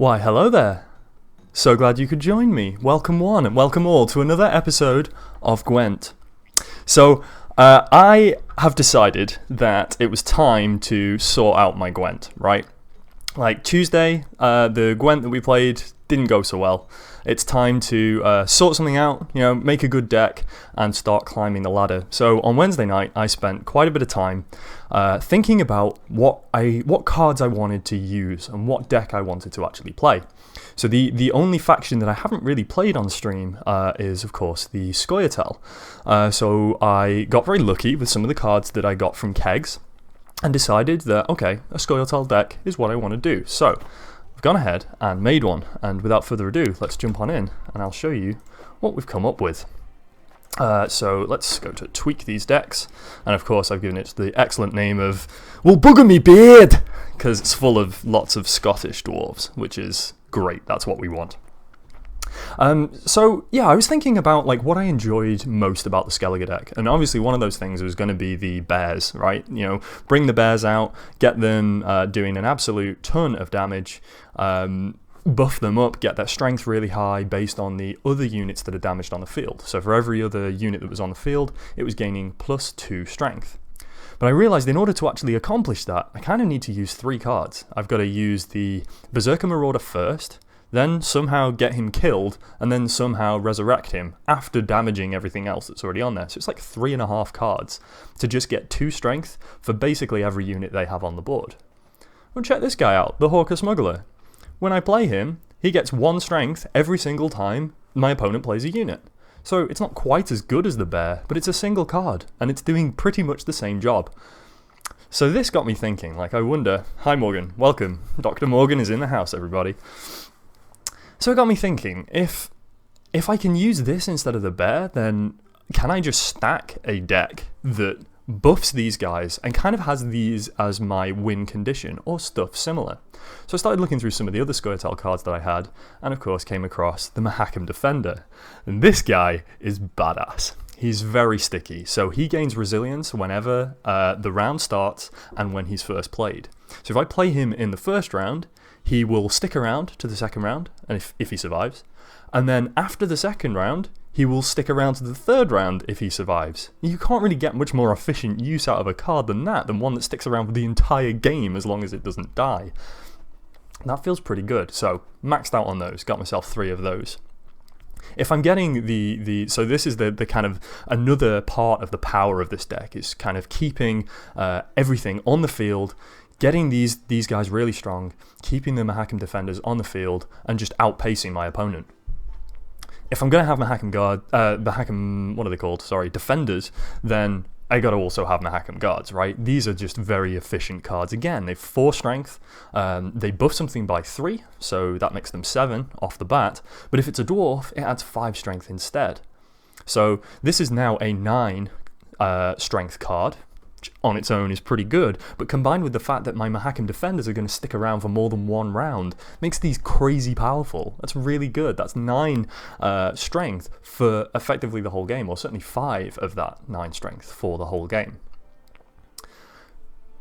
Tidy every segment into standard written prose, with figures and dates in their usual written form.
Why, hello there. So glad you could join me. Welcome one and welcome all to another episode of Gwent. So, I have decided that it was time to sort out my Gwent, right? Like Tuesday, the Gwent that we played didn't go so well. It's time to sort something out, make a good deck and start climbing the ladder. So on Wednesday night, I spent quite a bit of time thinking about what cards I wanted to use and what deck I wanted to actually play. So the only faction that I haven't really played on stream is, of course, the Scoia'tael. So I got very lucky with some of the cards that I got from kegs and decided that, okay, a Scoia'tael deck is what I want to do. So I've gone ahead and made one, and without further ado, let's jump on in and I'll show you what we've come up with. So let's go to tweak these decks, and of course I've given it the excellent name of "Well, bugger me beard," because it's full of lots of Scottish dwarves, which is great. That's what we want. So yeah, I was thinking about what I enjoyed most about the Skellige deck, and obviously one of those things was going to be the bears, right? Bring the bears out, get them doing an absolute ton of damage, buff them up, get their strength really high based on the other units that are damaged on the field. So for every other unit that was on the field, it was gaining +2 strength. But I realised in order to actually accomplish that, I kind of need to use 3 cards. I've got to use the Berserker Marauder first, then somehow get him killed, and then somehow resurrect him after damaging everything else that's already on there. So it's like 3.5 cards to just get 2 strength for basically every unit they have on the board. Well, check this guy out, the Hawker Smuggler. When I play him, he gets 1 strength every single time my opponent plays a unit. So it's not quite as good as the bear, but it's a single card, and it's doing pretty much the same job. So this got me thinking, I wonder... Hi Morgan, welcome. Dr. Morgan is in the house, everybody. So it got me thinking, if I can use this instead of the bear, then can I just stack a deck that buffs these guys and kind of has these as my win condition or stuff similar? So I started looking through some of the other Scoia'tael cards that I had, and of course came across the Mahakam Defender. And this guy is badass. He's very sticky, so he gains resilience whenever the round starts and when he's first played. So if I play him in the first round, he will stick around to the second round, and if he survives. And then after the second round, he will stick around to the third round if he survives. You can't really get much more efficient use out of a card than one that sticks around for the entire game as long as it doesn't die. That feels pretty good, so maxed out on those, got myself 3 of those. If I'm getting so this is the kind of another part of the power of this deck, is kind of keeping everything on the field, getting these guys really strong, keeping the Mahakam Defenders on the field, and just outpacing my opponent. If I'm going to have Defenders, then I got to also have Mahakam Guards, right? These are just very efficient cards. Again, they've 4 strength, they buff something by 3, so that makes them 7 off the bat, but if it's a dwarf, it adds 5 strength instead. So this is now a 9 strength card, which on its own is pretty good, but combined with the fact that my Mahakam Defenders are going to stick around for more than 1 round, makes these crazy powerful. That's really good. That's 9 strength for effectively the whole game, or certainly 5 of that 9 strength for the whole game.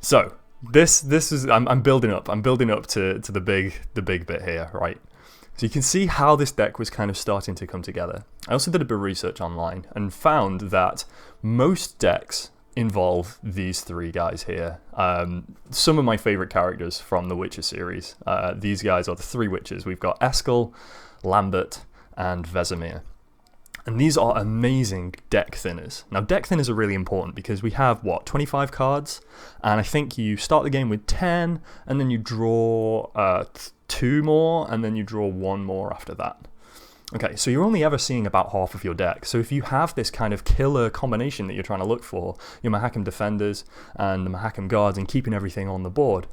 So this is I'm building up to the big bit here, right? So you can see how this deck was kind of starting to come together. I also did a bit of research online and found that most decks involve these 3 guys here. Some of my favourite characters from the Witcher series. These guys are the 3 witches. We've got Eskel, Lambert, and Vesemir. And these are amazing deck thinners. Now, deck thinners are really important because we have, 25 cards? And I think you start the game with 10, and then you draw 2 more, and then you draw 1 more after that. Okay, so you're only ever seeing about half of your deck. So if you have this kind of killer combination that you're trying to look for, your Mahakam Defenders and the Mahakam Guards, and keeping everything on the board,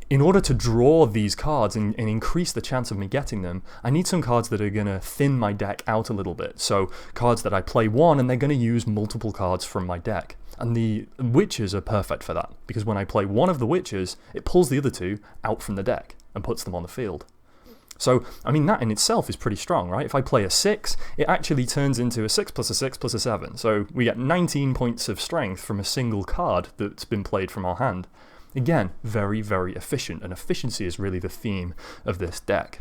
in order to draw these cards and increase the chance of me getting them, I need some cards that are going to thin my deck out a little bit. So cards that I play 1 and they're going to use multiple cards from my deck. And the Witches are perfect for that, because when I play 1 of the Witches, it pulls the other 2 out from the deck and puts them on the field. So, I mean, that in itself is pretty strong, right? If I play a 6, it actually turns into a 6 plus a 6 plus a 7. So we get 19 points of strength from a single card that's been played from our hand. Again, very, very efficient, and efficiency is really the theme of this deck.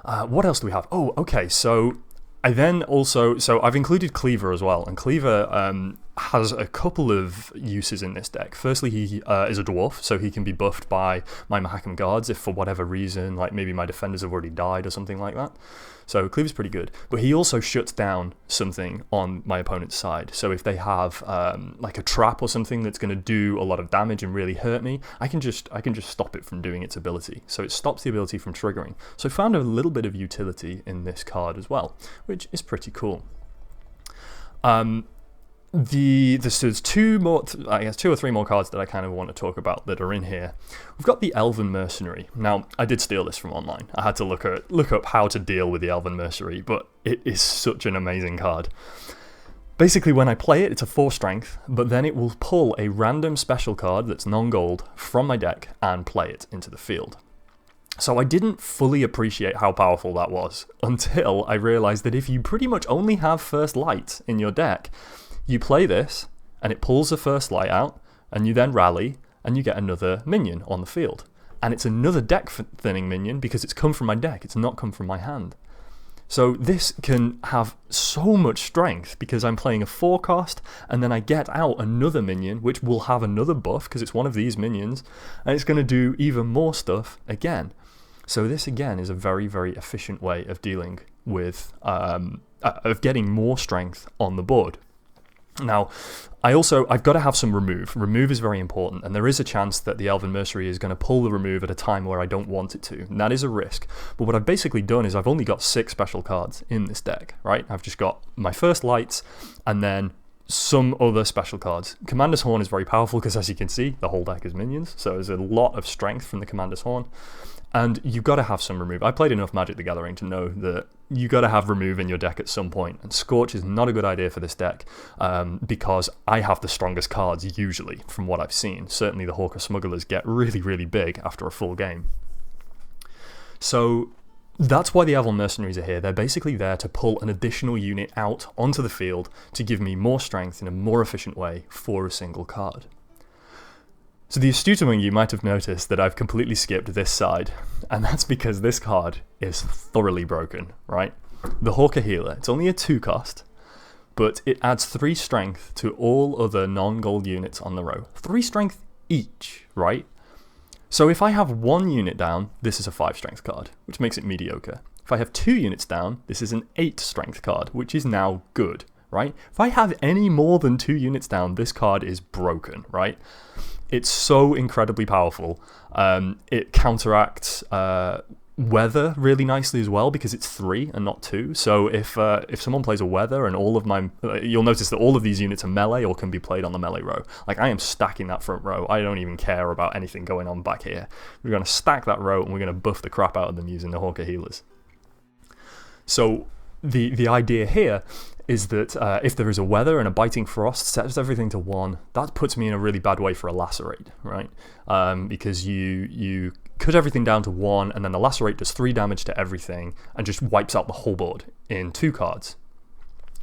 What else do we have? Oh, okay, so I've included Cleaver as well, and Cleaver has a couple of uses in this deck. Firstly, he is a dwarf, so he can be buffed by my Mahakam guards if for whatever reason, like maybe my defenders have already died or something like that. So Cleaver's pretty good, but he also shuts down something on my opponent's side. So if they have like a trap or something that's going to do a lot of damage and really hurt me, I can just stop it from doing its ability. So it stops the ability from triggering. So I found a little bit of utility in this card as well, which is pretty cool. There's two or three more cards that I kind of want to talk about that are in here. We've got the Elven Mercenary. Now, I did steal this from online. I had to look up how to deal with the Elven Mercenary, but it is such an amazing card. Basically, when I play it, it's a 4 strength, but then it will pull a random special card that's non-gold from my deck and play it into the field. So I didn't fully appreciate how powerful that was until I realized that if you pretty much only have First Light in your deck, you play this, and it pulls the First Light out, and you then rally, and you get another minion on the field. And it's another deck-thinning minion because it's come from my deck, it's not come from my hand. So this can have so much strength because I'm playing a 4-cost, and then I get out another minion, which will have another buff because it's one of these minions, and it's going to do even more stuff again. So this, again, is a very, very efficient way of dealing with, of getting more strength on the board. Now, I've got to have some remove. Remove is very important, and there is a chance that the Elven Mercenary is going to pull the remove at a time where I don't want it to, and that is a risk. But what I've basically done is I've only got 6 special cards in this deck, right? I've just got my First Lights, and then some other special cards. Commander's Horn is very powerful because, as you can see, the whole deck is minions, so there's a lot of strength from the Commander's Horn. And you've got to have some remove. I played enough Magic the Gathering to know that you've got to have remove in your deck at some point. And Scorch is not a good idea for this deck because I have the strongest cards usually from what I've seen. Certainly the Hawker Smugglers get really, really big after a full game. So that's why the Elven Mercenaries are here. They're basically there to pull an additional unit out onto the field to give me more strength in a more efficient way for a single card. So the astute among you might have noticed that I've completely skipped this side, and that's because this card is thoroughly broken, right? The Hawker Healer, it's only a 2-cost, but it adds 3 strength to all other non-gold units on the row. 3 strength each, right? So if I have 1 unit down, this is a 5 strength card, which makes it mediocre. If I have 2 units down, this is an 8 strength card, which is now good, right? If I have any more than 2 units down, this card is broken, right? It's so incredibly powerful. It counteracts weather really nicely as well because it's 3 and not 2. So if someone plays a weather and all of my, you'll notice that all of these units are melee or can be played on the melee row. Like I am stacking that front row. I don't even care about anything going on back here. We're going to stack that row and we're going to buff the crap out of them using the Hawker Healers. So the idea here is that if there is a weather and a biting frost sets everything to 1, that puts me in a really bad way for a lacerate, right? Because you cut everything down to 1, and then the lacerate does 3 damage to everything and just wipes out the whole board in 2 cards.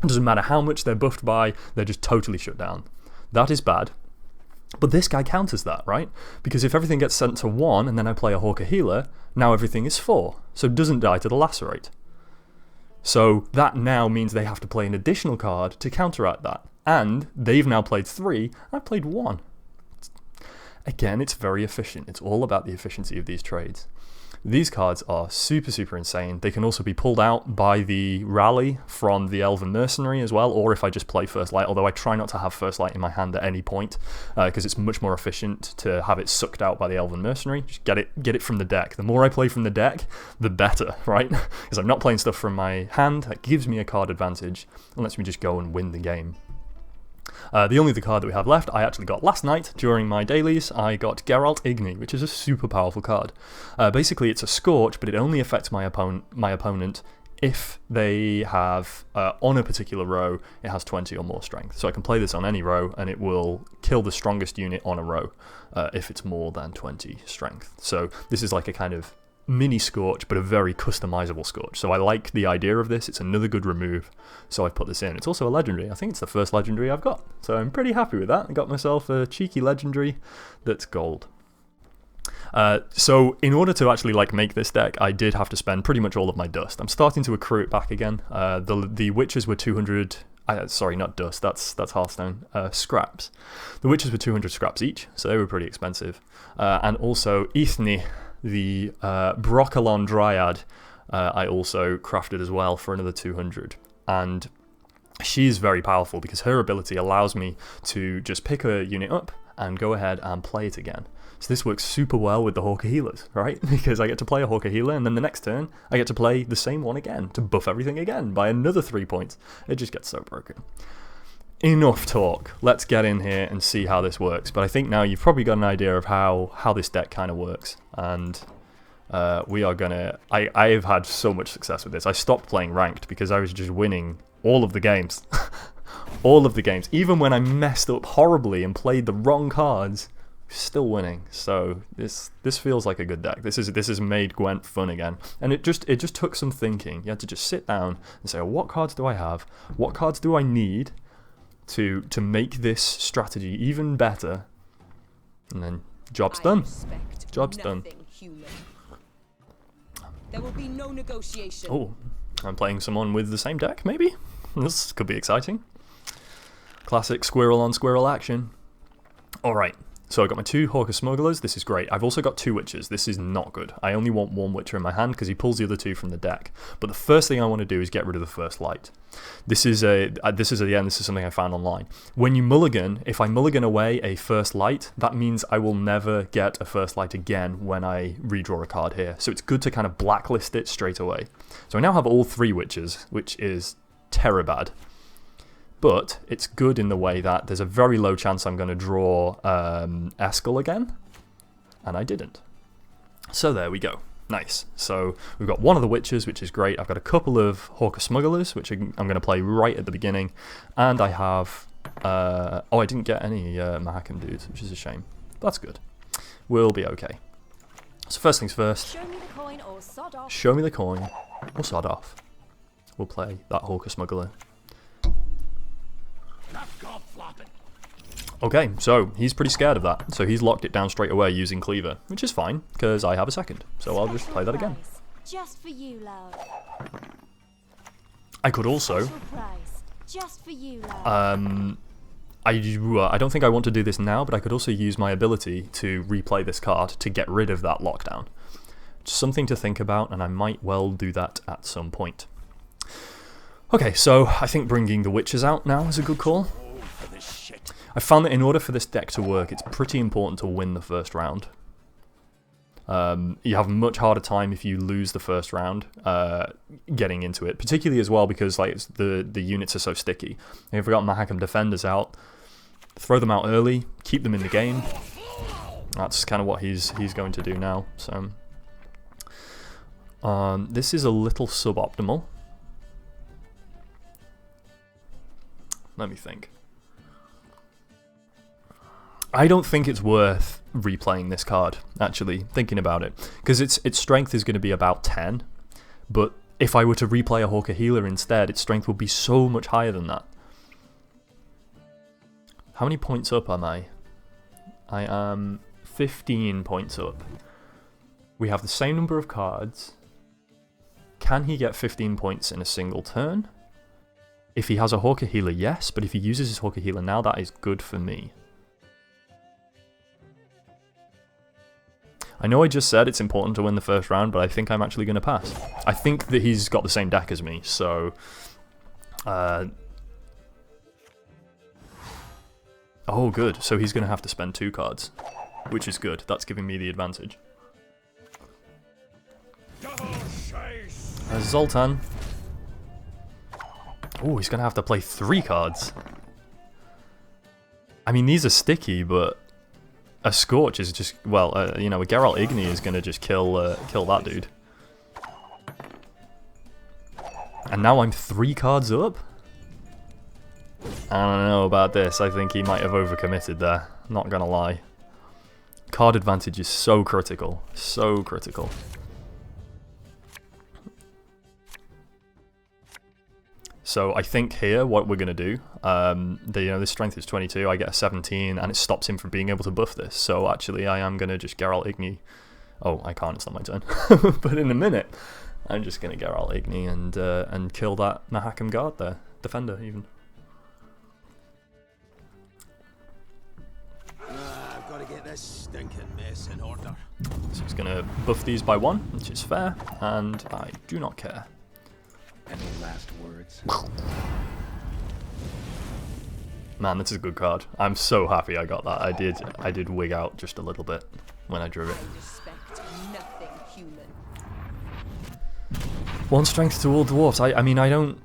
It doesn't matter how much they're buffed by, they're just totally shut down. That is bad. But this guy counters that, right? Because if everything gets sent to 1 and then I play a Hawker Healer, now everything is 4, so it doesn't die to the lacerate. So that now means they have to play an additional card to counteract that. And they've now played 3, I've played 1. Again, it's very efficient. It's all about the efficiency of these trades. These cards are super, super insane. They can also be pulled out by the rally from the Elven Mercenary as well, or if I just play First Light, although I try not to have First Light in my hand at any point, because it's much more efficient to have it sucked out by the Elven Mercenary. Just get it from the deck. The more I play from the deck, the better, right? Because I'm not playing stuff from my hand. That gives me a card advantage and lets me just go and win the game. The only other card that we have left, I actually got last night during my dailies. I got Geralt Igni, which is a super powerful card. Basically, it's a Scorch, but it only affects my opponent if they have, on a particular row, it has 20 or more strength. So I can play this on any row, and it will kill the strongest unit on a row if it's more than 20 strength. So this is like a kind of mini Scorch, but a very customizable Scorch. So I like the idea of this. It's another good remove, so I've put this in. It's also a legendary. I think it's the first legendary I've got, so I'm pretty happy with that. I got myself a cheeky legendary that's gold. So in order to actually like make this deck, I did have to spend pretty much all of my dust. I'm starting to accrue it back again. The witches were 200. Sorry, not dust. That's Hearthstone. Scraps. The witches were 200 scraps each, so they were pretty expensive. And also Ithni, the Broccolon Dryad, I also crafted as well for another 200. And she's very powerful because her ability allows me to just pick a unit up and go ahead and play it again. So this works super well with the Hawker Healers, right? Because I get to play a Hawker Healer, and then the next turn I get to play the same one again to buff everything again by another 3 points. It just gets so broken. Enough talk. Let's get in here and see how this works. But I think now you've probably got an idea of how this deck kind of works. And we are gonna... I have had so much success with this. I stopped playing ranked because I was just winning all of the games. All of the games. Even when I messed up horribly and played the wrong cards, still winning. So this feels like a good deck. This has made Gwent fun again. And it just took some thinking. You had to just sit down and say, oh, what cards do I have? What cards do I need to make this strategy even better? And then job's done. Job's done. There will be no negotiation. Oh, I'm playing someone with the same deck, maybe? This could be exciting. Classic squirrel on squirrel action. Alright, so I got my 2 Hawker Smugglers. This is great. I've also got 2 Witches. This is not good. I only want 1 Witcher in my hand because he pulls the other 2 from the deck. But the first thing I want to do is get rid of the First Light. This is something I found online. When you mulligan, if I mulligan away a First Light, that means I will never get a First Light again when I redraw a card here. So it's good to kind of blacklist it straight away. So I now have all 3 Witches, which is terabad. But it's good in the way that there's a very low chance I'm going to draw Eskel again. And I didn't. So there we go. Nice. So we've got one of the Witches, which is great. I've got a couple of Hawker Smugglers, which I'm going to play right at the beginning. And I have... oh, I didn't get any Mahakam dudes, which is a shame. That's good. We'll be okay. So first things first. Show me the coin or sod off. Show me the coin or sod off. We'll play that Hawker Smuggler. Okay, so he's pretty scared of that. So he's locked it down straight away using Cleaver, which is fine, because I have a second. So I'll just play that again. Just for you, love. I could also... Just for you, love. I don't think I want to do this now, but I could also use my ability to replay this card to get rid of that lockdown. Something to think about, and I might well do that at some point. Okay, so I think bringing the Witches out now is a good call. I found that in order for this deck to work, it's pretty important to win the first round. You have a much harder time if you lose the first round getting into it, particularly as well because like the units are so sticky. And if we've got Mahakam Defenders out, throw them out early, keep them in the game. That's kind of what he's going to do now. So this is a little suboptimal. Let me think. I don't think it's worth replaying this card, actually, thinking about it. Because its strength is going to be about 10, but if I were to replay a Hawker Healer instead, its strength would be so much higher than that. How many points up am I? I am 15 points up. We have the same number of cards. Can he get 15 points in a single turn? If he has a Hawker Healer, yes, but if he uses his Hawker Healer now, that is good for me. I know I just said it's important to win the first round, but I think I'm actually going to pass. I think that he's got the same deck as me, so... oh, good. So he's going to have to spend 2 cards, which is good. That's giving me the advantage. Zoltan. Oh, he's going to have to play 3 cards. I mean, these are sticky, but... a Scorch is just, well, you know, a Geralt Igni is going to just kill that dude. And now I'm 3 cards up? I don't know about this. I think he might have overcommitted there. Not going to lie. Card advantage is so critical. So critical. So I think here what we're going to do, this strength is 22, I get a 17, and it stops him from being able to buff this. So actually I am going to just Geralt Igni. Oh, I can't, it's not my turn. But in a minute, I'm just going to Geralt Igni and kill that Mahakam guard there. Defender, even. I've got to get this stinking mess in order. So he's going to buff these by 1, which is fair, and I do not care. Any last words? Man, this is a good card. I'm so happy I got that. I did wig out just a little bit when I drew it. Nothing human. 1 strength to all dwarfs. I mean, I don't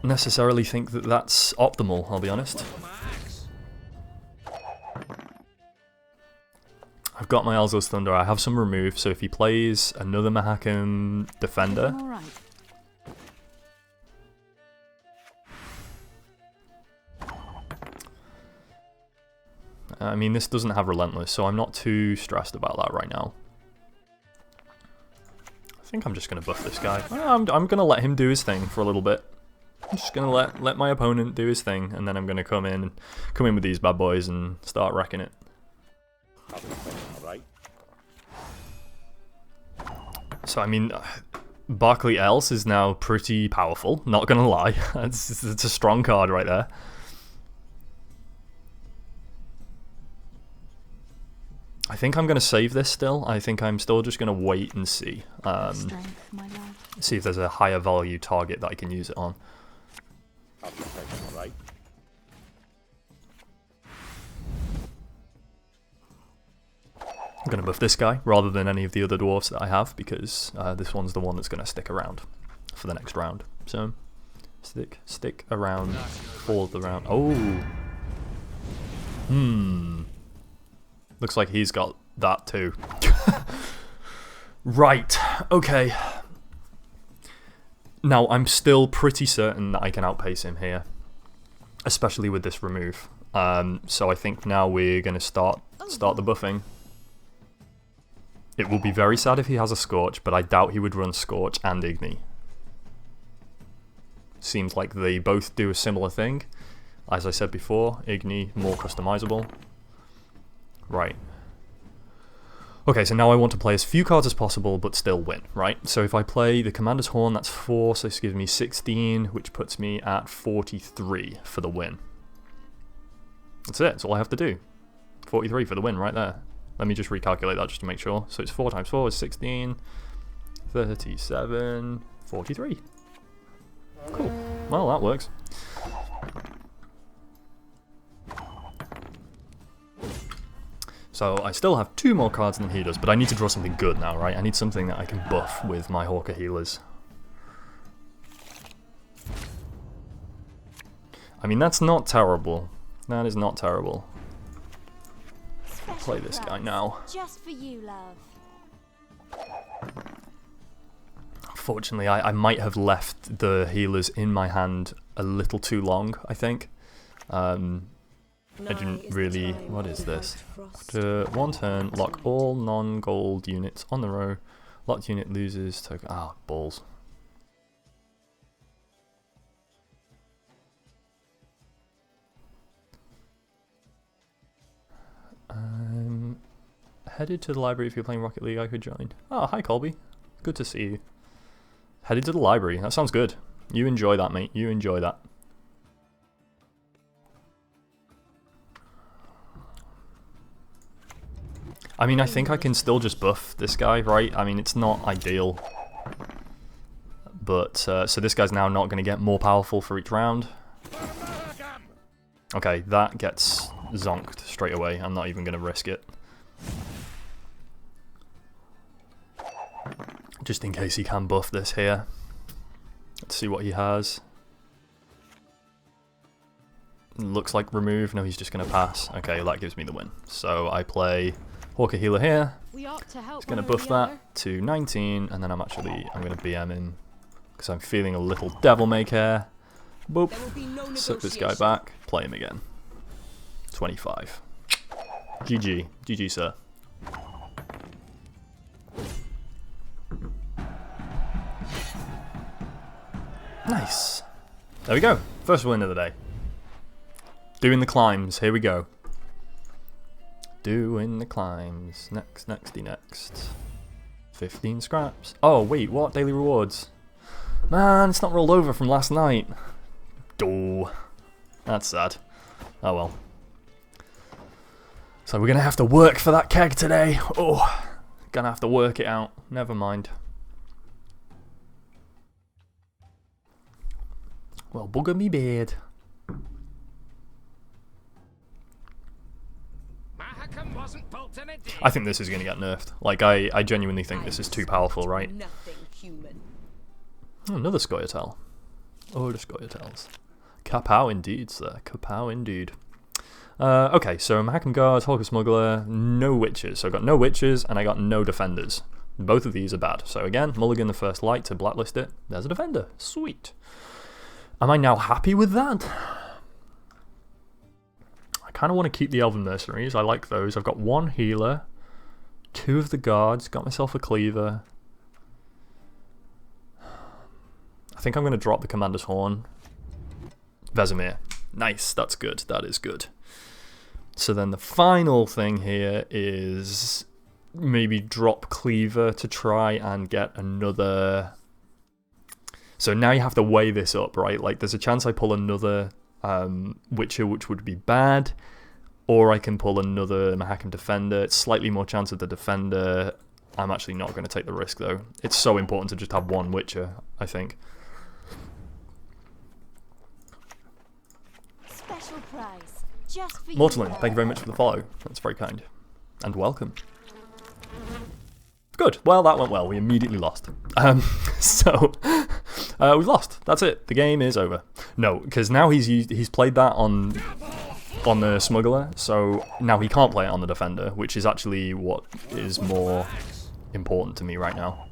necessarily think that that's optimal, I'll be honest. I've got my Alzo's Thunder. I have some remove, so if he plays another Mahakam defender, I mean, this doesn't have Relentless, so I'm not too stressed about that right now. I think I'm just going to buff this guy. I'm going to let him do his thing for a little bit. I'm just going to let my opponent do his thing, and then I'm going to come in with these bad boys and start wrecking it. So, I mean, Scoia'tael is now pretty powerful, not going to lie. It's a strong card right there. I think I'm going to save this still. I think I'm still just going to wait and see. See if there's a higher value target that I can use it on. Right. I'm going to buff this guy rather than any of the other dwarves that I have, because this one's the one that's going to stick around for the next round. So, stick around for the round. Oh! Looks like he's got that too. Right, okay. Now, I'm still pretty certain that I can outpace him here, especially with this remove. So I think now we're going to start the buffing. It will be very sad if he has a Scorch, but I doubt he would run Scorch and Igni. Seems like they both do a similar thing. As I said before, Igni more customizable. Right. Okay, so now I want to play as few cards as possible, but still win, right? So if I play the Commander's Horn, that's 4, so this gives me 16, which puts me at 43 for the win. That's it, that's all I have to do. 43 for the win right there. Let me just recalculate that just to make sure. So it's 4 times 4 is 16, 37, 43. Cool. Well, that works. So I still have 2 more cards than he does, but I need to draw something good now, right? I need something that I can buff with my Hawker Healers. I mean, that's not terrible. That is not terrible. Play this guy now. Just for you, love. Fortunately, I might have left the healers in my hand a little too long, I think. I didn't really... What is this? After 1 turn, lock all non-gold units on the row. Locked unit loses token... Ah, balls. Headed to the library. If you're playing Rocket League, I could join. Oh, hi Colby. Good to see you. Headed to the library. That sounds good. You enjoy that, mate. You enjoy that. I mean, I think I can still just buff this guy, right? I mean, it's not ideal. But, so this guy's now not going to get more powerful for each round. Okay, that gets zonked straight away. I'm not even going to risk it. Just in case he can buff this here. Let's see what he has. Looks like remove. No, he's just going to pass. Okay, that gives me the win. So I play Hawker Healer here. It's going to buff that to 19, and then I'm going to BM in because I'm feeling a little Devil May Care. Boop. Suck this guy back. Play him again. 25. GG. GG, sir. Nice. There we go. First win of the day. Doing the climbs. Here we go. Doing the climbs. Next. 15 scraps. Oh, wait, what? Daily rewards. Man, it's not rolled over from last night. Duh. That's sad. Oh well. So we're going to have to work for that keg today. Oh, gonna have to work it out. Never mind. Well, bugger me beard. I think this is going to get nerfed. Like, I genuinely think this is too powerful, right? Nothing human. Oh, another Scoia'tael. Oh, the Scoia'taels. Kapow indeed, sir. Kapow indeed. Okay, so Mahakam Guard, Hawker Smuggler, no Witches. So I got no Witches and I got no Defenders. Both of these are bad. So again, mulligan the first light to blacklist it. There's a Defender. Sweet. Am I now happy with that? I kind of want to keep the Elven Mercenaries. I like those. I've got one healer, 2 of the guards, got myself a cleaver. I think I'm going to drop the Commander's Horn. Vesemir. Nice, that's good. That is good. So then the final thing here is maybe drop Cleaver to try and get another... So now you have to weigh this up, right? Like, there's a chance I pull another Witcher, which would be bad, or I can pull another Mahakam Defender. It's slightly more chance of the Defender. I'm actually not going to take the risk, though. It's so important to just have one Witcher, I think. Special prize. Just for Mortalin, you. thank you very much for the follow. That's very kind. And welcome. Good. Well, that went well. We immediately lost. We've lost. That's it. The game is over. No, because now he's played that on the Smuggler, so now he can't play it on the Defender, which is actually what is more important to me right now.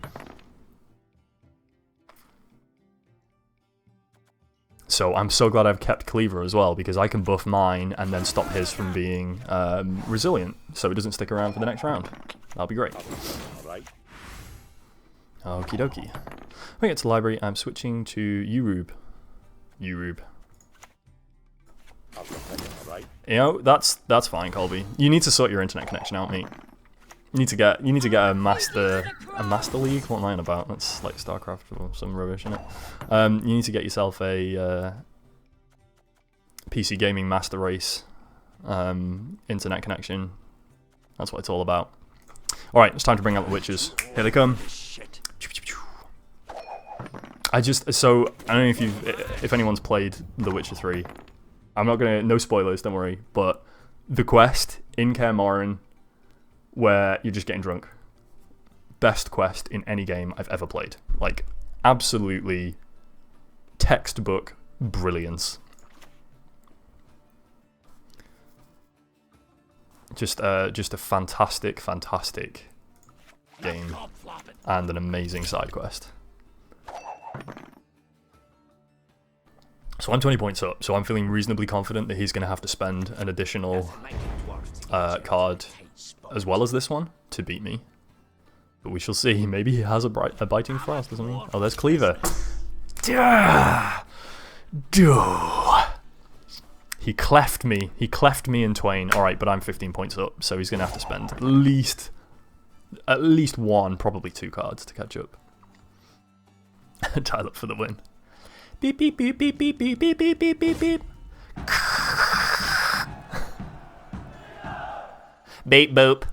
So I'm so glad I've kept Cleaver as well, because I can buff mine and then stop his from being resilient, so it doesn't stick around for the next round. That'll be great. Okie dokie. When I get to the library, I'm switching to Urub. You know, that's fine, Colby. You need to sort your internet connection out, mate. You need to get a master league. What am I on about? That's like StarCraft or some rubbish, isn't it? You need to get yourself a PC gaming master race internet connection. That's what it's all about. All right, it's time to bring out the Witches. Here they come. I don't know if anyone's played The Witcher 3. I'm not gonna, no spoilers, don't worry. But the quest in Kaer Morhen, where you're just getting drunk, best quest in any game I've ever played. Like, absolutely textbook brilliance. Just a fantastic game and an amazing side quest. So I'm 20 points up, so I'm feeling reasonably confident that he's going to have to spend an additional card as well as this one to beat me. But we shall see. Maybe he has a biting frost or something. Oh, there's Cleaver. He cleft me. He cleft me in twain. Alright, but I'm 15 points up, so he's going to have to spend at least 1, probably 2 cards to catch up. Dial up for the win. Beep, beep, beep, beep, beep, beep, beep, beep, beep, beep, beep. Beep boop.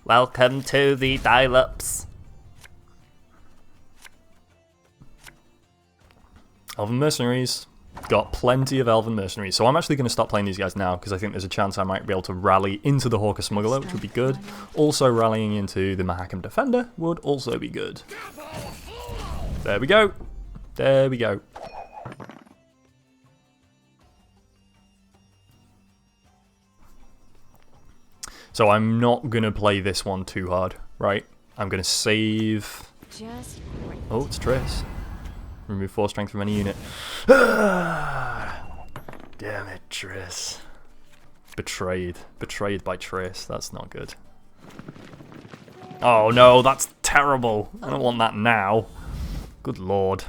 Welcome to the dial-ups. Elven Mercenaries. Got plenty of Elven Mercenaries. So I'm actually going to stop playing these guys now, because I think there's a chance I might be able to rally into the Hawker Smuggler, which would be good. Also rallying into the Mahakam Defender would also be good. There we go. There we go. So I'm not going to play this one too hard, right? I'm going to save... Oh, it's Triss. Remove 4 strength from any unit. Damn it, Triss. Betrayed. Betrayed by Triss. That's not good. Oh no, that's terrible. I don't want that now. Good lord.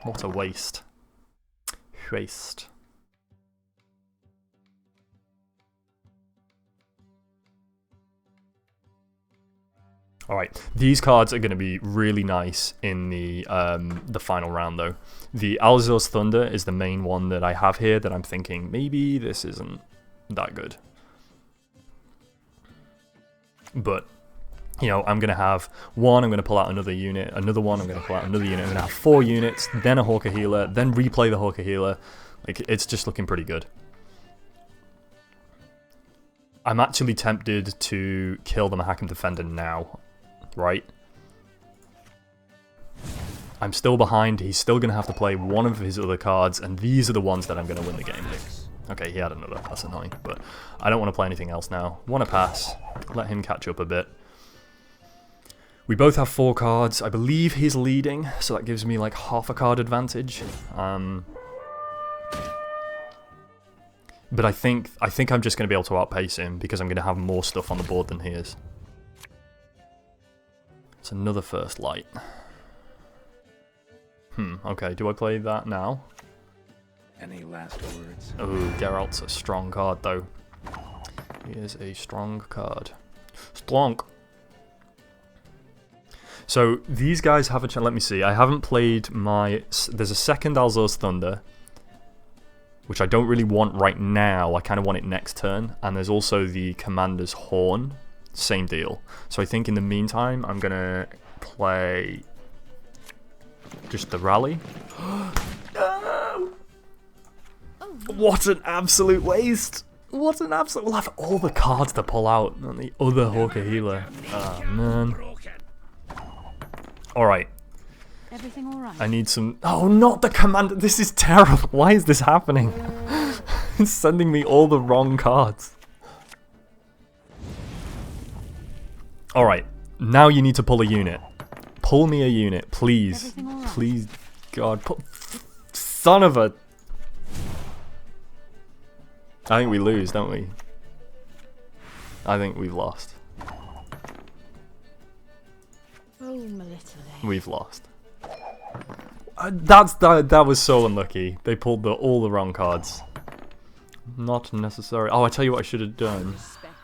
What a waste. Paste. Alright, these cards are going to be really nice in the final round though. The Alzur's Thunder is the main one that I have here that I'm thinking maybe this isn't that good. But, you know, I'm going to have one, I'm going to pull out another unit, another one, I'm going to pull out another unit, I'm going to have 4 units, then a Hawker Healer, then replay the Hawker Healer. Like, it's just looking pretty good. I'm actually tempted to kill the Mahakam Defender now, right? I'm still behind, he's still going to have to play one of his other cards, and these are the ones that I'm going to win the game with. Okay, he had another, that's annoying, but I don't want to play anything else now. Want to pass, let him catch up a bit. We both have 4 cards, I believe he's leading, so that gives me like half a card advantage. But I think I'm just going to be able to outpace him because I'm going to have more stuff on the board than he is. It's another first light. Okay, do I play that now? Any last words? Oh, Geralt's a strong card though. He is a strong card. Strong! So, these guys have a chance. Let me see, I haven't played my... There's a second Alzur's Thunder, which I don't really want right now, I kind of want it next turn. And there's also the Commander's Horn, same deal. So I think in the meantime, I'm going to play just the Rally. No! What an absolute waste! What an absolute... We'll have all the cards to pull out on the other Hawker Healer. Oh, man. Alright. Everything all right? I need some... Oh, not the Commander! This is terrible! Why is this happening? It's sending me all the wrong cards. Alright. Now you need to pull a unit. Pull me a unit, please. Right? Please, God. Son of a... I think we lose, don't we? I think we've lost. Oh, my little lady. We've lost. That was so unlucky. They pulled all the wrong cards. Not necessary. Oh, I tell you what I should have done.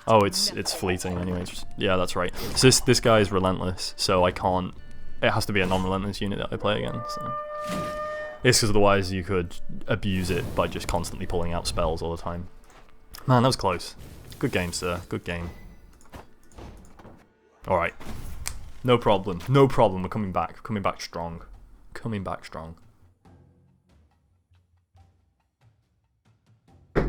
Oh, it's fleeting anyways. Yeah, that's right. So this guy is relentless, so I can't... It has to be a non-relentless unit that I play again. So it's because otherwise you could abuse it by just constantly pulling out spells all the time. Man, that was close. Good game, sir. Good game. Alright. No problem. No problem. We're coming back. Coming back strong. Coming back strong. Any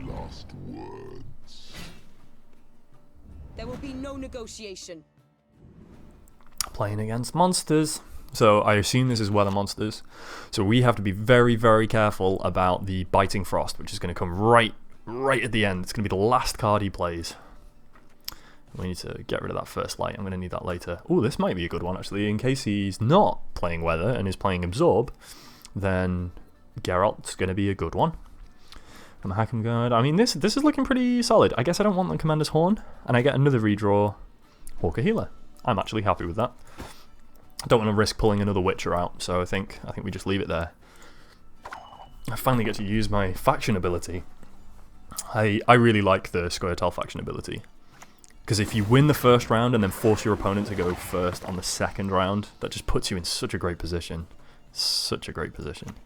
last words? There will be no negotiation. Playing against monsters. So I assume this is weather monsters. So we have to be very, very careful about the Biting Frost, which is going to come right at the end. It's going to be the last card he plays. We need to get rid of that first light. I'm going to need that later. Oh, this might be a good one, actually. In case he's not playing weather and is playing Absorb, then Geralt's going to be a good one. I'm Hackham Guard. I mean, this is looking pretty solid. I guess I don't want the Commander's Horn, and I get another redraw Hawker Healer. I'm actually happy with that. I don't want to risk pulling another Witcher out, so I think we just leave it there. I finally get to use my faction ability. I really like the Scoia'tael faction ability. Because if you win the first round and then force your opponent to go first on the second round, that just puts you in such a great position. Such a great position.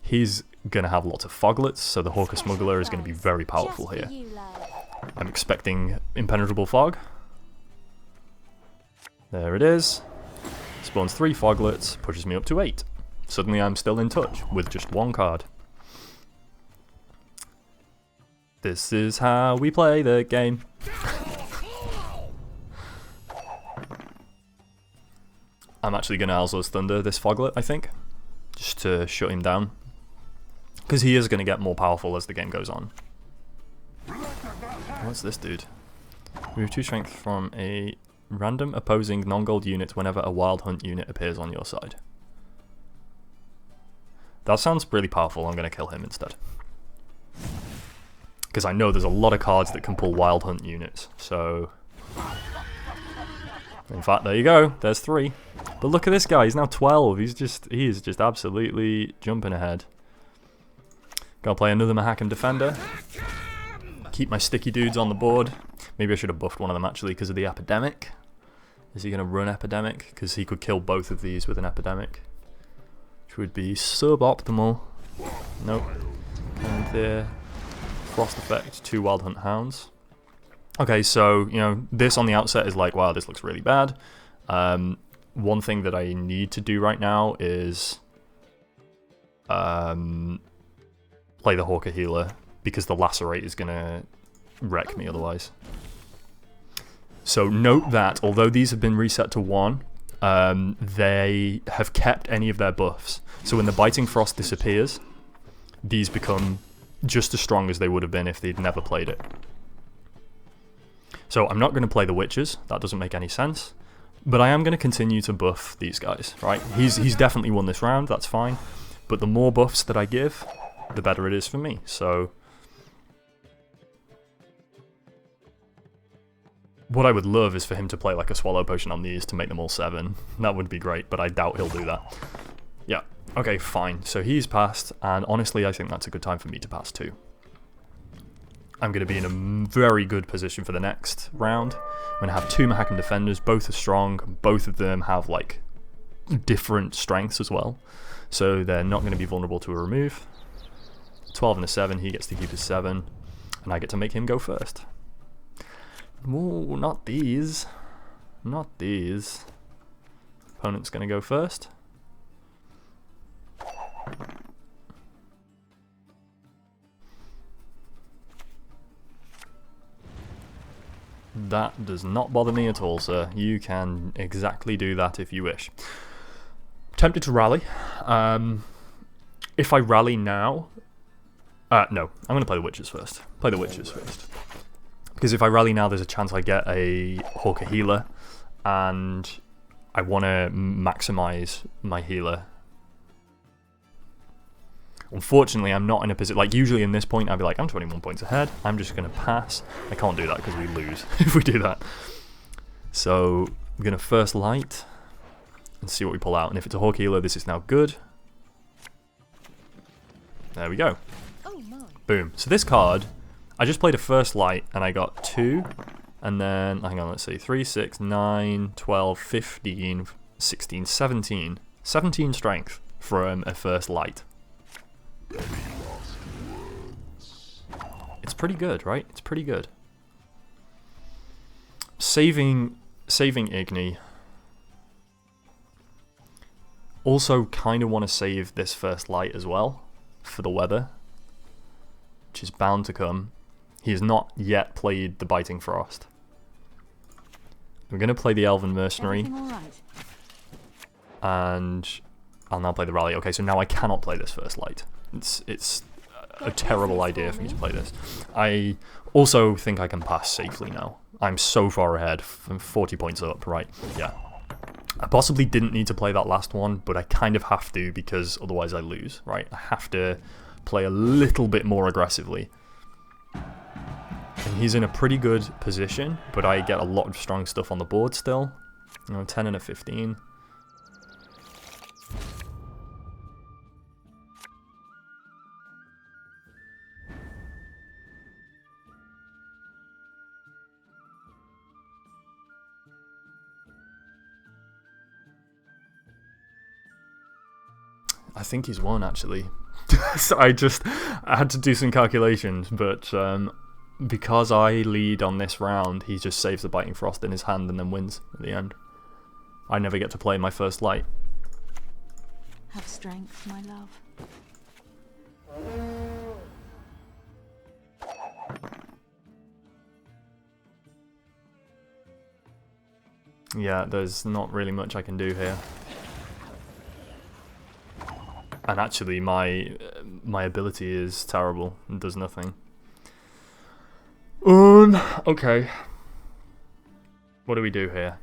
He's going to have lots of foglets, so the Hawker Smuggler is going to be very powerful here. I'm expecting Impenetrable Fog. There it is. Spawns 3 foglets, pushes me up to 8. Suddenly I'm still in touch with just 1 card. This is how we play the game. I'm actually going to Alzur's Thunder this foglet, I think. Just to shut him down. Because he is going to get more powerful as the game goes on. What's this dude? Remove 2 strength from a random opposing non-gold unit whenever a Wild Hunt unit appears on your side. That sounds really powerful. I'm going to kill him instead. Because I know there's a lot of cards that can pull Wild Hunt units, so... In fact, there you go. There's 3. But look at this guy. He's now 12. He is just absolutely jumping ahead. Gotta play another Mahakam Defender. Keep my sticky dudes on the board. Maybe I should have buffed one of them actually because of the Epidemic. Is he going to run Epidemic? Because he could kill both of these with an Epidemic. Which would be suboptimal. Nope. And there. Frost Effect, 2 Wild Hunt Hounds. Okay, so, you know, this on the outset is like, wow, this looks really bad. One thing that I need to do right now is play the Hawker Healer, because the Lacerate is going to wreck me otherwise. So note that, although these have been reset to 1, they have kept any of their buffs. So when the Biting Frost disappears, these become just as strong as they would have been if they'd never played it. So I'm not going to play the Witches, that doesn't make any sense. But I am going to continue to buff these guys, right? He's definitely won this round, that's fine. But the more buffs that I give, the better it is for me. So what I would love is for him to play like a Swallow Potion on these to make them all 7. That would be great, but I doubt he'll do that. Yeah, okay, fine. So he's passed, and honestly I think that's a good time for me to pass too. I'm going to be in a very good position for the next round. I'm going to have 2 Mahakam Defenders, both are strong, both of them have like different strengths as well. So they're not going to be vulnerable to a remove. 12 and a 7, he gets to keep his 7, and I get to make him go first. Ooh, not these. Not these. Opponent's going to go first. That does not bother me at all, sir. You can exactly do that if you wish. Tempted to rally. If I rally now... no, I'm going to play the Witches first. Play the Witches first. Because if I rally now, there's a chance I get a Hawker Healer, and I want to maximize my healer. Unfortunately, I'm not in a position... Like, usually in this point, I'd be like, I'm 21 points ahead. I'm just going to pass. I can't do that because we lose if we do that. So, we're going to first light and see what we pull out. And if it's a Hawk Healer, this is now good. There we go. Oh my. Boom. So this card, I just played a first light and I got 2. And then, hang on, let's see. 3, 6, 9, 12, 15, 16, 17. 17 strength from a first light. It's pretty good, right? It's pretty good. Saving Igni. Also kind of want to save this first light as well for the weather, which is bound to come. He has not yet played the Biting Frost. We're going to play the Elven Mercenary. And I'll now play the Rally. Okay, so now I cannot play this first light. It's a terrible idea for me to play this. I also think I can pass safely now. I'm so far ahead, from 40 points up, right? Yeah. I possibly didn't need to play that last one, but I kind of have to because otherwise I lose, right? I have to play a little bit more aggressively. And he's in a pretty good position, but I get a lot of strong stuff on the board still. You know, 10 and a 15. I think he's won, actually. So I had to do some calculations, but because I lead on this round, he just saves the Biting Frost in his hand and then wins at the end. I never get to play my first light. Have strength, my love. Yeah, there's not really much I can do here. And actually, my ability is terrible and does nothing. Okay. What do we do here?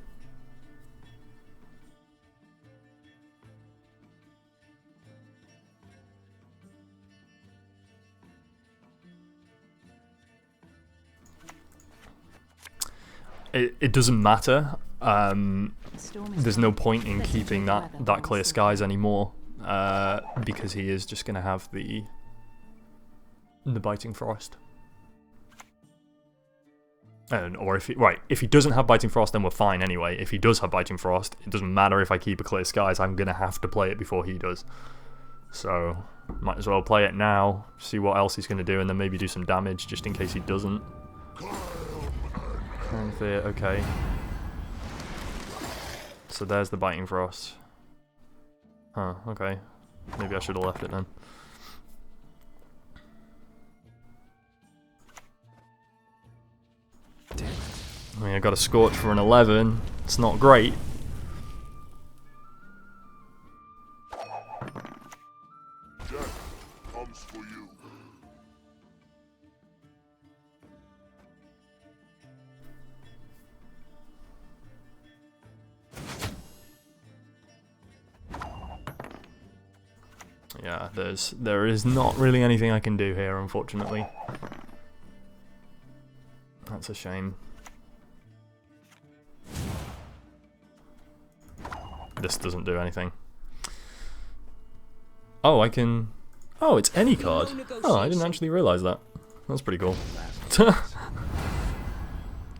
It doesn't matter. there's no point in keeping that clear skies anymore, because he is just going to have the biting frost. Or if he doesn't have biting frost, then we're fine anyway. If he does have biting frost, it doesn't matter if I keep a clear skies. I'm going to have to play it before he does. So might as well play it now, see what else he's going to do, and then maybe do some damage just in case he doesn't. Okay. So there's the biting frost. Huh, okay. Maybe I should have left it then. I mean, I got a Scorch for an 11. It's not great. Death comes for you. Yeah, there is not really anything I can do here, unfortunately. That's a shame. This doesn't do anything. Oh, I can... Oh, it's any card. Oh, I didn't actually realise that. That's pretty cool.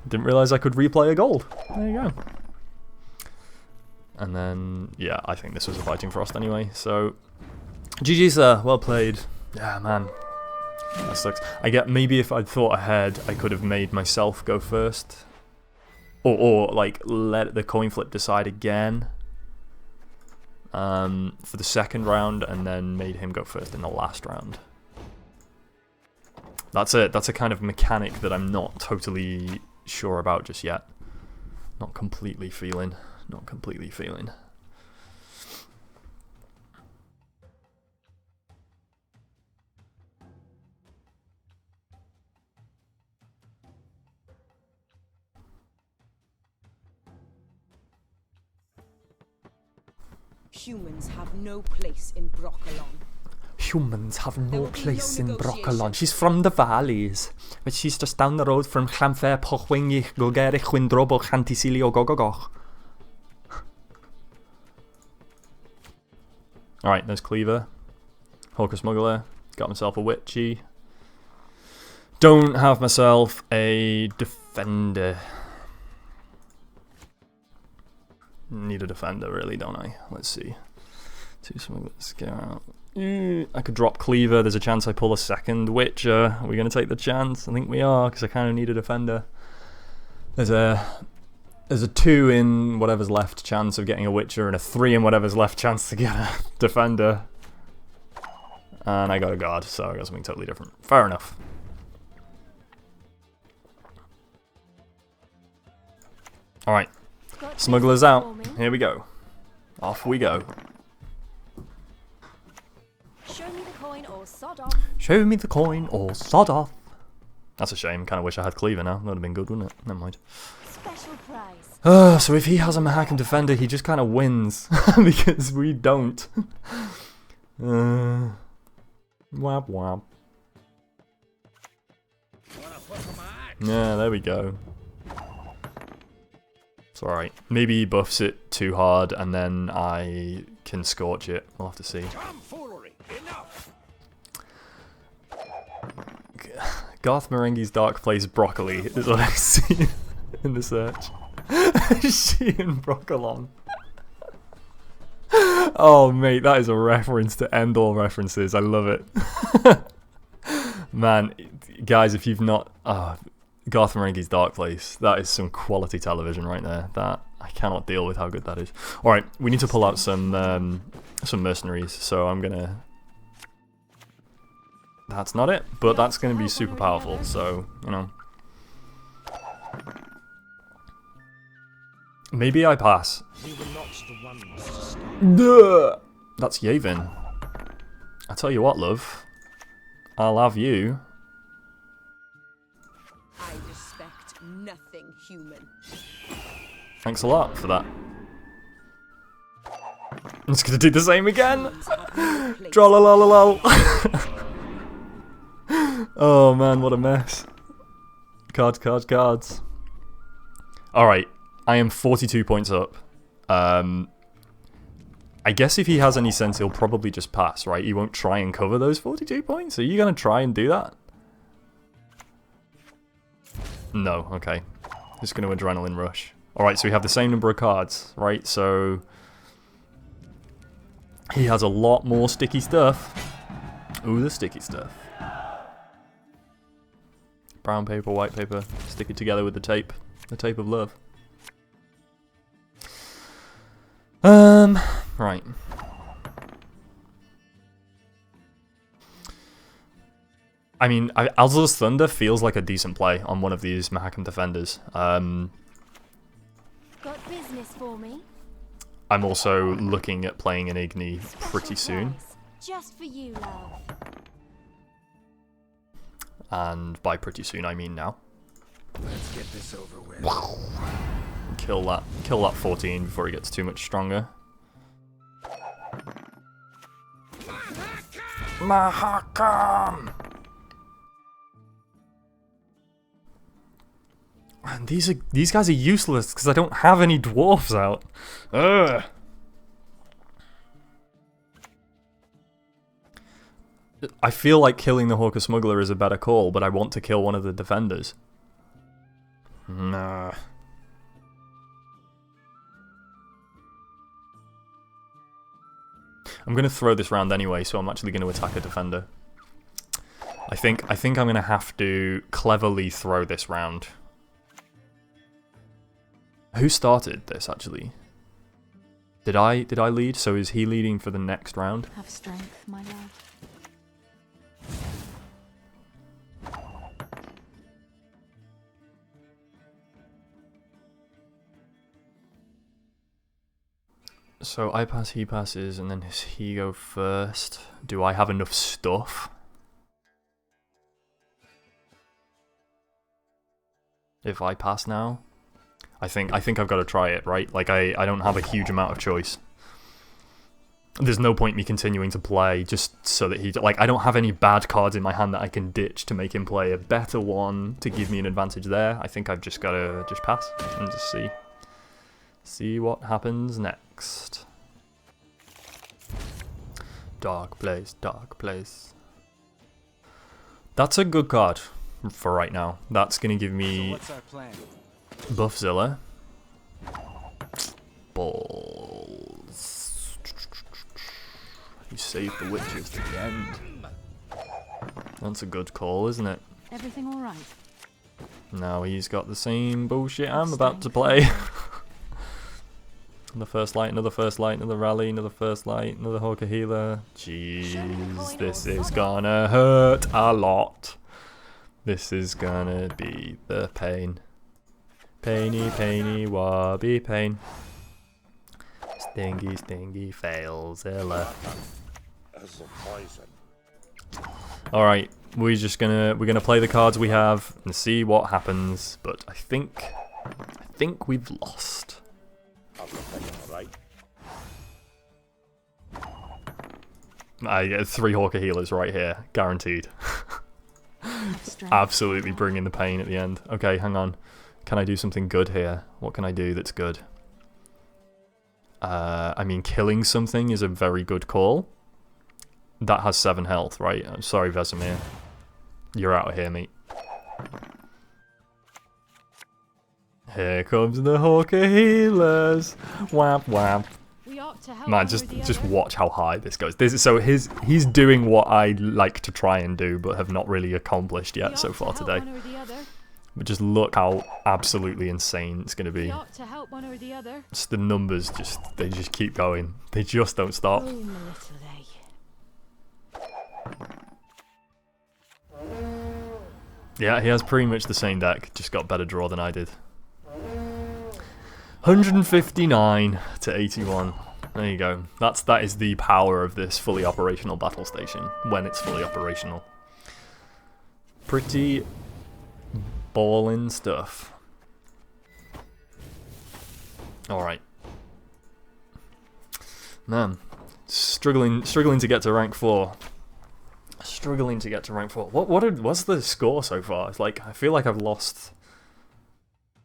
Didn't realise I could replay a gold. There you go. And then, yeah, I think this was a Biting Frost anyway, so... GG's there, well played. Yeah, man. That sucks. I get, maybe if I'd thought ahead, I could have made myself go first. Or like, let the coin flip decide again. For the second round, and then made him go first in the last round. That's it. That's a kind of mechanic that I'm not totally sure about just yet. Not completely feeling. Not completely feeling. Humans have no place in Broccolon. Humans have no will be place no in Broccolon. negotiation. She's from the valleys, but she's just down the road from Llanfair Pochwingich Gogerich Windrobo Chantisilio Gogogoch. Alright, there's Cleaver. Hawker Smuggler. Got myself a Witchy. Don't have myself a Defender. Need a Defender, really, don't I? Let's see. 2 Smugglers, go out. I could drop Cleaver. There's a chance I pull a second Witcher. Are we going to take the chance? I think we are, because I kind of need a Defender. There's a 2 in whatever's left chance of getting a Witcher, and a 3 in whatever's left chance to get a Defender. And I got a Guard, so I got something totally different. Fair enough. Alright. Smugglers out. Here we go. Off we go. Show me the coin or sod off. Show me the coin or sod off. That's a shame. Kind of wish I had Cleaver now. That would have been good, wouldn't it? Never mind. Special prize. So if he has a Mahakan Defender, he just kind of wins. Because we don't. Wap wap. Yeah, there we go. It's alright. Maybe he buffs it too hard and then I can Scorch it. We'll have to see. Garth Marenghi's Dark Place Broccoli is what I see in the search. She and Broccolon. Oh mate, that is a reference to end all references. I love it. Man, guys, if you've not... Garth Marenghi's Dark Place. That is some quality television right there. That I cannot deal with how good that is. Alright, we need to pull out some mercenaries, so I'm gonna... That's not it, but that's gonna be super powerful, so, you know. Maybe I pass. Duh! That's Yavin. I tell you what, love. I'll have you. I respect nothing human. Thanks a lot for that. I'm just gonna do the same again. Humans have no place. Drolalalal. Oh man, what a mess. Cards. Alright, I am 42 points up. I guess if he has any sense, he'll probably just pass, right? He won't try and cover those 42 points. Are you going to try and do that? No, okay. Just going to adrenaline rush. Alright, so we have the same number of cards, right? So he has a lot more sticky stuff. Ooh, the sticky stuff. Brown paper, white paper. Stick it together with the tape. The tape of love. Right. I mean, Alzur's Thunder feels like a decent play on one of these Mahakam defenders. Got business for me? I'm also looking at playing an Igni pretty soon. Just for you, love. And by pretty soon, I mean now. Let's get this over with. Kill that 14 before he gets too much stronger. Mahakam! Man, these guys are useless because I don't have any dwarfs out. Ugh. I feel like killing the Hawker Smuggler is a better call, but I want to kill one of the defenders. Nah. I'm going to throw this round anyway, so I'm actually going to attack a defender. I think I'm going to have to cleverly throw this round. Who started this, actually? Did I lead? So is he leading for the next round? Have strength, my love. So I pass, he passes, and then does he go first? Do I have enough stuff? If I pass now? I think I've got to try it, right? Like I don't have a huge amount of choice. There's no point me continuing to play just so that he... Like, I don't have any bad cards in my hand that I can ditch to make him play a better one to give me an advantage there. I think I've just got to just pass and just see. See what happens next. Dark place, dark place. That's a good card for right now. That's going to give me... So what's our plan? Buffzilla. Balls. You saved the witches to the end. That's a good call, isn't it? Everything all right? Now he's got the same bullshit I'm about to play. Another first light, another first light, another rally, another first light, another Hawker healer. Jeez, this is gonna hurt a lot. This is gonna be the pain. Painy, painy, wobby, pain. Stingy, stingy, failzilla. All right, we're gonna play the cards we have and see what happens. But I think we've lost. I get 3 Hawker healers right here, guaranteed. Absolutely bringing the pain at the end. Okay, hang on. Can I do something good here? What can I do that's good? I mean, killing something is a very good call. That has 7 health, right? I'm sorry, Vesemir. You're out of here, mate. Here comes the Hawker healers. Whap whap. Man, just watch how high this goes. He's doing what I like to try and do, but have not really accomplished yet so far today. But just look how absolutely insane it's going to be. Just the numbers, they just keep going. They just don't stop. Yeah, he has pretty much the same deck, just got better draw than I did. 159 to 81. There you go. That is the power of this fully operational battle station when it's fully operational. Pretty ballin' stuff. All right. Man, struggling to get to rank 4. Struggling to get to rank 4. What's the score so far? It's like I feel like I've lost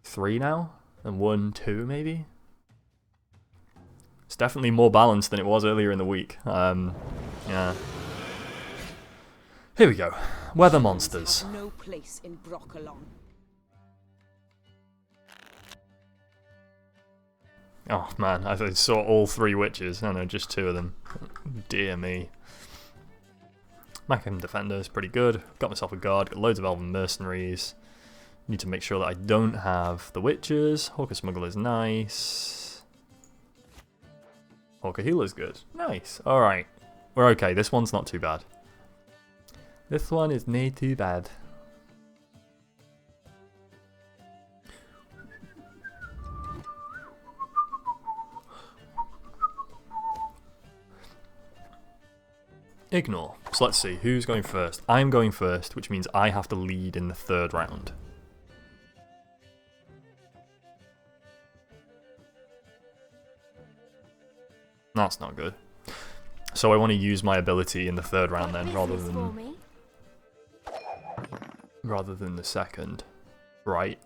3 now. And 1, 2 maybe? It's definitely more balanced than it was earlier in the week. Yeah. Here we go. Weather monsters. Have no place in Broccolon. Oh man, I saw all 3 witches. Oh no, just 2 of them. Dear me. Macam Defender's pretty good. Got myself a guard, got loads of elven mercenaries. Need to make sure that I don't have the witches. Hawker Smuggler's nice. Hawker Healer's good. Nice. Alright. We're okay. This one's not too bad. This one is not too bad. Ignore. So let's see, who's going first? I'm going first, which means I have to lead in the 3rd round. That's not good. So I want to use my ability in the 3rd round then, rather than the 2nd. Right.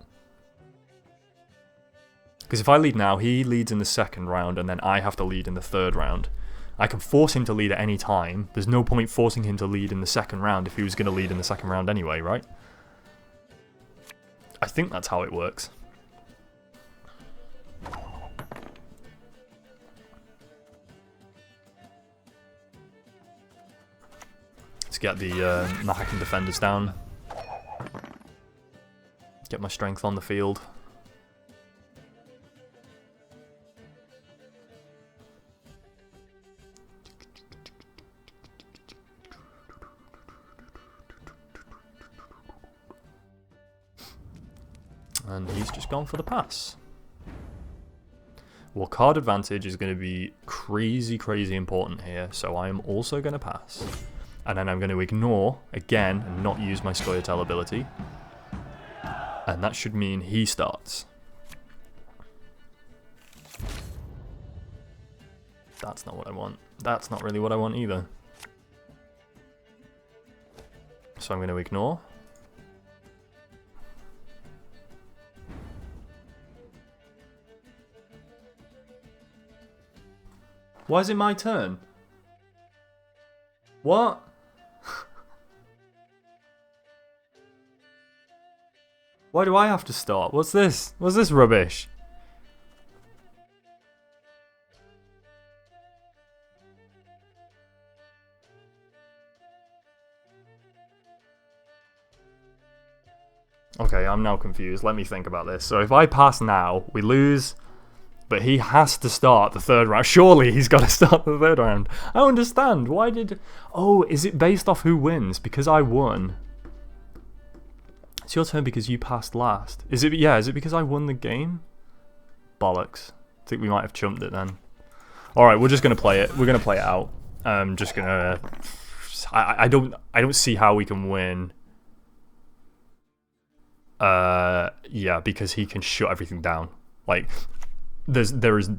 Because if I lead now, he leads in the 2nd round, and then I have to lead in the 3rd round. I can force him to lead at any time. There's no point forcing him to lead in the 2nd round if he was going to lead in the 2nd round anyway, right? I think that's how it works. Let's get the Mahakan defenders down. Get my strength on the field. And he's just gone for the pass. Well, card advantage is going to be crazy, crazy important here, so I am also going to pass. And then I'm going to ignore, again, and not use my Scoia'tael ability. And that should mean he starts. That's not what I want. That's not really what I want either. So I'm going to ignore. Why is it my turn? What? Why do I have to start? What's this? What's this rubbish? Okay, I'm now confused. Let me think about this. So if I pass now, we lose, but he has to start the 3rd round. Surely he's got to start the 3rd round. I don't understand. Why did... Oh, is it based off who wins? Because I won. It's your turn because you passed last. Is it? Yeah, is it because I won the game? Bollocks. I think we might have chumped it then. Alright, we're just going to play it. We're going to play it out. I'm just going to... I don't see how we can win. Yeah, because he can shut everything down. Like... There is...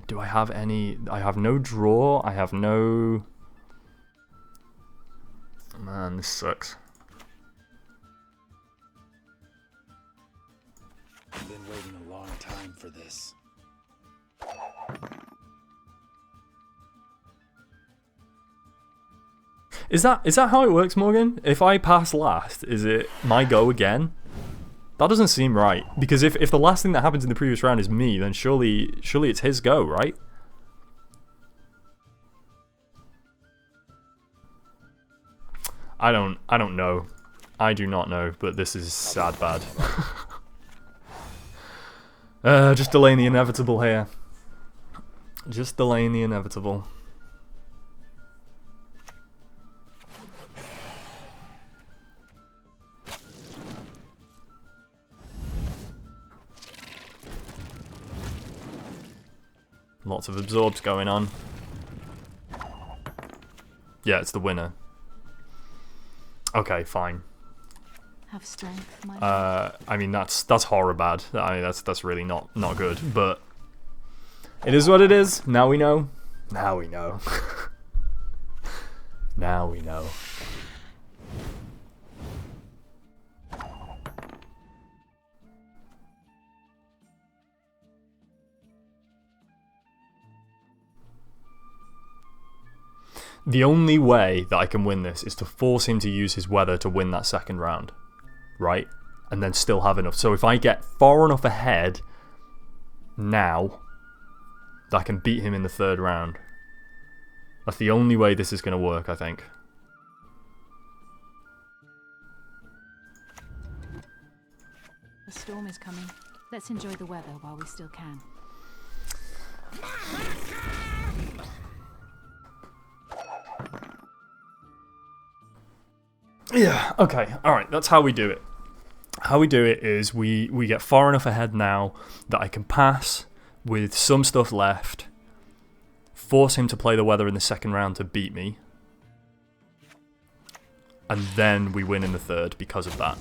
Do I have any... I have no draw. I have no... Man, this sucks. I've been waiting a long time for this. Is that how it works, Morgan? If I pass last, is it my go again? That doesn't seem right. Because if the last thing that happens in the previous round is me, then surely it's his go, right? I don't know. I do not know, but this is sad bad. Just delaying the inevitable here. Just delaying the inevitable. Lots of absorbs going on. Yeah, it's the winner. Okay, fine. Have strength, my lord. I mean that's horror bad. That's really not good. But it is what it is. Now we know. Now we know. Now we know. The only way that I can win this is to force him to use his weather to win that second round, right? And then still have enough. So if I get far enough ahead now that I can beat him in the third round, that's the only way this is going to work, I think. The storm is coming. Let's enjoy the weather while we still can. Yeah, okay, alright, that's how we do it. How we do it is we get far enough ahead now that I can pass with some stuff left, force him to play the weather in the second round to beat me, and then we win in the third because of that.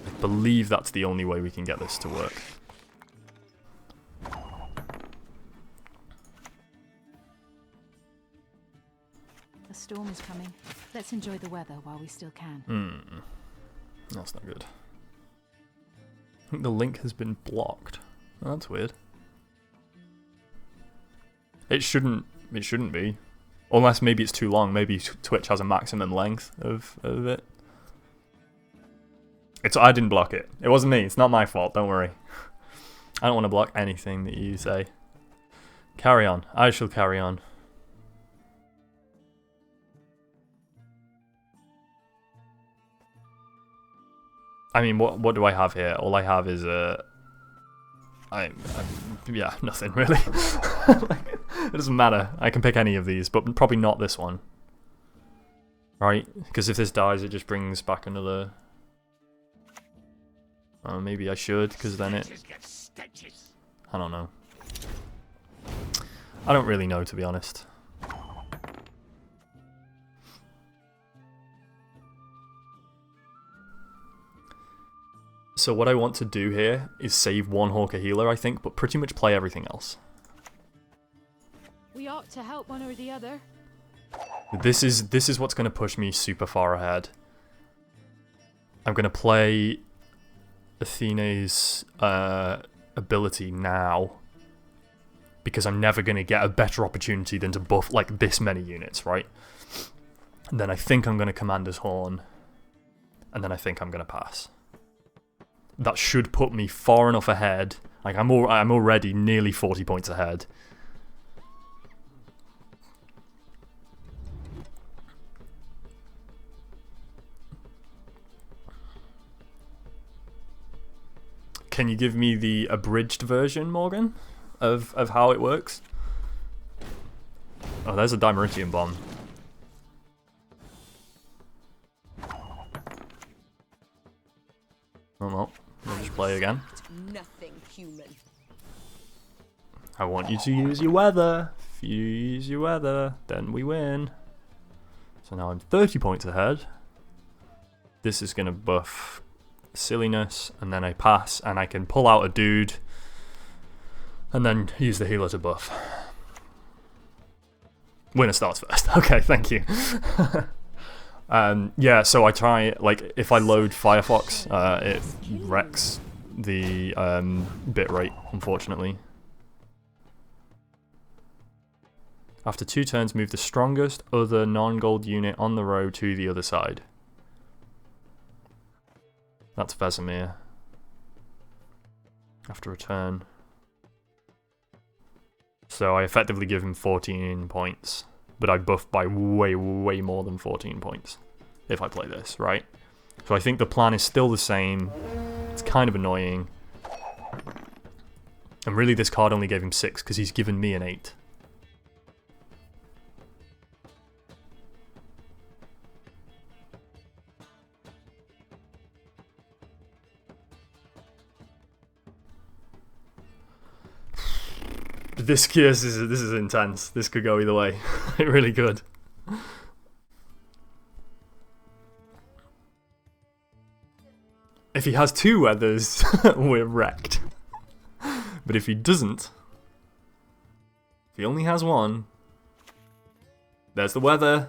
I believe that's the only way we can get this to work. The storm is coming. Let's enjoy the weather while we still can. That's not good. I think the link has been blocked. Oh, that's weird. It shouldn't be. Unless maybe it's too long. Maybe Twitch has a maximum length of it. I didn't block it. It wasn't me. It's not my fault. Don't worry. I don't want to block anything that you say. Carry on. I shall carry on. I mean, what do I have here? All I have is yeah, nothing really. It doesn't matter. I can pick any of these, but probably not this one. Right? Because if this dies, it just brings back another... maybe I should, because then it... I don't know. I don't really know, to be honest. So what I want to do here is save one Hawker healer, I think, but pretty much play everything else. We ought to help one or the other. This is what's going to push me super far ahead. I'm going to play Athene's ability now, because I'm never going to get a better opportunity than to buff like this many units, right? And then I think I'm going to Commander's Horn, and then I think I'm going to pass. That should put me far enough ahead. Like I'm already nearly 40 points ahead. Can you give me the abridged version, Morgan, of how it works? Oh, there's a Dimeritium bomb. Oh no, we'll just play again. Nothing human. I want you to use your weather. If you use your weather, then we win. So now I'm 30 points ahead. This is going to buff silliness, and then I pass, and I can pull out a dude, and then use the healer to buff. Winner starts first. Okay, thank you. Yeah, so I try, like, if I load Firefox, it wrecks the bitrate, unfortunately. After 2 turns, move the strongest other non-gold unit on the row to the other side. That's Vesemir. After a turn. So I effectively give him 14 points. But I buff by way, way more than 14 points if I play this, right? So I think the plan is still the same. It's kind of annoying. And really this card only gave him 6 because he's given me an 8. This is intense. This could go either way. It really could. If he has 2 weathers, we're wrecked. But if he doesn't, if he only has 1, there's the weather.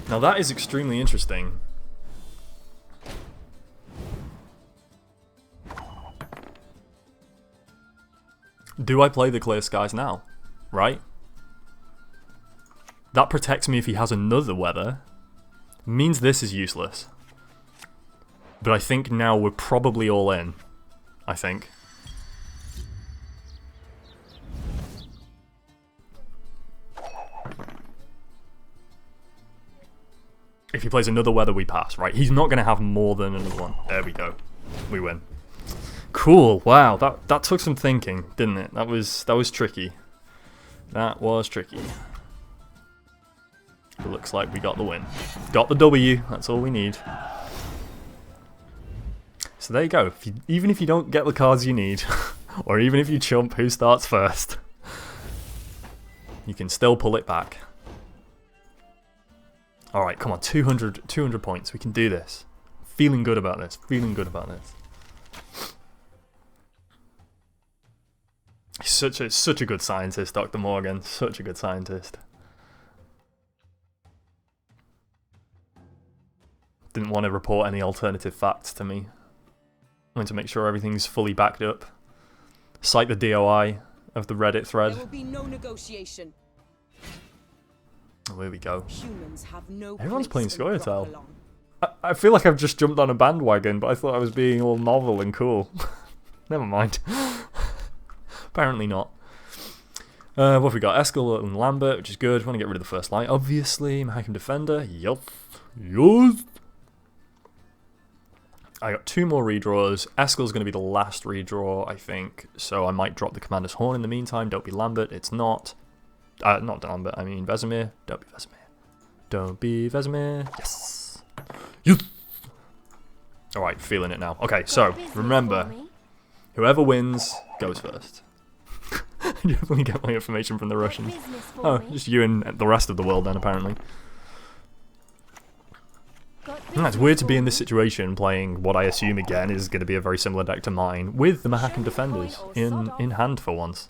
Now that is extremely interesting. Do I play the clear skies now? Right? That protects me if he has another weather. Means this is useless. But I think now we're probably all in. I think. If he plays another weather, we pass, right? He's not going to have more than another one. There we go. We win. Cool. Wow, that took some thinking, didn't it? That was tricky. That was tricky. It looks like we got the win. Got the W. That's all we need. So there you go. Even if you don't get the cards you need, or even if you chump who starts first, you can still pull it back. Alright, come on, 200 points. We can do this. Feeling good about this. Feeling good about this. He's such a good scientist, Dr. Morgan. Such a good scientist. Didn't want to report any alternative facts to me. Wanted to make sure everything's fully backed up. Cite the DOI of the Reddit thread. There will be no negotiation. Oh, here we go. Humans have no Everyone's playing place in Scoia'tael. Broccolon. I feel like I've just jumped on a bandwagon, but I thought I was being all novel and cool. Never mind. Apparently not. What have we got? Eskel and Lambert, which is good. Want to get rid of the first light, obviously. Mahakam Defender. Yup. Yes. I got 2 more redraws. Eskel's going to be the last redraw, I think. So I might drop the Commander's Horn in the meantime. Don't be Lambert. It's not. Not Lambert. I mean Vesemir. Don't be Vesemir. Don't be Vesemir. Yes. Yes. Alright, feeling it now. Okay, so remember, whoever wins goes first. You definitely get my information from the Russians. Oh, just you and the rest of the world then, apparently. It's weird to be in this situation playing what I assume again is going to be a very similar deck to mine with the Mahakam Defenders in hand for once.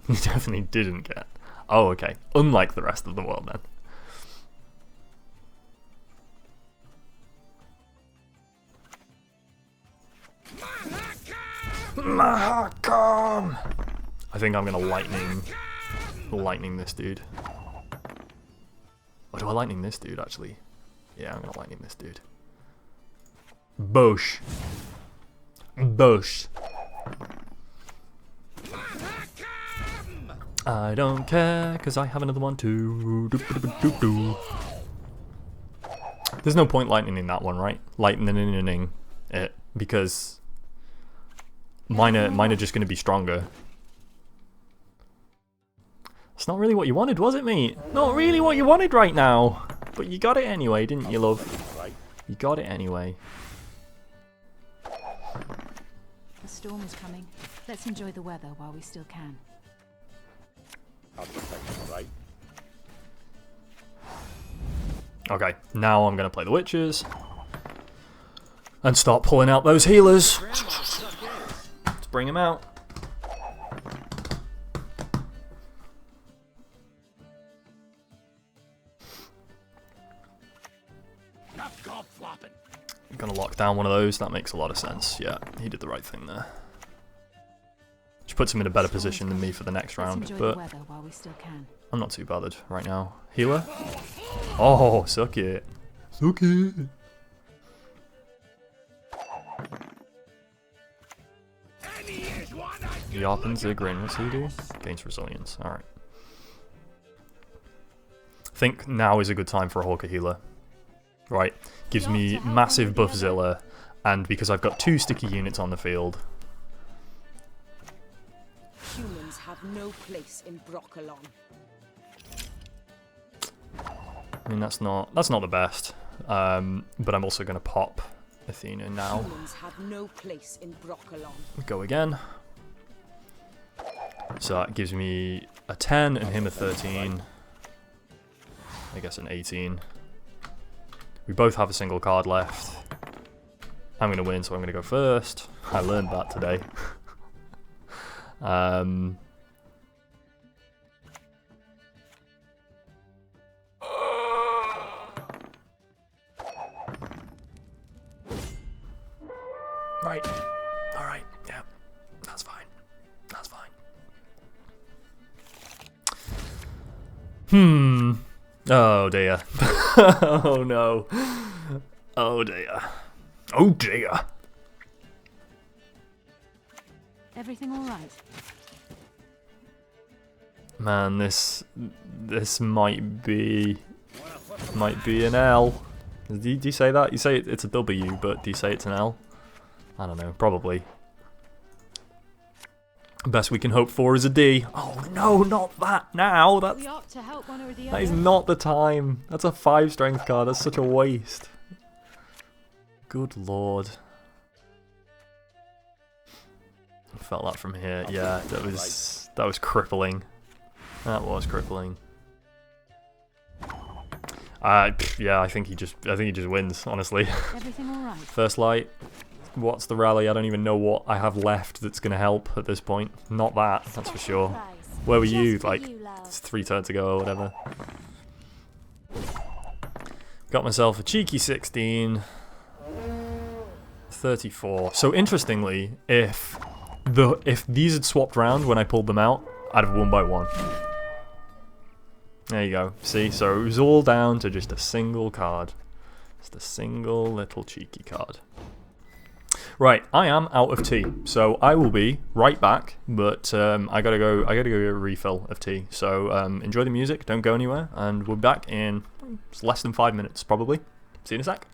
You definitely didn't get. Oh, okay. Unlike the rest of the world then. Mahakam! I think I'm going to lightning this dude. Or do I lightning this dude, actually? Yeah, I'm going to lightning this dude. Bosh. Bosh. I don't care, because I have another one too. There's no point lightning that one, right? Lightning it, because mine are just going to be stronger. It's not really what you wanted, was it, mate? Not really what you wanted right now. But you got it anyway, didn't you, love? You got it anyway. The storm is coming. Let's enjoy the weather while we still can. Okay, now I'm going to play the witches. And start pulling out those healers. Let's bring them out. I'm going to lock down one of those. That makes a lot of sense. Yeah, he did the right thing there. Which puts him in a better position than me for the next round. But I'm not too bothered right now. Healer? Oh, suck it. Suck it. Yarpin Zigrin, what's he do? Gains resilience, alright. I think now is a good time for a Hawker healer. Right, gives me massive buffzilla, and because I've got 2 sticky units on the field. Humans have no place in Broccolon. I mean, that's not the best, but I'm also going to pop Athena now. Humans have no place in Broccolon. Go again. So that gives me a 10 and him a 13. I guess an 18. We both have a single card left. I'm going to win, so I'm going to go first. I learned that today. Right. Alright. Oh dear. Oh no. Oh dear. Oh dear. Everything all right? Man, this might be an L. Do you say that? You say it's a W, but do you say it's an L? I don't know. Probably. Best we can hope for is a D. Oh no, not that now. We ought to help one or the That other. is not the time. That's a 5 strength card. That's such a waste. Good lord. I felt that from here. Yeah, that was crippling. That was crippling. Yeah, I think he just wins, honestly. Everything all right? First light. What's the rally? I don't even know what I have left that's going to help at this point. Not that, that's for sure. Where were you, like, 3 turns ago or whatever? Got myself a cheeky 16. 34. So interestingly, if these had swapped round when I pulled them out, I'd have won by 1. There you go. See, so it was all down to just a single card. Just a single little cheeky card. Right, I am out of tea, so I will be right back. But I gotta go get a refill of tea. So enjoy the music, don't go anywhere, and we'll be back in less than 5 minutes, probably. See you in a sec.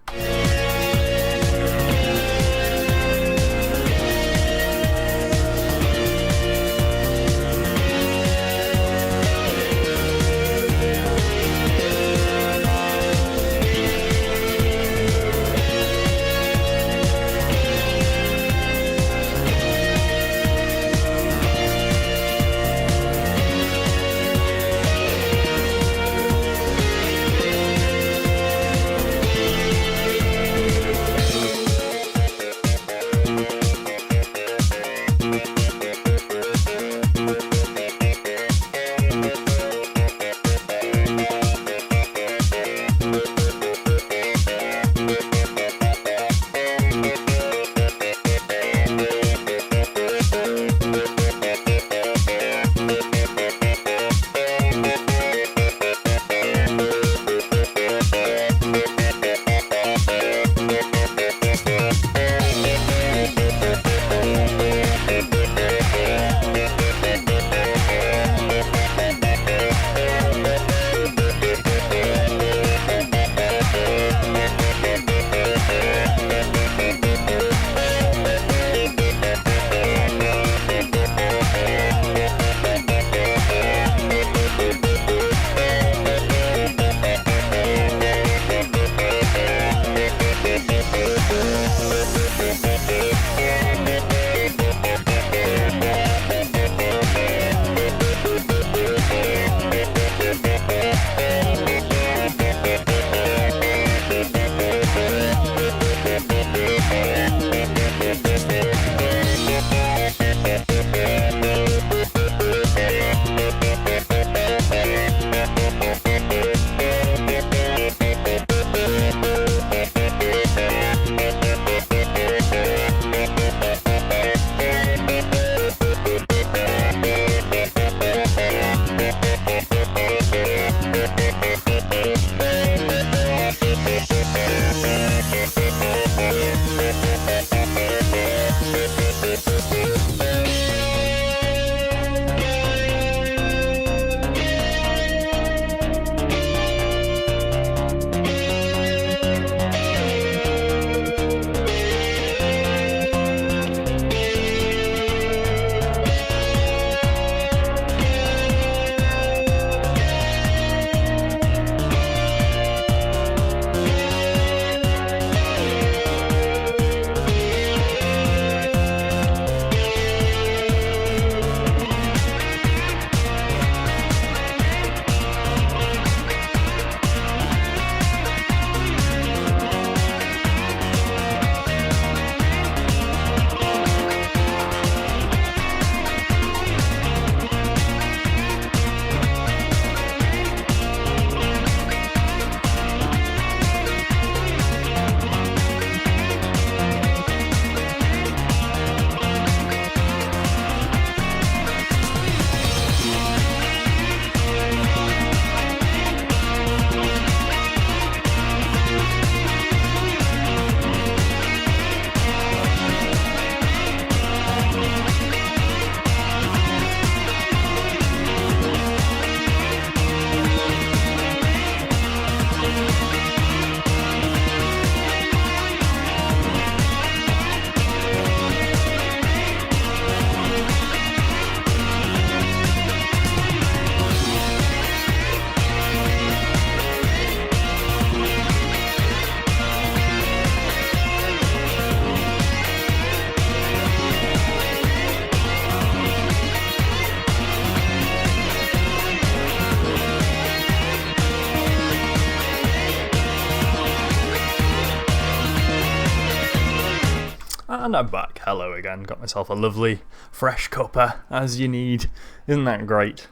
And I'm back. Hello again. Got myself a lovely fresh cuppa, as you need. Isn't that great?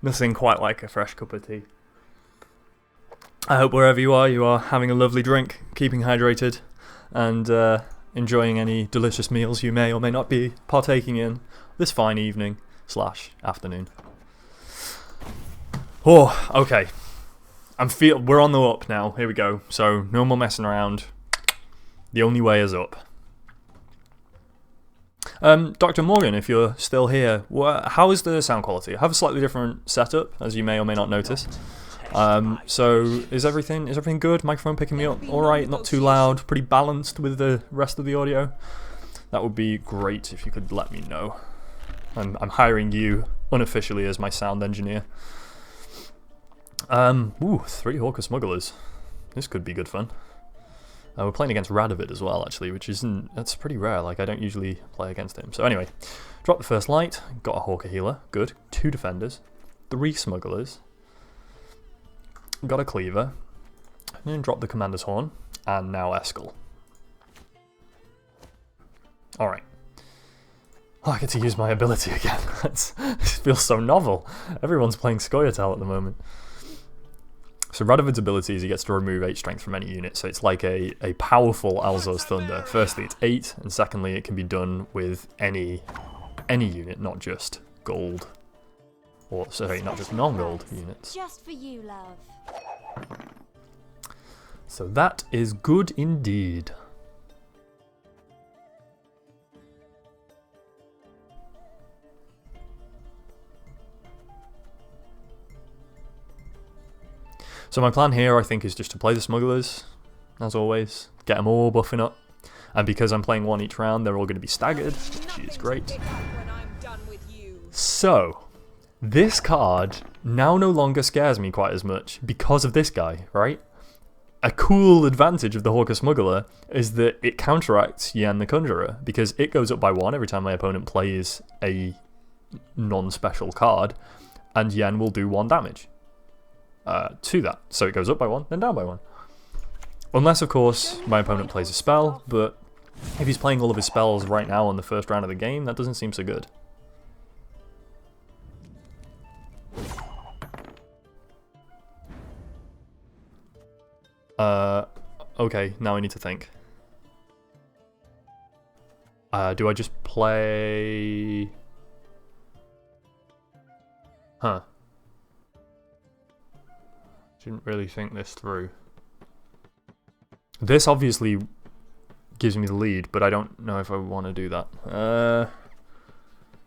Nothing quite like a fresh cup of tea. I hope wherever you are having a lovely drink, keeping hydrated, and enjoying any delicious meals you may or may not be partaking in this fine evening / afternoon. Oh, okay. We're on the up now. Here we go. So no more messing around. The only way is up. Dr. Morgan, if you're still here, how is the sound quality? I have a slightly different setup, as you may or may not notice. So is everything good? Microphone picking me up all right, not too loud, pretty balanced with the rest of the audio? That would be great if you could let me know. I'm hiring you unofficially as my sound engineer. 3 Hawker Smugglers. This could be good fun. We're playing against Radovid as well, actually, that's pretty rare. Like, I don't usually play against him. So anyway, drop the first light, got a Hawker Healer, good. 2 Defenders, 3 Smugglers, got a Cleaver, and then drop the Commander's Horn, and now Eskel. Alright. Oh, I get to use my ability again. It feels so novel. Everyone's playing Scoia'tael at the moment. So Radovid's ability is he gets to remove 8 strength from any unit, so it's like a powerful Alzor's Thunder. Firstly, it's 8, and secondly, it can be done with any unit, not just gold, or sorry, not just non-gold units. Just for you, love. So that is good indeed. So my plan here, I think, is just to play the Smugglers, as always, get them all buffing up, and because I'm playing 1 each round, they're all going to be staggered, which is great. So, this card now no longer scares me quite as much because of this guy, right? A cool advantage of the Hawker Smuggler is that it counteracts Yen the Conjurer, because it goes up by 1 every time my opponent plays a non-special card, and Yen will do 1 damage. To that. So it goes up by 1, then down by 1. Unless, of course, my opponent plays a spell, but if he's playing all of his spells right now on the first round of the game, that doesn't seem so good. Okay, now I need to think. Do I just play... Huh. Didn't really think this through. This obviously gives me the lead, but I don't know if I want to do that.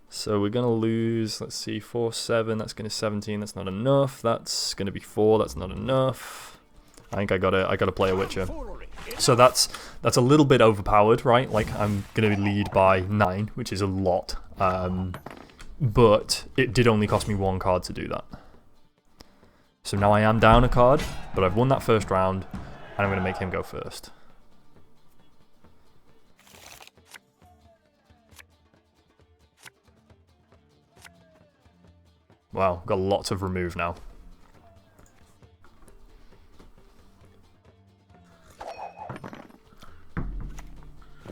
So we're going to lose, let's see, 4, 7, that's going to 17, that's not enough. That's going to be 4, that's not enough. I think I gotta play a Witcher. So that's a little bit overpowered, right? Like, I'm going to lead by 9, which is a lot. But it did only cost me 1 card to do that. So now I am down a card, but I've won that first round, and I'm going to make him go first. Wow, got lots of remove now.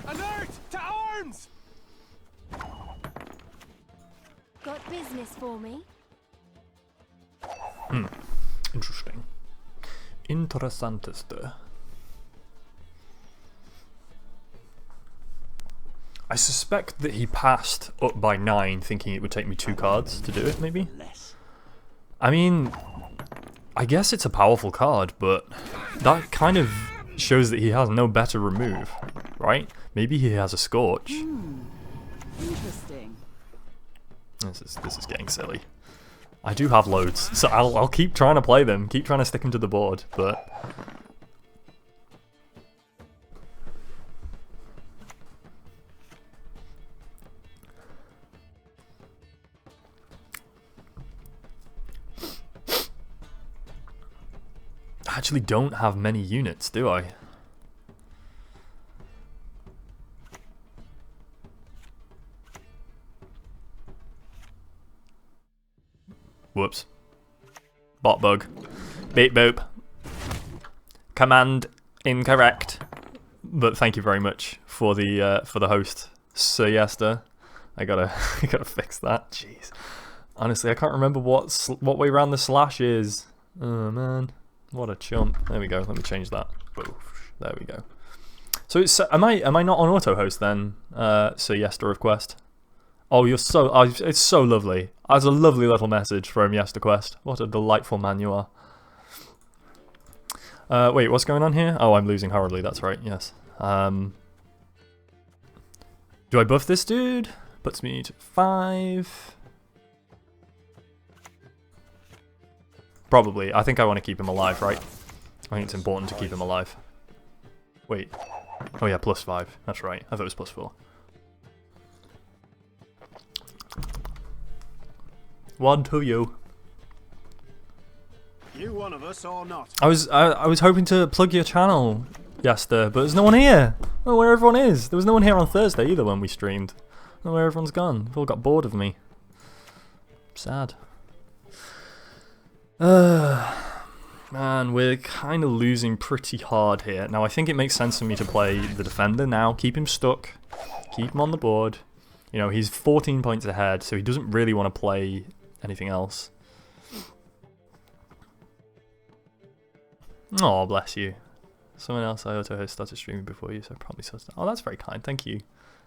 Alert! To arms! Got business for me? Interesting. Interessanteste. I suspect that he passed up by 9 thinking it would take me 2 cards to do it, maybe? I mean, I guess it's a powerful card, but that kind of shows that he has no better remove, right? Maybe he has a Scorch. Interesting. This is getting silly. I do have loads, so I'll keep trying to play them, keep trying to stick them to the board, but... I actually don't have many units, do I? Whoops. Bot bug. Beep boop. Command incorrect. but thank you very much for the host, Siesta. I gotta fix that. Jeez, honestly, I can't remember what way around the slash is. Oh man, what a chump. There we go. Let me change that. Boof. There we go. So it's am I not on auto host then? Siesta request. Oh, you're so. Oh, it's so lovely. That's a lovely little message from Yester Quest. What a delightful man you are. Wait, what's going on here? Oh, I'm losing horribly. That's right. Yes. Do I buff this dude? Puts me to 5. Probably. I think I want to keep him alive, right? I think it's important to keep him alive. Wait. Oh yeah, +5. That's right. I thought it was +4. 1 to you. You one of us or not? I was hoping to plug your channel, Yester, but there's no one here. I don't know where everyone is. There was no one here on Thursday either when we streamed. I don't know where everyone's gone. They've all got bored of me. Sad. Man, we're kind of losing pretty hard here. Now, I think it makes sense for me to play the defender now. Keep him stuck. Keep him on the board. You know, he's 14 points ahead, so he doesn't really want to play anything else. Oh, bless you. Someone else I auto-host started streaming before you, so probably so. Oh, that's very kind. Thank you.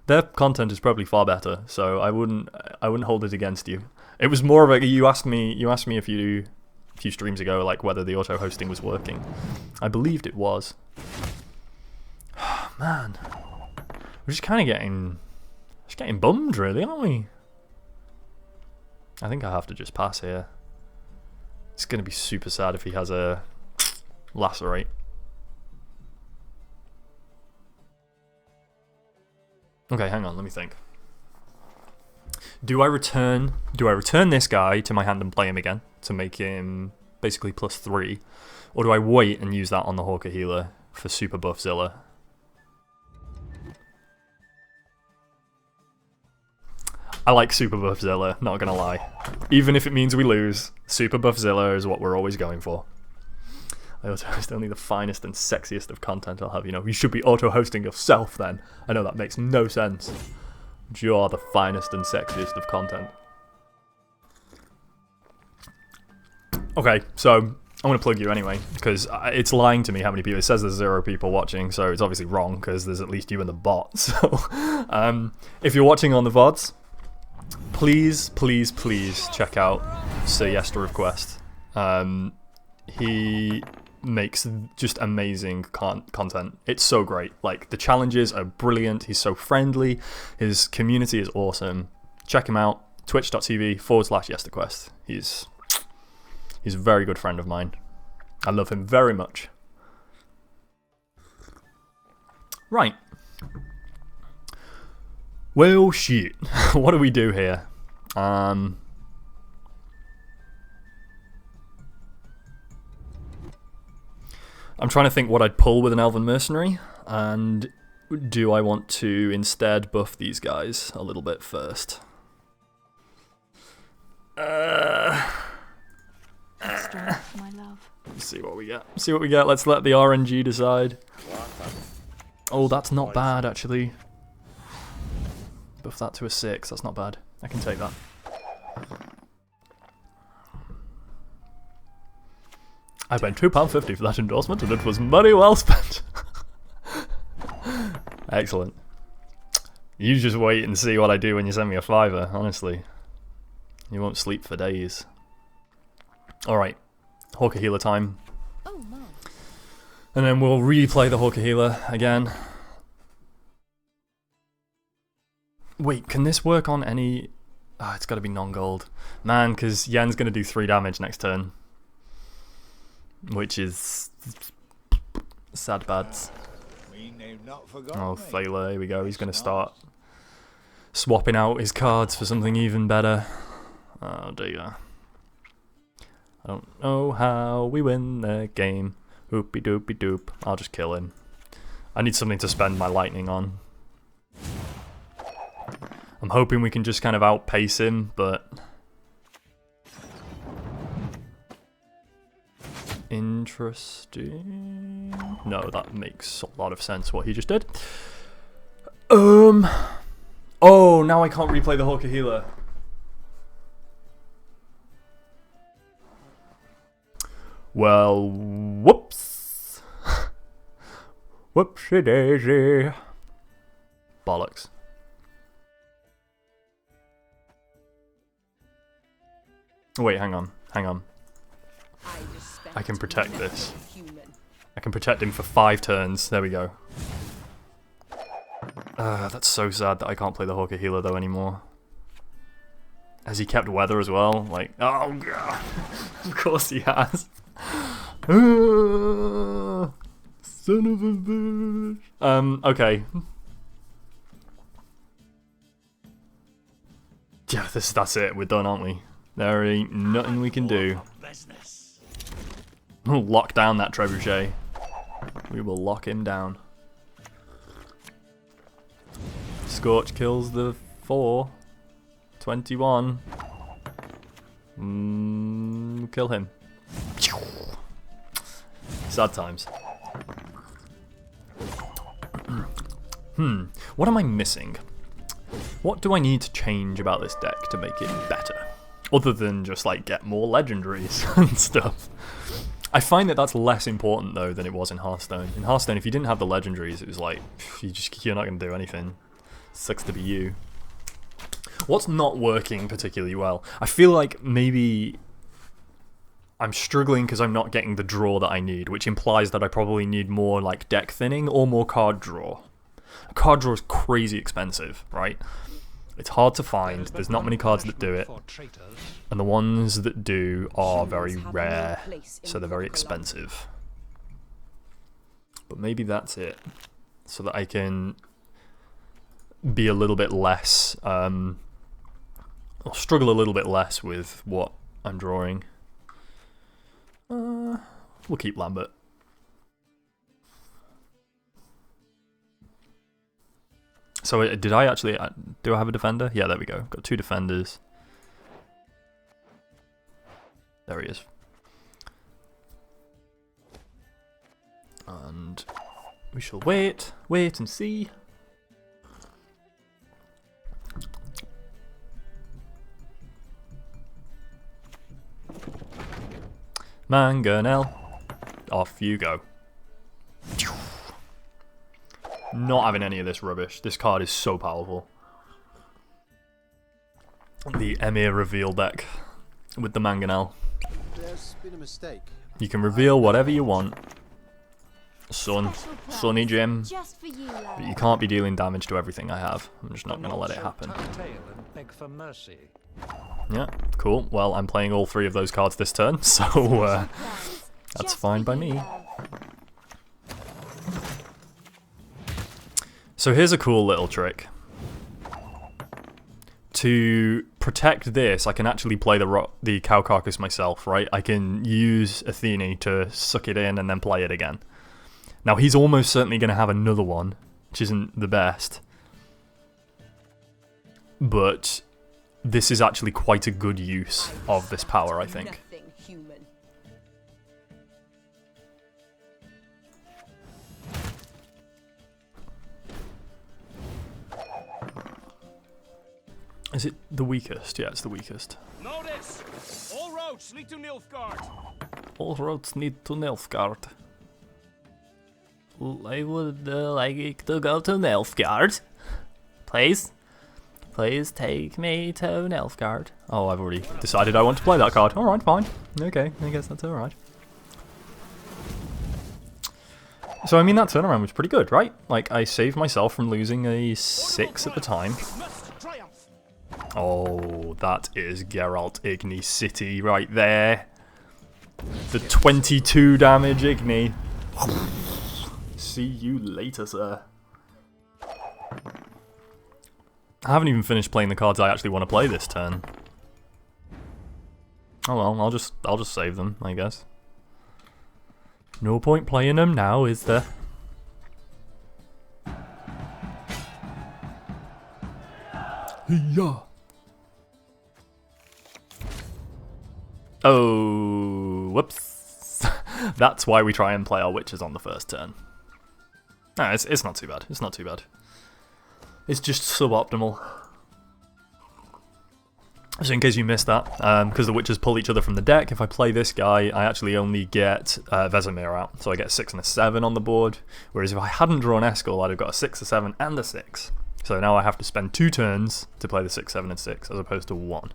Their content is probably far better, so I wouldn't hold it against you. It was more of a you asked me a few streams ago like whether the auto-hosting was working. I believed it was. Man, we're just kind of getting bummed, really, aren't we? I think I have to just pass here. It's gonna be super sad if he has a lacerate. Okay, hang on, let me think. Do I return this guy to my hand and play him again to make him basically +3, or do I wait and use that on the Hawker Healer for super buff Zilla? I like super buff Zilla, not gonna lie. Even if it means we lose, super buff Zilla is what we're always going for. I auto-host only the finest and sexiest of content I'll have. You know, you should be auto-hosting yourself then. I know that makes no sense. But you are the finest and sexiest of content. Okay, so I'm going to plug you anyway, because it's lying to me how many people. It says there's 0 people watching, so it's obviously wrong, because there's at least you and the bot. So, if you're watching on the VODs, please, please, please check out Siesta Request. He makes just amazing content. It's so great. Like, the challenges are brilliant. He's so friendly. His community is awesome. Check him out. Twitch.tv/YesterQuest. He's a very good friend of mine. I love him very much. Right. Well, shit. What do we do here? I'm trying to think what I'd pull with an Elven Mercenary, and do I want to instead buff these guys a little bit first? My love. Let's see what we get. See what we get. Let's let the RNG decide. Oh, that's not bad, actually. Buff that to a 6. That's not bad. I can take that. I paid £2.50 for that endorsement, and it was money well spent. Excellent. You just wait and see what I do when you send me a $5, honestly. You won't sleep for days. Alright. Hawker Healer time. Oh my. And then we'll replay the Hawker Healer again. Wait, can this work on any... Ah, it's got to be non-gold. Man, because Yen's going to do 3 damage next turn. Which is... sad bads. Oh, Thaler, here we go. He's going to start swapping out his cards for something even better. Oh dear. I don't know how we win the game. Oopie doopie doop. I'll just kill him. I need something to spend my lightning on. I'm hoping we can just kind of outpace him, but... Interesting. No, that makes a lot of sense what he just did. Oh, now I can't replay the Hawker Healer. Well, whoops. Whoopsie daisy. Bollocks. Wait, hang on. I can protect this. I can protect him for 5 turns. There we go. That's so sad that I can't play the Hawker Healer though anymore. Has he kept weather as well? Like, oh god. Of course he has. Son of a bitch. Okay. Yeah, that's it. We're done, aren't we? There ain't nothing we can do. We'll lock down that trebuchet. We will lock him down. Scorch kills the 4. 21. Kill him. Sad times. What am I missing? What do I need to change about this deck to make it better? Other than just like get more legendaries and stuff. I find that that's less important though than it was in Hearthstone. In Hearthstone, if you didn't have the legendaries, it was like, you're not going to do anything. Sucks to be you. What's not working particularly well? I feel like maybe I'm struggling because I'm not getting the draw that I need, which implies that I probably need more like deck thinning or more card draw. Card draw is crazy expensive, right? It's hard to find, there's not many cards that do it, and the ones that do are very rare, so they're very expensive. But maybe that's it, so that I can be a little bit less, or struggle a little bit less with what I'm drawing. We'll keep Lambert. So did I actually, do I have a defender? Yeah, there we go. Got 2 defenders. There he is. And we shall wait and see. Mangonel, off you go. Not having any of this rubbish. This card is so powerful. The Emir reveal deck with the Mangonel. There's been a mistake. You can reveal whatever you want. Sunny Jim. Just for you, love. But you can't be dealing damage to everything I have. I'm just not going to let it happen. Yeah, cool. Well, I'm playing all 3 of those cards this turn, so that's fine by me. So here's a cool little trick. To protect this, I can actually play the cow carcass myself, right? I can use Athene to suck it in and then play it again. Now he's almost certainly going to have another one, which isn't the best. But this is actually quite a good use of this power, I think. Is it the weakest? Yeah, it's the weakest. Notice! All roads lead to Nilfgaard. All roads lead to Nilfgaard. I would like to go to Nilfgaard. Please? Please take me to Nilfgaard. Oh, I've already decided I want to play that card. Alright, fine. Okay, I guess that's alright. So, I mean, that turnaround was pretty good, right? Like, I saved myself from losing a 6 at the time. Oh, that is Geralt Igni City right there. The 22 damage Igni. See you later, sir. I haven't even finished playing the cards I actually want to play this turn. Oh well, I'll just save them, I guess. No point playing them now, is there? Yeah. Oh, whoops. That's why we try and play our witches on the first turn. No, it's not too bad. It's not too bad. It's just suboptimal. So in case you missed that, because the witches pull each other from the deck, if I play this guy, I actually only get Vesemir out. So I get a 6 and a 7 on the board. Whereas if I hadn't drawn Eskel, I'd have got a 6, a 7, and a 6. So now I have to spend 2 turns to play the 6, 7, and 6, as opposed to 1.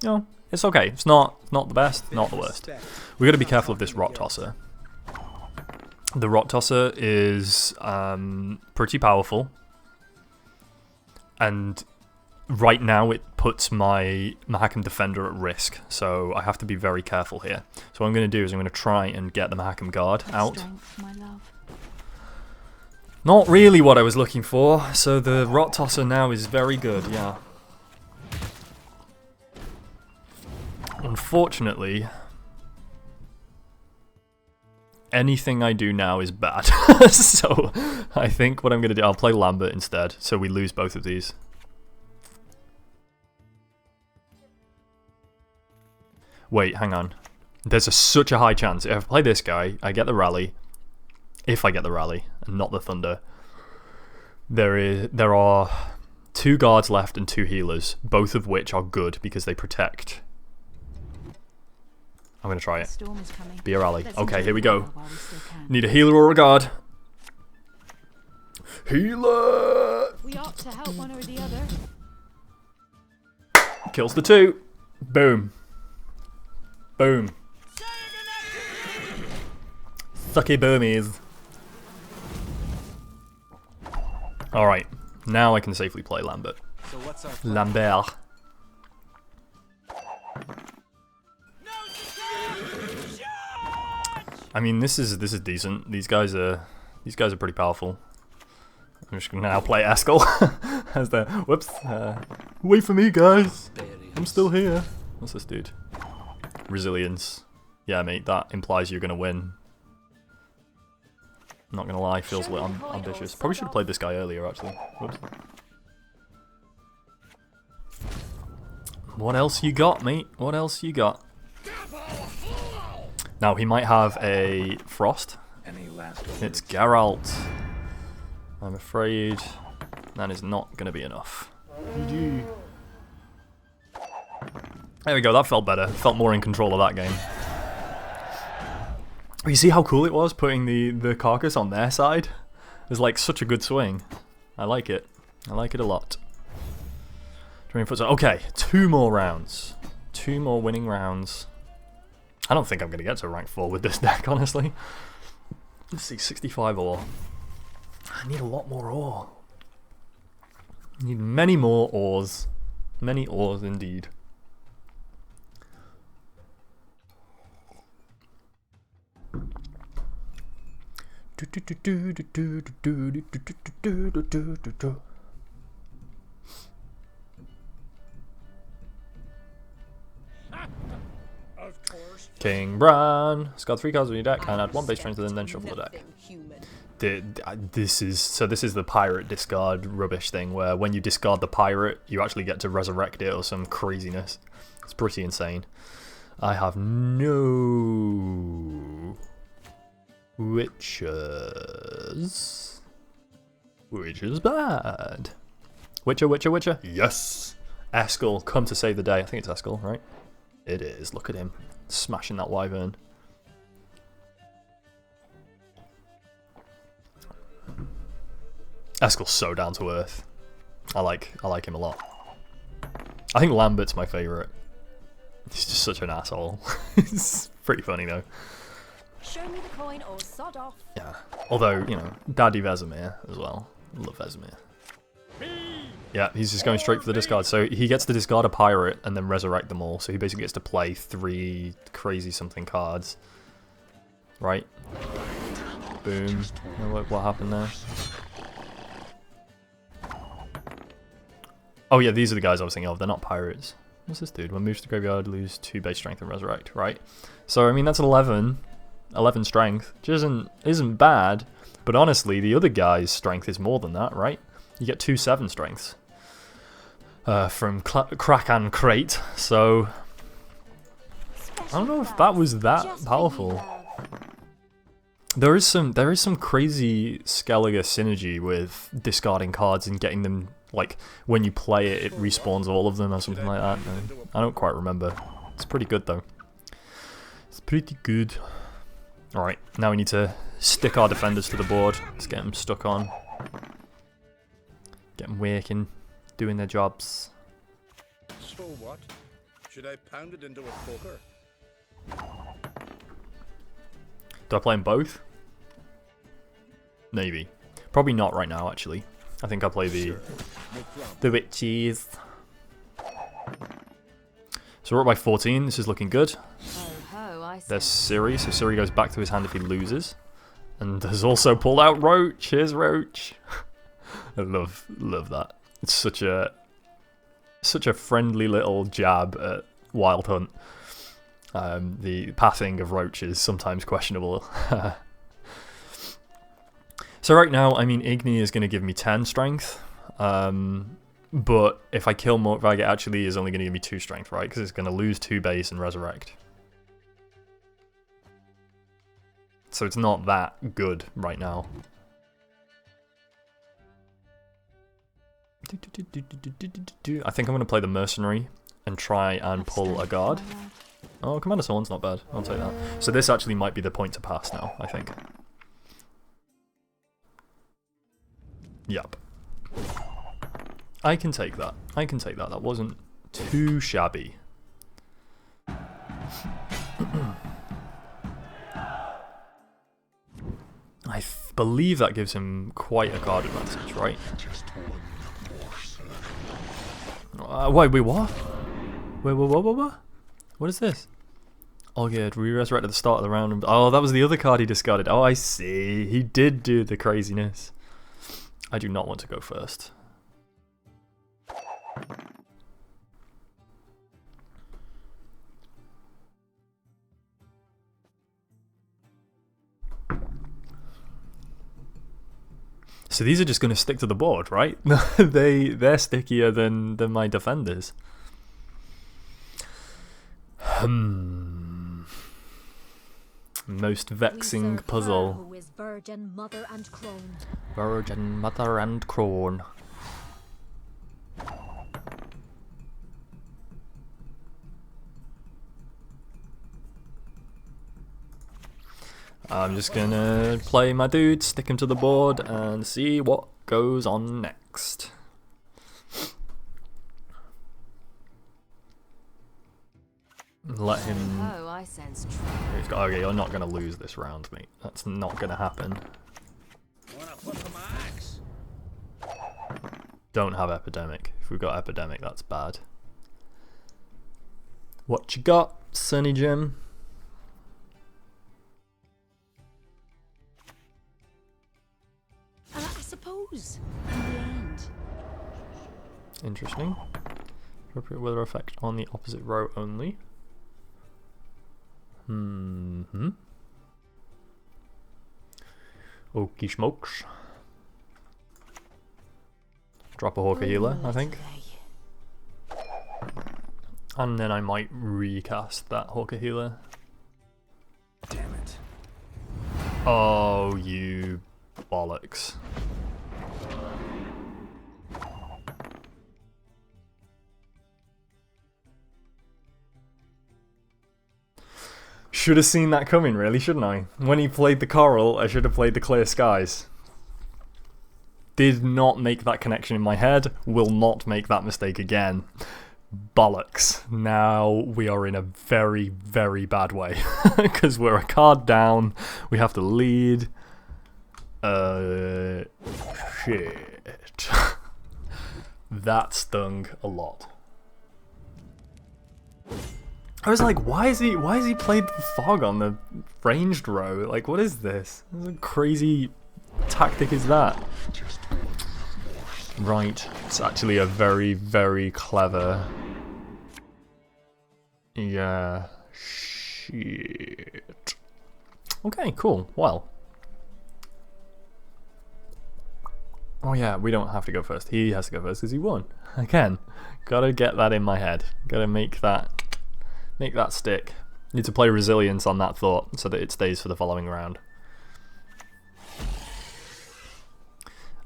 No, it's okay. It's not the best, not the worst. We've got to be careful of this Rot Tosser. The Rot Tosser is pretty powerful. And right now it puts my Mahakam Defender at risk, so I have to be very careful here. So what I'm going to do is I'm going to try and get the Mahakam Guard out. Strength, my love. Not really what I was looking for, so the Rot Tosser now is very good, yeah. Unfortunately, anything I do now is bad. So I think what I'm going to do, I'll play Lambert instead, so we lose both of these. Wait, hang on. There's such a high chance. If I play this guy, I get the rally. If I get the rally, and not the thunder. There are 2 guards left and 2 healers, both of which are good because they protect. I'm going to try it. Storm is coming. Be a rally. Let's Okay, enjoy here we the go. weather while we still can. Need a healer or a guard. Healer! We ought to help one or the other. Kills the 2. Boom. Boom. Sucky boomies. Alright, now I can safely play Lambert. So what's our plan? Lambert. I mean, this is decent. These guys are pretty powerful. I'm just gonna now play Eskel as the whoops. Wait for me, guys. I'm still here. What's this dude? Resilience. Yeah, mate. That implies you're gonna win. I'm not gonna lie, feels a little ambitious. Probably should have played this guy earlier, actually. Whoops. What else you got, mate? What else you got? Now, he might have a Frost. Any last It's Geralt. I'm afraid that is not going to be enough. There we go, that felt better. Felt more in control of that game. You see how cool it was putting the carcass on their side? It was like such a good swing. I like it. I like it a lot. Okay, 2 more rounds. 2 more winning rounds. I don't think I'm going to get to rank 4 with this deck, honestly. Let's see, 65 ore. I need a lot more ore. I need many more ores. Many ores indeed. King Bran. It's got 3 cards on your deck and add 1 base strength and then shuffle the deck. This is the pirate discard rubbish thing where when you discard the pirate, you actually get to resurrect it or some craziness. It's pretty insane. I have no witches, which is bad. Witcher. Yes. Eskel, come to save the day. I think it's Eskel, right? It is. Look at him smashing that wyvern. Eskel's so down to earth. I like him a lot. I think Lambert's my favourite. He's just such an asshole. It's pretty funny though. Show me the coin or sod off. Yeah. Although, you know, Daddy Vesemir as well. I love Vesemir. Yeah, he's just going straight for the discard. So he gets to discard a pirate and then resurrect them all. So he basically gets to play 3 crazy something cards. Right? Boom. What happened there? Oh yeah, these are the guys I was thinking of. They're not pirates. What's this dude? When moves to the graveyard, lose 2 base strength and resurrect. Right? So I mean that's 11 strength, which isn't bad. But honestly, the other guy's strength is more than that, right? You get 2 7 strengths from Crack and Crate. So I don't know if that was that powerful. There is some crazy Skellige synergy with discarding cards and getting them, like, when you play it, it respawns all of them or something like that. I don't quite remember. It's pretty good though. It's pretty good. Alright, now we need to stick our defenders to the board. Let's get them stuck on. Get them working, doing their jobs. So what? Should I pound it into a poker? Do I play them both? Maybe. Probably not right now, actually. I think I'll play the witches. So we're up by 14. This is looking good. There's Siri, so Siri goes back to his hand if he loses. And has also pulled out Roach. Here's Roach. I love that. It's such a friendly little jab at Wild Hunt. The pathing of Roach is sometimes questionable. So right now, I mean, Igni is going to give me 10 strength. But if I kill Morkvag, it actually is only going to give me 2 strength, right? Because it's going to lose 2 base and resurrect. So it's not that good right now. I think I'm going to play the Mercenary and try and pull a guard. Oh, Commander Sworn's not bad. I'll take that. So this actually might be the point to pass now, I think. Yep. I can take that. I can take that. That wasn't too shabby. I believe that gives him quite a card advantage, right? Wait, what? Wait, what? What is this? Oh yeah, re-resurrect at the start of the round. Oh, that was the other card he discarded. Oh, I see. He did do the craziness. I do not want to go first. So these are just going to stick to the board, right? They're stickier than my defenders. Most vexing puzzle. Who is virgin, mother, and crone. Virgin, mother, and crone. I'm just gonna play my dude, stick him to the board, and see what goes on next. Let him. Oh, I sense He's got, okay, you're not gonna lose this round, mate. That's not gonna happen. Don't have Epidemic. If we've got Epidemic, that's bad. What you got, Sunny Jim? I suppose. In the end. Interesting. Appropriate weather effect on the opposite row only. Okie smokes. Drop a Hawker Healer, I think. And then I might recast that Hawker Healer. Damn it. Oh, you bollocks. Should have seen that coming, really, shouldn't I? When he played the Coral, I should have played the Clear Skies. Did not make that connection in my head. Will not make that mistake again. Bollocks. Now we are in a very, very bad way. Because we're a card down. We have to lead. Shit. That stung a lot. I was like, why is he played Fog on the ranged row? Like, what is this? What crazy tactic is that? Right, it's actually a very, very clever... Yeah, shit. Okay, cool, well. Oh yeah, we don't have to go first. He has to go first because he won. Again, gotta get that in my head. Gotta make that stick. Need to play resilience on that thought so that it stays for the following round.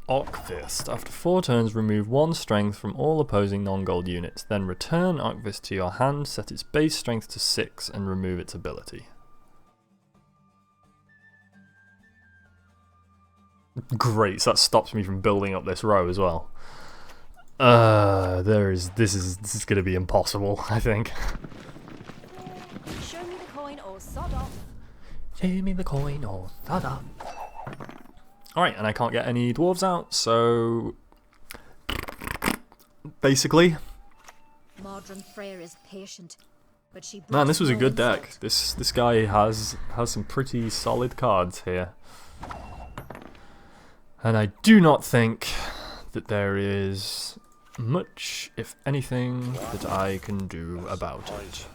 Arcfist. After 4 turns, remove 1 strength from all opposing non-gold units. Then return Arcfist to your hand, set its base strength to 6, and remove its ability. Great, so that stops me from building up this row as well. This is going to be impossible, I think. Show me the coin or sod off. Show me the coin or sod off. Alright, and I can't get any dwarves out, so basically. Mordred Freyr is patient, but she Man, this was a good insult. deck. This guy has some pretty solid cards here. And I do not think that there is much, if anything, that I can do about it.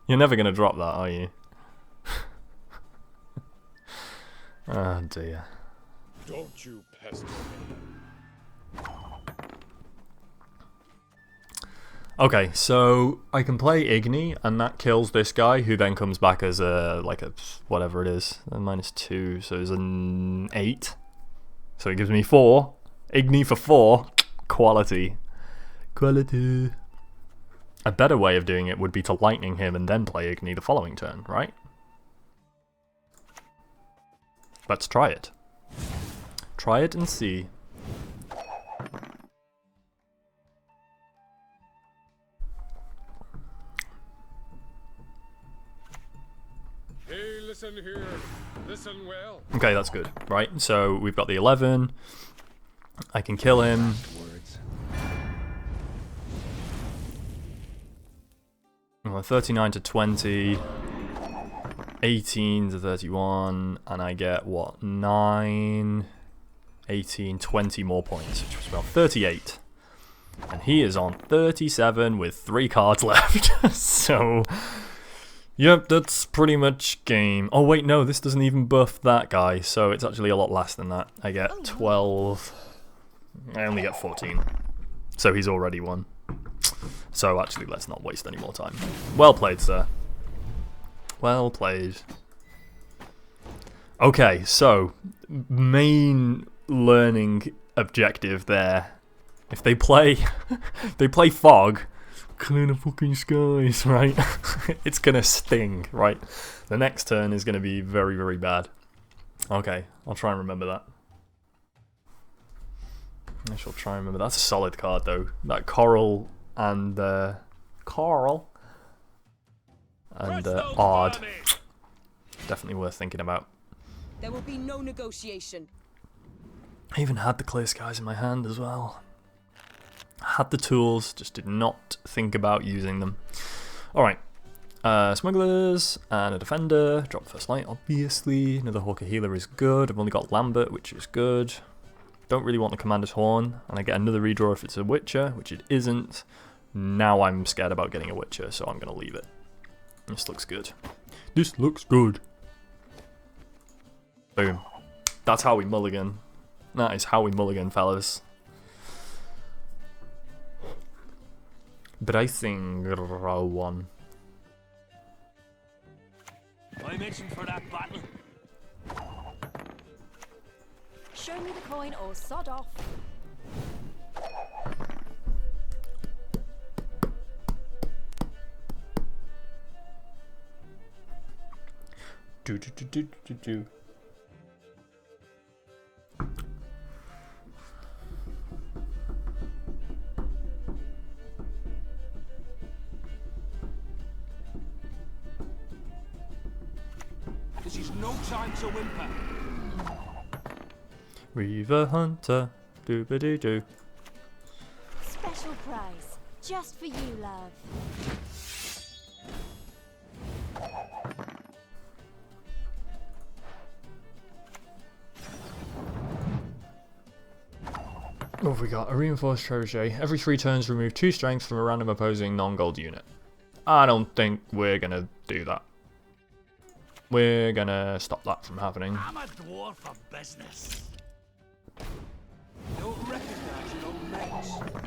You're never going to drop that, are you? Oh dear. Don't you pester me. Okay, so I can play Igni, and that kills this guy, who then comes back as a, like a, whatever it is, a -2, so it's an 8. So it gives me 4. Igni for 4. Quality. Quality. A better way of doing it would be to lightning him and then play Igni the following turn, right? Let's try it. Try it and see. Hey, listen here. Listen well. Okay, that's good, right? So we've got the 11. I can kill him. Well, 39 to 20, 18 to 31, and I get, what, 9, 18, 20 more points, which was about 38. And he is on 37 with 3 cards left. So, yep, that's pretty much game. Oh, wait, no, this doesn't even buff that guy, so it's actually a lot less than that. I get 12. I only get 14. So he's already won. So actually, let's not waste any more time. Well played, sir. Well played. Okay, so main learning objective there. If they play, fog, clear the fucking skies, right? It's gonna sting, right? The next turn is gonna be very, very bad. Okay, I'll try and remember that. I shall try and remember. That's a solid card, though. That Coral and Odd. Definitely worth thinking about. There will be no negotiation. I even had the Clear Skies in my hand as well. I had the tools, just did not think about using them. Alright. Smugglers and a Defender. Drop First Light, obviously. Another Hawker Healer is good. I've only got Lambert, which is good. Don't really want the Commander's Horn. And I get another redraw if it's a Witcher, which it isn't. Now I'm scared about getting a Witcher, so I'm going to leave it. This looks good. This looks good. Boom. That's how we mulligan. That is how we mulligan, fellas. Bracing row 1. I'm itching for that battle. Show me the coin or sod off. Do. This is no time to whimper. Reaver Hunter. Doobity-doo. Special prize, just for you, love. What have we got? A reinforced trebuchet. Every 3 turns, remove 2 strength from a random opposing non-gold unit. I don't think we're gonna do that. We're gonna stop that from happening. I'm a dwarf of business. Don't recognize your own name.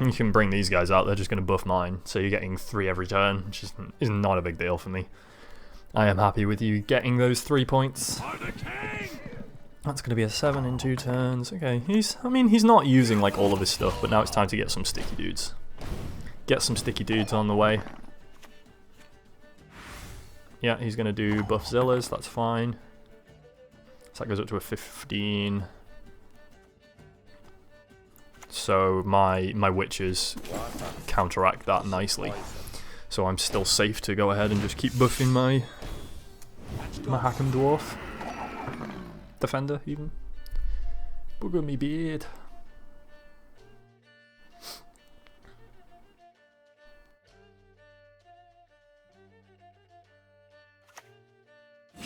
You can bring these guys out, they're just going to buff mine. So you're getting 3 every turn, which is not a big deal for me. I am happy with you getting those 3 points. That's going to be a 7 in 2 turns. Okay, he's not using like all of his stuff, but now it's time to get some sticky dudes. Get some sticky dudes on the way. Yeah, he's going to do buff Zillas, that's fine. So that goes up to a 15. So my witches counteract that nicely. So I'm still safe to go ahead and just keep buffing my Hackham Dwarf. Defender, even. Bugger me beard.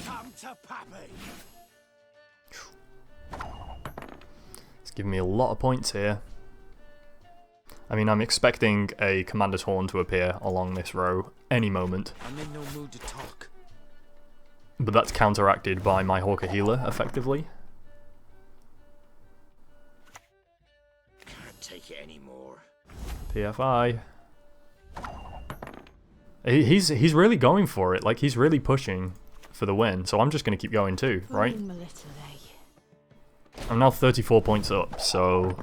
Come to Pappy. It's giving me a lot of points here. I mean, I'm expecting a Commander's Horn to appear along this row any moment. I'm in no mood to talk. But that's counteracted by my Hawker Healer, effectively. Can't take it anymore. PFI. He's really going for it. Like, he's really pushing for the win. So I'm just going to keep going too, right? I'm now 34 points up, so...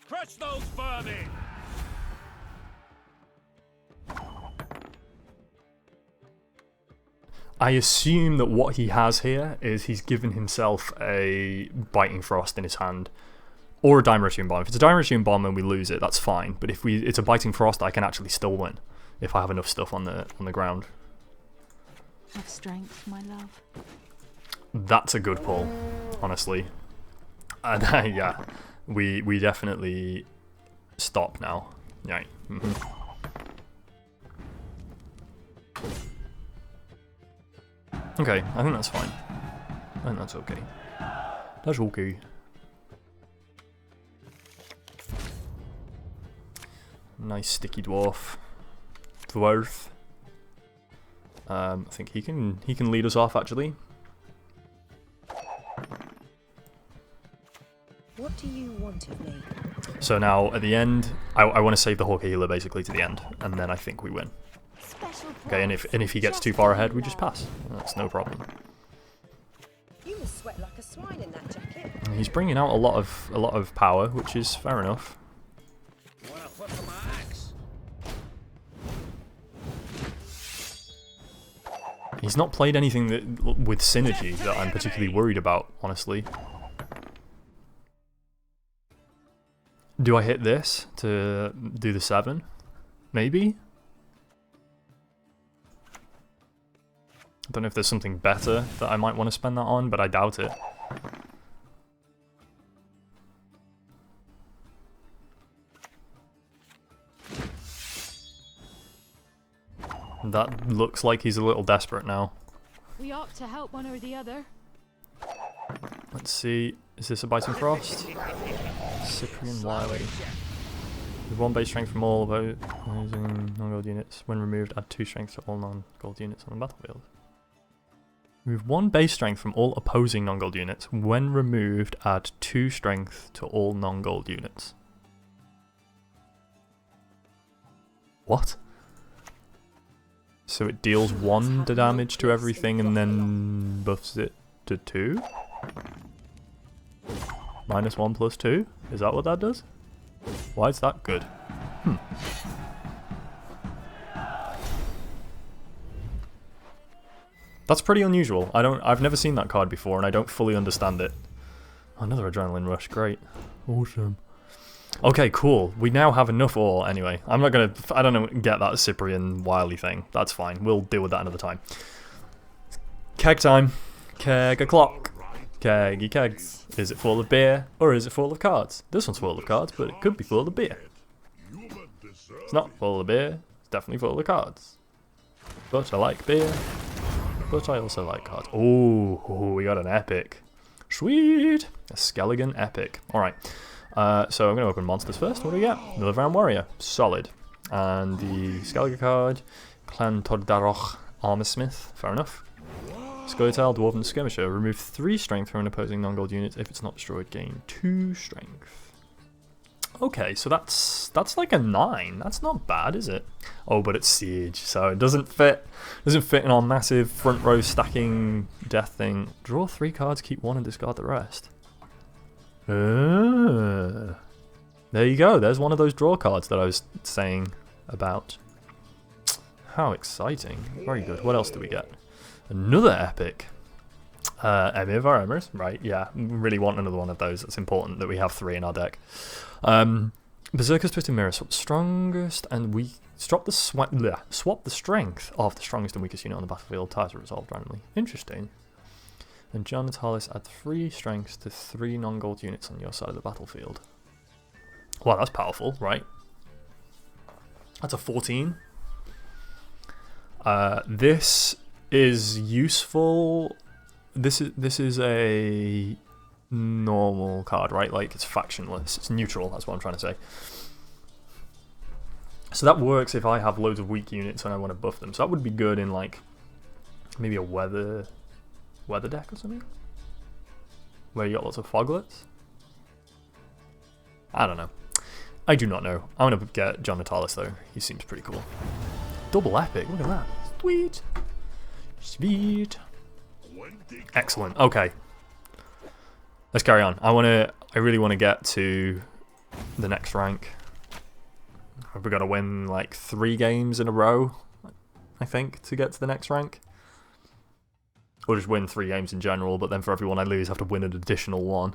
Crush those vermin! I assume that what he has here is he's given himself a Biting Frost in his hand. Or a Dimeritium Bomb. If it's a Dimeritium Bomb and we lose it, that's fine. But if it's a Biting Frost, I can actually still win. If I have enough stuff on the ground. Have strength, my love. That's a good pull, honestly. And yeah, we definitely stop now. Right. Okay, I think that's fine. I think that's okay. That's okay. Nice sticky dwarf. I think he can lead us off actually. What do you want of me? So now at the end, I want to save the Hawker Healer basically to the end, and then I think we win. Okay, and if he gets too far ahead, we just pass. That's no problem. You must sweat like a swine in that jacket. And he's bringing out a lot of power, which is fair enough. Well, what's my axe? He's not played anything with synergy that I'm particularly worried about, honestly. Do I hit this to do the 7? Maybe? I don't know if there's something better that I might want to spend that on, but I doubt it. That looks like he's a little desperate now. We ought to help one or the other. Let's see, is this a Biting Frost? Cyprian Wily. With 1 base strength from all opposing non-gold units. When removed, add 2 strength to all non-gold units on the battlefield. Remove 1 base strength from all opposing non-gold units. When removed, add 2 strength to all non-gold units. What? So it deals 1 damage to everything and then buffs it to 2? -1 plus 2? Is that what that does? Why is that good? That's pretty unusual. I've never seen that card before and I don't fully understand it. Another Adrenaline Rush, great. Awesome. Okay, cool. We now have enough ore anyway. I don't get that Cyprian Wily thing. That's fine. We'll deal with that another time. Keg time. Keg o'clock. Keggy kegs. Is it full of beer or is it full of cards? This one's full of cards, but it could be full of beer. It's not full of beer. It's definitely full of cards. But I like beer. But I also like cards. Oh, we got an epic. Sweet! A Skelligan epic. Alright. So I'm going to open monsters first. What do we get? Another Van Warrior. Solid. And the Skelligan card. Clan Tordaroch Armorsmith. Fair enough. Scoia'tael, Dwarven Skirmisher. Remove 3 strength from an opposing non-gold unit. If it's not destroyed, gain 2 strength. Okay, so that's like a 9. That's not bad, is it? Oh, but it's siege, so it doesn't fit. Doesn't fit in our massive front row stacking death thing. Draw 3 cards, keep 1, and discard the rest. There you go. There's one of those draw cards that I was saying about. How exciting! Very good. What else do we get? Another epic. Emir of our Emirs, right? Yeah, really want another one of those. It's important that we have 3 in our deck. Berserker's Twisted Mirror, swap the strongest and weak. Swap the strength of the strongest and weakest unit on the battlefield. Ties are resolved randomly. Interesting. And Scoia'tael add 3 strengths to 3 non-gold units on your side of the battlefield. Wow, that's powerful, right? That's a 14. This is useful. This is a normal card, right? Like, it's factionless. It's neutral, that's what I'm trying to say. So that works if I have loads of weak units and I want to buff them. So that would be good in, like, maybe a weather deck or something? Where you got lots of foglets? I don't know. I do not know. I'm going to get Scoia'tael though. He seems pretty cool. Double epic, look at that. Sweet. Sweet. Excellent. Okay. Let's carry on. I really want to get to the next rank. Have we got to win like 3 games in a row, I think, to get to the next rank? Or just win 3 games in general, but then for every one I lose, I have to win an additional 1.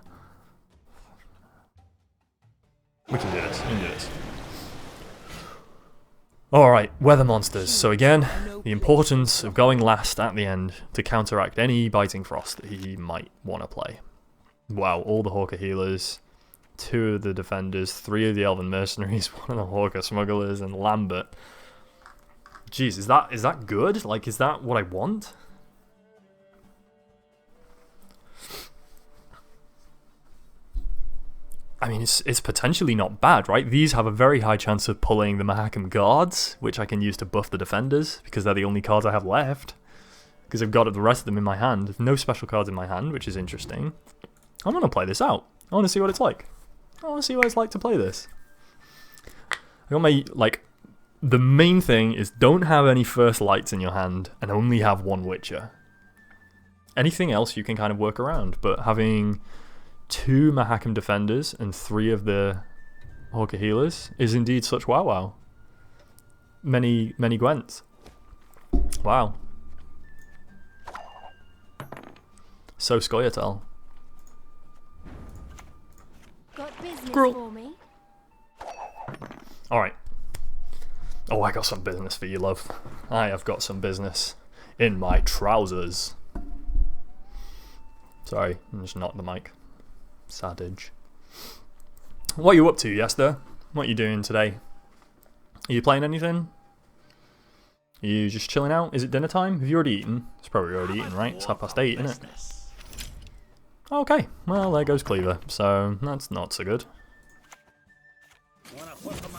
We can do this. We can do this. Alright, weather monsters. So again, the importance of going last at the end to counteract any biting frost that he might want to play. Wow, all the Hawker healers, 2 of the defenders, 3 of the Elven mercenaries, 1 of the Hawker smugglers, and Lambert. Jeez, is that good? Like, is that what I want? I mean, it's potentially not bad, right? These have a very high chance of pulling the Mahakam Guards, which I can use to buff the defenders, because they're the only cards I have left. Because I've got the rest of them in my hand. No special cards in my hand, which is interesting. I want to play this out. I want to see what it's like. I want to see what it's like to play this. I got my, like, the main thing is don't have any first lights in your hand and only have 1 Witcher. Anything else you can kind of work around, but having 2 Mahakam defenders and 3 of the Hawker healers is indeed such wow. Many Gwents. Wow. So Scoia'tael. Got business Squirrel. for me? Alright. Oh, I got some business for you, love. I have got some business in my trousers. Sorry, I just knocked the mic. Savage. What are you up to, Yester? What are you doing today? Are you playing anything? Are you just chilling out? Is it dinner time? Have you already eaten? It's probably already eaten, right? It's 8:30, isn't it? Okay, well, there goes Cleaver, so that's not so good.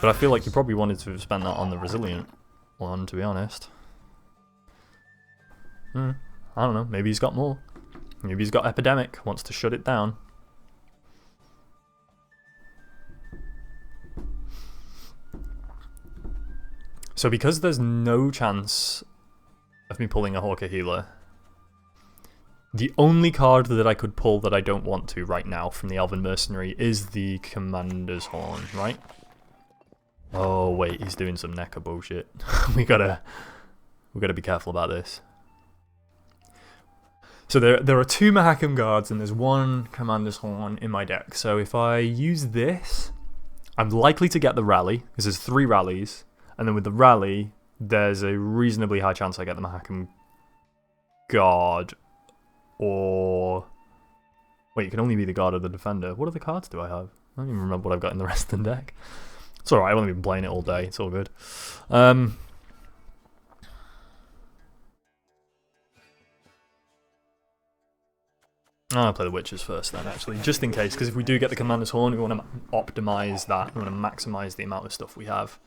But I feel like you probably wanted to have spent that on the Resilient one, to be honest. I don't know, maybe he's got more. Maybe he's got Epidemic, wants to shut it down. So because there's no chance of me pulling a Hawker healer, the only card that I could pull that I don't want to right now from the Elven Mercenary is the Commander's Horn, right? Oh wait, he's doing some Necker bullshit. we gotta be careful about this. So there are 2 Mahakam Guards and there's 1 Commander's Horn in my deck. So if I use this, I'm likely to get the rally, because there's 3 rallies, and then with the rally, there's a reasonably high chance I get the Mahakam Guard, or... Wait, you can only be the Guard or the Defender. What other cards do I have? I don't even remember what I've got in the rest of the deck. It's alright, I've only been playing it all day, it's all good. I'll play the Witches first then, actually, just in case, because if we do get the Commander's Horn, we want to optimize that, we want to maximize the amount of stuff we have.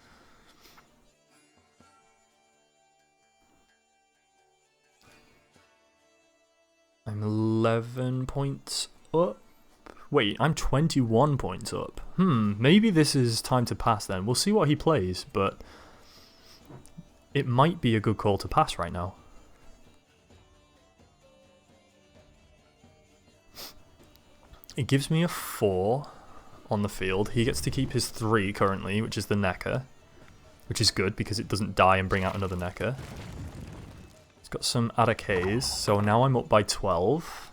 I'm 11 points up. Wait, I'm 21 points up. Maybe this is time to pass then. We'll see what he plays, but it might be a good call to pass right now. It gives me a 4 on the field. He gets to keep his 3 currently, which is the Necker, which is good because it doesn't die and bring out another Necker. It's got some Ataques, so now I'm up by 12.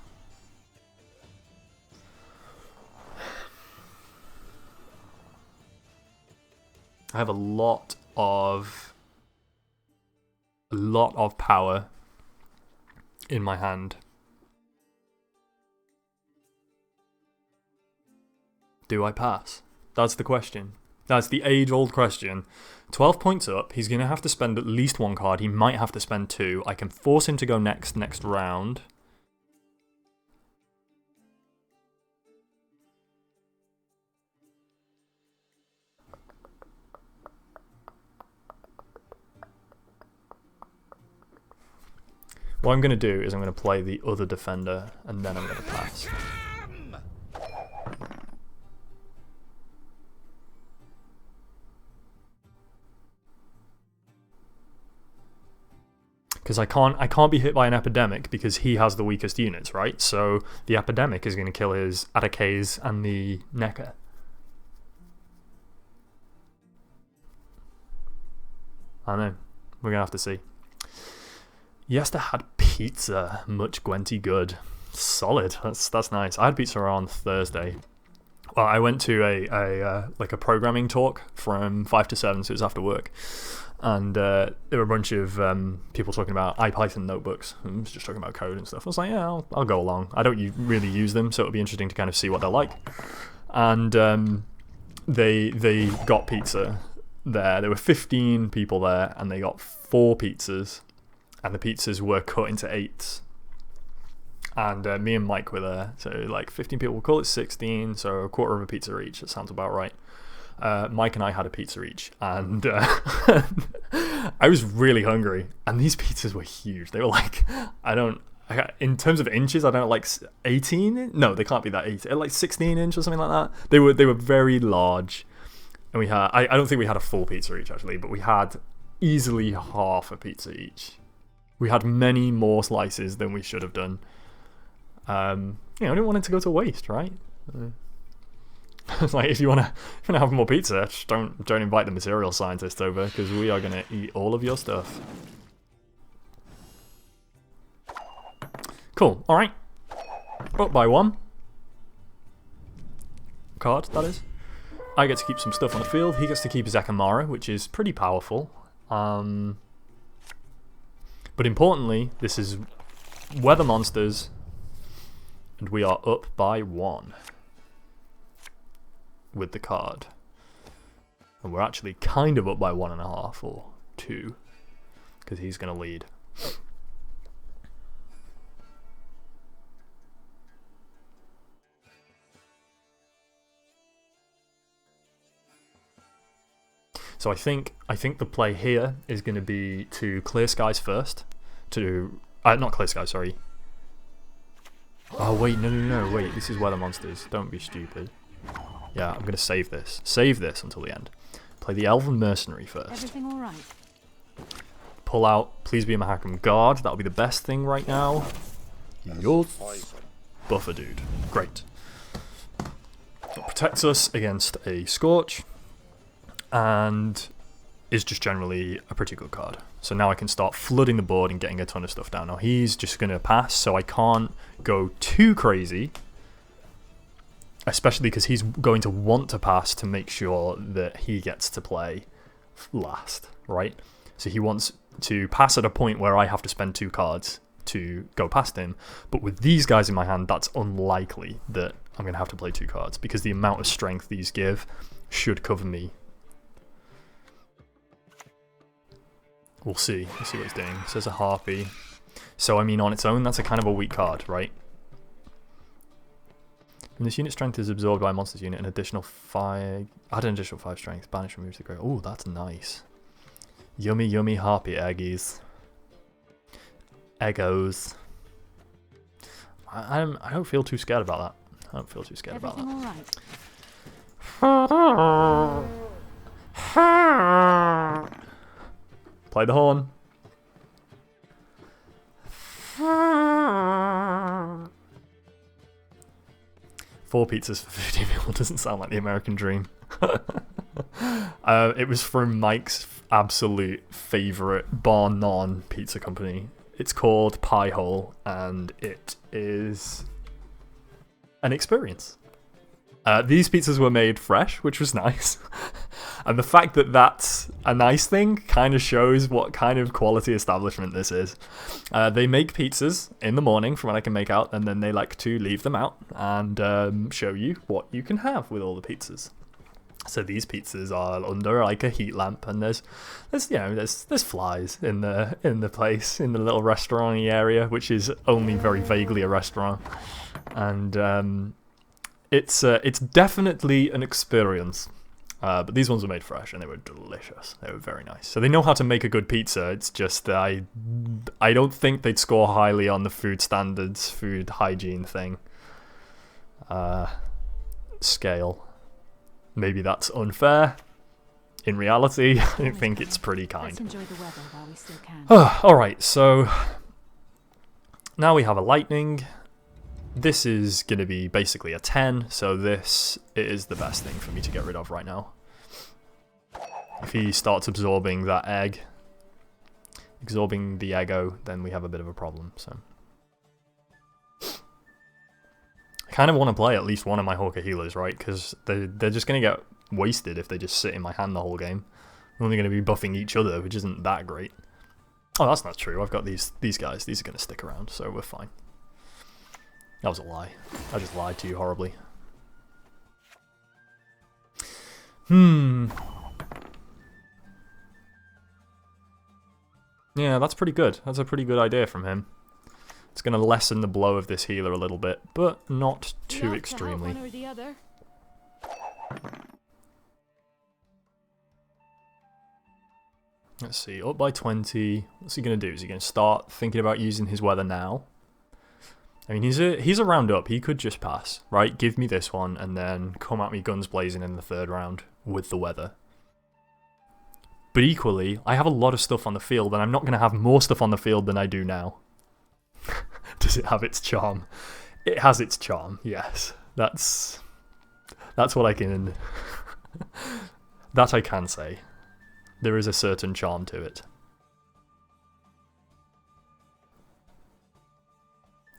I have a lot of power in my hand. Do I pass? That's the question. That's the age-old question. 12 points up. He's going to have to spend at least 1 card. He might have to spend 2. I can force him to go next round. What I'm going to do is I'm going to play the other defender, and then I'm going to pass. Because I can't be hit by an epidemic because he has the weakest units, right? So the epidemic is going to kill his Ataques and the Necker. I know. We're going to have to see. Yester had pizza. Much Gwenty good. Solid. That's nice. I had pizza on Thursday. Well, I went to a programming talk from 5 to 7, so it was after work. And there were a bunch of people talking about IPython notebooks. I was just talking about code and stuff. I was like, yeah, I'll go along. I don't really use them, so it'll be interesting to kind of see what they're like. And they got pizza there. There were 15 people there, and they got 4 pizzas. And the pizzas were cut into 8s. And me and Mike were there. So like 15 people, we'll call it 16, so a quarter of a pizza each. That sounds about right. Mike and I had a pizza each, and I was really hungry, and these pizzas were huge. They were like, in terms of inches, I don't know, like 18? No, they can't be that 18, like 16 inch or something like that. They were very large, and we had, I don't think we had a full pizza each actually, but we had easily half a pizza each. We had many more slices than we should have done. I didn't want it to go to waste, right? It's like, if you want to have more pizza, just don't invite the material scientist over, because we are going to eat all of your stuff. Cool. All right. Up by 1. Card, that is. I get to keep some stuff on the field. He gets to keep his Ekamara, which is pretty powerful. But importantly, this is weather monsters, and we are up by 1 with the card. And we're actually kind of up by 1.5 or 2, because he's going to lead. So I think the play here is going to be to clear skies first. Not clear skies, sorry. Oh wait, no, wait. This is weather monsters. Don't be stupid. Yeah, I'm going to save this. Save this until the end. Play the Elven Mercenary first. Everything all right? Pull out, please be a Mahakam Guard. That'll be the best thing right now. Yours. Buffer dude. Great. That protects us against a Scorch. And is just generally a pretty good card. So now I can start flooding the board and getting a ton of stuff down. Now he's just going to pass, so I can't go too crazy. Especially because he's going to want to pass to make sure that he gets to play last, right? So he wants to pass at a point where I have to spend 2 cards to go past him. But with these guys in my hand, that's unlikely that I'm going to have to play 2 cards, because the amount of strength these give should cover me. We'll see. We'll see what he's doing. It says a Harpy. So, I mean, on its own, that's a kind of a weak card, right? When this unit strength is absorbed by a monster's unit, an additional 5... Add an additional 5 strength. Banish removes the grey. Oh, that's nice. Yummy, yummy Harpy eggies. Eggos. I don't feel too scared about I don't feel too scared Everything about all right? that. Play the horn. Four pizzas for 50 people doesn't sound like the American dream. It was from Mike's absolute favourite bar none pizza company. It's called Pie Hole, and it is an experience. These pizzas were made fresh, which was nice. And the fact that that's a nice thing kind of shows what kind of quality establishment this is. They make pizzas in the morning, from what I can make out, and then they like to leave them out and show you what you can have with all the pizzas. So these pizzas are under like a heat lamp, and there's flies in the place, in the little restaurant-y area, which is only very vaguely a restaurant, and it's definitely an experience. But these ones were made fresh, and they were delicious. They were very nice. So they know how to make a good pizza. It's just that I don't think they'd score highly on the food standards, food hygiene thing scale. Maybe that's unfair. In reality, I think it's pretty kind. Let's enjoy the weather while we still can. Alright, so now we have a lightning. This is going to be basically a 10, so this is the best thing for me to get rid of right now. If he starts absorbing that egg, absorbing the Eggo, then we have a bit of a problem, so. I kind of want to play at least one of my Hawker healers, right? Because they're just going to get wasted if they just sit in my hand the whole game. They're only going to be buffing each other, which isn't that great. Oh, that's not true. I've got these guys. These are going to stick around, so we're fine. That was a lie. I just lied to you horribly. Yeah, that's pretty good. That's a pretty good idea from him. It's going to lessen the blow of this healer a little bit, but not too extremely. One or the other. Let's see, up by 20. What's he going to do? Is he going to start thinking about using his weather now? I mean, he's a round up. He could just pass, right? Give me this one and then come at me guns blazing in the third round with the weather. But equally, I have a lot of stuff on the field, and I'm not going to have more stuff on the field than I do now. Does it have its charm? It has its charm, yes. That's what I can... that I can say. There is a certain charm to it.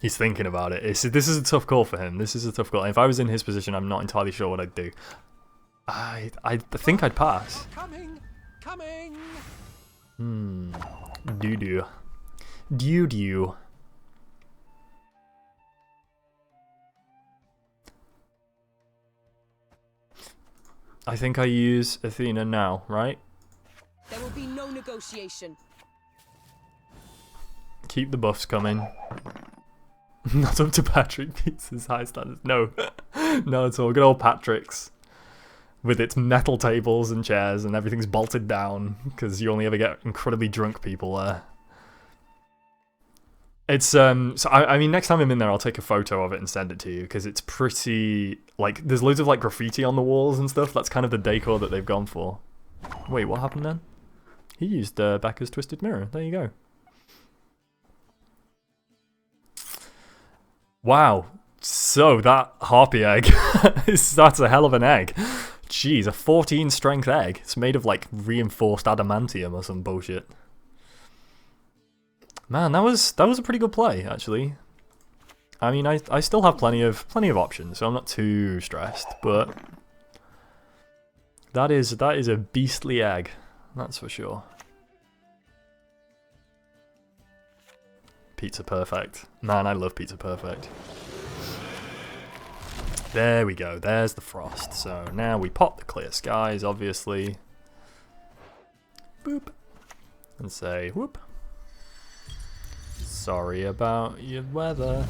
He's thinking about it. This is a tough call for him. This is a tough call. If I was in his position, I'm not entirely sure what I'd do. I think I'd pass. Coming! Doo-doo. Doo-doo. I think I use Athena now, right? There will be no negotiation. Keep the buffs coming. Not up to Patrick Pizza's high standards. No. No, it's all good old Patrick's. With its metal tables and chairs and everything's bolted down. Because you only ever get incredibly drunk people there. It's, so I mean, next time I'm in there, I'll take a photo of it and send it to you. Because it's pretty, like, there's loads of, like, graffiti on the walls and stuff. That's kind of the decor that they've gone for. Wait, what happened then? He used Becca's Twisted Mirror. There you go. Wow. So, that harpy egg, that's a hell of an egg. Jeez, a 14 strength egg. It's made of, like, reinforced adamantium or some bullshit. Man, that was a pretty good play, actually. I mean, I still have plenty of options, so I'm not too stressed, but that is a beastly egg, that's for sure. Pizza Perfect. Man, I love Pizza Perfect. There we go, there's the frost. So now we pop the clear skies, obviously. Boop. And say, whoop. Sorry about your weather.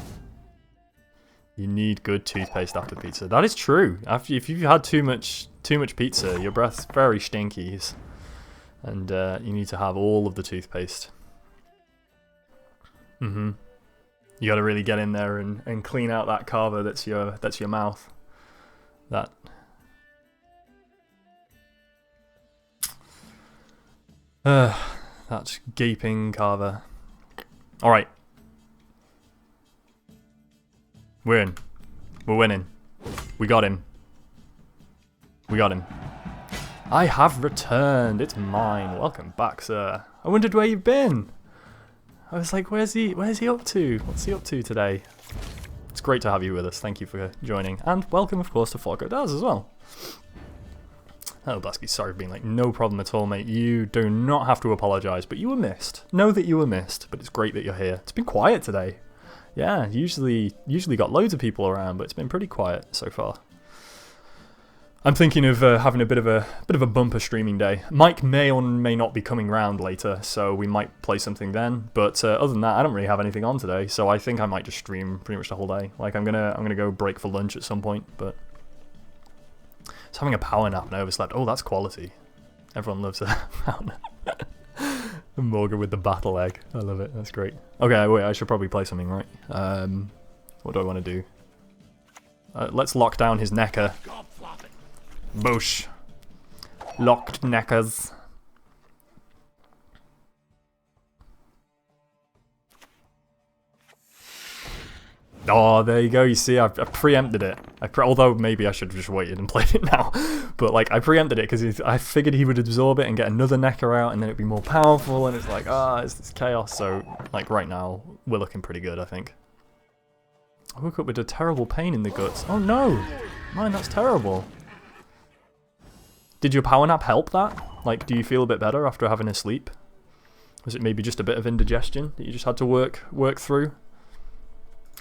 You need good toothpaste after pizza. That is true. If you've had too much pizza, your breath's very stinky, and you need to have all of the toothpaste. You got to really get in there and clean out that carver that's your mouth. That. That gaping carver. All right. We're in. We're winning. We got him. We got him. I have returned. It's mine. Welcome back, sir. I wondered where you've been. I was like, where's he up to? What's he up to today? It's great to have you with us. Thank you for joining. And welcome, of course, to Scoia'tael as well. Oh, Blasky, sorry for being late. No problem at all, mate. You do not have to apologise, but you were missed. Know that you were missed, but it's great that you're here. It's been quiet today. Yeah, usually got loads of people around, but it's been pretty quiet so far. I'm thinking of having a bit of a bumper streaming day. Mike may or may not be coming round later, so we might play something then. But other than that, I don't really have anything on today, so I think I might just stream pretty much the whole day. Like I'm gonna go break for lunch at some point, but it's having a power nap and I overslept. Oh, that's quality. Everyone loves a power nap. Morgan with the battle egg. I love it. That's great. Okay, wait. I should probably play something, right? What do I want to do? Let's lock down his necker. Boosh. Locked neckers. Oh, there you go. You see, I preempted it. Although maybe I should have just waited and played it now. But like, I preempted it because I figured he would absorb it and get another necker out, and then it'd be more powerful. And it's like, it's this chaos. So like right now, we're looking pretty good, I think. I woke up with a terrible pain in the guts. Oh no, man, that's terrible. Did your power nap help that? Like, do you feel a bit better after having a sleep? Was it maybe just a bit of indigestion that you just had to work through?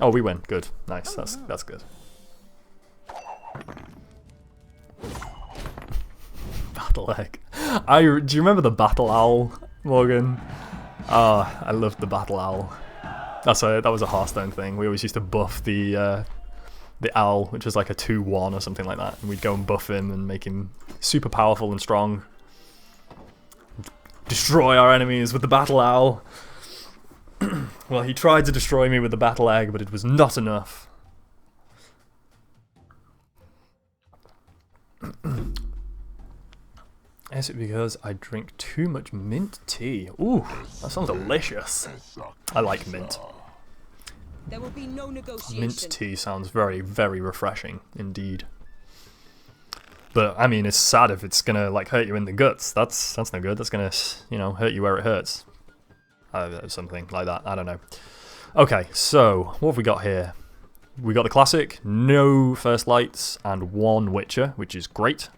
Oh, we win. Good. Nice. That's good. Battle egg. Do you remember the battle owl, Morgan? Oh, I loved the battle owl. That was a Hearthstone thing. We always used to buff the owl, which was like a 2/1 or something like that, and we'd go and buff him and make him super powerful and strong. Destroy our enemies with the battle owl. Well, he tried to destroy me with the battle egg, but it was not enough. Is it because I drink too much mint tea? Ooh, that sounds delicious. I like mint. There will be no negotiation. Mint tea sounds very, very refreshing indeed. But I mean, it's sad if it's gonna like hurt you in the guts. That's no good. That's gonna, hurt you where it hurts. Something like that. I don't know. Okay, so what have we got here? We got the classic, no first lights, and 1 Witcher, which is great.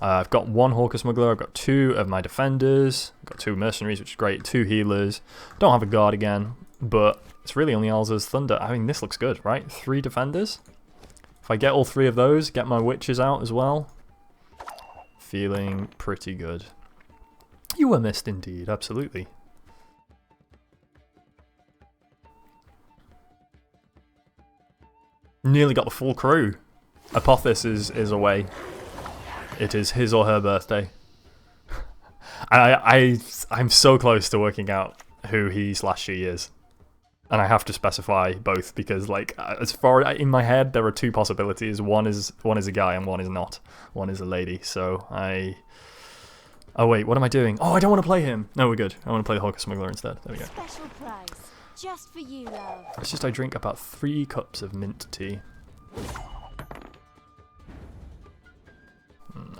I've got 1 Hawker Smuggler, I've got 2 of my defenders, I've got 2 mercenaries, which is great, 2 healers. Don't have a guard again, but it's really only Elza's Thunder. I mean, this looks good, right? 3 defenders. If I get all 3 of those, get my witches out as well. Feeling pretty good. You were missed indeed, absolutely. Nearly got the full crew. Apophis is away. It is his or her birthday. I'm so close to working out who he/she is. And I have to specify both because, like, as far in my head, there are 2 possibilities. One is a guy and one is not. One is a lady. So oh wait, what am I doing? Oh, I don't want to play him. No, we're good. I want to play the Hawker Smuggler instead. There we go. Special prize, just for you, love. It's just I drink about 3 cups of mint tea.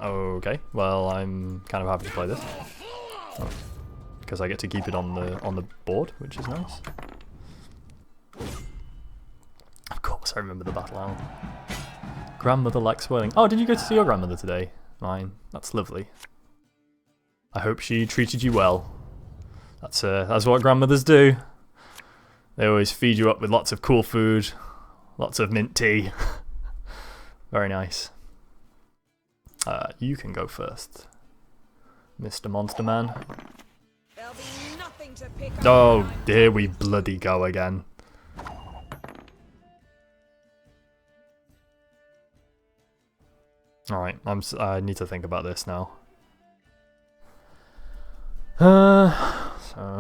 Okay, well, I'm kind of happy to play this. Because I get to keep it on the board, which is nice. Of course, I remember the battle owl. Grandmother likes swirling. Oh, did you go to see your grandmother today? Mine. That's lovely. I hope she treated you well. That's what grandmothers do. They always feed you up with lots of cool food, lots of mint tea. Very nice. You can go first, Mr. Monster Man. There'll be nothing to pick up. Oh, here we bloody go again. Alright, I need to think about this now. So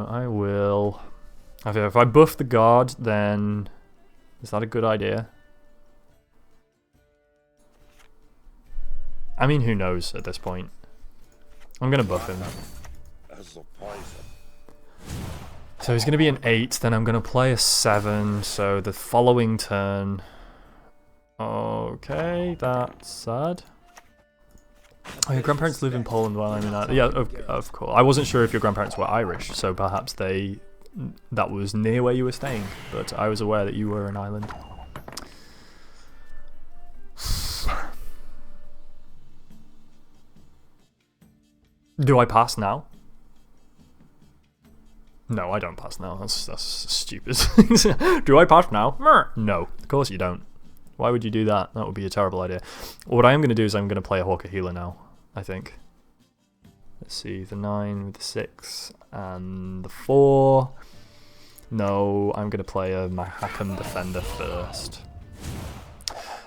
I will... If I buff the guard, then Is that a good idea? I mean, who knows at this point? I'm going to buff him. As the poison. So he's going to be an 8, then I'm going to play a 7, so the following turn... Okay, that's sad. Oh, your grandparents live in Poland while I'm in Ireland. Yeah, of course. I wasn't sure if your grandparents were Irish, so perhaps that was near where you were staying, but I was aware that you were in Ireland. Do I pass now? No, I don't pass now. That's stupid. Do I pass now? No, of course you don't. Why would you do that? That would be a terrible idea. What I am going to do is I'm going to play a Hawker Healer now, I think. Let's see, the 9 with the 6 and the 4. No, I'm going to play a Mahakam Defender first.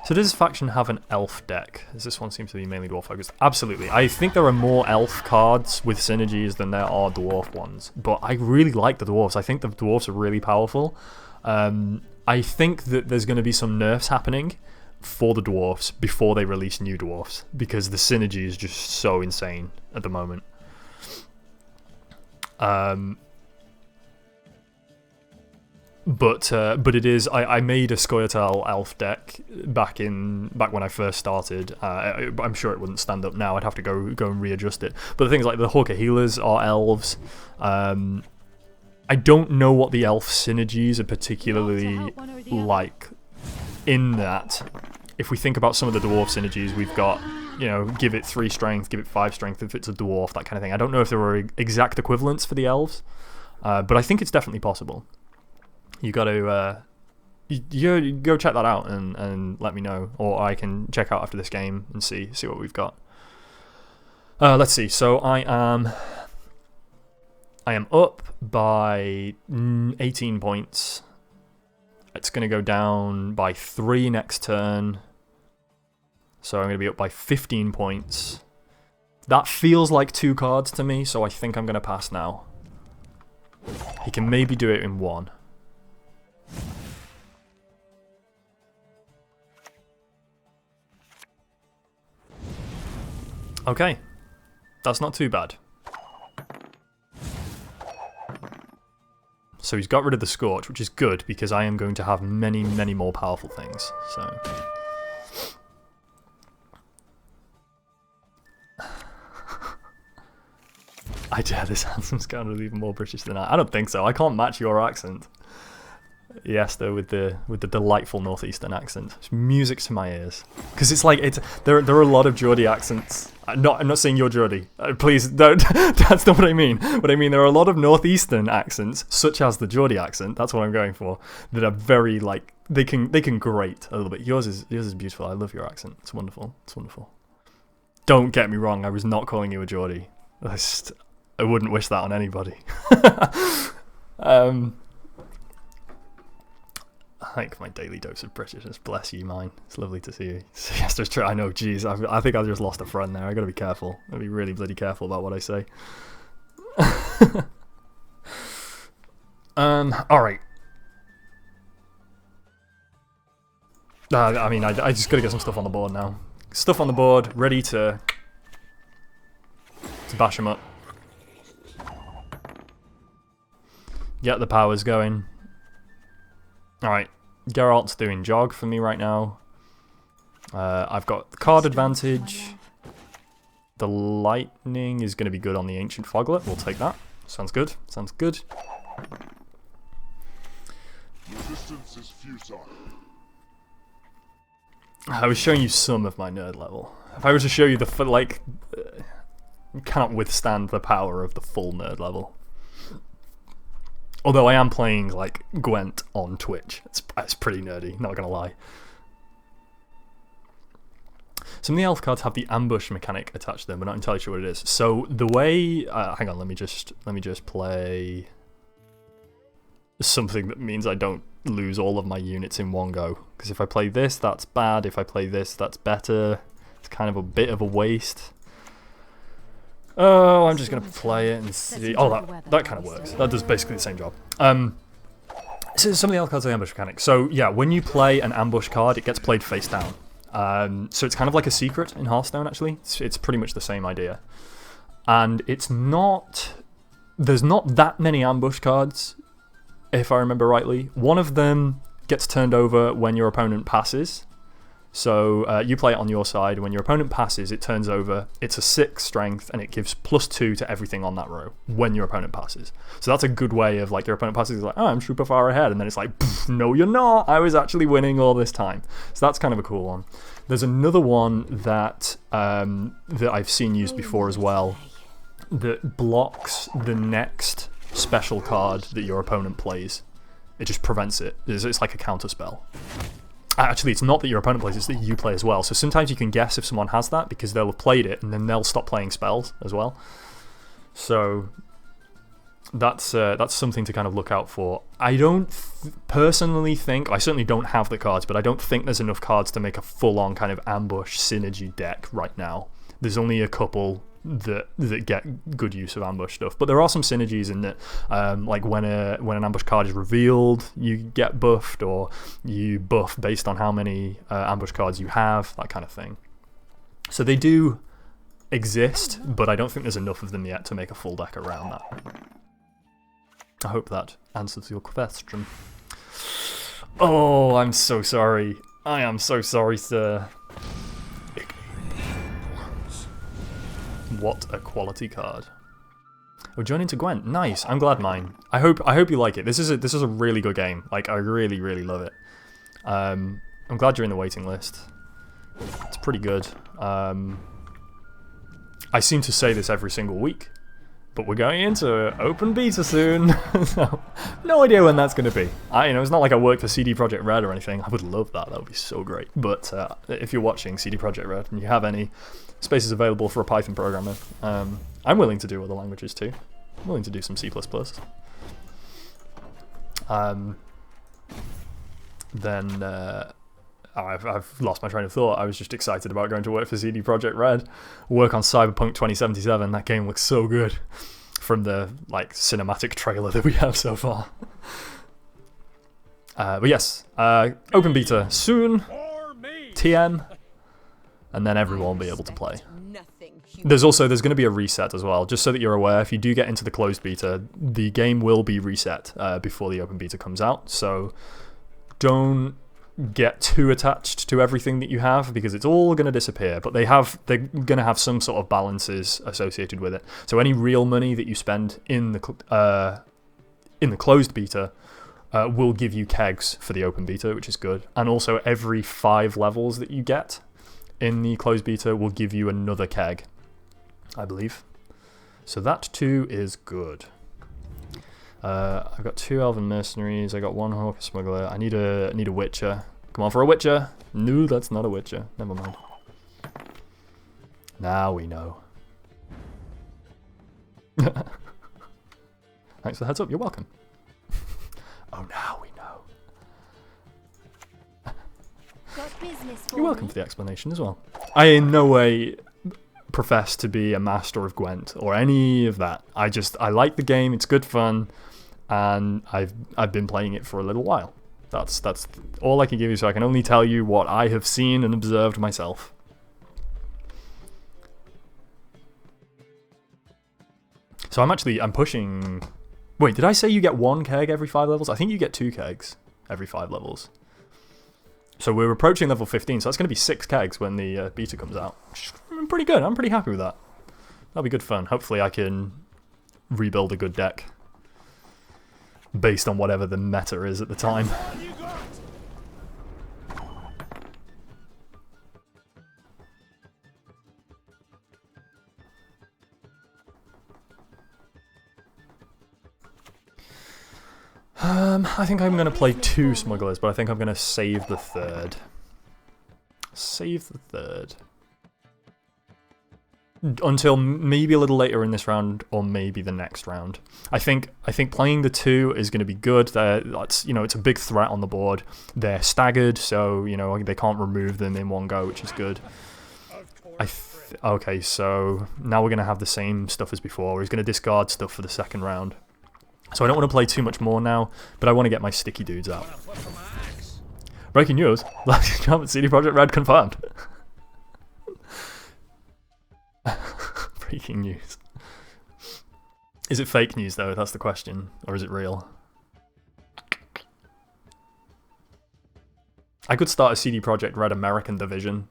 So does this faction have an elf deck? As this one seems to be mainly dwarf focused. Absolutely. I think there are more elf cards with synergies than there are dwarf ones. But I really like the dwarves. I think the dwarves are really powerful. I think that there's going to be some nerfs happening for the dwarfs before they release new dwarfs. Because the synergy is just so insane at the moment. But it is. I made a Scoia'tael elf deck back when I first started. I'm sure it wouldn't stand up now. I'd have to go and readjust it. But the things like the Hawker Healers are elves. I don't know what the elf synergies are particularly like in that. If we think about some of the dwarf synergies, we've got, you know, give it 3 strength, give it 5 strength if it's a dwarf, that kind of thing. I don't know if there are exact equivalents for the elves, but I think it's definitely possible. You got to you go check that out and let me know, or I can check out after this game and see what we've got. Let's see. So I am up by 18 points. It's going to go down by 3 next turn. So I'm going to be up by 15 points. That feels like 2 cards to me, so I think I'm going to pass now. He can maybe do it in 1. Okay, that's not too bad. So he's got rid of the Scorch, which is good because I am going to have many, many more powerful things. So I dare this handsome scoundrel is even more British than I don't think so. I can't match your accent. Yes, though, with the delightful northeastern accent, it's music to my ears. Because it's like there are a lot of Geordie accents. I'm not saying you're Geordie. Please don't. That's not what I mean. But I mean there are a lot of northeastern accents, such as the Geordie accent. That's what I'm going for. That are very like they can grate a little bit. Yours is beautiful. I love your accent. It's wonderful. It's wonderful. Don't get me wrong. I was not calling you a Geordie. I wouldn't wish that on anybody. I think my daily dose of Britishness. Bless you, mine. It's lovely to see you. Yes, there's true. I know. Jeez, I think I've just lost a friend there. I got to be careful. I'll be really bloody careful about what I say. All right. I mean, I just got to get some stuff on the board now. Stuff on the board, ready to bash them up. Get the powers going. Alright, Geralt's doing jog for me right now. I've got the card advantage. The lightning is going to be good on the Ancient Foglet. We'll take that. Sounds good. Sounds good. Resistance is futile. I was showing you some of my nerd level. If I were to show you the you can't withstand the power of the full nerd level. Although I am playing like Gwent on Twitch. It's pretty nerdy, not gonna lie. Some of the elf cards have the ambush mechanic attached to them, but not entirely sure what it is. So the way hang on, let me just play something that means I don't lose all of my units in one go. Because if I play this, that's bad. If I play this, that's better. It's kind of a bit of a waste. Oh, I'm just going to play it and see. Oh, that kind of works. That does basically the same job. So some of the other cards are the ambush mechanic. So yeah, when you play an ambush card, it gets played face down. So it's kind of like a secret in Hearthstone, actually. It's pretty much the same idea. And it's not... There's not that many ambush cards, if I remember rightly. One of them gets turned over when your opponent passes. So you play it on your side. When your opponent passes, it turns over. It's a 6 strength, and it gives +2 to everything on that row when your opponent passes. So that's a good way of, like, your opponent passes, is like, oh, I'm super far ahead. And then it's like, no, you're not. I was actually winning all this time. So that's kind of a cool one. There's another one that that I've seen used before as well, that blocks the next special card that your opponent plays. It just prevents it. It's like a counter spell. Actually, it's not that your opponent plays, it's that you play as well. So sometimes you can guess if someone has that because they'll have played it and then they'll stop playing spells as well. So that's something to kind of look out for. I don't personally think, I certainly don't have the cards, but I don't think there's enough cards to make a full-on kind of ambush synergy deck right now. There's only a couple that get good use of ambush stuff, but there are some synergies in that, like when an ambush card is revealed, you get buffed, or you buff based on how many ambush cards you have, that kind of thing. So they do exist, but I don't think there's enough of them yet to make a full deck around that. I hope that answers your question. Oh, I'm so sorry. I am so sorry, sir. What a quality card. Oh, join into Gwent. Nice. I'm glad mine. I hope you like it. This is a really good game. Like, I really, really love it. I'm glad you're in the waiting list. It's pretty good. I seem to say this every single week, but we're going into open beta soon. So, no idea when that's going to be. It's not like I work for CD Projekt Red or anything. I would love that. That would be so great. But if you're watching CD Projekt Red and you have any spaces available for a Python programmer, I'm willing to do other languages too. I'm willing to do some C++. Then I've lost my train of thought. I was just excited about going to work for CD Projekt Red, work on Cyberpunk 2077. That game looks so good from the cinematic trailer that we have so far. But yes, open beta soon, TM, and then everyone will be able to play. There's going to be a reset as well, just so that you're aware. If you do get into the closed beta, the game will be reset before the open beta comes out. So don't get too attached to everything that you have, because it's all going to disappear. But they're going to have some sort of balances associated with it. So any real money that you spend in the closed beta will give you kegs for the open beta, which is good. And also every 5 levels that you get in the closed beta will give you another keg, I believe. So that too is good. I've got 2 Elven Mercenaries, I got 1 Hawker Smuggler, I need a Witcher. Come on for a Witcher! No, that's not a Witcher. Never mind. Now we know. Thanks for the heads up, you're welcome. Oh, now we know. Got business for You're welcome me? for the explanation as well. I in no way profess to be a master of Gwent or any of that. I like the game, it's good fun, and I've been playing it for a little while. That's all I can give you, so I can only tell you what I have seen and observed myself. So I'm pushing... Wait, did I say you get 1 keg every 5 levels? I think you get 2 kegs every 5 levels. So we're approaching level 15, so that's going to be 6 kegs when the beta comes out. Pretty good. I'm pretty happy with that. That'll be good fun. Hopefully I can rebuild a good deck based on whatever the meta is at the time. I think I'm going to play 2 smugglers, but I think I'm going to save the 3rd. Save the 3rd. Until maybe a little later in this round, or maybe the next round. I think playing the 2 is going to be good. It's a big threat on the board. They're staggered, so they can't remove them in one go, which is good. Okay, so now we're going to have the same stuff as before. He's going to discard stuff for the second round. So I don't want to play too much more now, but I want to get my sticky dudes out. Breaking news, Black Jump CD Projekt Red confirmed. Breaking news. Is it fake news though, that's the question, or is it real? I could start a CD Projekt Red American division.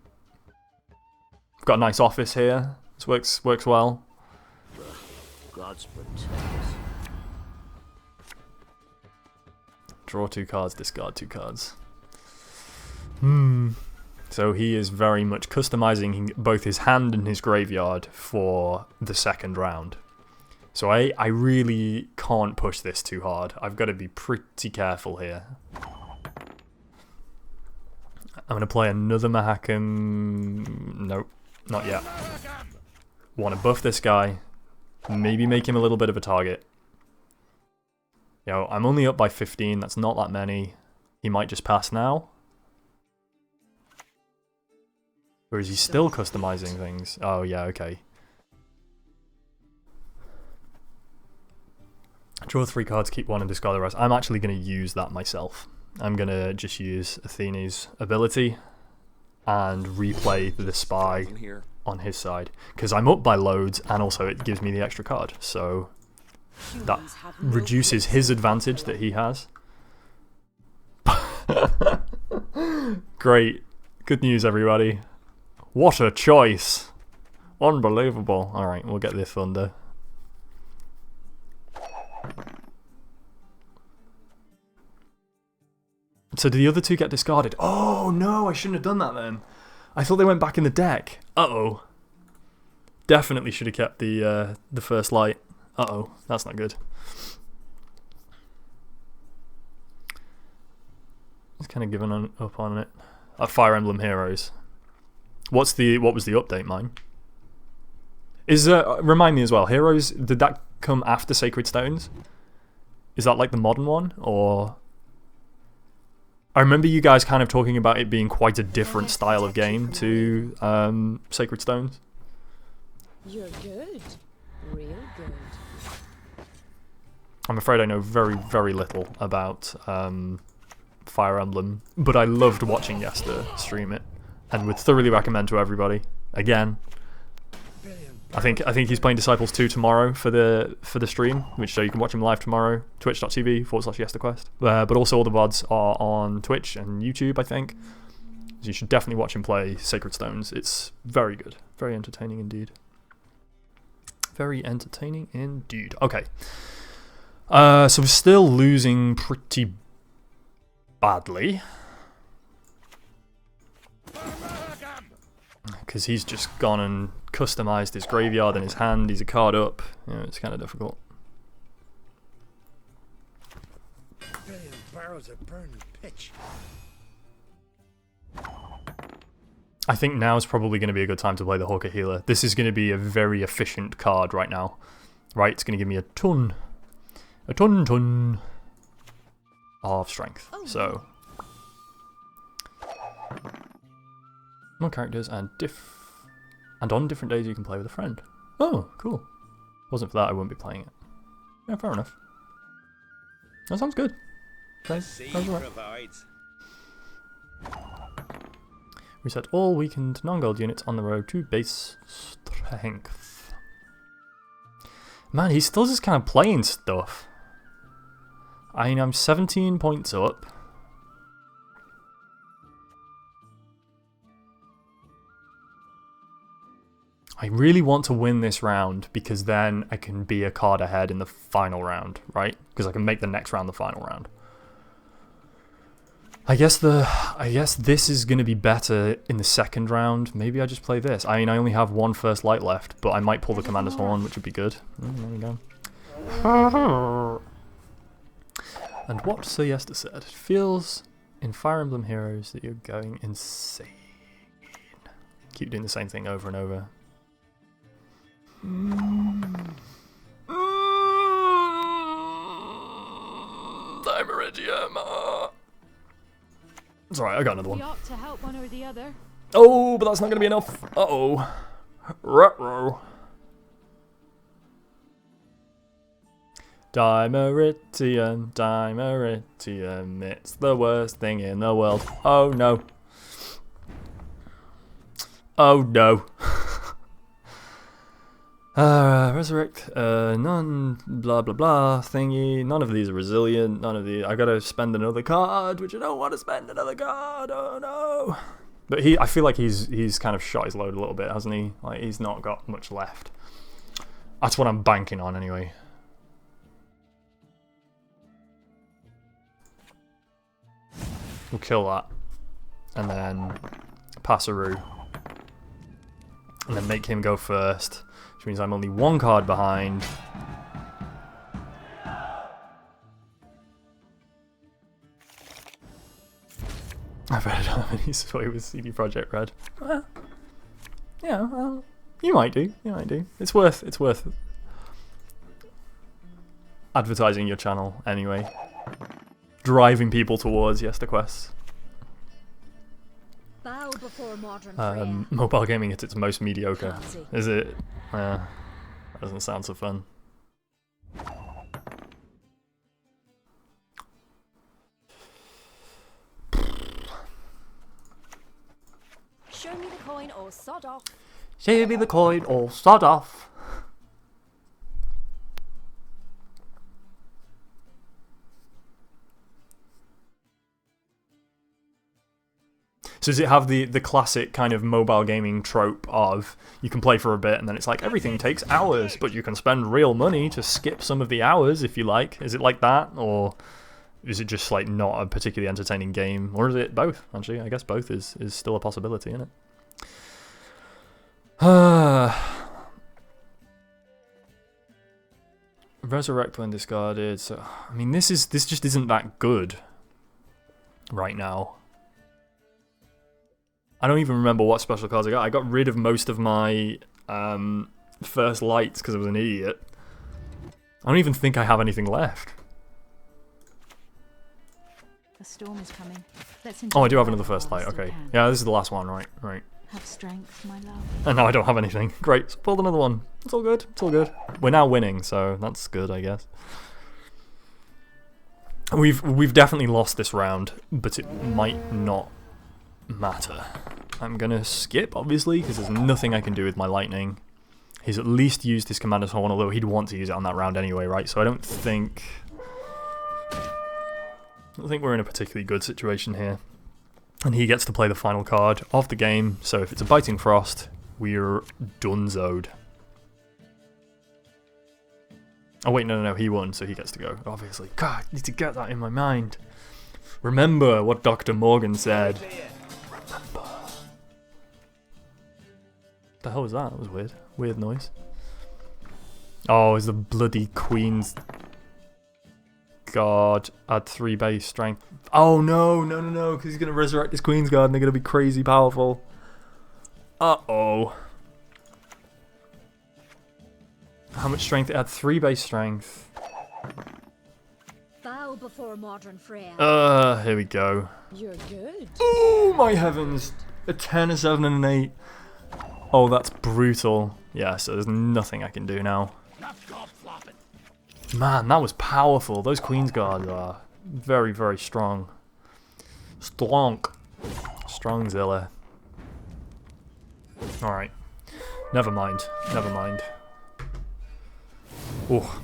I've got a nice office here, this works well. Gods protect us. Draw 2 cards, discard 2 cards. So he is very much customizing both his hand and his graveyard for the second round. So I really can't push this too hard. I've got to be pretty careful here. I'm going to play another Mahakam. Nope, not yet. Want to buff this guy. Maybe make him a little bit of a target. I'm only up by 15. That's not that many. He might just pass now. Or is he still customizing things? Oh, yeah, okay. Draw 3 cards, keep 1 and discard the rest. I'm actually going to use that myself. I'm going to just use Athene's ability and replay the spy on his side. Because I'm up by loads and also it gives me the extra card. So that reduces his advantage that he has. Great. Good news, everybody. What a choice! Unbelievable. Alright, we'll get this Thunder. So do the other 2 get discarded? Oh no, I shouldn't have done that then. I thought they went back in the deck. Uh-oh. Definitely should have kept the first light. Uh-oh, that's not good. Just kind of giving up on it. Fire Emblem Heroes. What was the update, mine? Remind me as well, Heroes, did that come after Sacred Stones? Is that like the modern one, or? I remember you guys kind of talking about it being quite a different style of game to Sacred Stones. You're good. Real good. I'm afraid I know very, very little about Fire Emblem, but I loved watching Yester stream it, and would thoroughly recommend to everybody. Again, I think he's playing Disciples 2 tomorrow for the stream, which so you can watch him live tomorrow, twitch.tv/YesterQuest. But also all the VODs are on Twitch and YouTube, I think. So you should definitely watch him play Sacred Stones. It's very good, very entertaining indeed. Very entertaining indeed. Okay. So we're still losing pretty badly. Because he's just gone and customized his graveyard and his hand. He's a card up. It's kind of difficult. Billion barrels of burning pitch. I think now is probably going to be a good time to play the Hawker Healer. This is going to be a very efficient card right now. Right, it's going to give me a ton of strength. So more characters and on different days you can play with a friend. Oh, cool. Wasn't for that I wouldn't be playing it. Yeah, fair enough. That sounds good. Sounds right. Reset all weakened non-gold units on the road to base strength. Man, he's still just kind of playing stuff. I mean, I'm 17 points up. I really want to win this round because then I can be a card ahead in the final round, right? Because I can make the next round the final round. I guess this is going to be better in the second round. Maybe I just play this. I mean, I only have 1 first light left, but I might pull the Commander's Horn, which would be good. There we go. And what Sir Yester said, it feels in Fire Emblem Heroes that you're going insane. Keep doing the same thing over and over. Dimeridium. It's alright, I got another one. We ought to help one or the other. Oh, but that's not going to be enough. Uh-oh. Ruh-roh. Dimeritium, dimeritium, it's the worst thing in the world. Oh no. Oh no. Resurrect, none, blah blah blah, thingy. None of these are resilient, none of the. I gotta spend another card, which I don't want to spend another card, oh no. But I feel like he's kind of shot his load a little bit, hasn't he? Like, he's not got much left. That's what I'm banking on anyway. We'll kill that. And then Passaru. And then make him go first. Which means I'm only one card behind. I bet I don't have any sway with CD Projekt Red. Well, yeah, well, you might do. You might do. It's worth advertising your channel anyway. Driving people towards YesterQuest. Bow before modern Mobile gaming at its most mediocre. Classy. Is it? That doesn't sound so fun. Show me the coin or sod off. Show me the coin or sod off. So does it have the classic kind of mobile gaming trope of you can play for a bit and then it's like everything takes hours, but you can spend real money to skip some of the hours if you like? Is it like that, or is it just like not a particularly entertaining game, or is it both? Actually, I guess both is still a possibility, isn't it? Resurrect when discarded. So I mean, this just isn't that good right now. I don't even remember what special cards I got. I got rid of most of my first lights because I was an idiot. I don't even think I have anything left. A storm is coming. Let's enjoy Oh, I do have the another weather first while light. we still Okay. can. Yeah, this is the last one. Right. Have strength, my love. And now I don't have anything. Great. So pulled another one. It's all good. It's all good. We're now winning, so that's good, I guess. We've definitely lost this round, but it might not matter. I'm gonna skip, obviously, because there's nothing I can do with my lightning. He's at least used his Commander's Horn, although he'd want to use it on that round anyway, right? So I don't think we're in a particularly good situation here. And he gets to play the final card of the game, so if it's a Biting Frost, we're donezoed. Oh wait, no, he won, so he gets to go, obviously. God, I need to get that in my mind. Remember what Dr. Morgan said. The hell was that? That was weird. Weird noise. Oh, is the bloody Queen's Guard add 3 base strength? Oh no, because he's gonna resurrect his Queen's Guard and they're gonna be crazy powerful. Uh-oh. How much strength? It had 3 base strength. Bow before modern Freya. Here we go. You're good. Oh my heavens! A 10, a 7, and an 8. Oh, that's brutal. Yeah, so there's nothing I can do now. Man, that was powerful. Those Queen's Guards are very, very strong. Strongzilla. Alright. Never mind. Oh.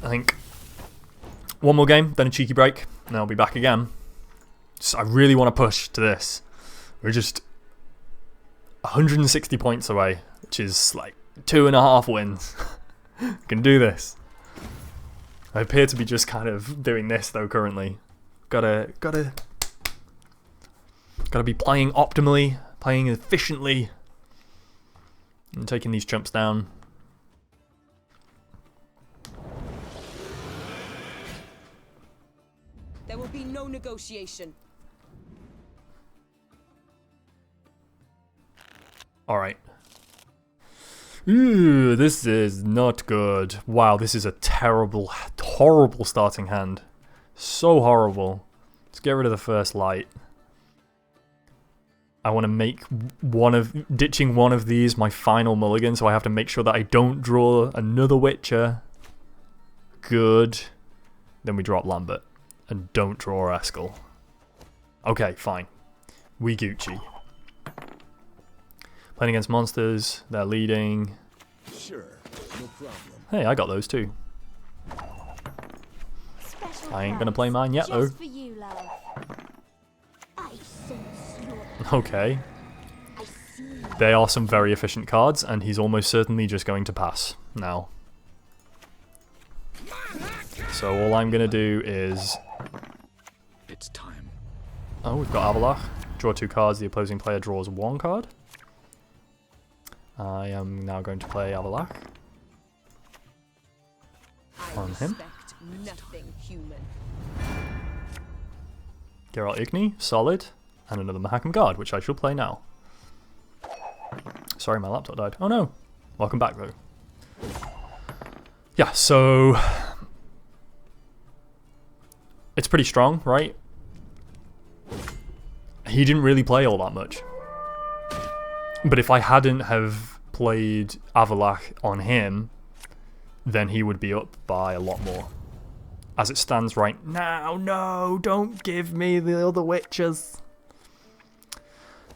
I think one more game, then a cheeky break, and I'll be back again. So I really want to push to this. We're just 160 points away, which is like 2.5 wins. Can do this. I appear to be just kind of doing this though currently. Gotta be playing optimally, playing efficiently, and taking these chumps down. There will be no negotiation. Alright. Ooh, this is not good. Wow, this is a terrible, horrible starting hand. So horrible. Let's get rid of the first light. I want to make ditching one of these my final mulligan, so I have to make sure that I don't draw another Witcher. Good. Then we drop Lambert. And don't draw Eskel. Okay, fine. We Gucci. Playing against monsters, they're leading. Sure, no problem. Hey, I got those too. Special I ain't gonna prize, play mine yet though. just for you, love. I sense your Okay. I see. They are some very efficient cards, and he's almost certainly just going to pass now. So all I'm gonna do is... It's time. Oh, we've got Avalach. Draw 2 cards, the opposing player draws 1 card. I am now going to play Avalach on him. Respect nothing human. Geralt Igni, solid, and another Mahakam Guard, which I shall play now. Sorry, my laptop died. Oh no! Welcome back though. Yeah, so... It's pretty strong, right? He didn't really play all that much. But if I hadn't have played Avalach on him, then he would be up by a lot more. As it stands right now, no, don't give me the other witches.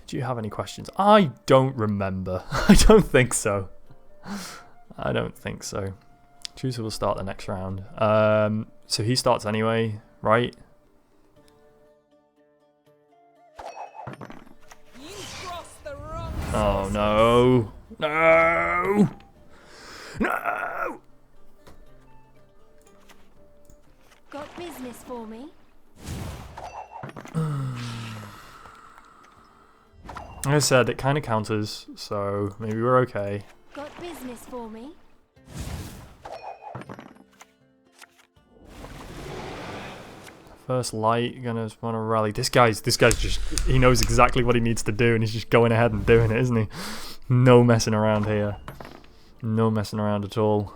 Do you have any questions? I don't remember. I don't think so. I don't think so. Chooser will start the next round. So he starts anyway, right? You crossed the wrong Oh no. No! No! Got business for me? Like I said, it kind of counters, so maybe we're okay. Got business for me? First light, gonna want to rally. This guy's just, he knows exactly what he needs to do, and he's just going ahead and doing it, isn't he? No messing around here. No messing around at all.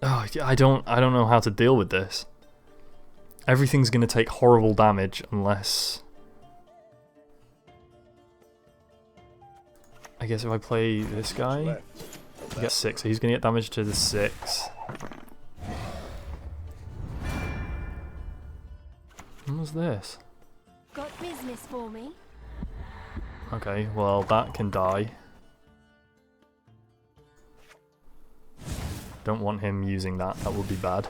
Oh, I don't know how to deal with this. Everything's gonna take horrible damage unless... I guess if I play this guy, I get 6, so he's gonna get damage to the 6. What was this? Got business for me? Okay, well that can die. Don't want him using that, that would be bad.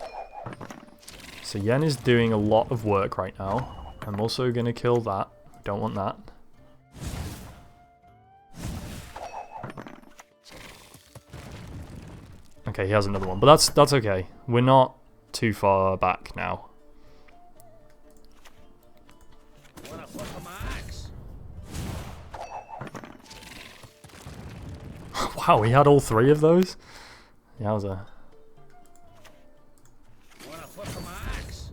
So Yen is doing a lot of work right now. I'm also gonna kill that, don't want that. Okay, he has another one, but that's okay. We're not too far back now. Wanna fuck my axe? Wow, he had all 3 of those? Yowza. Wanna fuck my axe?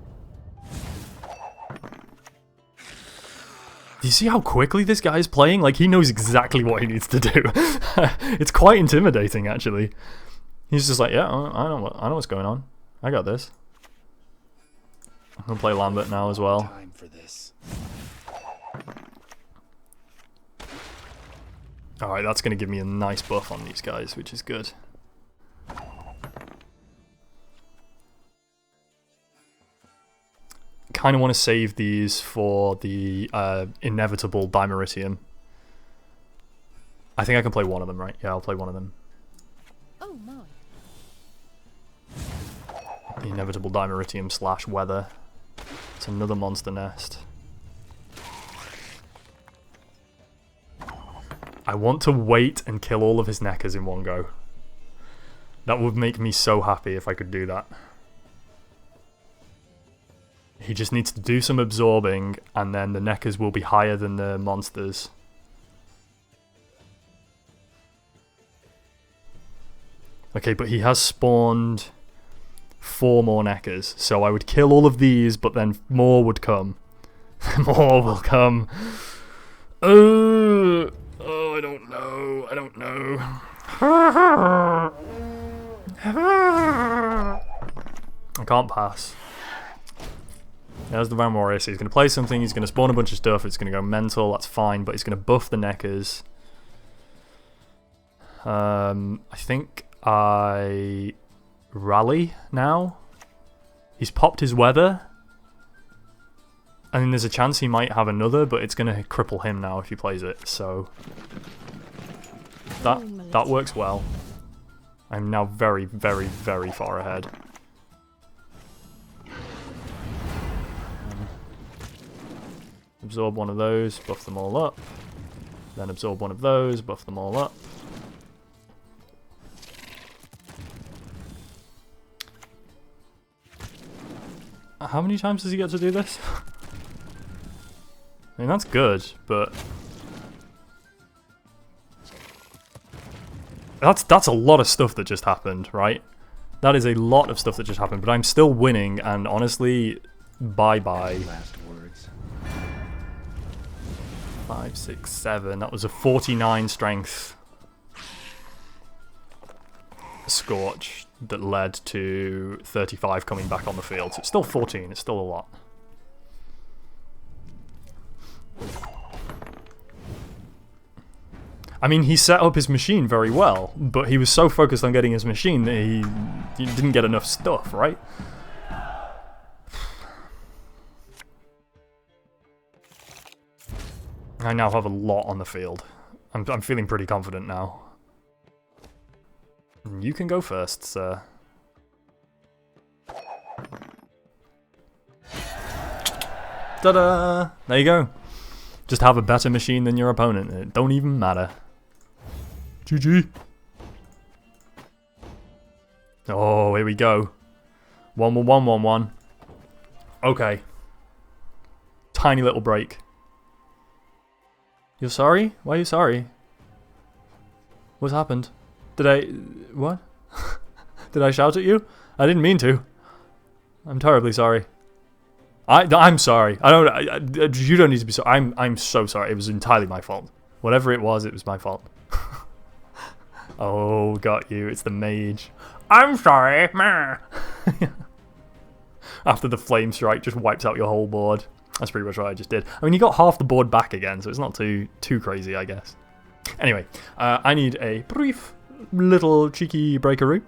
Do you see how quickly this guy is playing? Like, he knows exactly what he needs to do. It's quite intimidating, actually. He's just like, yeah, I know what's going on. I got this. I'm gonna play Lambert now as well. Time for this. Alright, that's gonna give me a nice buff on these guys, which is good. Kind of want to save these for the inevitable Dimeritium. I think I can play one of them, right? Yeah, I'll play one of them. Oh my. The inevitable Dimeritium / weather. It's another monster nest. I want to wait and kill all of his Neckers in one go. That would make me so happy if I could do that. He just needs to do some absorbing, and then the Neckers will be higher than the monsters. Okay, but he has spawned 4 more Neckers, so I would kill all of these, but then more would come. More will come. Oh, I don't know. I can't pass. There's the Van Warrior. So he's going to play something. He's going to spawn a bunch of stuff. It's going to go mental. That's fine. But he's going to buff the Neckers. I think I rally now. He's popped his weather. And there's a chance he might have another, but it's going to cripple him now if he plays it. So that works well. I'm now very, very, very far ahead. Absorb one of those, buff them all up. Then absorb one of those, buff them all up. How many times does he get to do this? I mean, that's good, but that's a lot of stuff that just happened, right? That is a lot of stuff that just happened, but I'm still winning, and honestly, bye-bye. Last words. 5, 6, 7. That was a 49 strength Scorch that led to 35 coming back on the field. So it's still 14. It's still a lot. I mean, he set up his machine very well, but he was so focused on getting his machine that he didn't get enough stuff, right? I now have a lot on the field. I'm feeling pretty confident now. You can go first, sir. Ta-da! There you go. Just have a better machine than your opponent. It don't even matter. GG. Oh, here we go. 1-1-1-1-1. Okay. Tiny little break. You're sorry? Why are you sorry? What's happened? Did I... what? Did I shout at you? I didn't mean to. I'm terribly sorry. I'm sorry. You don't need to be sorry. I'm so sorry. It was entirely my fault. Whatever it was my fault. Oh, got you. It's the mage. I'm sorry. After the flame strike just wipes out your whole board. That's pretty much what I just did. I mean, you got half the board back again, so it's not too crazy, I guess. Anyway, I need a brief little cheeky breakaroo,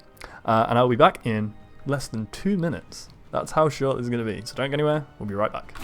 and I'll be back in less than 2 minutes. That's how short this is going to be. So don't go anywhere. We'll be right back.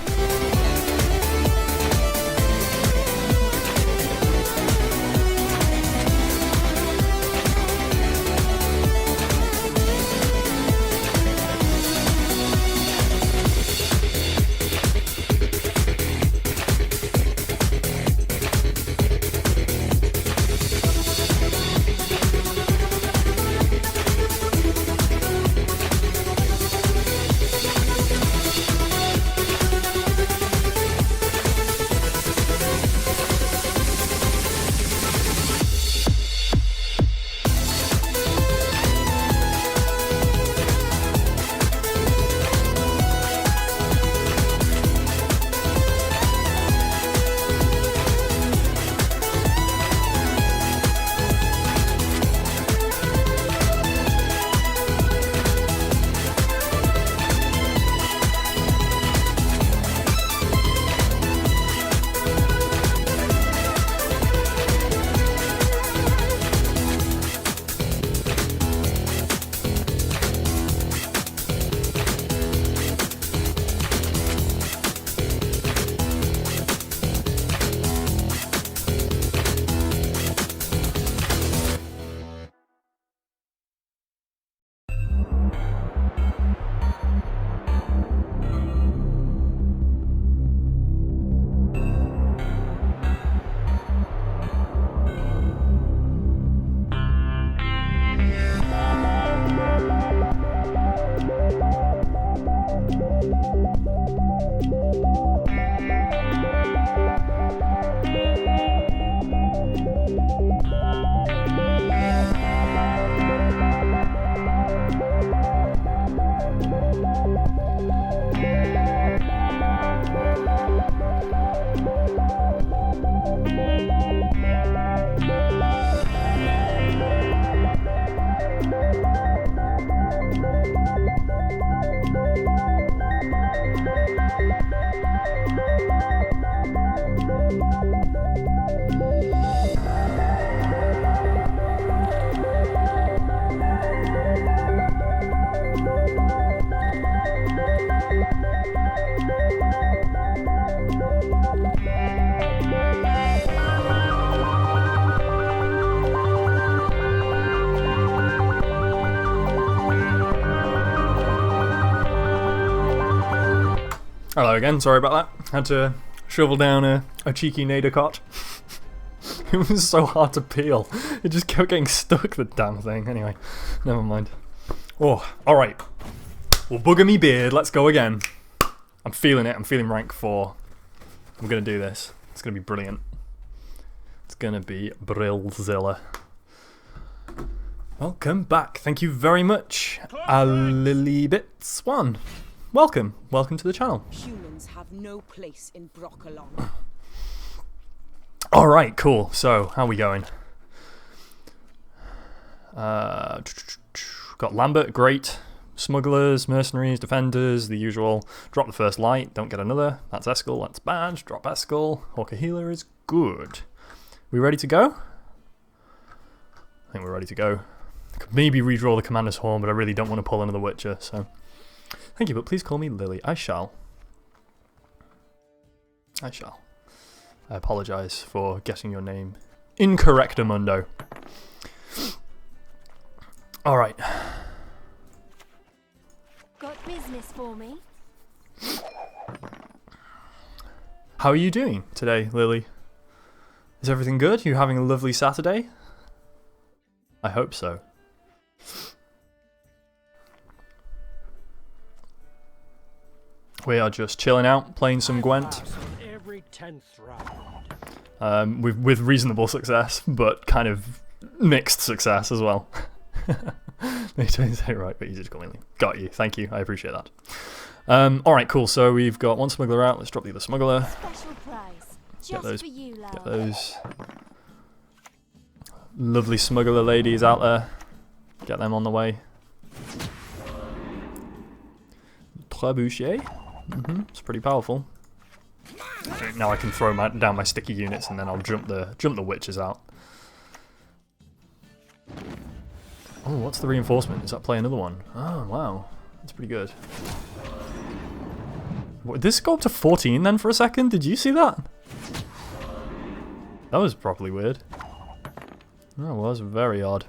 Hello again, sorry about that. Had to shovel down a cheeky nadicot. It was so hard to peel. It just kept getting stuck, the damn thing. Anyway, never mind. Oh, alright. Well, bugger me beard, let's go again. I'm feeling it, I'm feeling rank 4. I'm gonna do this. It's gonna be brilliant. It's gonna be Brillzilla. Welcome back. Thank you very much, Lilybits1. Welcome. Welcome to the channel. Humans have no place in Broccolon. Alright, cool. So, how are we going? Got Lambert, great. Smugglers, mercenaries, defenders, the usual. Drop the first light, don't get another. That's Eskel, that's bad. Drop Eskel. Hawker Healer is good. We ready to go? I think we're ready to go. I could maybe redraw the Commander's Horn, but I really don't want to pull another Witcher, so... Thank you, but please call me Lily. I shall. I shall. I apologise for getting your name incorrect, Amundo. Alright. Got business for me? How are you doing today, Lily? Is everything good? You having a lovely Saturday? I hope so. We are just chilling out, playing some Gwent. With reasonable success, but kind of mixed success as well. They don't say it right, but you just call me Lee. Got you, thank you, I appreciate that. Alright, cool, so we've got one smuggler out, let's drop the other smuggler. Special prize. Get Just for you, get love. those lovely smuggler ladies out there. Get them on the way. Trebuchet. It's pretty powerful. Now I can throw down my sticky units and then I'll jump the witches out. Oh, what's the reinforcement? Does that play another one? Oh, wow. That's pretty good. What, did this go up to 14 then for a second? Did you see that? That was properly weird. That was very odd.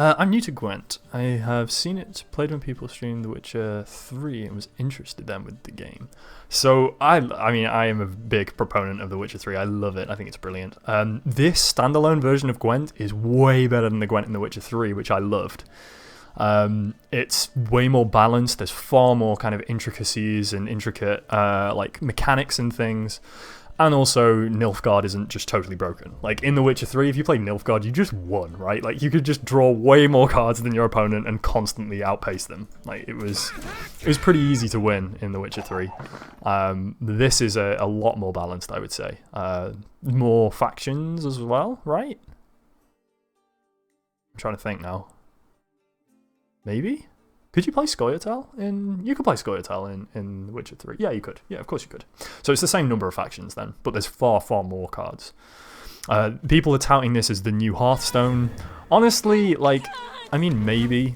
I'm new to Gwent. I have seen it played when people streamed The Witcher 3 and was interested then with the game. So, I mean, I am a big proponent of The Witcher 3. I love it. I think it's brilliant. This standalone version of Gwent is way better than the Gwent in The Witcher 3, which I loved. It's way more balanced. There's far more kind of intricacies and intricate like mechanics and things. And also, Nilfgaard isn't just totally broken. Like, in The Witcher 3, if you play Nilfgaard, you just won, right? Like, you could just draw way more cards than your opponent and constantly outpace them. Like, it was pretty easy to win in The Witcher 3. This is a lot more balanced, I would say. More factions as well, right? I'm trying to think now. Maybe? Could you play Scoia'tael in... You could play Scoia'tael in The Witcher 3. Yeah, you could. Yeah, of course you could. So it's the same number of factions then, but there's far, far more cards. People are touting this as the new Hearthstone. Honestly, like, I mean, maybe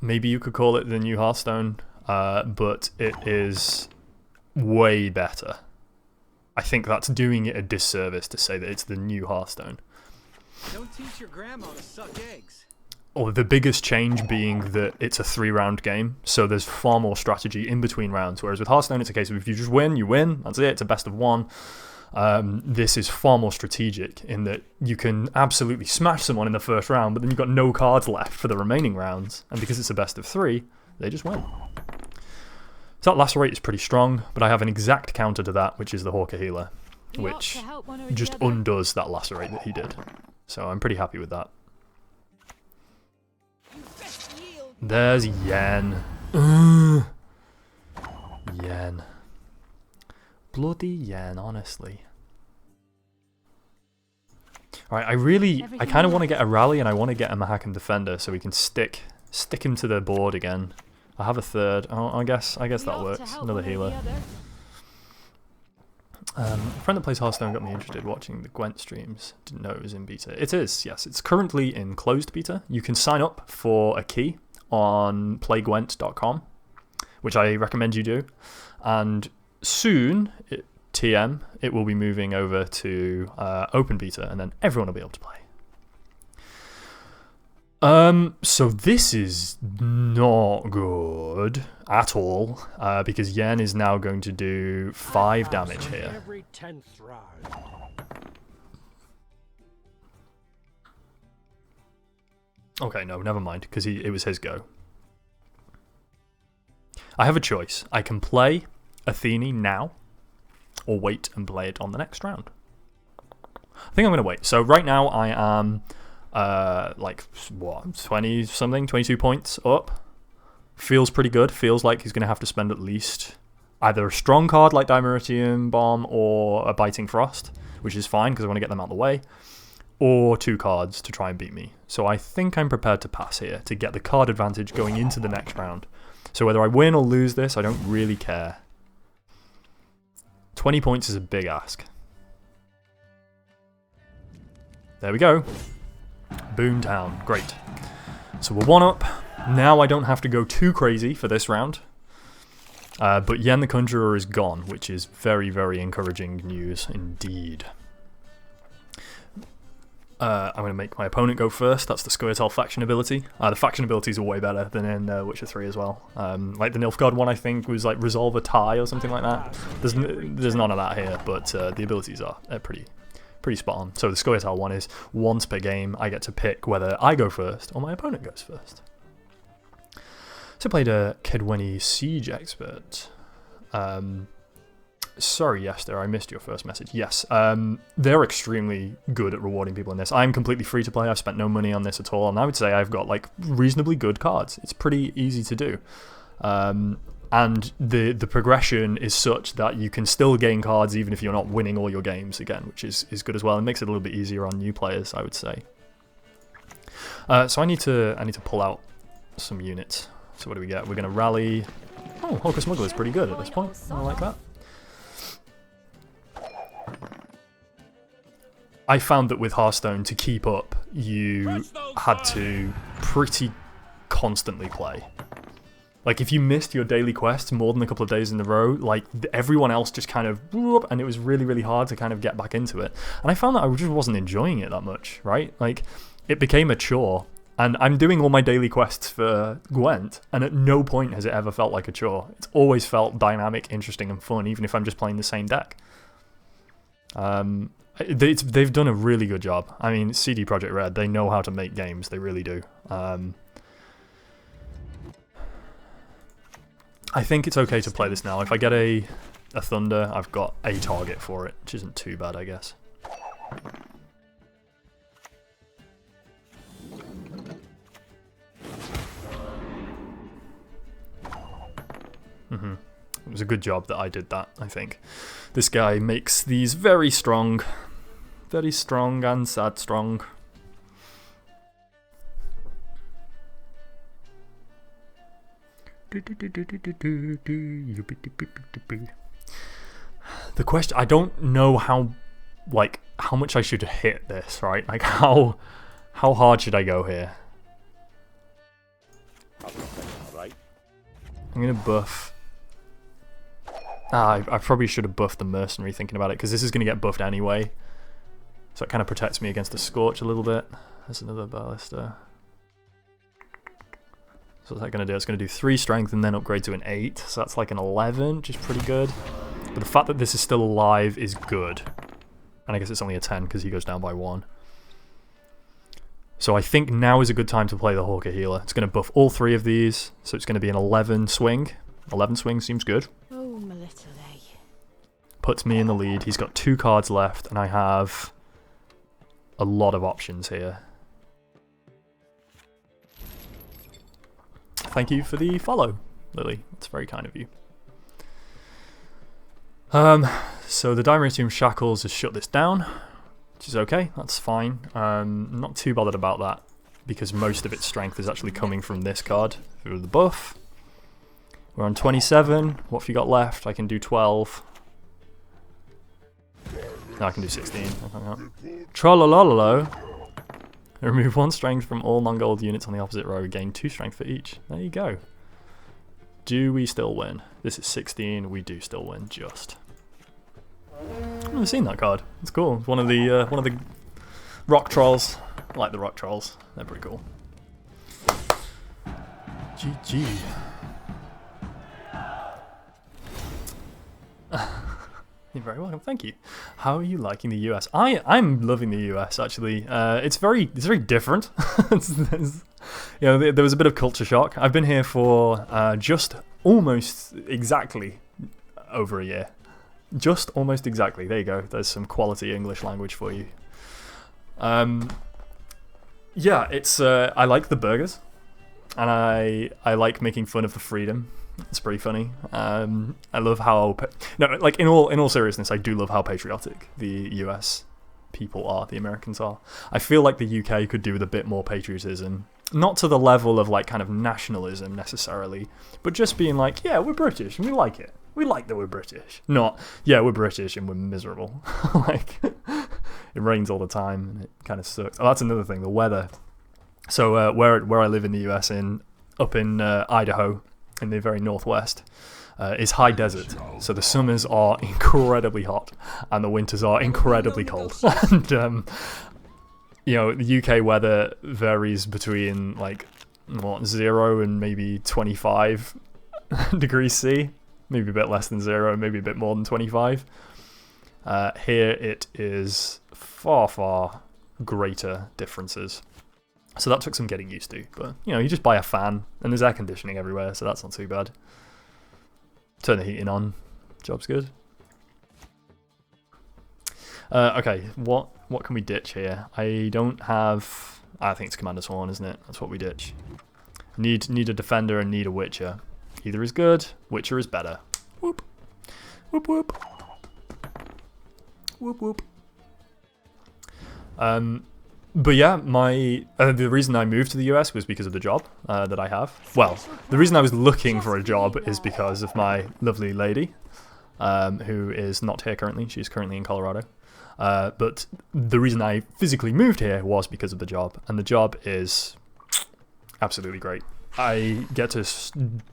you could call it the new Hearthstone, but it is way better. I think that's doing it a disservice to say that it's the new Hearthstone. Don't teach your grandma to suck eggs. Or the biggest change being that it's a 3-round game, so there's far more strategy in between rounds, whereas with Hearthstone it's a case of if you just win, you win, that's it, it's a best of one. This is far more strategic in that you can absolutely smash someone in the first round, but then you've got no cards left for the remaining rounds, and because it's a best of 3, they just win. So that lacerate is pretty strong, but I have an exact counter to that, which is the Hawker Healer, which just undoes that lacerate that he did. So I'm pretty happy with that. There's Yen. Yen. Bloody Yen, honestly. Alright, I kind of want to get a rally and I want to get a Mahakan Defender so we can stick him to the board again. I have a third. Oh, I guess that works. Another healer. A friend that plays Hearthstone got me interested watching the Gwent streams. Didn't know it was in beta. It is, yes. It's currently in closed beta. You can sign up for a key on playgwent.com, which I recommend you do. And soon, TM, it will be moving over to open beta, and then everyone will be able to play. So this is not good at all, because Yen is now going to do 5 damage here. Every 10th round. Okay, no, never mind, because it was his go. I have a choice. I can play Athene now, or wait and play it on the next round. I think I'm going to wait. So right now I am, like, what, 20-something, 22 points up. Feels pretty good. Feels like he's going to have to spend at least either a strong card like Dimeritium Bomb or a Biting Frost, which is fine because I want to get them out of the way, or 2 cards to try and beat me. So I think I'm prepared to pass here to get the card advantage going into the next round. So whether I win or lose this, I don't really care. 20 points is a big ask. There we go. Boomtown. Great. So we're 1 up. Now I don't have to go too crazy for this round. But Yen the Conjurer is gone, which is very, very encouraging news indeed. I'm going to make my opponent go first. That's the Scoia'tael faction ability. The faction abilities are way better than in Witcher 3 as well. Like the Nilfgaard one, I think, was like Resolve a Tie or something like that. There's none of that here, but the abilities are pretty spot on. So the Scoia'tael one is once per game I get to pick whether I go first or my opponent goes first. So I played a Kedweni Siege Expert. Sorry, Yester, I missed your first message. Yes, they're extremely good at rewarding people in this. I'm completely free to play. I've spent no money on this at all, and I would say I've got like reasonably good cards. It's pretty easy to do. And the progression is such that you can still gain cards even if you're not winning all your games again, which is good as well. It makes it a little bit easier on new players, I would say. So I need to pull out some units. So what do we get? We're going to rally. Oh, Hawker Smuggler's pretty good at this point. I like that. I found that with Hearthstone, to keep up, you had to pretty constantly play. Like, if you missed your daily quests more than a couple of days in a row, like, everyone else just kind of, and it was really, really hard to kind of get back into it. And I found that I just wasn't enjoying it that much, right? Like, it became a chore. And I'm doing all my daily quests for Gwent, and at no point has it ever felt like a chore. It's always felt dynamic, interesting, and fun, even if I'm just playing the same deck. They've done a really good job. I mean, CD Projekt Red, they know how to make games. They really do. I think it's okay to play this now. If I get a Thunder, I've got a target for it, which isn't too bad, I guess. It was a good job that I did that, I think. This guy makes these very strong and sad strong. The question, I don't know how much I should hit this, right? Like how hard should I go here? I'm gonna buff. I probably should have buffed the Mercenary thinking about it, because this is going to get buffed anyway. So it kind of protects me against the Scorch a little bit. There's another Ballista. So what's that going to do? It's going to do 3 strength and then upgrade to an 8. So that's like an 11, which is pretty good. But the fact that this is still alive is good. And I guess it's only a 10 because he goes down by 1. So I think now is a good time to play the Hawker Healer. It's going to buff all 3 of these. So it's going to be an 11 swing. 11 swing seems good. Oh, my little A. Puts me in the lead. He's got 2 cards left, and I have a lot of options here. Thank you for the follow, Lily. That's very kind of you. So the Dimeritium Shackles has shut this down, which is okay. That's fine. Not too bothered about that, because most of its strength is actually coming from this card through the buff. We're on 27. What have you got left? I can do 12. No, I can do 16. Trolololo. Remove 1 strength from all non-gold units on the opposite row. Gain 2 strength for each. There you go. Do we still win? This is 16. We do still win, just. I've never seen that card. It's cool. It's one of the rock trolls. I like the rock trolls. They're pretty cool. GG. You're very welcome, thank you. How are you liking the US? I'm loving the US actually. It's very different. There was a bit of culture shock. I've been here for just almost exactly over a year. Just almost exactly. There you go. There's some quality English language for you. Yeah, it's I like the burgers, and I like making fun of the freedom. It's pretty funny. I love how like in all seriousness, I do love how patriotic the US people are, the Americans are. I feel like the UK could do with a bit more patriotism, not to the level of like kind of nationalism necessarily, but just being like, yeah, we're British and we like it. We like that we're British. Not, yeah, we're British and we're miserable. Like, it rains all the time and it kind of sucks. Oh, that's another thing, the weather. So where I live in the US, up in Idaho, in the very northwest, is high desert. So the summers are incredibly hot and the winters are incredibly cold. And the UK weather varies between like 0 and maybe 25 degrees C, maybe a bit less than 0, maybe a bit more than 25. Here it is far greater differences. So that took some getting used to, but you just buy a fan and there's air conditioning everywhere, so that's not too bad. Turn the heating on, job's good. Okay, what can we ditch here? I think it's Commander Sworn, isn't it? That's what we ditch. Need a defender and need a Witcher. Either is good, Witcher is better. Whoop. Whoop whoop. Whoop whoop. But yeah, the reason I moved to the US was because of the job that I have. Well, the reason I was looking for a job is because of my lovely lady, who is not here currently. She's currently in Colorado. But the reason I physically moved here was because of the job, and the job is absolutely great. I get to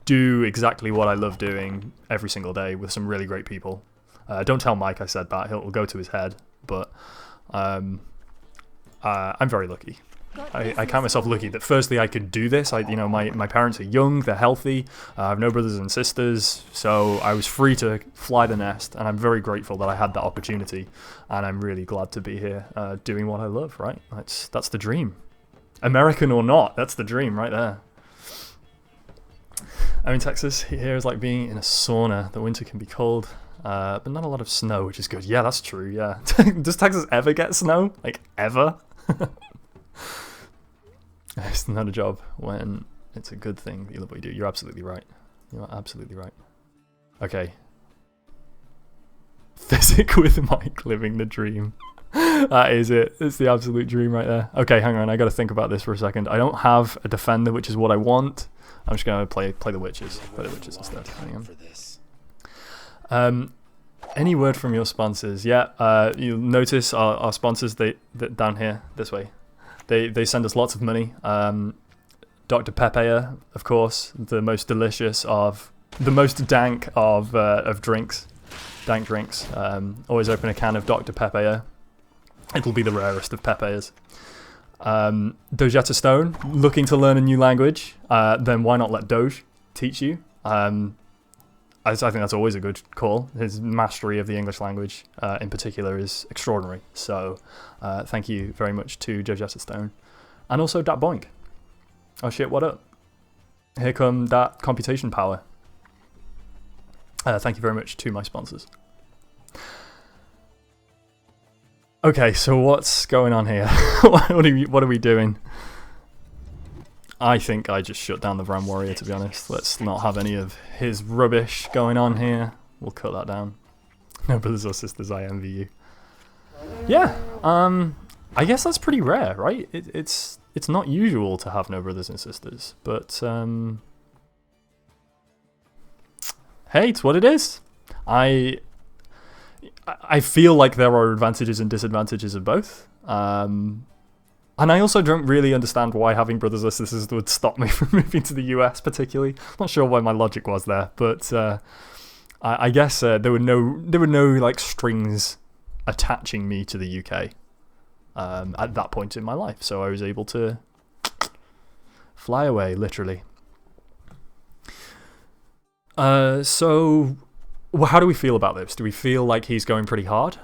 do exactly what I love doing every single day with some really great people. Don't tell Mike I said that; he'll go to his head. But I'm very lucky. I count myself lucky that firstly I could do this. My parents are young, they're healthy. I have no brothers and sisters, so I was free to fly the nest, and I'm very grateful that I had that opportunity. And I'm really glad to be here, doing what I love. Right? That's the dream. American or not, that's the dream right there. I'm in Texas. Here is like being in a sauna. The winter can be cold, but not a lot of snow, which is good. Yeah, that's true. Yeah. Does Texas ever get snow? Like ever? It's not a job when it's a good thing that you love what you do. You're absolutely right. You're absolutely right. Okay. Physic with Mike, living the dream. That is it. It's the absolute dream right there. Okay, hang on. I got to think about this for a second. I don't have a defender, which is what I want. I'm just going to play the witches. Play the witches instead. Hang on. Any word from your sponsors? Yeah, you'll notice our sponsors, they down here, this way. They send us lots of money. Dr. Pepper, of course, the most delicious of, the most dank of drinks, dank drinks. Always open a can of Dr. Pepper. It'll be the rarest of Peppers. Dojetta Stone, looking to learn a new language, then why not let Doge teach you? I think that's always a good call. His mastery of the English language, in particular, is extraordinary. So, thank you very much to Dojetta Stone. And also Dat Boink. Oh shit, what up? Here come that computation power. Thank you very much to my sponsors. Okay, so what's going on here? what are we doing? I think I just shut down the Vram Warrior, to be honest. Let's not have any of his rubbish going on here. We'll cut that down. No brothers or sisters, I envy you. Yeah, I guess that's pretty rare, right? It's not usual to have no brothers and sisters, but hey, it's what it is. I feel like there are advantages and disadvantages of both. And I also don't really understand why having brothers or sisters would stop me from moving to the US particularly. I'm not sure why my logic was there, but I guess there were no like strings attaching me to the UK at that point in my life, so I was able to fly away, literally. So, well, how do we feel about this? Do we feel like he's going pretty hard?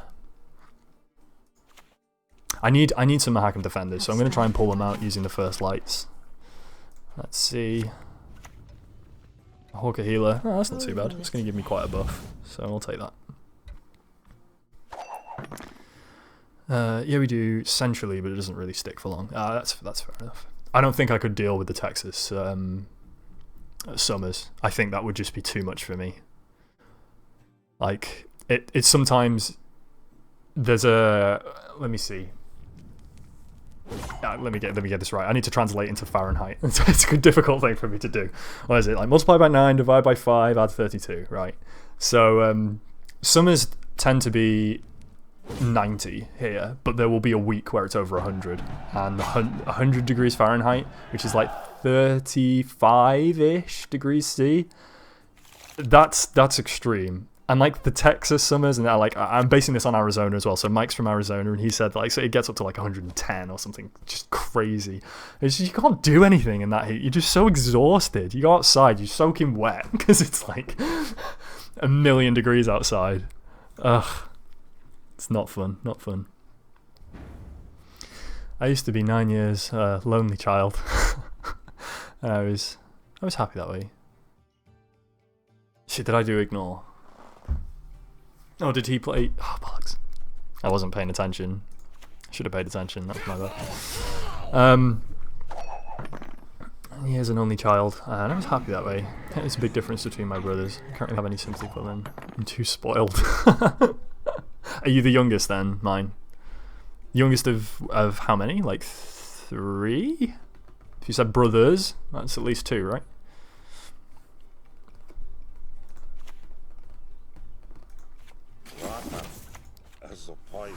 I need some Mahakam defenders, so I'm going to try and pull them out using the first lights. Let's see. Hawker healer. Oh, that's not too bad. It's going to give me quite a buff, so I'll take that. Yeah, we do centrally, but it doesn't really stick for long. That's fair enough. I don't think I could deal with the Texas summers. I think that would just be too much for me. Like, it's sometimes there's a... Let me see. Let me get this right. I need to translate into Fahrenheit. It's a difficult thing for me to do. What is it? Like, multiply by 9, divide by 5, add 32, right? So, summers tend to be 90 here, but there will be a week where it's over 100. And 100 degrees Fahrenheit, which is like 35-ish degrees C, that's extreme. And like the Texas summers, and I'm basing this on Arizona as well. So Mike's from Arizona, and he said like, so it gets up to like 110 or something, just crazy. It's just, you can't do anything in that heat. You're just so exhausted. You go outside, you're soaking wet because it's like 1,000,000 degrees outside. Ugh, it's not fun. Not fun. I used to be 9 years lonely child. And I was happy that way. Shit, did I do ignore? Oh, did he play? Oh, bollocks. I wasn't paying attention. I should have paid attention. That's my bad. He is an only child, and I was happy that way. There's a big difference between my brothers. I can't really have any sympathy for them. I'm too spoiled. Are you the youngest then? Mine. Youngest of how many? Like 3? If you said brothers, that's at least 2, right? As a poison.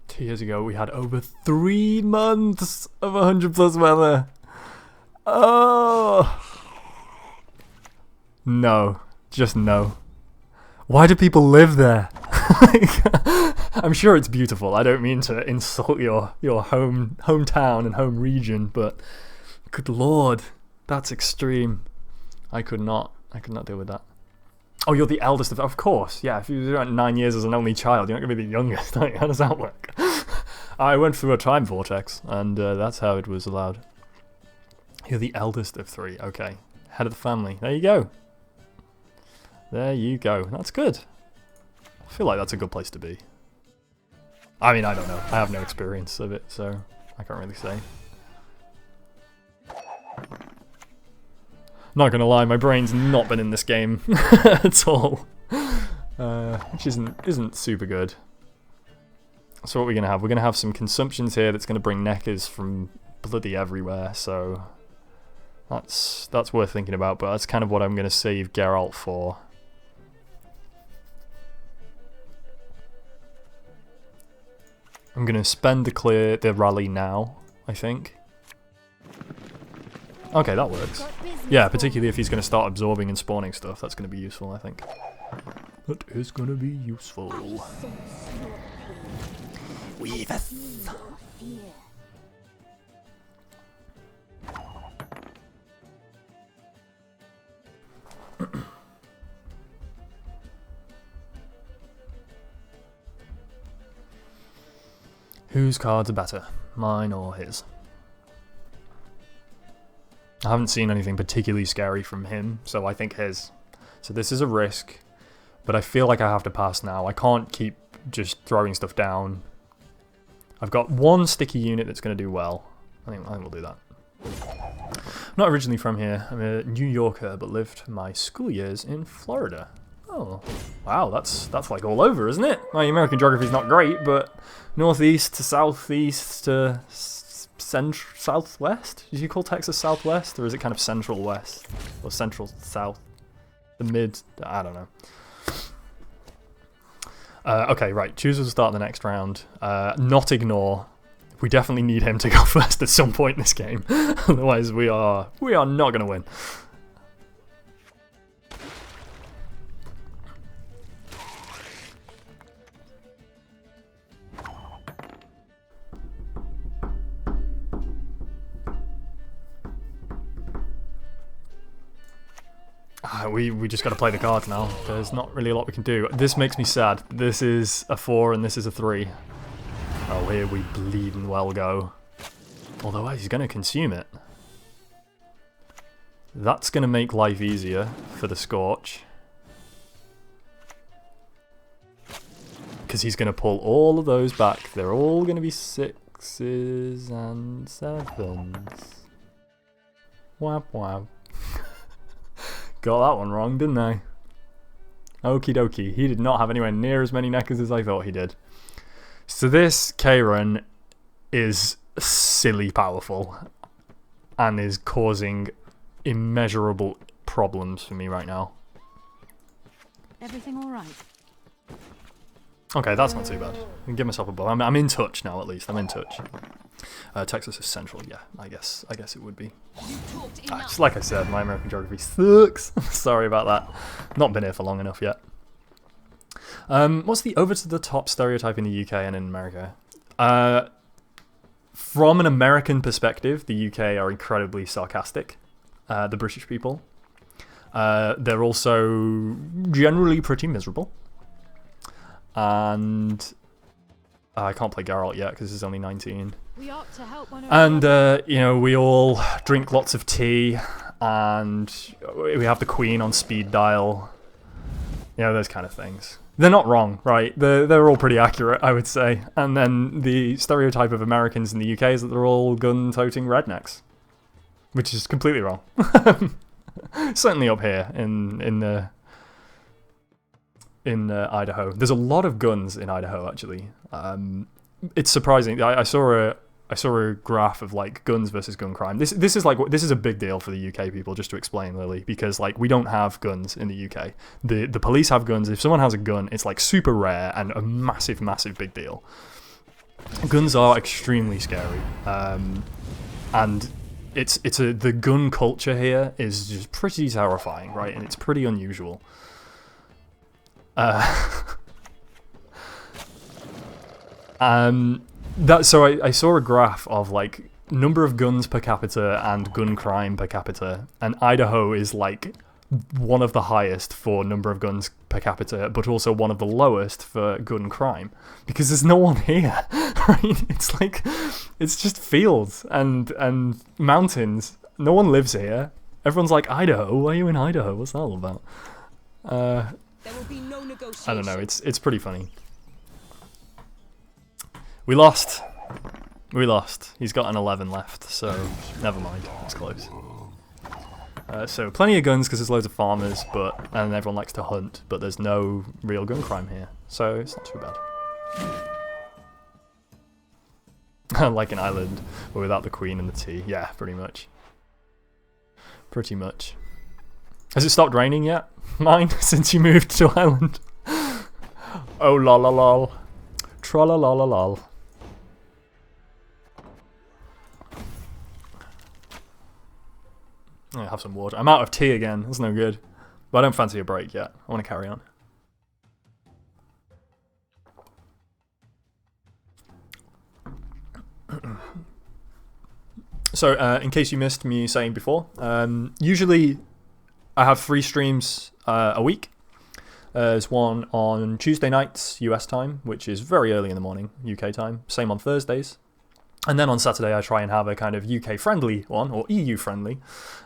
2 years ago, we had over 3 months of 100+ weather. Oh! No. Just no. Why do people live there? I'm sure it's beautiful. I don't mean to insult your hometown and home region, but good lord, that's extreme. I could not deal with that. Oh, you're the eldest of course, yeah. If you're at 9 years as an only child, you're not going to be the youngest, are you? How does that work? I went through a time vortex, and that's how it was allowed. You're the eldest of 3, okay. Head of the family. There you go. There you go. That's good. I feel like that's a good place to be. I mean, I don't know. I have no experience of it, so I can't really say. Not gonna lie, my brain's not been in this game at all, which isn't super good. So what are we gonna have? We're gonna have some consumptions here that's gonna bring neckers from bloody everywhere. So that's worth thinking about. But that's kind of what I'm gonna save Geralt for. I'm gonna spend the rally now, I think. Okay, that works. Yeah, particularly if he's going to start absorbing and spawning stuff, that's going to be useful, I think. That is going to be useful. Weaveth. Whose cards are better, mine or his? I haven't seen anything particularly scary from him, so I think his. So this is a risk, but I feel like I have to pass now. I can't keep just throwing stuff down. I've got one sticky unit that's going to do well. I think we'll do that. I'm not originally from here. I'm a New Yorker, but lived my school years in Florida. Oh, wow, that's like all over, isn't it? My American geography's not great, but northeast to southeast to southwest? Did you call Texas southwest, or is it kind of central west or central south? The mid? I don't know. Okay, right. Choose will start the next round. Not ignore. We definitely need him to go first at some point in this game. Otherwise, we are not going to win. We just got to play the cards now. There's not really a lot we can do. This makes me sad. This is a 4 and this is a 3. Oh, here we bleeding well go. Although he's going to consume it. That's going to make life easier for the Scorch. Because he's going to pull all of those back. They're all going to be 6s and 7s. Wap wap. Got that one wrong, didn't I? Okie dokie. He did not have anywhere near as many neckers as I thought he did. So this K-Run is silly powerful and is causing immeasurable problems for me right now. Everything all right? Okay, that's not too bad. I can give myself a ball. I'm in touch now, at least. I'm in touch. Texas is central, yeah. I guess it would be. Just like I said, my American geography sucks. Sorry about that. Not been here for long enough yet. What's the over-to-the-top stereotype in the UK and in America? From an American perspective, the UK are incredibly sarcastic. The British people. They're also generally pretty miserable. And I can't play Geralt yet because he's only 19. We ought to help one And, you know, we all drink lots of tea, and we have the Queen on speed dial. You know, those kind of things. They're not wrong, right? They're all pretty accurate, I would say. And then the stereotype of Americans in the UK is that they're all gun-toting rednecks. Which is completely wrong. Certainly up here in Idaho. There's a lot of guns in Idaho, actually. It's surprising. I saw a graph of like guns versus gun crime. This is a big deal for the UK people, just to explain, Lily, because like we don't have guns in the UK. The police have guns. If someone has a gun, it's like super rare and a massive big deal. Guns are extremely scary, and the gun culture here is just pretty terrifying, right? And it's pretty unusual. So I saw a graph of like number of guns per capita and gun crime per capita, and Idaho is like one of the highest for number of guns per capita, but also one of the lowest for gun crime, because there's no one here, right? It's like, it's just fields and mountains. No one lives here. Everyone's like, Idaho? Why are you in Idaho? What's that all about? There will be no negotiation. I don't know. It's pretty funny. We lost. He's got an 11 left, so never mind. It's close. So plenty of guns because there's loads of farmers, and everyone likes to hunt, but there's no real gun crime here, so it's not too bad. Like an island, but without the Queen and the tea. Yeah, pretty much. Pretty much. Has it stopped raining yet? Mine, since you moved to Ireland. Oh la la lol. Tra la la la lol. I have some water. I'm out of tea again. That's no good. But I don't fancy a break yet. I want to carry on. So, in case you missed me saying before, usually I have 3 streams a week. There's one on Tuesday nights, US time, which is very early in the morning, UK time. Same on Thursdays. And then on Saturday I try and have a kind of UK-friendly one, or EU-friendly,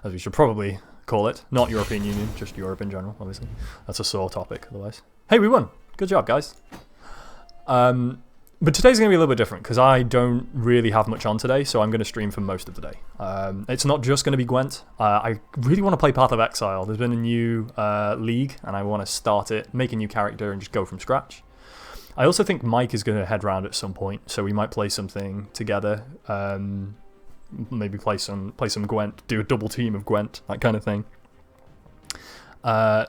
as we should probably call it. Not European Union, just Europe in general, obviously. That's a sore topic, otherwise. Hey, we won! Good job, guys. But today's going to be a little bit different, because I don't really have much on today, so I'm going to stream for most of the day. It's not just going to be Gwent. I really want to play Path of Exile. There's been a new league, and I want to start it, make a new character, and just go from scratch. I also think Mike is going to head round at some point, so we might play something together. Maybe play some Gwent, do a double team of Gwent, that kind of thing.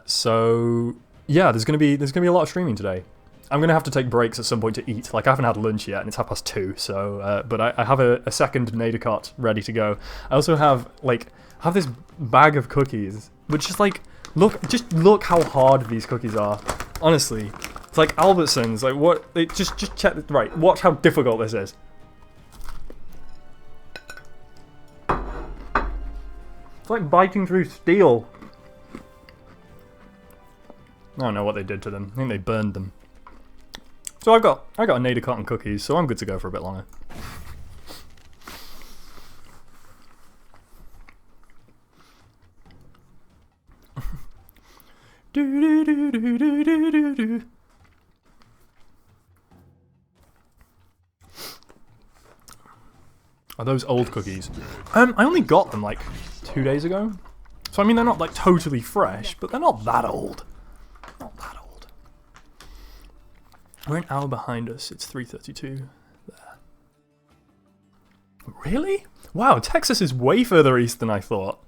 So yeah, there's going to be a lot of streaming today. I'm going to have to take breaks at some point to eat. Like, I haven't had lunch yet, and it's 2:30, so... but I have a second Nadecart ready to go. I also have this bag of cookies, which is like... Look how hard these cookies are. Honestly. It's like Albertsons. Like, what... Just check... Right, watch how difficult this is. It's like biting through steel. I don't know what they did to them. I think they burned them. So I got a native cotton cookies, so I'm good to go for a bit longer. Are those old cookies? I only got them like 2 days ago. So I mean they're not like totally fresh, but they're not that old. Not that old. We're an hour behind us. It's 3:32 there. Really? Wow, Texas is way further east than I thought.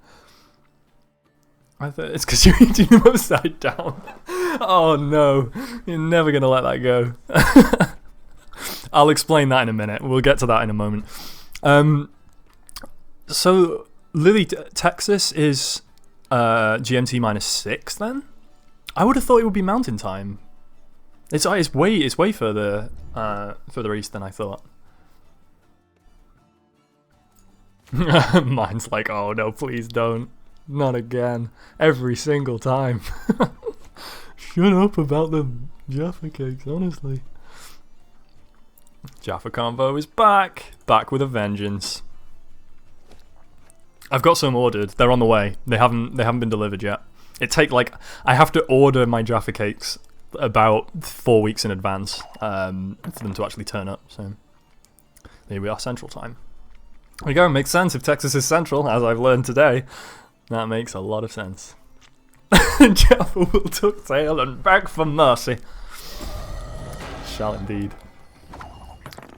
I thought it's because you're eating them upside down. Oh no, you're never gonna let that go. I'll explain that in a minute. We'll get to that in a moment. So Lily, Texas is GMT -6 then? I would have thought it would be mountain time. It's way further further east than I thought. Mine's like, oh no, please don't. Not again. Every single time. Shut up about the Jaffa cakes, honestly. Jaffa Convo is back. Back with a vengeance. I've got some ordered. They're on the way. They haven't been delivered yet. I have to order my Jaffa cakes about 4 weeks in advance for them to actually turn up. So here we are, Central Time. There you go. Makes sense if Texas is Central, as I've learned today. That makes a lot of sense. Jaffa will tuck tail and beg for mercy. Shall indeed.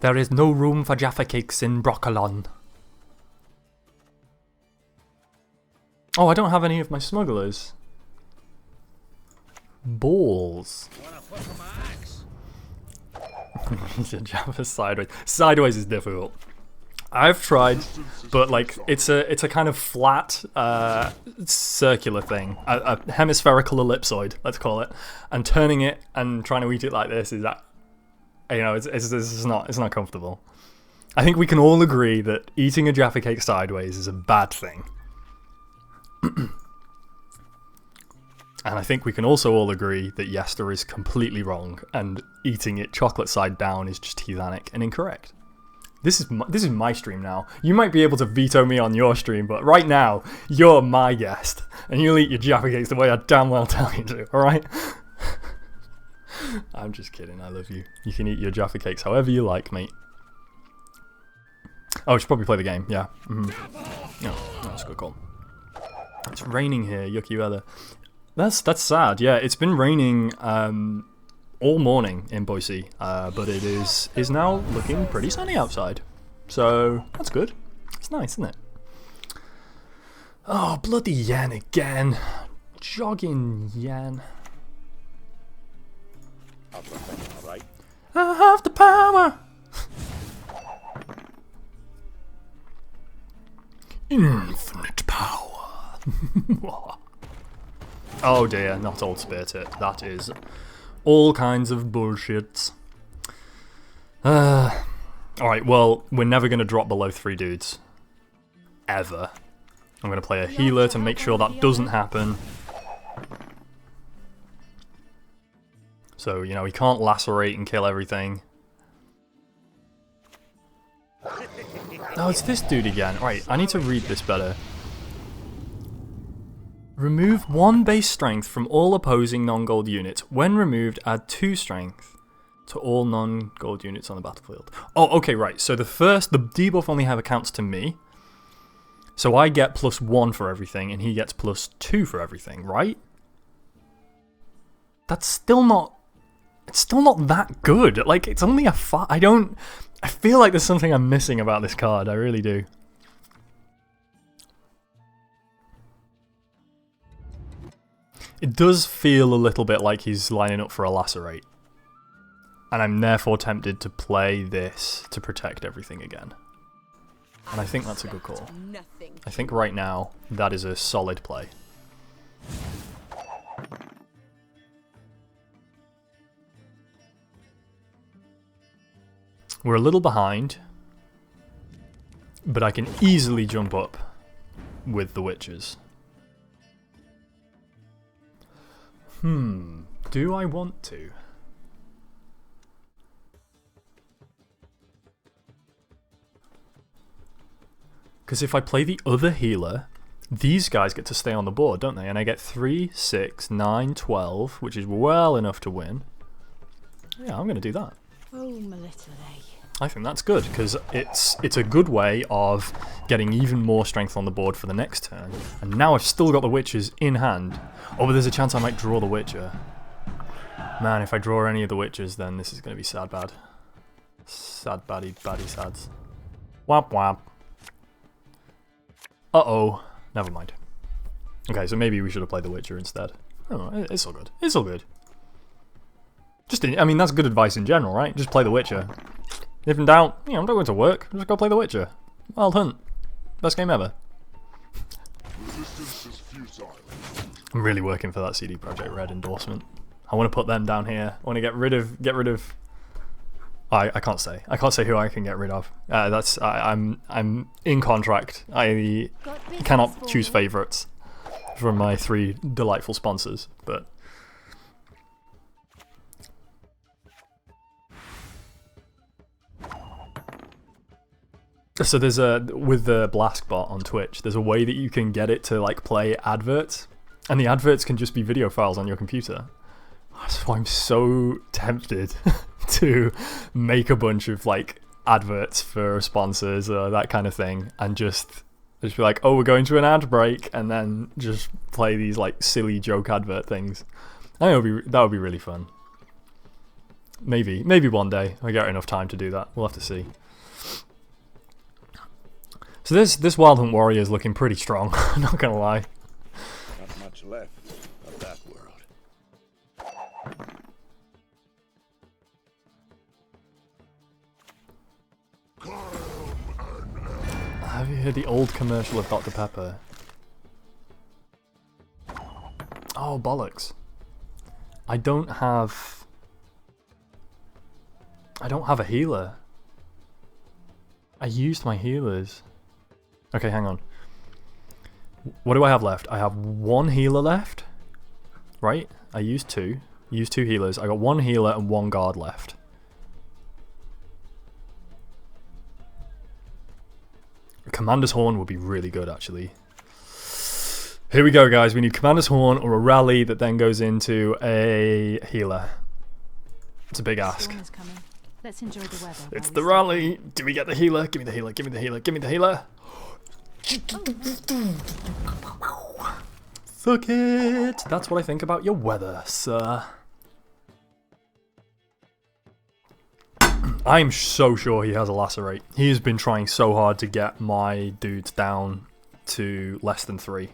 There is no room for Jaffa cakes in Broccolon. Oh, I don't have any of my smugglers. Balls. Jaffa sideways. Sideways is difficult. I've tried, but like it's a kind of flat circular thing, a hemispherical ellipsoid, let's call it, and turning it and trying to eat it like this is that, you know, it's not comfortable. I think we can all agree that eating a Jaffa cake sideways is a bad thing. And I think we can also all agree that Yester is completely wrong, and eating it chocolate side down is just heathenic and incorrect. This is my stream now. You might be able to veto me on your stream, but right now, you're my guest. And you'll eat your Jaffa cakes the way I damn well tell you to, alright? I'm just kidding, I love you. You can eat your Jaffa cakes however you like, mate. Oh, we should probably play the game, yeah. No, that's a good call. It's raining here, yucky weather. That's sad, yeah. It's been raining all morning in Boise, but it is now looking pretty sunny outside. So that's good. It's nice, isn't it? Oh, bloody yen again. Jogging yen. I have the power. Infinite power. Oh dear, not old Scoia'tael. That is all kinds of bullshit. Alright, well, we're never going to drop below 3 dudes. Ever. I'm going to play a healer to make sure that doesn't happen. So, you know, he can't lacerate and kill everything. Oh, it's this dude again. Right, I need to read this better. Remove 1 base strength from all opposing non-gold units. When removed, add 2 strength to all non-gold units on the battlefield. Oh, okay, right. So the debuff only accounts to me. So I get +1 for everything, and he gets +2 for everything, right? That's still not... It's still not that good. Like, it's only a 5... I feel like there's something I'm missing about this card. I really do. It does feel a little bit like he's lining up for a lacerate. And I'm therefore tempted to play this to protect everything again. And I think that's a good call. I think right now, that is a solid play. We're a little behind, but I can easily jump up with the witches. Do I want to? Because if I play the other healer, these guys get to stay on the board, don't they? And I get 3, 6, 9, 12, which is well enough to win. Yeah, I'm going to do that. Oh, my little lady. I think that's good, because it's a good way of getting even more strength on the board for the next turn. And now I've still got the Witchers in hand. Oh, but there's a chance I might draw the Witcher. Man, if I draw any of the Witchers, then this is going to be sad bad. Sad baddie sads. Whap whap. Uh-oh. Never mind. Okay, so maybe we should have played the Witcher instead. Oh, it's all good. It's all good. I mean, that's good advice in general, right? Just play the Witcher. If in doubt, I'm not going to work. Just go play the Witcher. Wild Hunt. Best game ever. Resistance is futile. I'm really working for that CD Projekt Red endorsement. I want to put them down here. I want to get rid of. I can't say. I can't say who I can get rid of. I'm in contract. I cannot choose favourites from my 3 delightful sponsors. But so there's with the Blask bot on Twitch, there's a way that you can get it to like play adverts, and the adverts can just be video files on your computer. That's why I'm so tempted to make a bunch of like adverts for sponsors or that kind of thing, and just be like, oh, we're going to an ad break, and then just play these like silly joke advert things. I think that would be really fun. Maybe one day I get enough time to do that. We'll have to see. So this Wild Hunt Warrior is looking pretty strong. I'm not gonna lie. Not much left of that world. Have you heard the old commercial of Dr. Pepper? Oh, bollocks. I don't have a healer. I used my healers. Okay, hang on. What do I have left? I have 1 healer left. Right? I used 2. Used 2 healers. I got 1 healer and 1 guard left. Commander's Horn would be really good, actually. Here we go, guys. We need Commander's Horn or a rally that then goes into a healer. It's a big ask. Storm is coming. Let's enjoy the weather. It's the rally. Do we get the healer? Give me the healer. Give me the healer. Give me the healer. Suck it. That's what I think about your weather, sir. I'm so sure he has a lacerate. He has been trying so hard to get my dudes down to less than 3.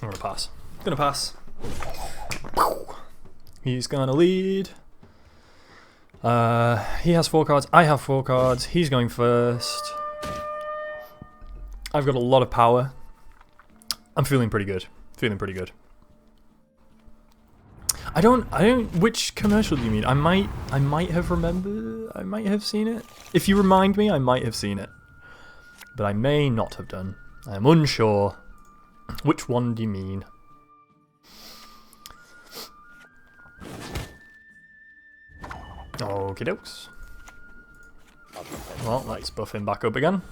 I'm gonna pass. Gonna pass. He's gonna lead. He has 4 cards. I have 4 cards. He's going first. I've got a lot of power. I'm feeling pretty good. Feeling pretty good. I don't. Which commercial do you mean? I might have remembered. I might have seen it. If you remind me, I might have seen it, but I may not have done. I am unsure. Which one do you mean? Okie dokes. Well, let's buff him back up again.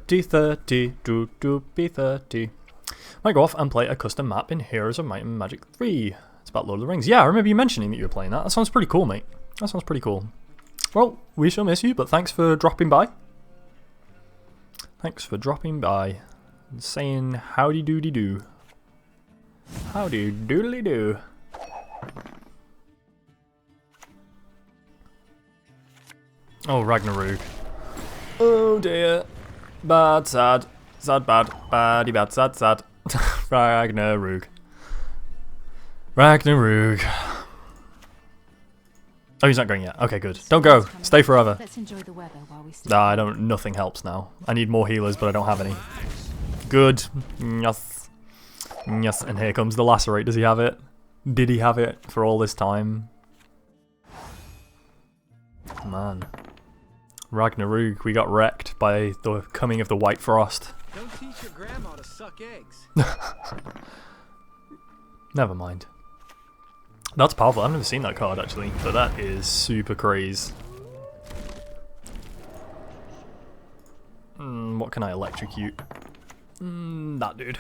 Be 30. Might go off and play a custom map in Heroes of Might and Magic 3. It's about Lord of the Rings. Yeah, I remember you mentioning that you were playing that. That sounds pretty cool, mate. That sounds pretty cool. Well, we shall miss you, but thanks for dropping by. Thanks for dropping by and saying howdy doody doo. Howdy doodly doo. Oh, Ragnarok. Oh dear. Bad, sad. Sad, bad. Baddy, bad, sad, sad. Ragnarok. Ragnarok. Oh, he's not going yet. Okay, good. Don't go. Stay forever. Let's enjoy the weather while we sleep. Nah, I don't. Nothing helps now. I need more healers, but I don't have any. Good. Yes. Yes. And here comes the lacerate. Does he have it? Did he have it for all this time? Man. Ragnarok. We got wrecked by the coming of the White Frost. Don't teach your grandma to suck eggs. Never mind. That's powerful. I've never seen that card actually, but that is super crazy. What can I electrocute? That dude.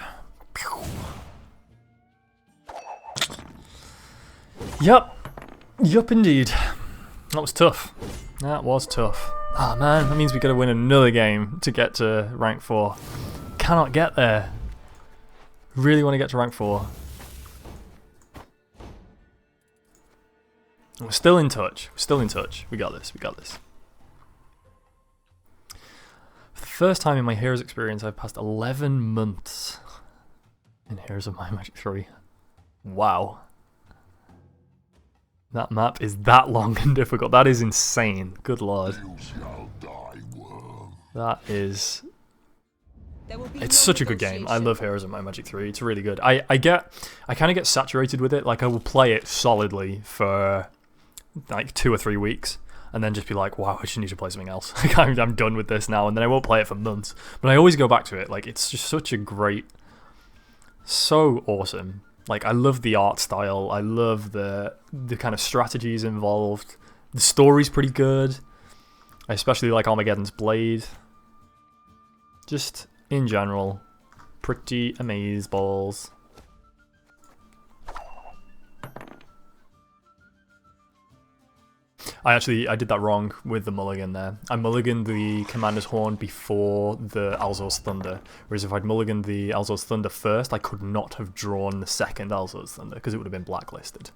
Yup. Yup indeed. That was tough. That was tough. Ah man, that means we gotta win another game to get to rank 4. Cannot get there. Really want to get to rank 4. We're still in touch. We're still in touch. We got this. We got this. For the first time in my Heroes experience, I've passed 11 months in Heroes of Might and Magic 3. Wow. That map is that long and difficult. That is insane. Good lord. That is... It's such a good game. I love Heroes of Might and Magic 3. It's really good. I kind of get saturated with it. Like, I will play it solidly for like 2 or 3 weeks and then just be like, wow, I just need to play something else. Like, I'm done with this now, and then I won't play it for months. But I always go back to it. Like, it's just such a great, so awesome. Like, I love the art style. I love the kind of strategies involved. The story's pretty good. I especially like Armageddon's Blade. Just in general, pretty amazeballs. I did that wrong with the mulligan there. I mulliganed the Commander's Horn before the Alzor's Thunder, whereas if I'd mulliganed the Alzor's Thunder first, I could not have drawn the second Alzor's Thunder because it would have been blacklisted.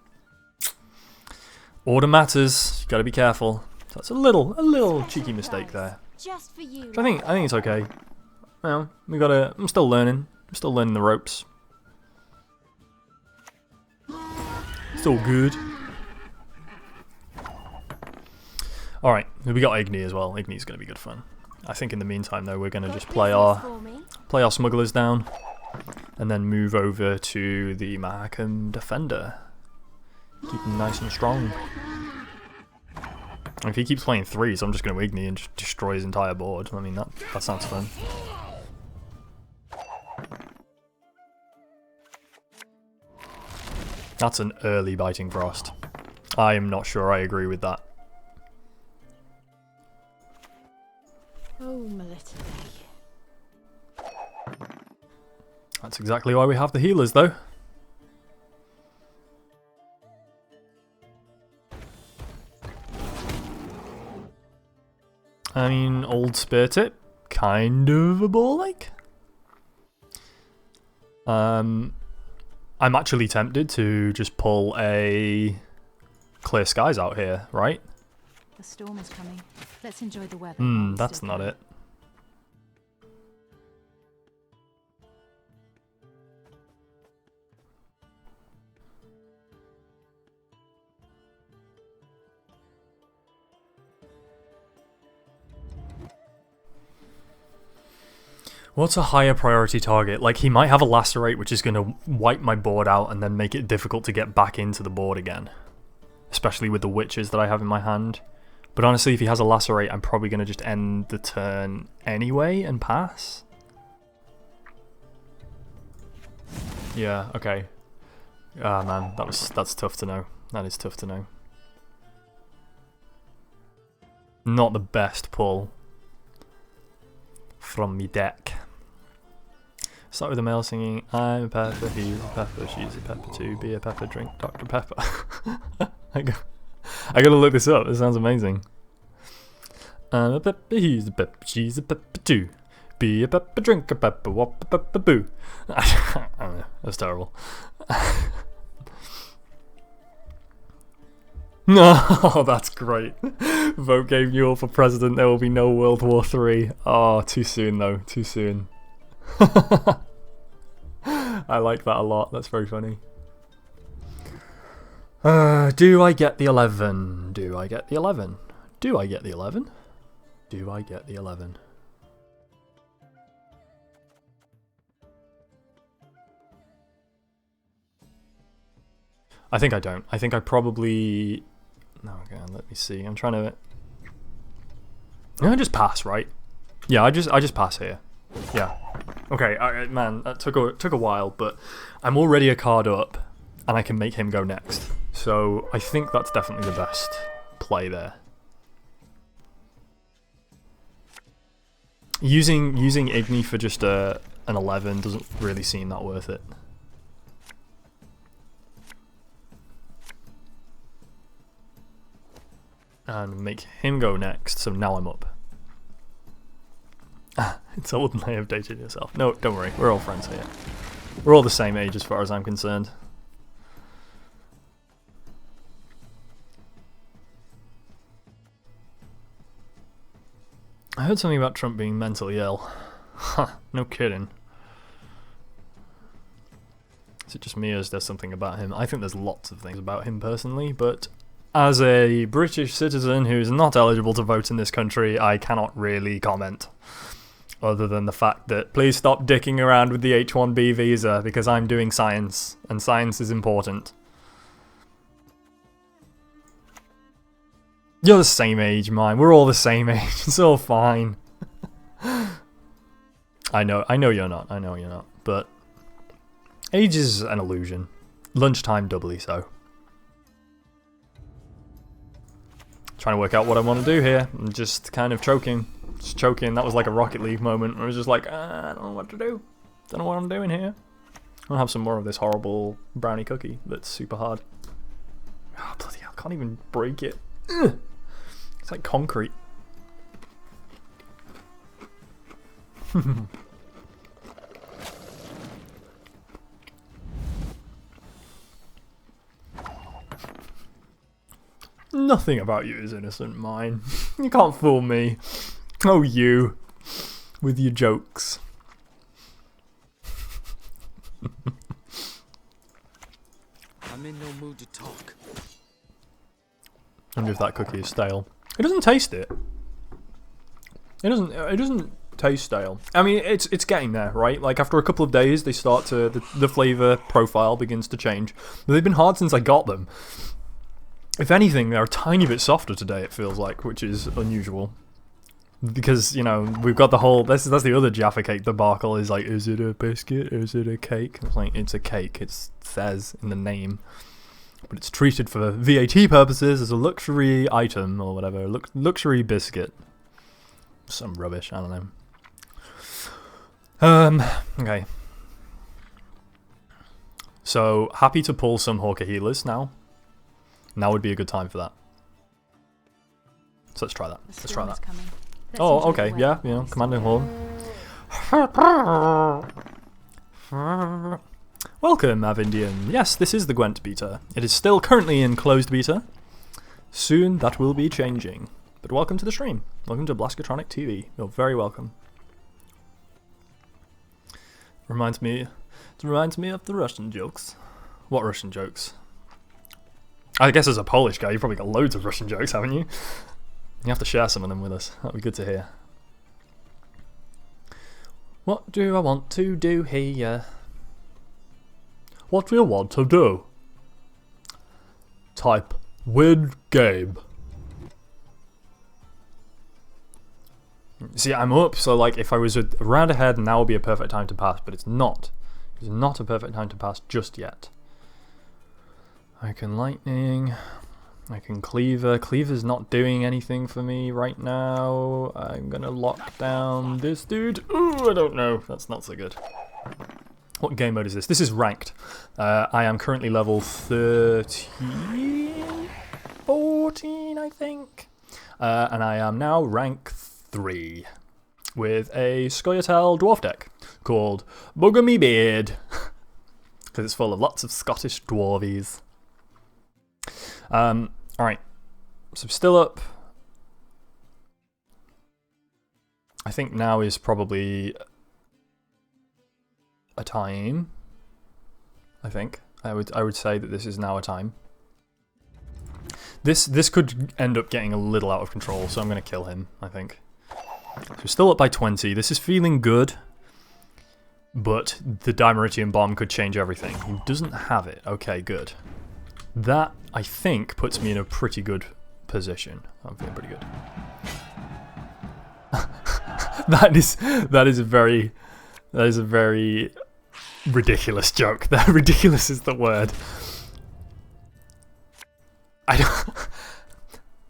Order matters. You got to be careful. That's a little cheeky mistake there. Just for you. But I think it's okay. Well, I'm still learning. I'm still learning the ropes. It's all good. Alright, we got Igni as well. Igni's going to be good fun. I think in the meantime though, we're going to just play our smugglers down and then move over to the Mahakam Defender. Keep him nice and strong. And if he keeps playing 3s, I'm just going to Igni and just destroy his entire board. I mean, that sounds fun. That's an early Biting Frost. I am not sure I agree with that. Oh, my little day. That's exactly why we have the healers, though. I mean, old Spear Tip, kind of a ball-like. I'm actually tempted to just pull a Clear Skies out here, right? The storm is coming. Let's enjoy the weather. That's not it. What's a higher priority target? Like, he might have a Lacerate, which is going to wipe my board out and then make it difficult to get back into the board again. Especially with the Witches that I have in my hand. But honestly, if he has a Lacerate, I'm probably going to just end the turn anyway and pass. Yeah, okay. Ah, man, that's tough to know. That is tough to know. Not the best pull from me deck. Start with the male singing, I'm a pepper, he's a pepper, she's a pepper too, be a pepper, drink Dr. Pepper. I gotta look this up, this sounds amazing. I'm a pepper, he's a pepper, she's a pepper too. Be a pepper, drink a pepper, whop a pepper boo. I don't know, that's terrible. No, that's great. Vote Gabe Newell for president, there will be no World War III. Oh, too soon though, too soon. I like that a lot, that's very funny. Do I get the 11? Do I get the 11? Do I get the 11? Do I get the 11? I think I don't. I think I probably... No, okay, let me see. I'm trying to... I just pass, right? Yeah, I just pass here. Yeah. Okay, man, that took a while, but I'm already a card up, and I can make him go next. So I think that's definitely the best play there. Using Igni for just an 11 doesn't really seem that worth it. And make him go next, so now I'm up. It's old and I have dated yourself. No, don't worry, we're all friends here. We're all the same age as far as I'm concerned. I heard something about Trump being mentally ill. Huh, no kidding. Is it just me or is there something about him? I think there's lots of things about him personally, but as a British citizen who's not eligible to vote in this country, I cannot really comment. Other than the fact that please stop dicking around with the H-1B visa because I'm doing science, and science is important. You're the same age, mine. We're all the same age. It's all fine. I know you're not. I know you're not. But age is an illusion. Lunchtime doubly so. Trying to work out what I want to do here. I'm just kind of choking. Just choking. That was like a Rocket League moment. I was just like, I don't know what to do. Don't know what I'm doing here. I'll have some more of this horrible brownie cookie that's super hard. Oh, bloody hell, I can't even break it. Ugh. It's like concrete. Nothing about you is innocent, mine. You can't fool me. Oh, you. With your jokes. I'm in no mood to talk. I wonder if that cookie is stale. It doesn't taste it. It doesn't taste stale. I mean, it's getting there, right? Like after a couple of days, they start to the flavor profile begins to change. But they've been hard since I got them. If anything, they're a tiny bit softer today. It feels like, which is unusual. Because, you know, we've got the whole... That's the other Jaffa cake debacle is like, is it a biscuit? Is it a cake? It's like, it's a cake. It says in the name. But it's treated for VAT purposes as a luxury item or whatever. Luxury biscuit. Some rubbish, I don't know. Okay. So, happy to pull some Hawker healers now. Now would be a good time for that. So let's try that. Let's try that. Oh, okay, yeah, you know, commanding horn. Welcome, Avindian. Yes, this is the Gwent beta. It is still currently in closed beta. Soon that will be changing. But welcome to the stream. Welcome to Blaskatronic TV. You're very welcome. It reminds me of the Russian jokes. What Russian jokes? I guess as a Polish guy, you've probably got loads of Russian jokes, haven't you? You have to share some of them with us. That'd be good to hear. What do I want to do here? What do you want to do? Type win game. See, I'm up, so like if I was a round ahead, now would be a perfect time to pass, but it's not. It's not a perfect time to pass just yet. I can lightning. I can cleaver. Cleaver's not doing anything for me right now. I'm gonna lock down this dude. Ooh, I don't know. That's not so good. What game mode is this? This is ranked. I am currently level 13? 14, I think. And I am now rank 3 with a Scoia'tael dwarf deck called Bugger Me Beard. Because it's full of lots of Scottish dwarvies. Alright, so still up. I think now is probably a time. I think I would say that this is now a time. This could end up getting a little out of control, so I'm going to kill him, I think. So we're still up by 20. This is feeling good, but the Dimeritium bomb could change everything. He doesn't have it. Okay, good. That, I think, puts me in a pretty good position. I'm feeling pretty good. that is a very ridiculous joke. That ridiculous is the word.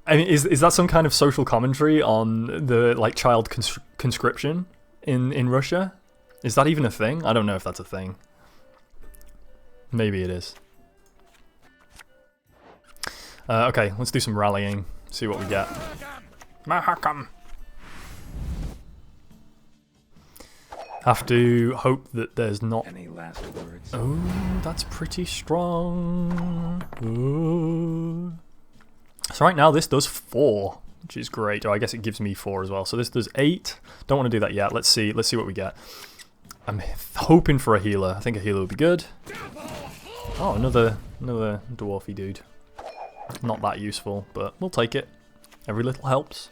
I mean, is that some kind of social commentary on the like child conscription in Russia? Is that even a thing? I don't know if that's a thing. Maybe it is. Okay, let's do some rallying. See what we get. Mahakam. Have to hope that there's not. Any last words? Oh, that's pretty strong. Ooh. So right now this does 4, which is great. Oh, I guess it gives me 4 as well. So this does 8. Don't want to do that yet. Let's see what we get. I'm hoping for a healer. I think a healer would be good. Oh, another dwarfy dude. Not that useful, but we'll take it. Every little helps.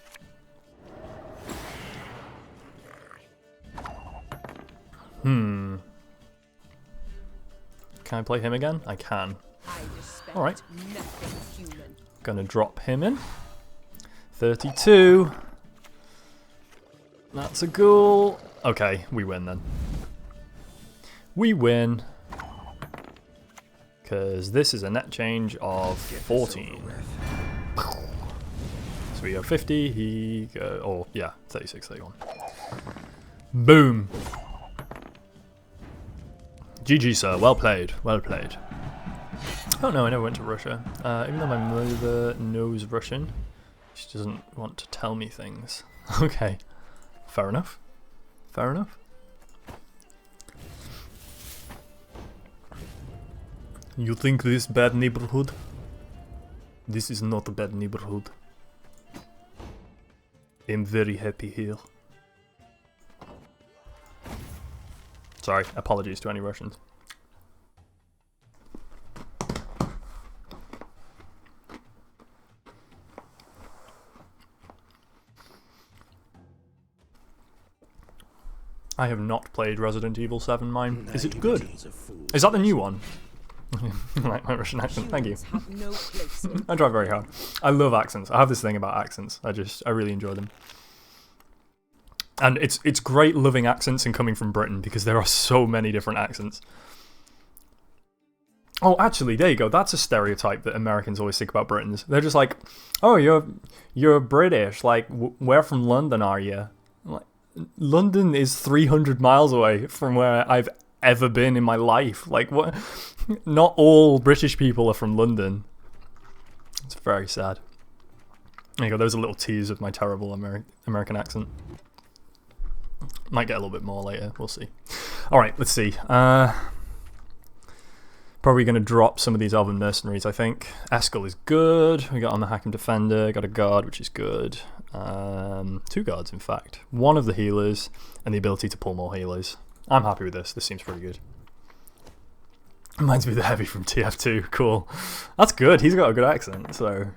Can I play him again? I can. Alright. Gonna drop him in. 32. That's a ghoul. Okay, we win then. We win. Because this is a net change of 14. So we go 50, he go, oh yeah, 36, 31. Boom. GG sir, well played, well played. Oh no, I never went to Russia. Even though my mother knows Russian, she doesn't want to tell me things. Okay, fair enough. Fair enough. You think this bad neighborhood? This is not a bad neighborhood. I'm very happy here. Sorry, apologies to any Russians. I have not played Resident Evil 7, mine. Is it good? Is that the new one? I like my Russian accent, thank you. I try very hard. I love accents. I have this thing about accents. I really enjoy them. And it's great loving accents and coming from Britain because there are so many different accents. Oh, actually, there you go. That's a stereotype that Americans always think about Britons. They're just like, oh, you're British. Like, where from London are you? Like, London is 300 miles away from where I've ever been in my life. Like, what? Not all British people are from London. It's very sad. There you go. There's a little tease of my terrible American accent. Might get a little bit more later. We'll see. All right, let's see. Probably going to drop some of these Elven mercenaries, I think. Eskel is good. We got on the Hack'em Defender. Got a guard, which is good. 2 guards, in fact. 1 of the healers, and the ability to pull more healers. I'm happy with this. This seems pretty good. Reminds me of the heavy from TF2. Cool. That's good. He's got a good accent, so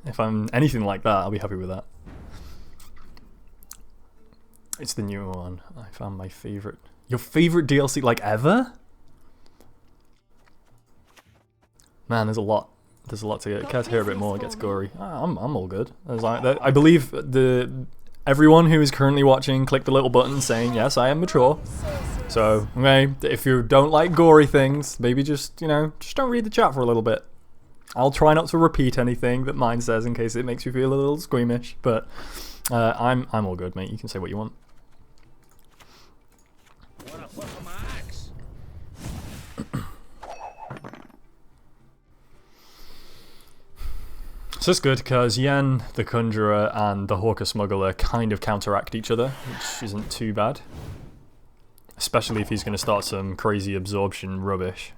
if I'm anything like that, I'll be happy with that. It's the new one. I found my favourite. Your favourite DLC, like, ever? Man, there's a lot. There's a lot to get. Care to hear a bit more? It gets gory. I'm all good. I believe everyone who is currently watching clicked the little button saying yes, I am mature. So, okay, if you don't like gory things, maybe just don't read the chat for a little bit. I'll try not to repeat anything that mine says in case it makes you feel a little squeamish. But I'm all good, mate. You can say what you want. So it's good because Yen, the Conjurer, and the Hawker Smuggler kind of counteract each other, which isn't too bad. Especially if he's going to start some crazy absorption rubbish.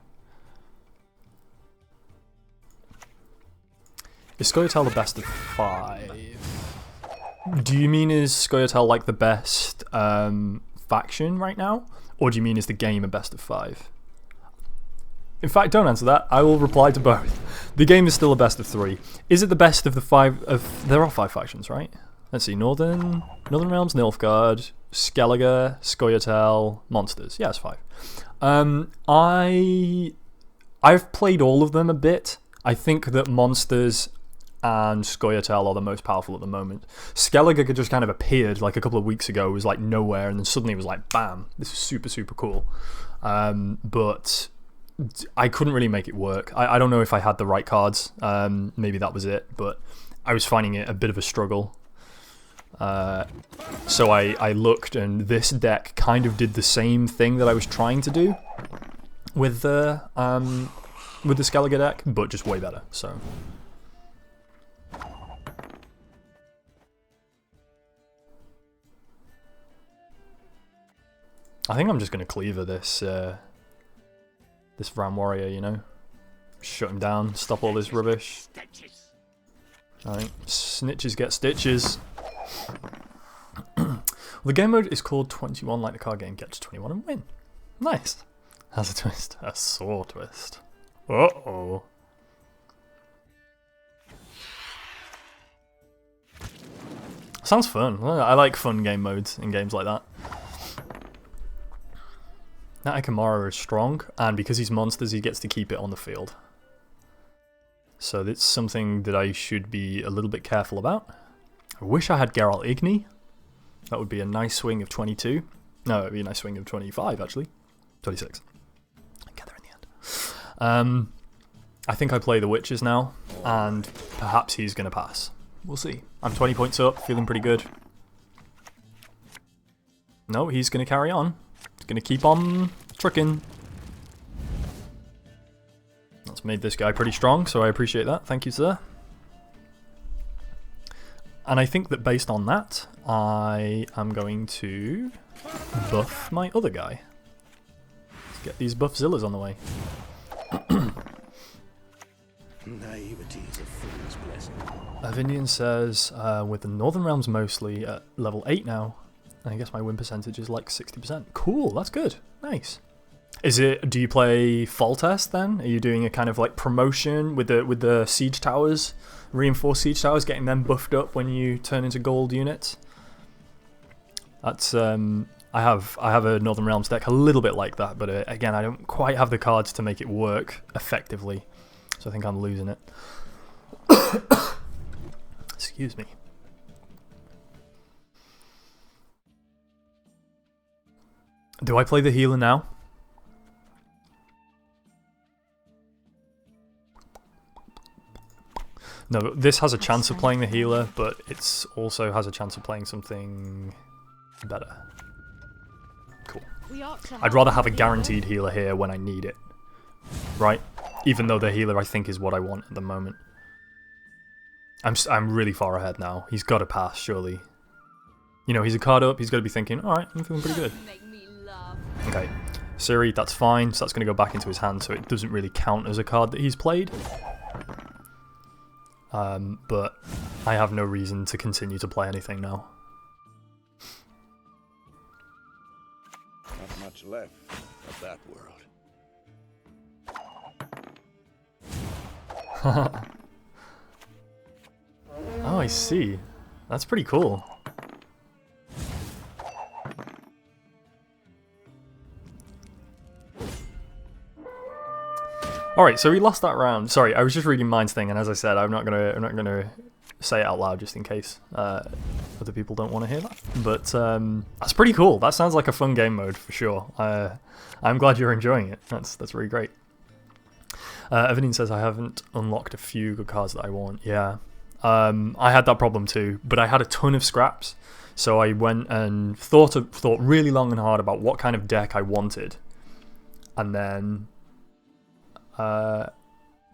Is Scoia'tael the best of 5? Do you mean is Scoia'tael like the best faction right now? Or do you mean is the game a best of 5? In fact, don't answer that. I will reply to both. The game is still a best of 3. Is it the best of the 5? There are 5 factions, right? Let's see. Northern Realms, Nilfgaard, Skellige, Scoia'tael, Monsters. Yeah, it's 5. I've played all of them a bit. I think that Monsters and Scoia'tael are the most powerful at the moment. Skellige just kind of appeared like a couple of weeks ago. It was like nowhere, and then suddenly it was like, bam, this is super, super cool. But I couldn't really make it work. I don't know if I had the right cards. Maybe that was it, but I was finding it a bit of a struggle. So I looked, and this deck kind of did the same thing that I was trying to do with the Skellige deck, but just way better. So. I think I'm just going to cleaver this Ram Warrior, you know? Shut him down, stop all this rubbish. Alright, snitches get stitches. Well, the game mode is called 21 like the card game. Get to 21 and win. Nice. Has a twist. A sore twist. Uh-oh. Sounds fun. I like fun game modes in games like that. Nakamura is strong, and because he's monsters, he gets to keep it on the field. So that's something that I should be a little bit careful about. I wish I had Geralt Igni. That would be a nice swing of 22. No, it would be a nice swing of 25, actually. 26. I get there in the end. I think I play the Witches now, and perhaps he's going to pass. We'll see. I'm 20 points up, feeling pretty good. No, he's going to carry on. He's going to keep on trucking. That's made this guy pretty strong, so I appreciate that. Thank you, sir. And I think that based on that, I am going to buff my other guy. Let's get these buffzillas on the way. Naivety is a fool's blessing. Avindian says, with the Northern Realms mostly at level 8 now, I guess my win percentage is like 60%. Cool, that's good. Nice. Do you play Fall Test then? Are you doing a kind of like promotion with the siege towers, reinforced siege towers, getting them buffed up when you turn into gold units? That's I have a Northern Realms deck a little bit like that, but again, I don't quite have the cards to make it work effectively, so I think I'm losing it. Excuse me. Do I play the healer now? No, this has a chance of playing the healer, but it also has a chance of playing something better. Cool. I'd rather have a guaranteed healer here when I need it, right? Even though the healer I think is what I want at the moment. I'm really far ahead now. He's got to pass, surely. You know, he's a card up. He's got to be thinking, all right, I'm feeling pretty good. Okay, Siri, that's fine. So that's going to go back into his hand, so it doesn't really count as a card that he's played. But I have no reason to continue to play anything now. Not much left of that world. Oh, I see. That's pretty cool. Alright, so we lost that round. Sorry, I was just reading Mind's thing, and as I said, I'm not gonna say it out loud just in case other people don't want to hear that. But that's pretty cool. That sounds like a fun game mode for sure. I'm glad you're enjoying it. That's really great. Evelyn says I haven't unlocked a few good cards that I want. Yeah, I had that problem too, but I had a ton of scraps, so I went and thought really long and hard about what kind of deck I wanted, and then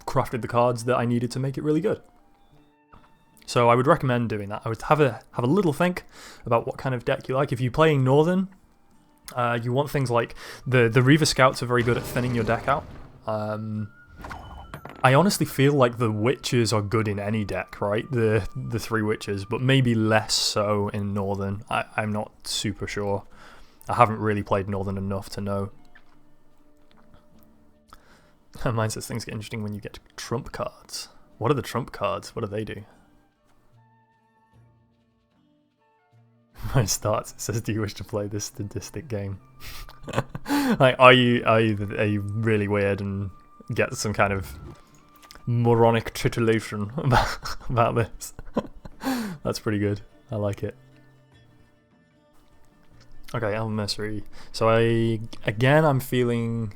crafted the cards that I needed to make it really good. So I would recommend doing that. I would have a little think about what kind of deck you like. If you're playing Northern, you want things like the Reaver Scouts are very good at thinning your deck out. I honestly feel like the Witches are good in any deck, right? The 3 Witches, but maybe less so in Northern. I'm not super sure. I haven't really played Northern enough to know. Mine says things get interesting when you get trump cards. What are the trump cards? What do they do? Mine starts. It says, "Do you wish to play this sadistic game?" Like, are you really weird and get some kind of moronic titillation about this? That's pretty good. I like it. Okay, Elm Mercery. So I'm feeling.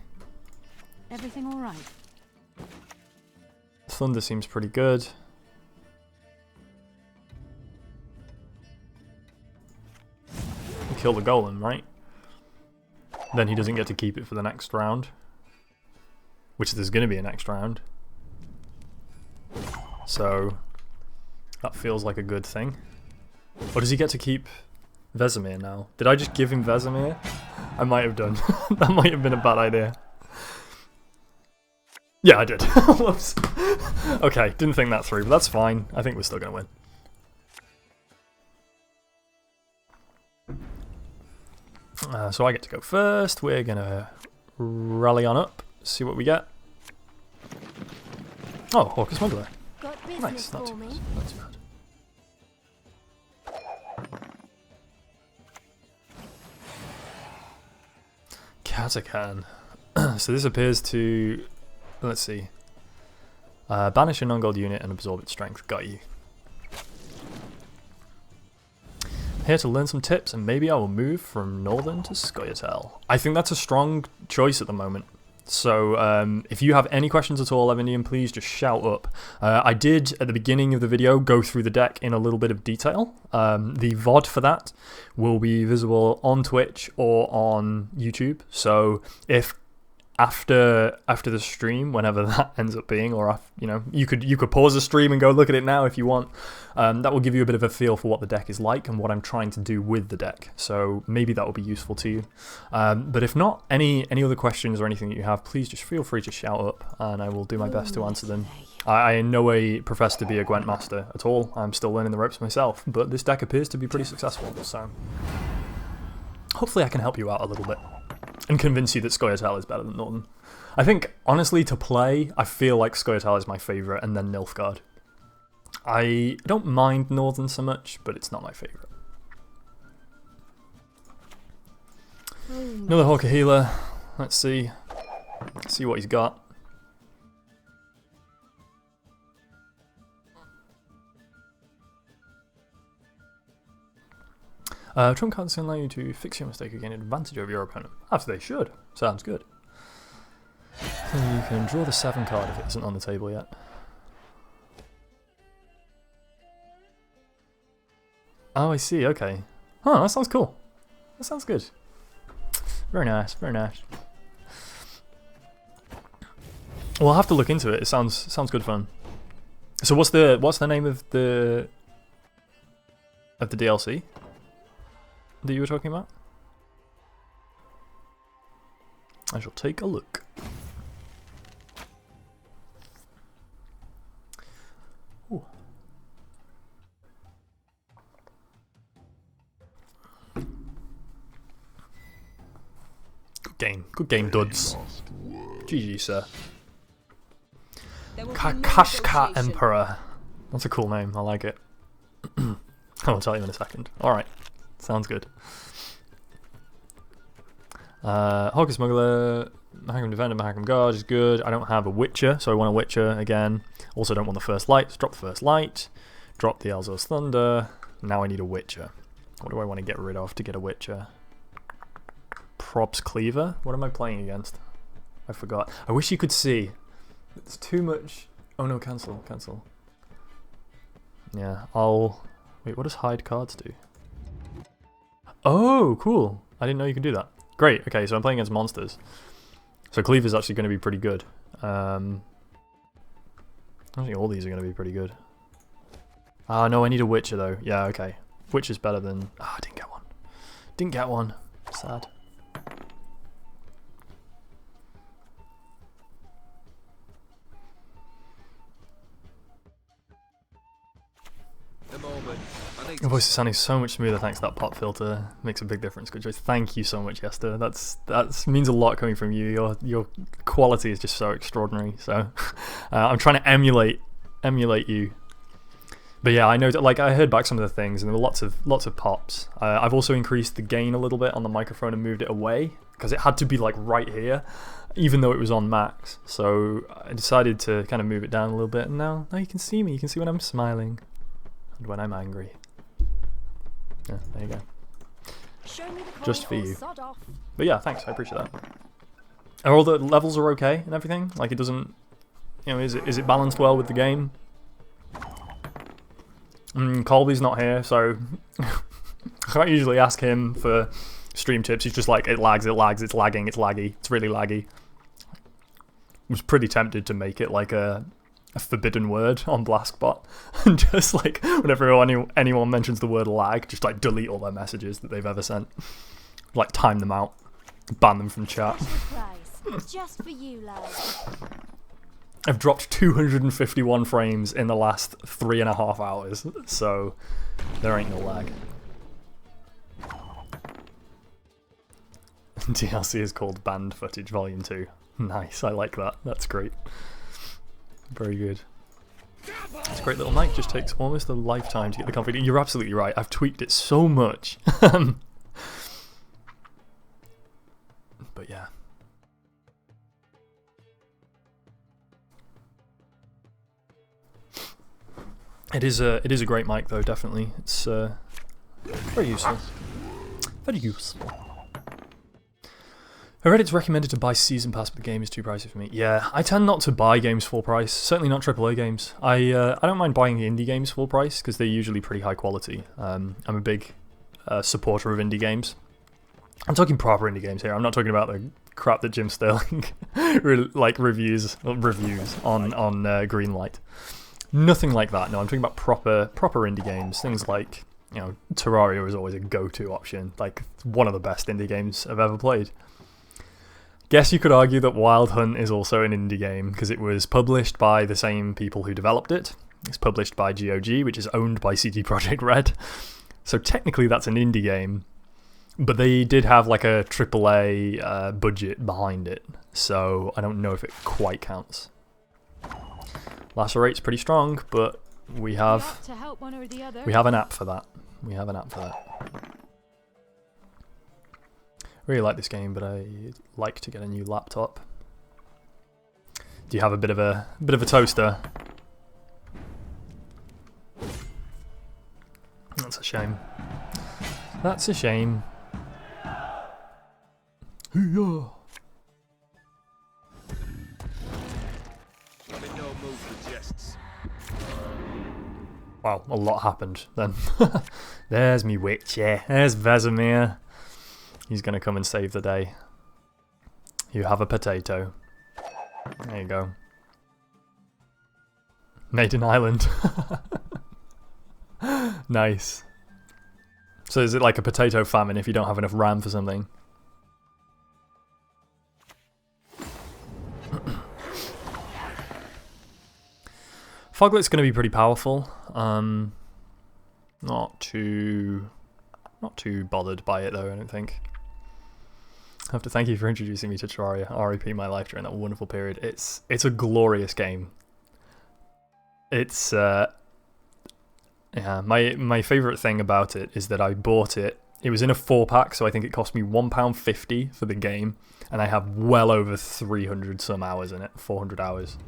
Everything all right? Thunder seems pretty good. Kill the golem, right? Then he doesn't get to keep it for the next round. Which there's going to be a next round. So that feels like a good thing. Or does he get to keep Vesemir now? Did I just give him Vesemir? I might have done. That might have been a bad idea. Yeah, I did. Whoops. Okay, didn't think that through, but that's fine. I think we're still going to win. So I get to go first. We're going to rally on up, see what we get. Oh, Hawker Smuggler. Got business Nice, not for too me. bad. Not too bad. Katakan. So this appears to... Let's see. Banish a non-gold unit and absorb its strength. Got you. Here to learn some tips, and maybe I will move from Northern to Scoia'tael. I think that's a strong choice at the moment. So if you have any questions at all, Evanian, please just shout up. I did, at the beginning of the video, go through the deck in a little bit of detail. The VOD for that will be visible on Twitch or on YouTube. So if after the stream, whenever that ends up being, or you could pause the stream and go look at it now if you want. That will give you a bit of a feel for what the deck is like and what I'm trying to do with the deck. So maybe that will be useful to you. But if not, any other questions or anything that you have, please just feel free to shout up, and I will do my best to answer them. I in no way profess to be a Gwent master at all. I'm still learning the ropes myself, but this deck appears to be pretty successful. So hopefully I can help you out a little bit and convince you that Scoia'tael is better than Northern. I think, honestly, to play, I feel like Scoia'tael is my favourite, and then Nilfgaard. I don't mind Northern so much, but it's not my favourite. Another Hawker Healer. Let's see. See what he's got. Trump cards can allow you to fix your mistake again in advantage over your opponent. As they should. Sounds good. You can draw the 7 card if it isn't on the table yet. Oh, I see. Okay. Oh, that sounds cool. That sounds good. Very nice. Very nice. We'll have to look into it. It sounds good fun. So what's the name of the DLC that you were talking about? I shall take a look. Ooh. Good game, duds. GG, sir. Kashka Emperor. That's a cool name. I like it. I'll tell you in a second. Alright. Sounds good. Hawker Smuggler, Mahakam Defender, Mahakam Guard is good. I don't have a Witcher, so I want a Witcher again. Also don't want the First Light. Let's drop the First Light. Drop the Elzos Thunder. Now I need a Witcher. What do I want to get rid of to get a Witcher? Props Cleaver? What am I playing against? I forgot. I wish you could see. It's too much. Oh no, cancel. Yeah, wait, what does hide cards do? Oh, cool. I didn't know you could do that. Great, okay, so I'm playing against monsters. So Cleaver's actually going to be pretty good. I think all these are going to be pretty good. Ah, no, I need a Witcher though. Yeah, okay. Witcher's better than... Ah, I didn't get one. Didn't get one. Sad. The moment, and latest. Your voice is sounding so much smoother thanks to that pop filter. Makes a big difference. Good choice. Thank you so much, Yester. That means a lot coming from you. Your quality is just so extraordinary. So I'm trying to emulate you. But yeah, I know that, like, I heard back some of the things, and there were lots of pops. I've also increased the gain a little bit on the microphone and moved it away because it had to be like right here, even though it was on max. So I decided to kind of move it down a little bit, and now you can see me. You can see when I'm smiling and when I'm angry. Yeah, there you go. Show me the coin Just for or you. sod off. But yeah, thanks. I appreciate that. Are all the levels are okay and everything? Like, it doesn't, is it balanced well with the game? Colby's not here, so I can't usually ask him for stream tips. He's just like, it lags, it's lagging, it's laggy, it's really laggy. I was pretty tempted to make it like a forbidden word on Blaskbot, and just like whenever anyone mentions the word lag, just like delete all their messages that they've ever sent, like time them out, ban them from chat. Surprise. Just for you, love. I've dropped 251 frames in the last 3.5 hours, so there ain't no lag. DLC is called Banned Footage Volume 2. Nice, I like that. That's great. Very good. It's a great little mic, just takes almost a lifetime to get the config. You're absolutely right, I've tweaked it so much. But yeah. It is a great mic though, definitely. It's very useful. Very useful. I read it's recommended to buy Season Pass, but the game is too pricey for me. Yeah, I tend not to buy games full price, certainly not AAA games. I don't mind buying indie games full price, because they're usually pretty high quality. I'm a big supporter of indie games. I'm talking proper indie games here, I'm not talking about the crap that Jim Sterling reviews on Greenlight. Nothing like that, no, I'm talking about proper indie games, things like, Terraria is always a go-to option, like one of the best indie games I've ever played. Guess you could argue that Wild Hunt is also an indie game, because it was published by the same people who developed it. It's published by GOG, which is owned by CD Projekt Red, so technically that's an indie game, but they did have like a AAA budget behind it, so I don't know if it quite counts. Lacerate's pretty strong, but we have an app for that. Really like this game, but I like to get a new laptop. Do you have a bit of a toaster? That's a shame. That's a shame. Hoo-yah. I'm in no mood for jests. Wow, a lot happened then. There's me witch, yeah. There's Vesemir. He's gonna come and save the day. You have a potato. There you go. Maiden Island. Nice. So is it like a potato famine if you don't have enough RAM for something? Foglet's going to be pretty powerful. Not too bothered by it though, I don't think. I have to thank you for introducing me to Terraria. RIP my life during that wonderful period. It's a glorious game. It's yeah, my favourite thing about it is that I bought it. It was in a 4-pack, so I think it cost me £1.50 for the game, and I have well over 300 some hours in it, 400 hours.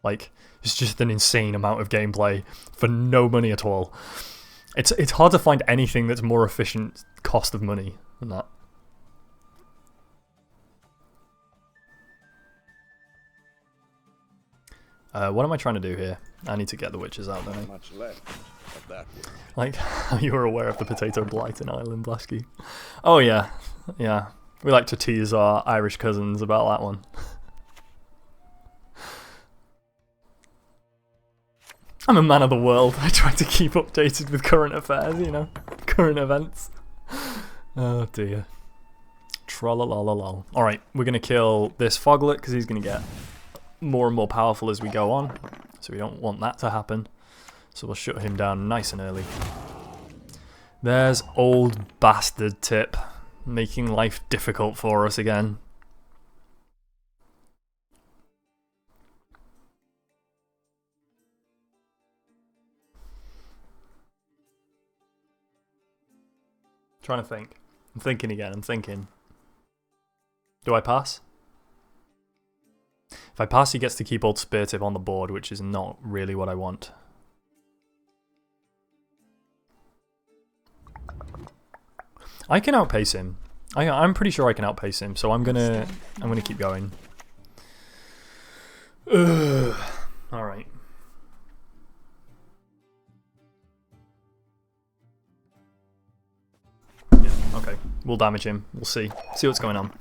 Like, it's just an insane amount of gameplay for no money at all. It's hard to find anything that's more efficient cost of money than that. What am I trying to do here? I need to get the witches out, don't I? Much left of that one. Like, you were aware of the potato blight in Ireland, Blasky. Oh yeah, yeah. We like to tease our Irish cousins about that one. I'm a man of the world. I try to keep updated with current affairs, current events. Oh dear. Tralalalal. Alright, we're going to kill this Foglet because he's going to get more and more powerful as we go on. So we don't want that to happen. So we'll shut him down nice and early. There's old bastard Tip, making life difficult for us again. Trying to think. I'm thinking again, I'm thinking. Do I pass? If I pass, he gets to keep old Spear Tip on the board, which is not really what I want. I can outpace him. I'm pretty sure I can outpace him, so I'm gonna keep going. All right. Yeah. Okay. We'll damage him. We'll see. See what's going on.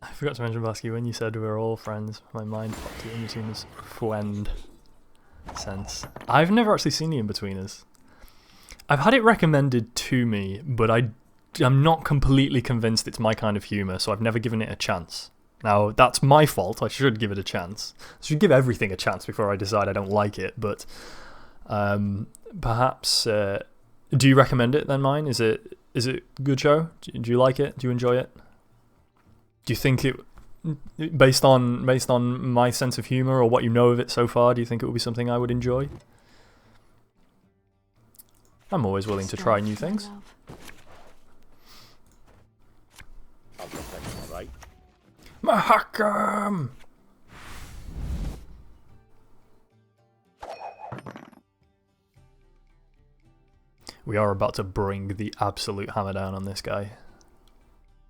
I forgot to mention, Basky, when you said we're all friends, my mind popped to In-Betweeners friend sense. I've never actually seen the In-Betweeners. I've had it recommended to me, but I'm not completely convinced it's my kind of humour, so I've never given it a chance. Now, that's my fault. I should give it a chance. I should give everything a chance before I decide I don't like it, but perhaps... do you recommend it then, mine? Is it a good show? Do you like it? Do you enjoy it? Do you think it, based on my sense of humour or what you know of it so far, do you think it would be something I would enjoy? I'm always willing to try new things. I've got that all right. Mahakam! We are about to bring the absolute hammer down on this guy.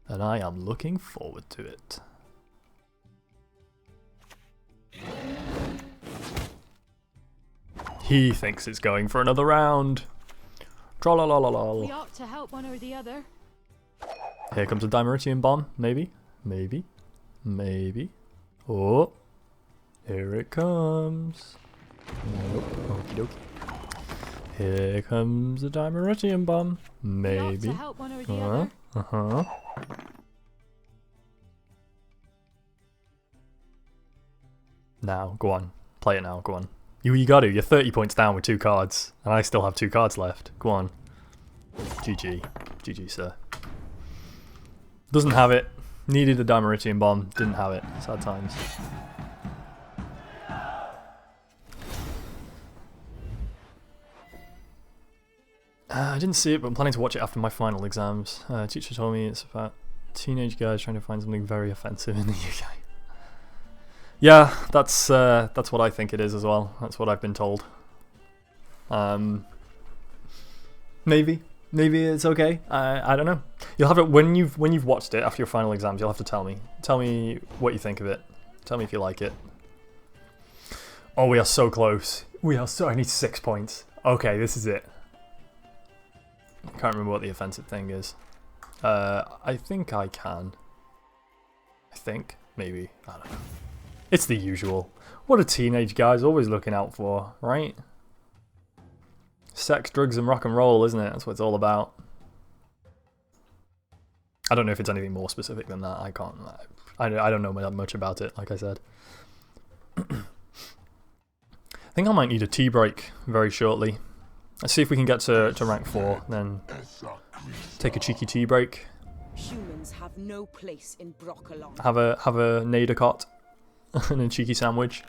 And I am looking forward to it. He thinks it's going for another round. Trollololol. We ought to help one or the other. Here comes a Dimeritium bomb. Maybe. Maybe. Maybe. Oh. Here it comes. Nope. Okie dokie. Here comes the Dimeritium bomb. Maybe. We ought to help one or the other. Uh-huh. Now, go on. Play it now, go on. You got to. You're 30 points down with 2 cards. And I still have 2 cards left. Go on. GG. GG, sir. Doesn't have it. Needed a Dimeritium bomb. Didn't have it. Sad times. I didn't see it, but I'm planning to watch it after my final exams. Teacher told me it's about teenage guys trying to find something very offensive in the UK. Yeah, that's what I think it is as well. That's what I've been told. Maybe it's okay. I don't know. You'll have it when you've watched it after your final exams. You'll have to tell me. Tell me what you think of it. Tell me if you like it. Oh, we are so close. I need 6 points. Okay, this is it. I can't remember what the offensive thing is. I think I can. I think. Maybe. I don't know. It's the usual. What a teenage guy's always looking out for, right? Sex, drugs, and rock and roll, isn't it? That's what it's all about. I don't know if it's anything more specific than that. I can't. I don't know much about it, like I said. I think I might need a tea break very shortly. Let's see if we can get to rank 4, then take a cheeky tea break. Humans have no place in Broccolon. Have a Nadercot and a cheeky sandwich.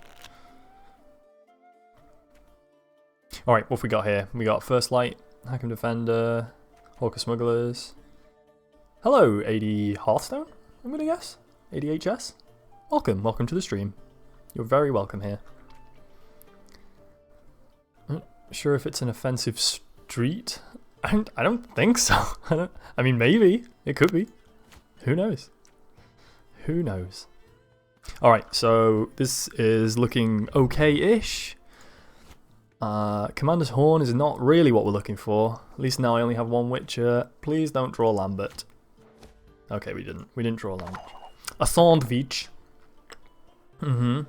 Alright, what have we got here? We got First Light, Hackham Defender, Hawker Smugglers. Hello, AD Hearthstone, I'm gonna guess? ADHS? Welcome to the stream. You're very welcome here. Sure if it's an offensive street? I don't think so. I mean, maybe. It could be. Who knows? Who knows? Alright, so this is looking okay-ish. Commander's Horn is not really what we're looking for. At least now I only have 1 Witcher. Please don't draw Lambert. Okay, we didn't. We didn't draw Lambert. A Sandwich. Mm-hmm.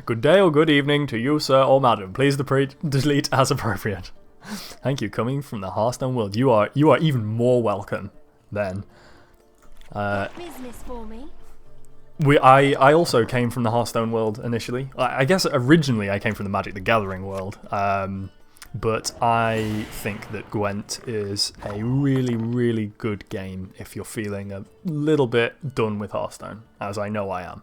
Good day or good evening to you, sir or madam. Please delete as appropriate. Thank you. Coming from the Hearthstone world, you are even more welcome. Then, Business for me. I also came from the Hearthstone world initially. I guess originally I came from the Magic the Gathering world. But I think that Gwent is a really, really good game if you're feeling a little bit done with Hearthstone, as I know I am.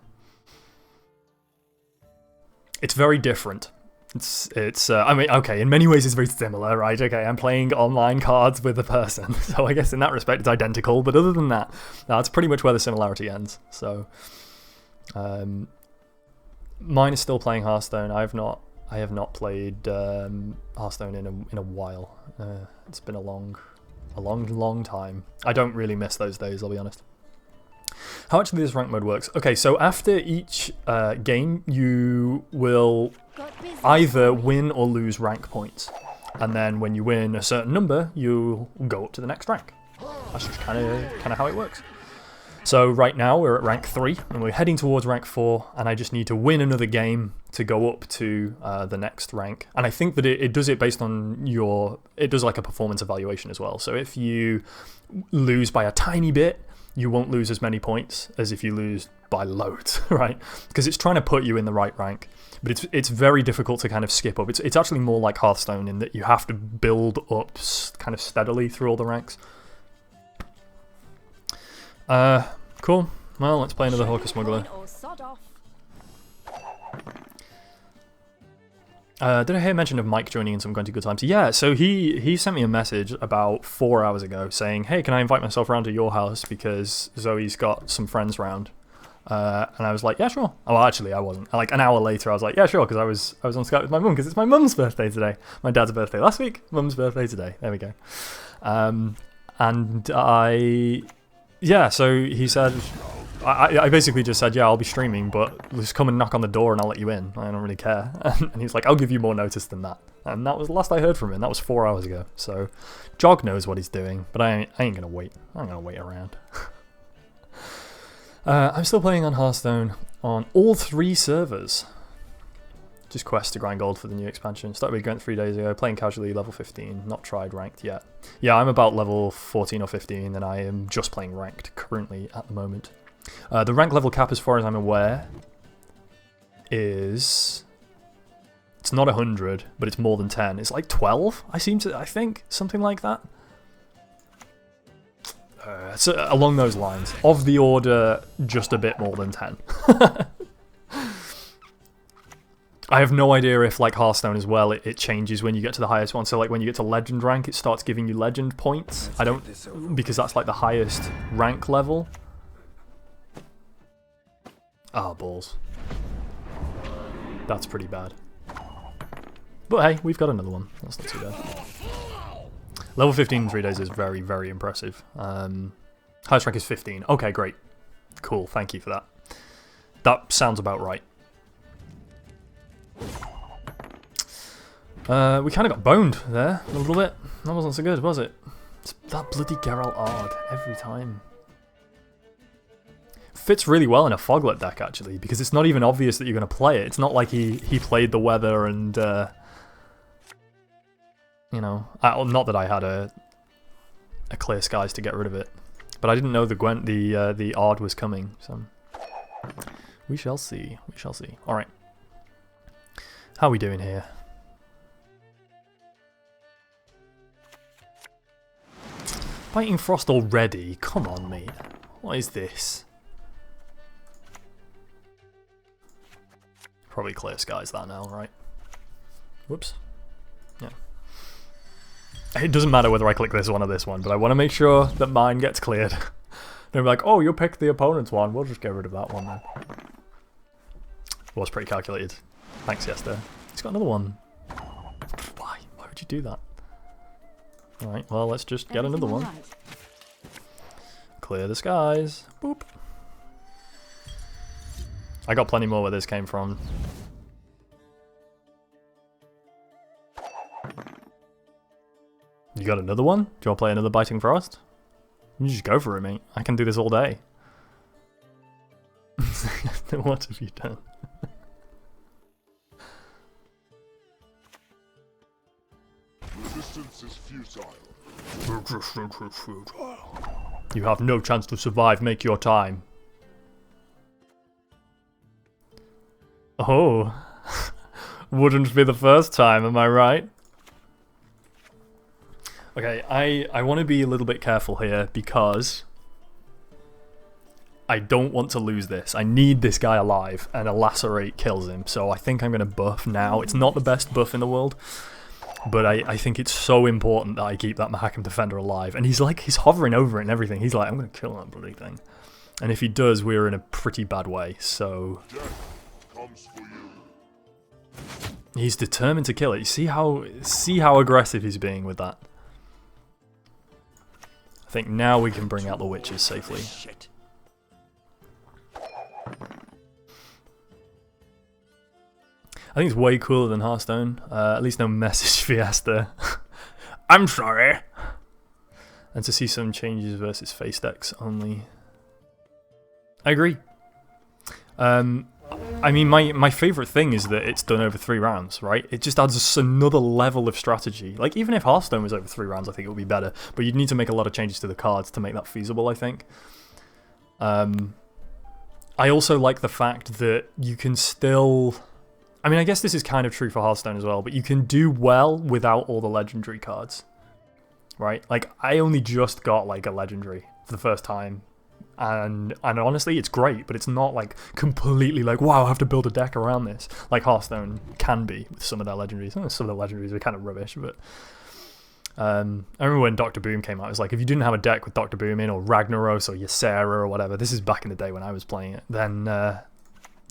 It's very different. I mean, okay, in many ways it's very similar, right? Okay, I'm playing online cards with a person, so I guess in that respect it's identical, but other than that, that's pretty much where the similarity ends. So, mine is still playing Hearthstone. I have not played Hearthstone in a while. It's been a long time. I don't really miss those days, I'll be honest. How actually this rank mode works? Okay, so after each game, you will either win or lose rank points, and then when you win a certain number, you'll go up to the next rank. That's just kind of how it works. So right now we're at rank 3, and we're heading towards rank 4, and I just need to win another game to go up to the next rank. And I think that it does it based on it does like a performance evaluation as well. So if you lose by a tiny bit, you won't lose as many points as if you lose by loads, right? Because it's trying to put you in the right rank. But it's very difficult to kind of skip up. It's actually more like Hearthstone in that you have to build up kind of steadily through all the ranks. Cool. Well, let's play another Hawker Smuggler. Did I hear mention of Mike joining in some Going to Good Times? Yeah, so he sent me a message about 4 hours ago saying, hey, can I invite myself around to your house because Zoe's got some friends round? And I was like, yeah, sure. Oh, well, actually, I wasn't. Like an hour later, I was like, yeah, sure, because I was on Skype with my mum because it's my mum's birthday today. My dad's birthday last week, mum's birthday today. There we go. Yeah, so he said, I basically just said, yeah, I'll be streaming, but just come and knock on the door and I'll let you in. I don't really care. And he's like, I'll give you more notice than that. And that was the last I heard from him. That was 4 hours ago. So Jog knows what he's doing, but I ain't going to wait. I'm going to wait around. I'm still playing on Hearthstone on all 3 servers. Just quest to grind gold for the new expansion. Started with Gwent 3 days ago, playing casually, level 15, not tried ranked yet. Yeah, I'm about level 14 or 15, and I am just playing ranked currently at the moment. The rank level cap, as far as I'm aware, is... It's not 100, but it's more than 10. It's like 12, I think, something like that. So along those lines. Of the order, just a bit more than 10. I have no idea if, like Hearthstone as well, it changes when you get to the highest one. So, like, when you get to Legend rank, it starts giving you Legend points. I don't... Because that's, like, the highest rank level. Ah, balls. That's pretty bad. But, hey, we've got another one. That's not too bad. Level 15 in 3 days is very, very impressive. Highest rank is 15. Okay, great. Cool, thank you for that. That sounds about right. We kind of got boned there a little bit. That wasn't so good, was it? It's that bloody Geralt Ard every time. Fits really well in a Foglet deck, actually, because it's not even obvious that you're going to play it. It's not like he played the weather and, you know... not that I had a clear skies to get rid of it. But I didn't know the Ard was coming, so... We shall see. We shall see. Alright. How are we doing here? Biting Frost already? Come on, mate. What is this? Probably clear skies that now, right? Whoops. Yeah. It doesn't matter whether I click this one or this one, but I want to make sure that mine gets cleared. Don't be like, oh, you picked the opponent's one. We'll just get rid of that one then. Was pretty calculated. Thanks, Yester. He's got another one. Why? Why would you do that? Alright, well, let's just get another one. Right. Clear the skies. Boop. I got plenty more where this came from. You got another one? Do you want to play another Biting Frost? You just go for it, mate. I can do this all day. What have you done? Resistance is futile. You have no chance to survive. Make your time. Oh. Wouldn't be the first time, am I right? Okay, I want to be a little bit careful here because I don't want to lose this. I need this guy alive, and a lacerate kills him, so I think I'm going to buff now. It's not the best buff in the world, but I think it's so important that I keep that Mahakam Defender alive. And he's hovering over it and everything. He's like, I'm going to kill that bloody thing. And if he does, we're in a pretty bad way, so... Death comes for you. He's determined to kill it. You see how aggressive he's being with that. I think now we can bring out the witches safely. Shit. I think it's way cooler than Hearthstone. At least no message Fiesta. I'm sorry. And to see some changes versus face decks only. I agree. I mean, my favourite thing is that it's done over 3 rounds, right? It just adds us another level of strategy. Like, even if Hearthstone was over 3 rounds, I think it would be better. But you'd need to make a lot of changes to the cards to make that feasible, I think. I also like the fact that you can still... I mean, I guess this is kind of true for Hearthstone as well, but you can do well without all the legendary cards, right? Like, I only just got, like, a legendary for the first time. And honestly, it's great, but it's not like completely like, wow, I have to build a deck around this. Like Hearthstone can be with some of their legendaries. Some of the legendaries are kind of rubbish, but I remember when Dr. Boom came out, it was like, if you didn't have a deck with Dr. Boom in, or Ragnaros, or Ysera, or whatever, this is back in the day when I was playing it, then,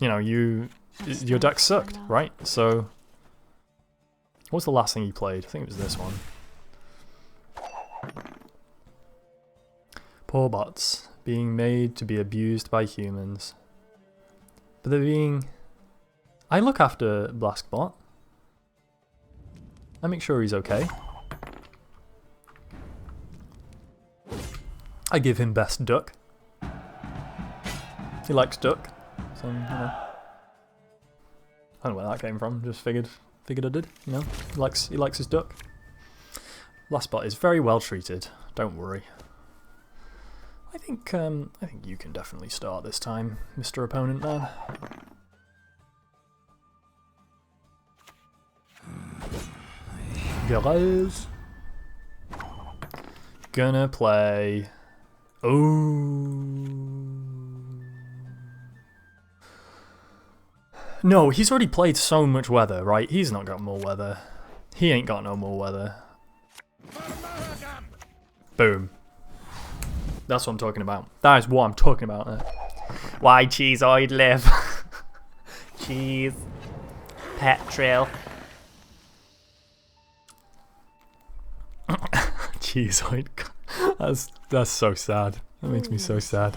you know, your deck sucked, right? So, what was the last thing you played? I think it was this one. Poor bots. Being made to be abused by humans. But they're being... I look after Blaskbot. I make sure he's okay. I give him best duck. He likes duck. So, you know. I don't know where that came from, just figured I did, you know. He likes his duck. Blaskbot is very well treated, don't worry. I think you can definitely start this time, Mr. Opponent Man. Guys. Gonna play... Oh. No, he's already played so much weather, right? He's not got more weather. He ain't got no more weather. Boom. That's what I'm talking about. That is what I'm talking about. Why cheese I'd live. Cheese. Petrol. Cheese I'd... That's so sad. That makes me so sad.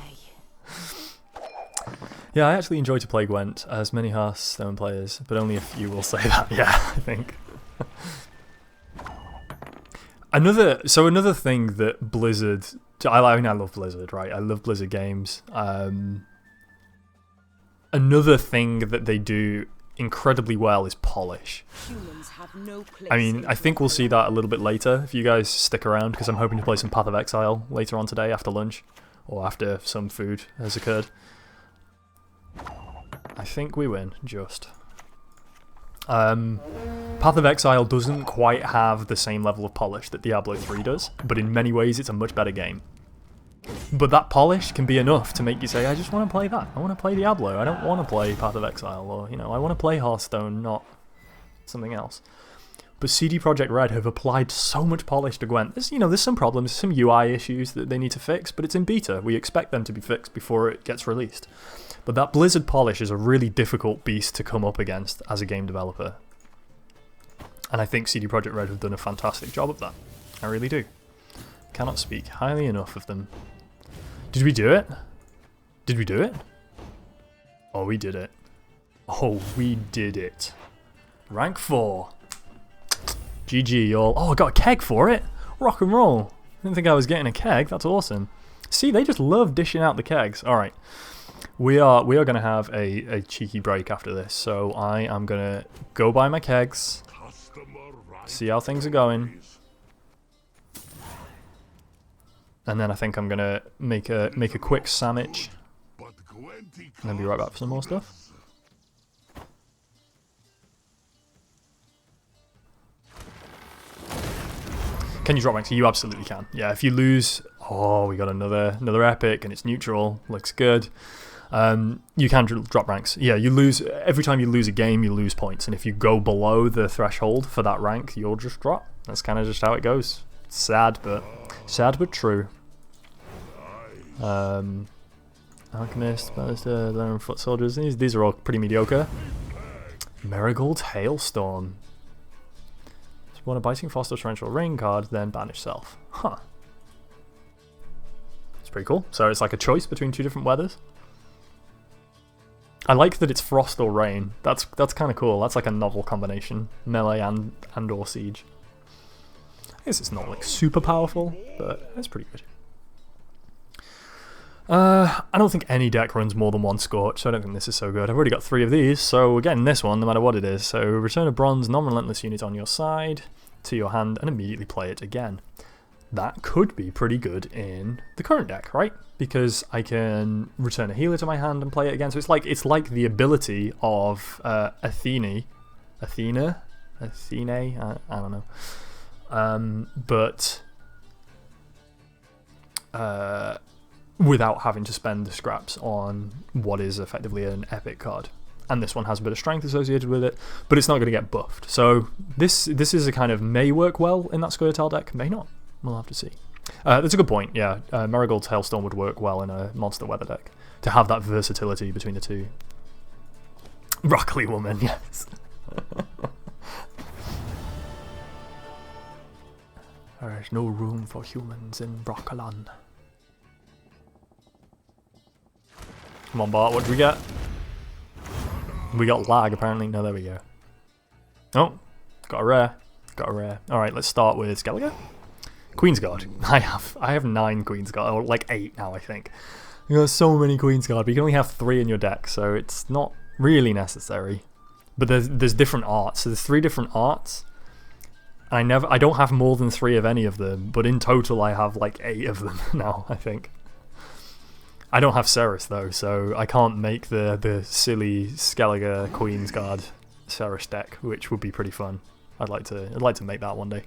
Yeah, I actually enjoy to play Gwent, as many Hearthstone players, but only a few will say that. Yeah, I think. Another thing that Blizzard... I love Blizzard, right? I love Blizzard games. Another thing that they do incredibly well is polish. Humans have no place. I mean, I think we'll see that a little bit later if you guys stick around, because I'm hoping to play some Path of Exile later on today after lunch, or after some food has occurred. I think we win, just. Path of Exile doesn't quite have the same level of polish that Diablo 3 does, but in many ways it's a much better game. But that polish can be enough to make you say, I just want to play that. I want to play Diablo. I don't want to play Path of Exile, or, you know, I want to play Hearthstone, not something else. But CD Projekt Red have applied so much polish to Gwent. There's some problems, some UI issues that they need to fix, but it's in beta. We expect them to be fixed before it gets released. But that Blizzard polish is a really difficult beast to come up against as a game developer. And I think CD Projekt Red have done a fantastic job of that. I really do. Cannot speak highly enough of them. Did we do it? Did we do it? Oh, we did it. Oh, we did it. Rank 4. GG, y'all. Oh, I got a keg for it. Rock and roll. I didn't think I was getting a keg. That's awesome. See, they just love dishing out the kegs. All right. We are going to have a cheeky break after this. So I am going to go buy my kegs. See how things are going. and then I think I'm gonna make a quick sandwich, and then be right back for some more stuff. Can you drop ranks? You absolutely can. Yeah, if you lose, oh, we got another epic, and it's neutral. Looks good. You can drop ranks. Yeah, you lose every time you lose a game, you lose points, and if you go below the threshold for that rank, you'll just drop. That's kind of just how it goes. Sad but true. Alchemist, Ballista, Learn Foot Soldiers. These are all pretty mediocre. Marigold's Hailstorm. Spawn a Biting Frost or Torrential Rain card, then banish self. Huh. It's pretty cool. So it's like a choice between two different weathers. I like that it's frost or rain. That's kind of cool. That's like a novel combination. Melee and or siege. I guess it's not like super powerful, but it's pretty good. I don't think any deck runs more than one Scorch, so I don't think this is so good. I've already got 3 of these, so we're getting this one no matter what it is. So return a bronze non-relentless unit on your side to your hand and immediately play it again. That could be pretty good in the current deck, right? Because I can return a healer to my hand and play it again. So it's like the ability of Athene, I don't know. But without having to spend the scraps on what is effectively an epic card. And this one has a bit of strength associated with it, but it's not going to get buffed. So this is a kind of may work well in that Scoia'tael deck, may not. We'll have to see. That's a good point, yeah. Marigold's Hailstorm would work well in a monster weather deck, to have that versatility between the two. Broccoli Woman, yes. There's no room for humans in Broccolon. Come on, Bart, what do we get? We got lag, apparently. No, there we go. Oh, got a rare. Alright, let's start with Skellige. Queen's Guard. I have 9 Queen's Guard, or like 8 now, I think. You got so many Queen's Guard, but you can only have 3 in your deck, so it's not really necessary. But there's different arts. So there's 3 different arts. I don't have more than 3 of any of them, but in total I have like 8 of them now, I think. I don't have Ceres though, so I can't make the silly Skellige Queen's Guard Ceres deck, which would be pretty fun. I'd like to make that one day.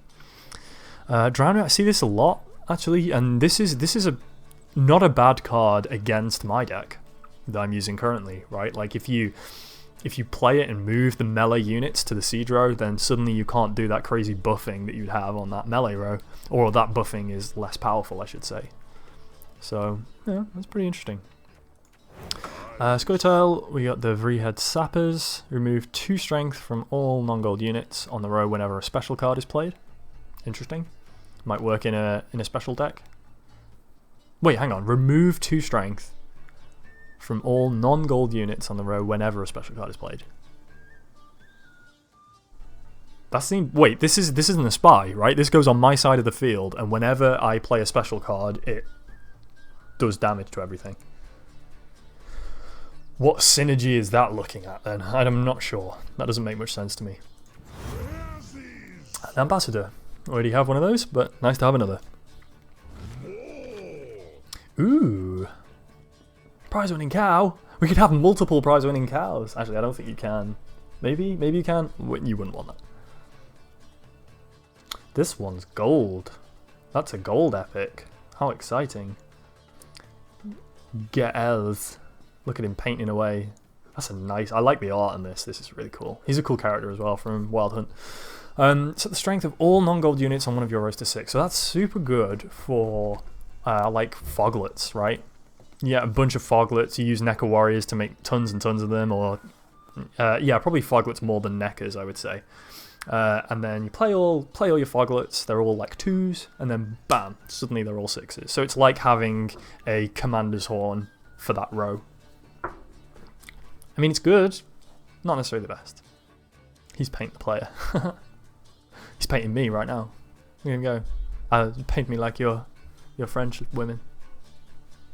Drowning, I see this a lot actually, and this is not a bad card against my deck that I'm using currently, right? Like if you play it and move the melee units to the siege row, then suddenly you can't do that crazy buffing that you'd have on that melee row, or that buffing is less powerful, I should say. So yeah, that's pretty interesting. Scoia'tael, we got the Vreehead Sappers. Remove 2 strength from all non-gold units on the row whenever a special card is played. Interesting. Might work in a special deck. Wait, hang on. Remove 2 strength from all non-gold units on the row whenever a special card is played. Wait, this isn't a spy, right? This goes on my side of the field, and whenever I play a special card, it does damage to everything. What synergy is that looking at then? I'm not sure. That doesn't make much sense to me. An Ambassador. Already have one of those, but nice to have another. Ooh. Prize-winning cow. We could have multiple prize-winning cows. Actually, I don't think you can. Maybe you can. You wouldn't want that. This one's gold. That's a gold epic. How exciting. Gaels. Look at him painting away. That's a nice... I like the art in this. This is really cool. He's a cool character as well from Wild Hunt. Set the strength of all non-gold units on one of your rows to 6. So that's super good for like foglets, right? Yeah, a bunch of foglets. You use Necker warriors to make tons and tons of them, or yeah, probably foglets more than Neckers, I would say. And then you play all your foglets. They're all like 2s, and then bam, suddenly they're all 6s. So it's like having a commander's horn for that row. I mean, it's good, not necessarily the best. He's paint the player. He's painting me right now. Look at him go. Paint me like your French women.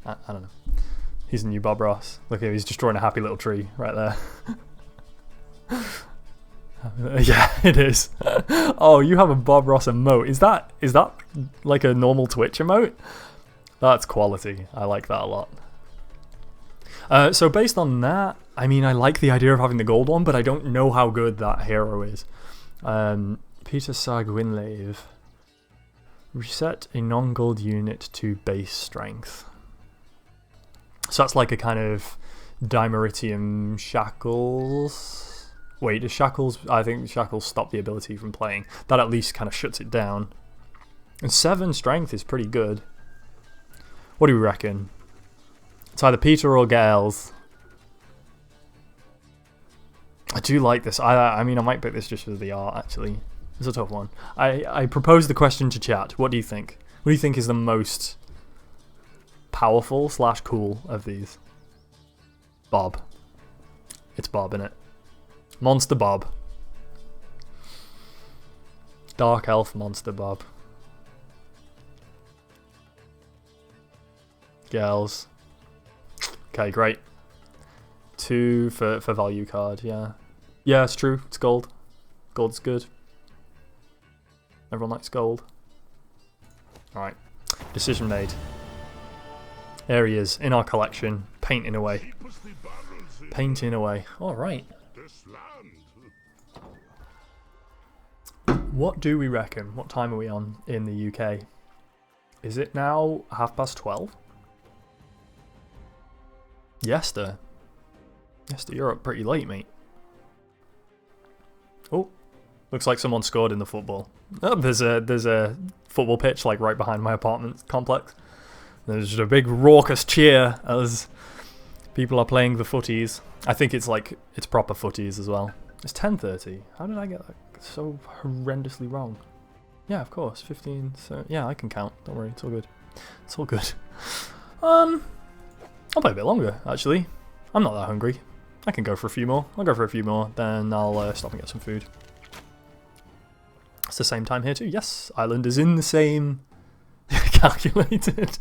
I don't know. He's the new Bob Ross. Look at him, he's just drawing a happy little tree right there. Yeah, it is. Oh, you have a Bob Ross emote. Is that like a normal Twitch emote? That's quality. I like that a lot. So based on that, I mean, I like the idea of having the gold one, but I don't know how good that hero is. Peter Sag Winlave. Reset a non-gold unit to base strength. So that's like a kind of Dimeritium Shackles. Wait, does Shackles... I think Shackles stop the ability from playing. That at least kind of shuts it down. And 7 strength is pretty good. What do we reckon? It's either Peter or Gales. I do like this. I mean, I might pick this just for the art, actually. It's a tough one. I proposed the question to chat. What do you think? What do you think is the most powerful / cool of these? Bob. It's Bob, innit? Monster Bob. Dark Elf Monster Bob. Girls. Okay, great. 2 for value card, yeah. Yeah, it's true. It's gold. Gold's good. Everyone likes gold. Alright. Decision made. There he is, in our collection. Painting away. Painting away. Alright. What do we reckon? What time are we on in the UK? Is it now 12:30? Yester. Yester, you're up pretty late, mate. Oh, looks like someone scored in the football. Oh, there's a football pitch like right behind my apartment complex. There's just a big raucous cheer as people are playing the footies. I think it's proper footies as well. It's 10:30. How did I get that so horrendously wrong? Yeah, of course. 15. So yeah, I can count. Don't worry. It's all good. It's all good. I'll play a bit longer actually. I'm not that hungry. I can go for a few more. I'll go for a few more. Then I'll stop and get some food. It's the same time here too. Yes, Ireland is in the same. Calculated.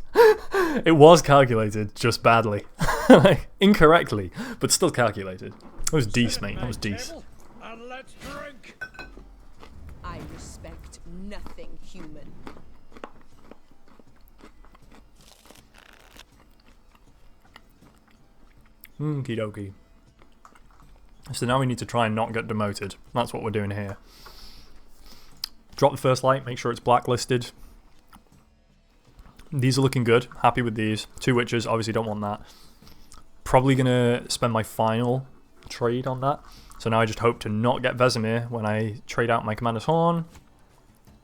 It was calculated, just badly. Like, incorrectly, but still calculated. It was decent, mate. It was decent. And let's drink. I respect nothing human. Okie dokie. So now we need to try and not get demoted. That's what we're doing here. Drop the first light, make sure it's blacklisted. These are looking good. Happy with these. 2 witches, obviously don't want that. Probably going to spend my final trade on that. So now I just hope to not get Vesemir when I trade out my Commander's Horn.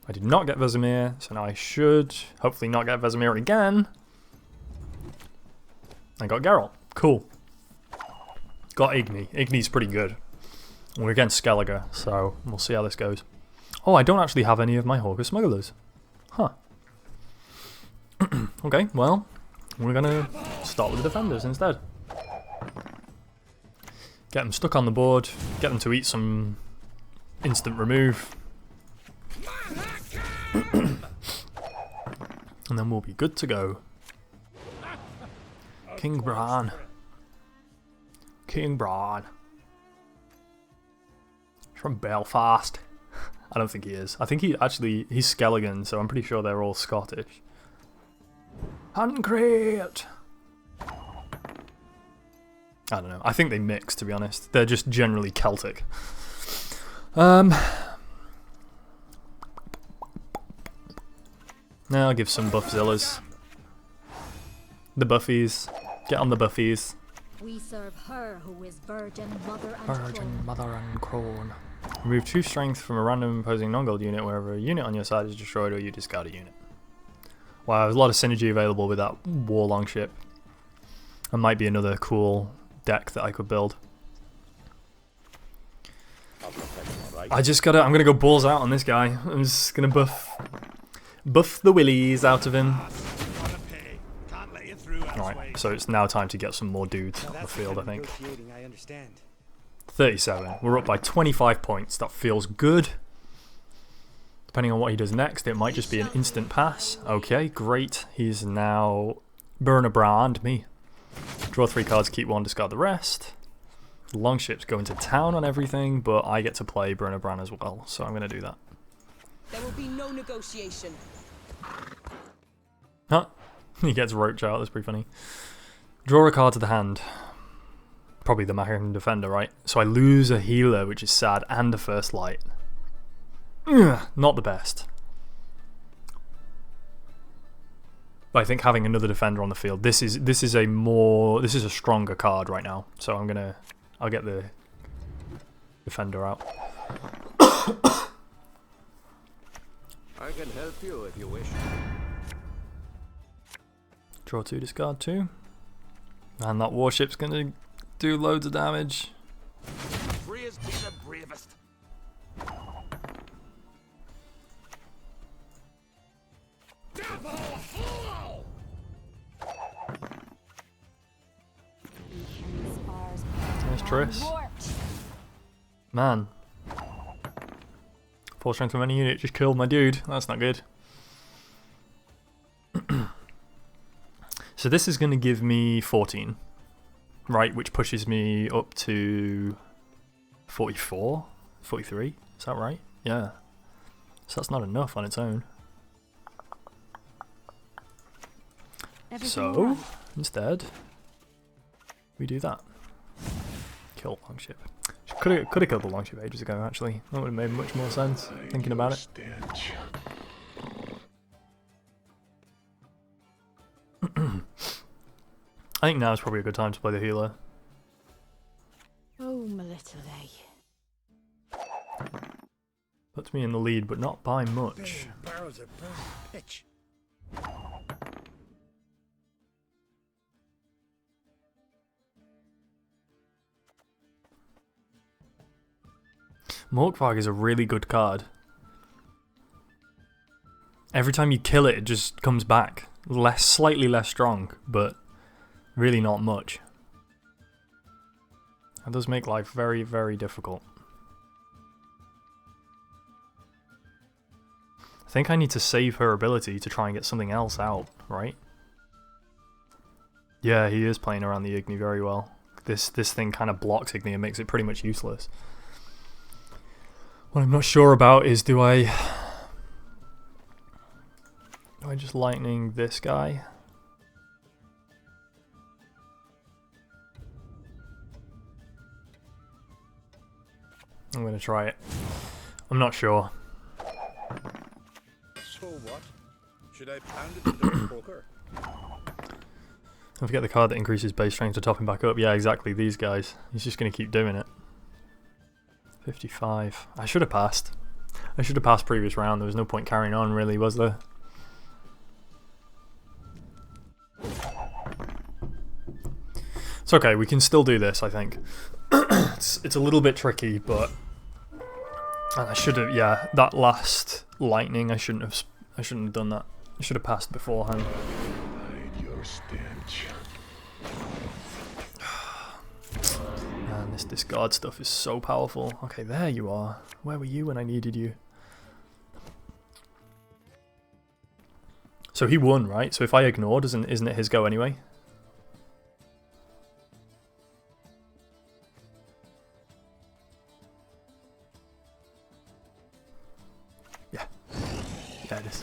I did not get Vesemir, so now I should hopefully not get Vesemir again. I got Geralt. Cool. Got Igni. Igni's pretty good. We're against Skellige, so we'll see how this goes. Oh, I don't actually have any of my Hawker Smugglers. Huh. Okay, well, we're going to start with the defenders instead. Get them stuck on the board, get them to eat some instant remove. And then we'll be good to go. King Bran. King Bran. He's from Belfast. I don't think he is. I think he's Skelligan, so I'm pretty sure they're all Scottish. Handcrate! I don't know. I think they mix, to be honest. They're just generally Celtic. Now I'll give some Buffzillas. The Buffies. Get on the Buffies. We serve her who is virgin, mother, and Virgin, crone. Mother, and Crone. Remove 2 strength from a random opposing non-gold unit wherever a unit on your side is destroyed or you discard a unit. Wow, there's a lot of synergy available with that Warlong ship. That might be another cool deck that I could build. I'll protect him, all right? I'm gonna go balls out on this guy. I'm just gonna buff the willies out of him. Alright, so it's now time to get some more dudes on the field, I think. I understand. 37. We're up by 25 points. That feels good. Depending on what he does next, it might just be an instant pass. Okay, great. He's now Burner Brand me. Draw 3 cards, keep 1, discard the rest. Longships go into town on everything, but I get to play Burner Brand as well, so I'm going to do that. There will be no negotiation. Huh? He gets Roach out, that's pretty funny. Draw a card to the hand. Probably the Macaron Defender, right? So I lose a healer, which is sad, and a first light. Ugh, not the best. But I think having another defender on the field, this is a stronger card right now. So I'll get the defender out. I can help you if you wish. Draw 2, discard 2. And that warship's gonna do loads of damage. Freya's been the bravest. Nice Triss. Man. 4 strength from any unit just killed my dude. That's not good. So this is going to give me 14, right, which pushes me up to 44, 43, is that right? Yeah. So that's not enough on its own. So, instead, we do that. Kill longship. Could have killed the longship ages ago, actually. That would have made much more sense, thinking about it. I think now is probably a good time to play the healer. Oh, my little A. Puts me in the lead, but not by much. Barrels of burning pitch. Morkvarg is a really good card. Every time you kill it, it just comes back. Slightly less strong, but really not much. That does make life very, very difficult. I think I need to save her ability to try and get something else out, right? Yeah, he is playing around the Igni very well. This thing kind of blocks Igni and makes it pretty much useless. What I'm not sure about is do I just lightning this guy? I'm gonna try it. I'm not sure. So what? Should I pound it with a poker? Don't forget the card that increases base strength to top him back up. Yeah, exactly, these guys. He's just gonna keep doing it. 55. I should have passed. I should have passed previous round. There was no point carrying on, really, was there? It's okay, we can still do this, I think. It's a little bit tricky, but and I should have, yeah, that last lightning, I shouldn't have done that. I should have passed beforehand. Hide your stench. Man, this discard stuff is so powerful. Okay, there you are. Where were you when I needed you? So he won, right? So if I ignore, isn't it his go anyway? Yeah, it is.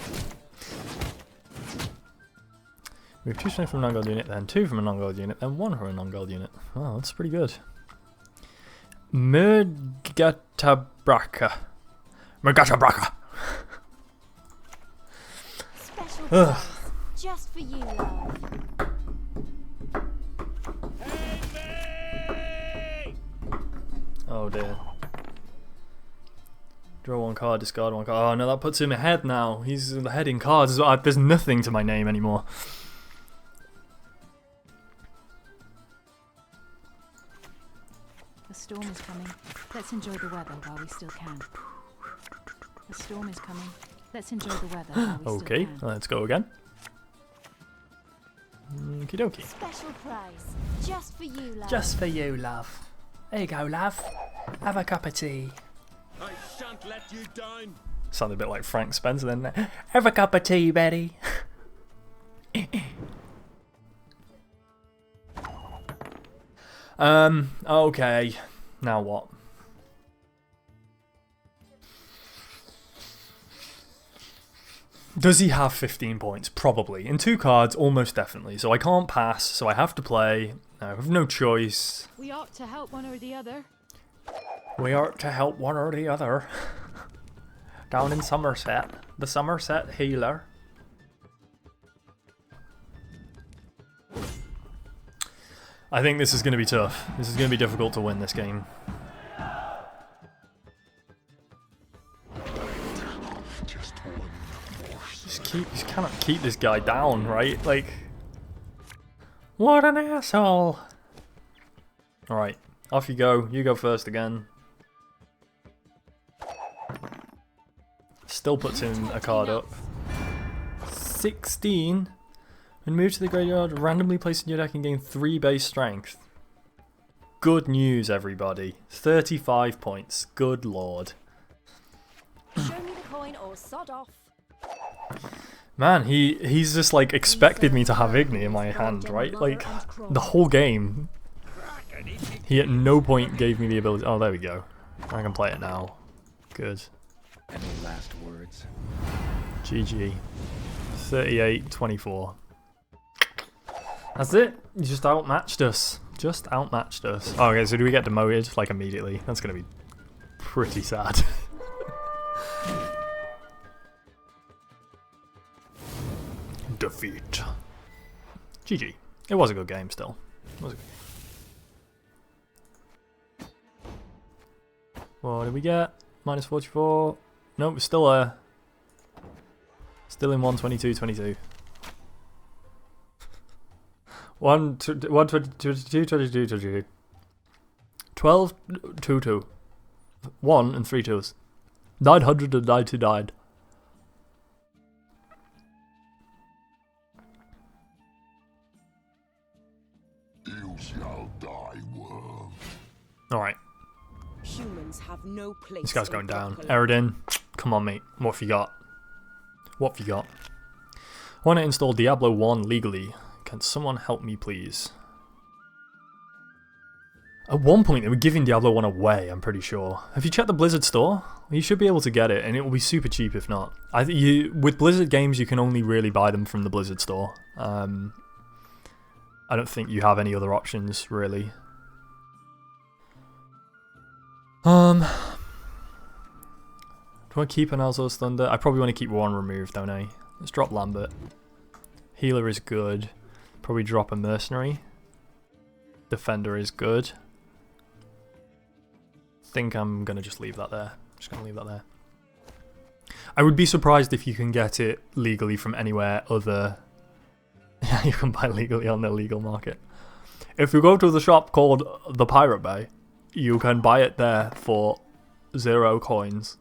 We have 2 strength from a non-gold unit, then 2 from a non-gold unit, then 1 from a non-gold unit. Oh, that's pretty good. Murgatabraka. Murgatabraka! Special prize, just for you, love. Oh dear. Draw 1 card, discard 1 card. Oh no, that puts him ahead now. He's ahead in cards as well. There's nothing to my name anymore. A storm is coming. Let's enjoy the weather while we still can. A storm is coming. Let's enjoy the weather while we Okay, still can. let's go again. Okie dokie. Special prize, just for you, love. Just for you, love. There you go, love. Have a cup of tea. I shan't let you down. Sounded a bit like Frank Spencer then. Have a cup of tea, Betty. Okay. Now what? Does he have 15 points? Probably. In 2 cards, almost definitely. So I can't pass, so I have to play. I have no choice. We ought to help one or the other. We ought to help one or the other. Down in Somerset. The Somerset healer. I think this is going to be tough. This is going to be difficult to win this game. Just cannot keep this guy down, right? Like, what an asshole! Alright, off you go. You go first again. Still puts in a card up. 16. When moved to the graveyard, randomly place in your deck and gain 3 base strength. Good news, everybody. 35 points. Good lord. Show me the coin or sod off. Man, he's just like expected me to have Igni in my hand, right? Like, the whole game. He at no point gave me the ability. Oh, there we go. I can play it now. Good. Any last words? GG. 38-24. That's it. You just outmatched us. Just outmatched us. Oh, okay, so do we get demoted like immediately? That's gonna be pretty sad. Defeat. GG. It was a good game still. It was a good game. What did we get? Minus 44. Nope, still still in 122-22. 122-22. 12-2-2. 1 and 3 twos. 999. You shall die, worm. Alright, Humans have no place. this guy's in going down. Brooklyn. Eridin, come on, mate. What have you got? What have you got? I want to install Diablo 1 legally. Can someone help me, please? At one point, they were giving Diablo 1 away, I'm pretty sure. Have you checked the Blizzard store? You should be able to get it, and it will be super cheap if not. With Blizzard games, you can only really buy them from the Blizzard store. I don't think you have any other options, really. Do I keep an Alzor's Thunder? I probably want to keep one removed, don't I? Let's drop Lambert. Healer is good. Probably drop a Mercenary. Defender is good. Think I'm going to just leave that there. Just going to leave that there. I would be surprised if you can get it legally from anywhere other... Yeah, you can buy legally on the legal market. If you go to the shop called the Pirate Bay, you can buy it there for 0 coins.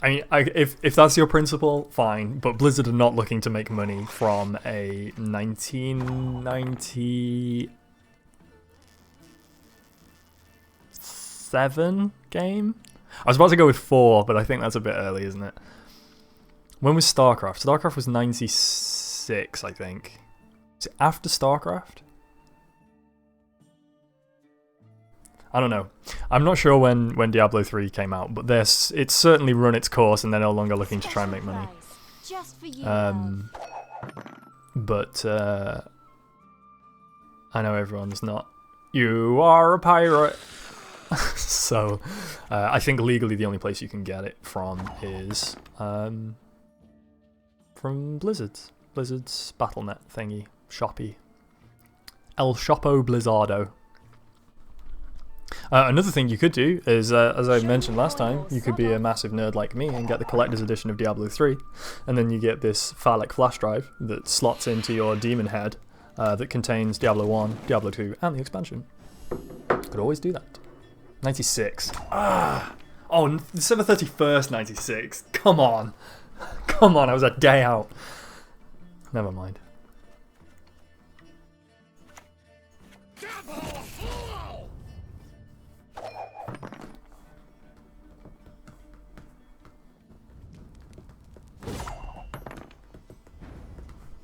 I mean, if that's your principle, fine. But Blizzard are not looking to make money from a 1997 game. I was about to go with 4, but I think that's a bit early, isn't it? When was StarCraft? StarCraft was 96, I think. Is it after StarCraft? I don't know. I'm not sure when Diablo 3 came out, but it's certainly run its course and they're no longer looking to try and make money. Just for you. But I know everyone's not. You are a pirate. So I think legally the only place you can get it from is from Blizzard's Battle.net thingy, shoppy. El Shoppo Blizzardo. Another thing you could do is, as I mentioned last time, you could be a massive nerd like me and get the collector's edition of Diablo 3, and then you get this phallic flash drive that slots into your demon head that contains Diablo 1, Diablo 2, and the expansion. Could always do that. 96. Ah! Oh, December 31st, 96. Come on. Come on, I was a day out. Never mind.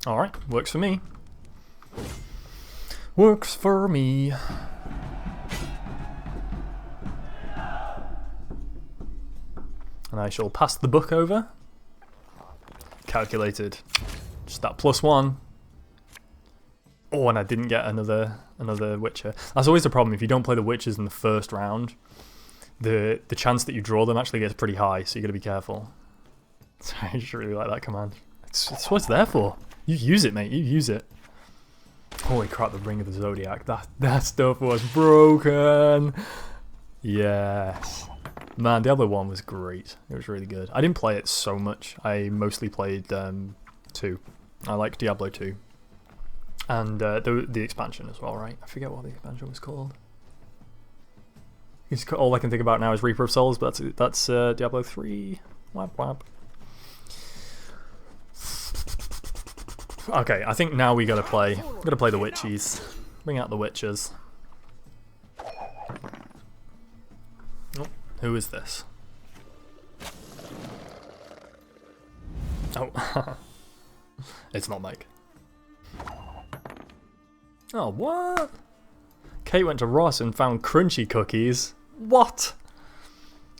Alright, works for me. Works for me. And I shall pass the book over. Calculated. Just that +1. Oh, and I didn't get another Witcher. That's always the problem. If you don't play the Witchers in the first round, the chance that you draw them actually gets pretty high, so you got to be careful. So I just really like that command. It's what it's there for. You use it, mate. You use it. Holy crap, the Ring of the Zodiac. That stuff was broken. Yes. Man, Diablo 1 was great. It was really good. I didn't play it so much. I mostly played 2. I like Diablo 2. And the expansion as well, right? I forget what the expansion was called. All I can think about now is Reaper of Souls, but that's Diablo 3. Wap wap. Okay, I think now we gotta play the Witchies. Bring out the Witchers. Oh, who is this? Oh, it's not Mike. Oh, what? Kate went to Ross and found crunchy cookies. What?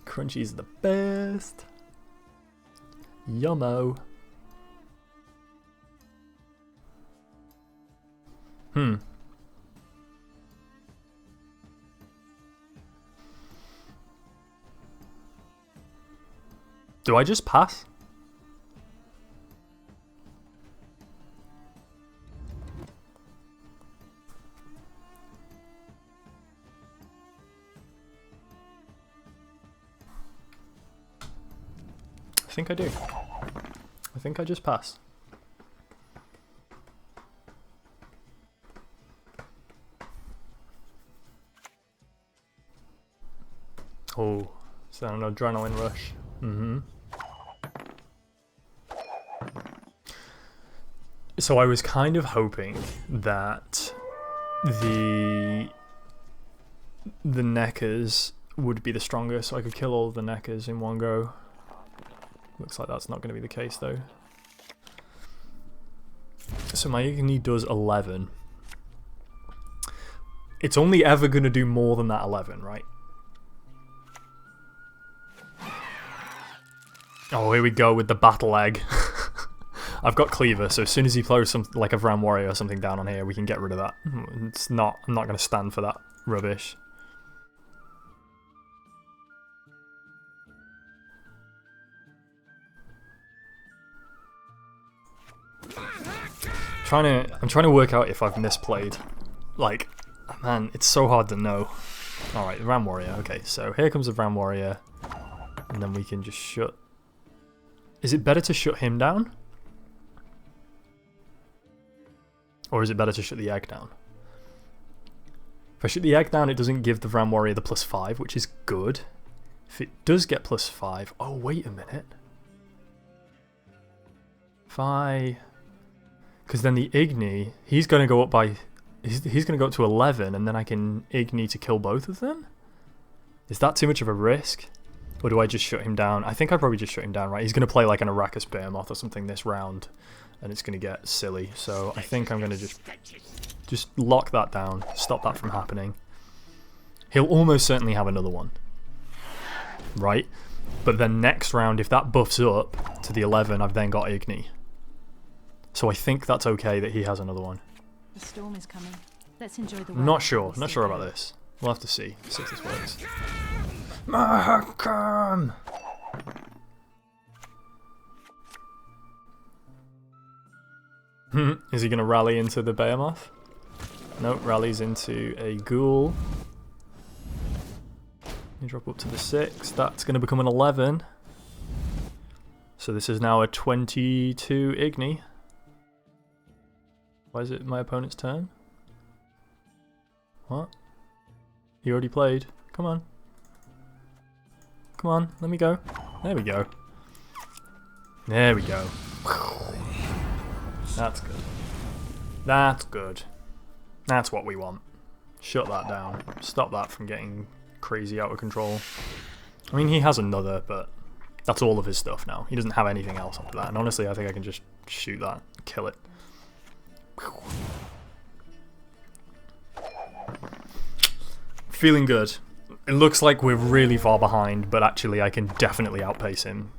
Crunchy's the best. Yummo. Do I just pass? I think I do. I think I just pass. Oh, is that an adrenaline rush? So I was kind of hoping that the Neckers would be the strongest, so I could kill all of the Neckers in one go. Looks like that's not going to be the case though. So my Igni does 11. It's only ever going to do more than that 11, right? Oh, here we go with the battle egg. I've got Cleaver, so as soon as he throws something like a Vram Warrior or something down on here, we can get rid of that. I'm not going to stand for that rubbish. I'm trying to work out if I've misplayed. Like, man, it's so hard to know. Alright, Vram Warrior. Okay, so here comes the Vram Warrior. And then we can just shut... Is it better to shut him down? Or is it better to shut the egg down? If I shut the egg down, it doesn't give the Vram Warrior the +5, which is good. If it does get +5... Oh, wait a minute. If I... Because then the Igni, he's going to go up by... He's going to go up to 11, and then I can Igni to kill both of them? Is that too much of a risk? Or do I just shut him down? I think I'd probably just shut him down, right? He's going to play like an Arrakis Behemoth or something this round, and it's going to get silly. So I think I'm going to just lock that down, stop that from happening. He'll almost certainly have another one, right? But then next round, if that buffs up to the 11, I've then got Igni. So I think that's okay that he has another one. The storm is coming. Let's enjoy the weather. I'm not sure about this. We'll have to see if this works. Mahakam! Is he going to rally into the Behemoth? Nope, rallies into a Ghoul. You drop up to the 6. That's going to become an 11. So this is now a 22 Igni. Why is it my opponent's turn? What? He already played. Come on. Come on, let me go. There we go. There we go. That's good. That's good. That's what we want. Shut that down. Stop that from getting crazy out of control. I mean, he has another, but that's all of his stuff now. He doesn't have anything else after that. And honestly, I think I can just shoot that, kill it. Feeling good. It looks like we're really far behind, but actually I can definitely outpace him.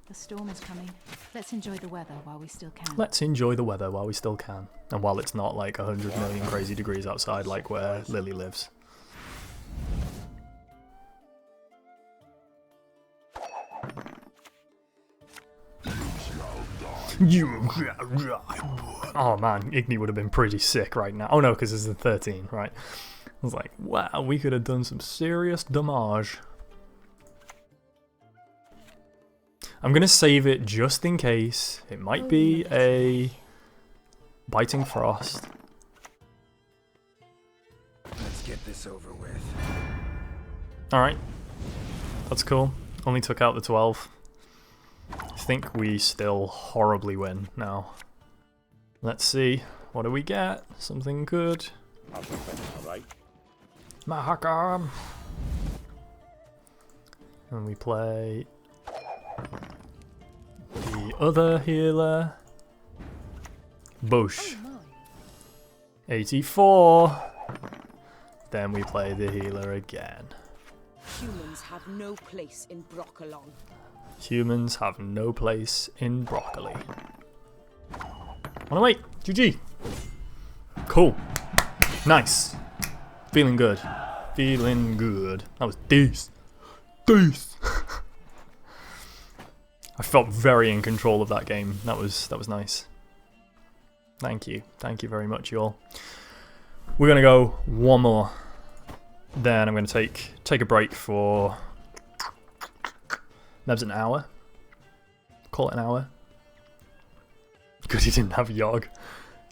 The storm is coming. Let's enjoy the weather while we still can. Let's enjoy the weather while we still can. And while it's not like 100 million crazy degrees outside like where Lily lives. Oh man, Igni would have been pretty sick right now. Oh no, because it's a 13, right? I was like, wow, we could have done some serious damage. I'm going to save it just in case. It might be a biting frost. Let's get this over with. Alright. That's cool. Only took out the 12. I think we still horribly win now. Let's see. What do we get? Something good. Alright. Mahakam. And we play the other healer. Bush. 84. Then we play the healer again. Humans have no place in Broccolon. Humans have no place in broccoli. Wanna wait? GG. Cool. Nice. Feeling good. Feeling good. That was decent. Decent. I felt very in control of that game. That was nice. Thank you. Thank you very much, you all. We're gonna go one more. Then I'm gonna take a break for maybe an hour. Call it an hour. Because he didn't have Yogg.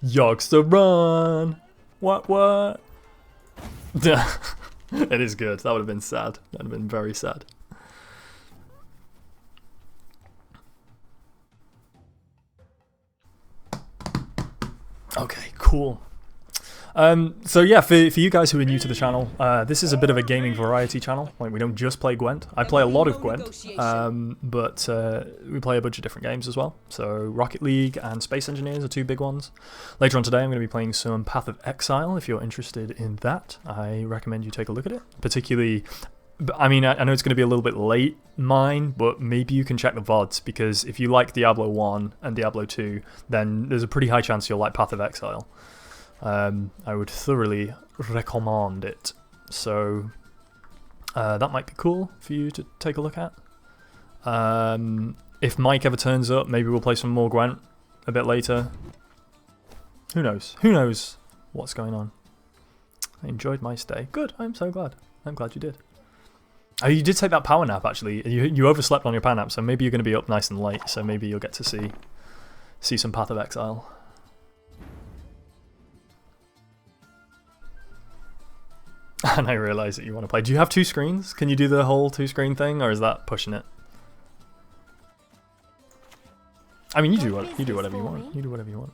Yogg's to run. What? It is good. That would have been sad. That would have been very sad. Okay, cool. So yeah, for you guys who are new to the channel, this is a bit of a gaming variety channel. Like, we don't just play Gwent. I play a lot of Gwent, but we play a bunch of different games as well. So Rocket League and Space Engineers are two big ones. Later on today I'm going to be playing some Path of Exile. If you're interested in that, I recommend you take a look at it. Particularly, I mean, I know it's going to be a little bit late, mine, but maybe you can check the VODs, because if you like Diablo 1 and Diablo 2, then there's a pretty high chance you'll like Path of Exile. I would thoroughly recommend it. So that might be cool for you to take a look at. If Mike ever turns up, maybe we'll play some more Gwent a bit later. Who knows? Who knows what's going on? I enjoyed my stay. Good, I'm so glad. I'm glad you did. Oh, you did take that power nap, actually. You overslept on your power nap, so maybe you're going to be up nice and late, so maybe you'll get to see some Path of Exile. And I realise that you want to play. Do you have two screens? Can you do the whole two-screen thing, or is that pushing it? I mean, you do whatever you want. You do whatever you want.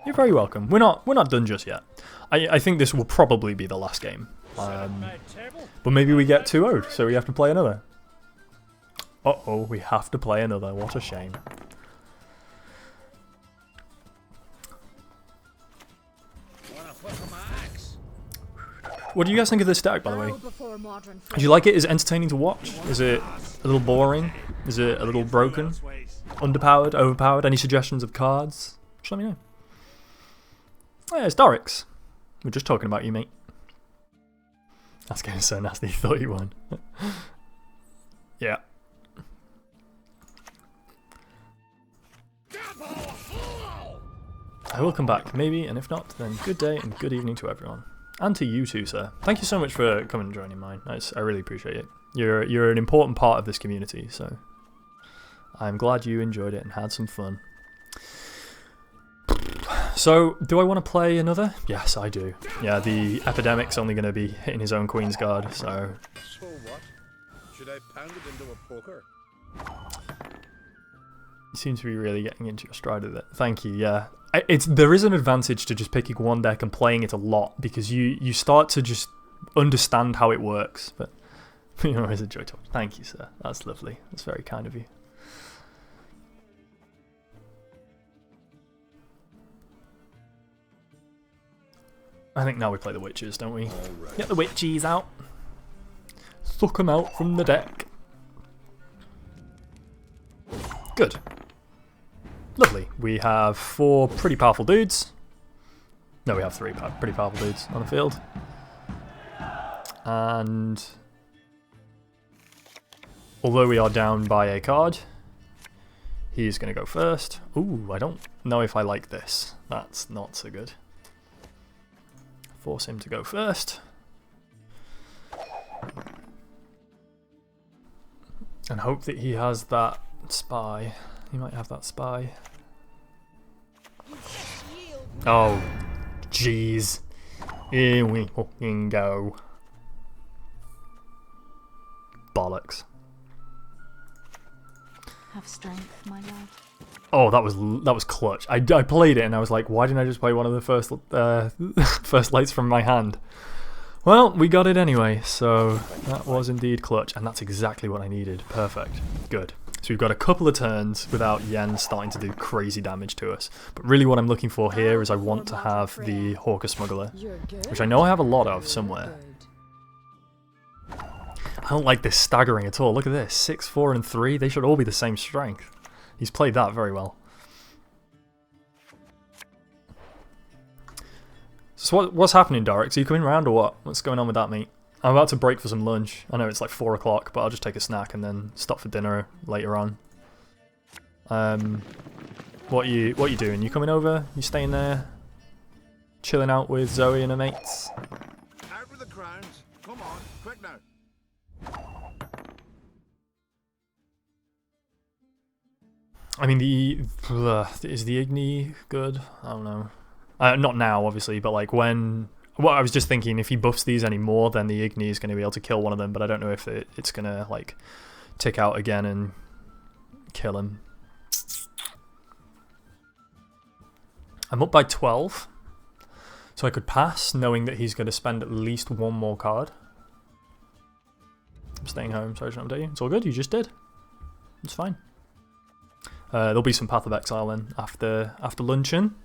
You're very welcome. We're not done just yet. I think this will probably be the last game. But maybe we get 2-0'd, so we have to play another. Uh-oh, we have to play another. What a shame. What do you guys think of this deck, by the way? Do you like it? Is it entertaining to watch? Is it a little boring? Is it a little broken? Underpowered? Overpowered? Any suggestions of cards? Just let me know. Oh yeah, it's Dorix. We're just talking about you, mate. That's getting so nasty. He thought you won. Yeah. I will come back, maybe, and if not, then good day and good evening to everyone. And to you too, sir. Thank you so much for coming and joining mine. I really appreciate it. You're an important part of this community, so I'm glad you enjoyed it and had some fun. So, do I want to play another? Yes, I do. Yeah, the Epidemic's only going to be hitting his own Queen's Guard, so... So what? Should I pound it into a poker? You seem to be really getting into your stride with it. Thank you, yeah. There is an advantage to just picking one deck and playing it a lot, because you start to just understand how it works. But you always enjoy talking. Thank you, sir. That's lovely. That's very kind of you. I think now we play the witches, don't we? Get the witches out. Suck them out from the deck. Good. Lovely. We have 4 pretty powerful dudes. No, we have 3 pretty powerful dudes on the field. And although we are down by a card, he's going to go first. Ooh, I don't know if I like this. That's not so good. Force him to go first. And hope that he has that spy. He might have that spy. Oh, jeez. Here we fucking go. Bollocks. Have strength, my love. Oh, that was clutch. I played it and I was like, why didn't I just play one of the first first lights from my hand? Well, we got it anyway, so that was indeed clutch, and that's exactly what I needed. Perfect. Good. So we've got a couple of turns without Yen starting to do crazy damage to us. But really what I'm looking for here is I want to have the Hawker Smuggler, which I know I have a lot of somewhere. I don't like this staggering at all. Look at this. 6, 4, and 3. They should all be the same strength. He's played that very well. So what's happening, Dorix? Are you coming round or what? What's going on with that, mate? I'm about to break for some lunch. I know it's like 4 o'clock, but I'll just take a snack and then stop for dinner later on. What you doing? You coming over? You staying there? Chilling out with Zoe and her mates? Out with the crowns. Come on, quick now. I mean, is the Igni good? I don't know. Not now, obviously, but like when... Well, I was just thinking if he buffs these anymore, then the Igni is going to be able to kill one of them, but I don't know if it's going to like tick out again and kill him. I'm up by 12, so I could pass, knowing that he's going to spend at least 1 more card. I'm staying home, sorry to update you. It's all good, you just did. It's fine. There'll be some Path of Exile then after luncheon.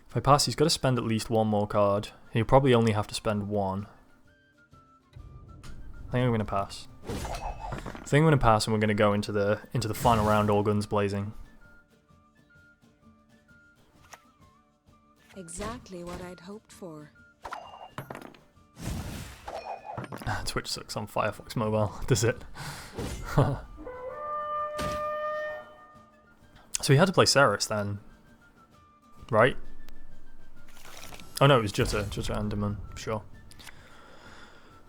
If I pass, he's got to spend at least 1 more card. He'll probably only have to spend 1. I think I'm going to pass. I think I'm going to pass, and we're going to go into the final round, all guns blazing. Exactly what I'd hoped for. Twitch sucks on Firefox Mobile, does it? So he had to play Ceres then, right? Oh no, it was Jutta and Demon, sure.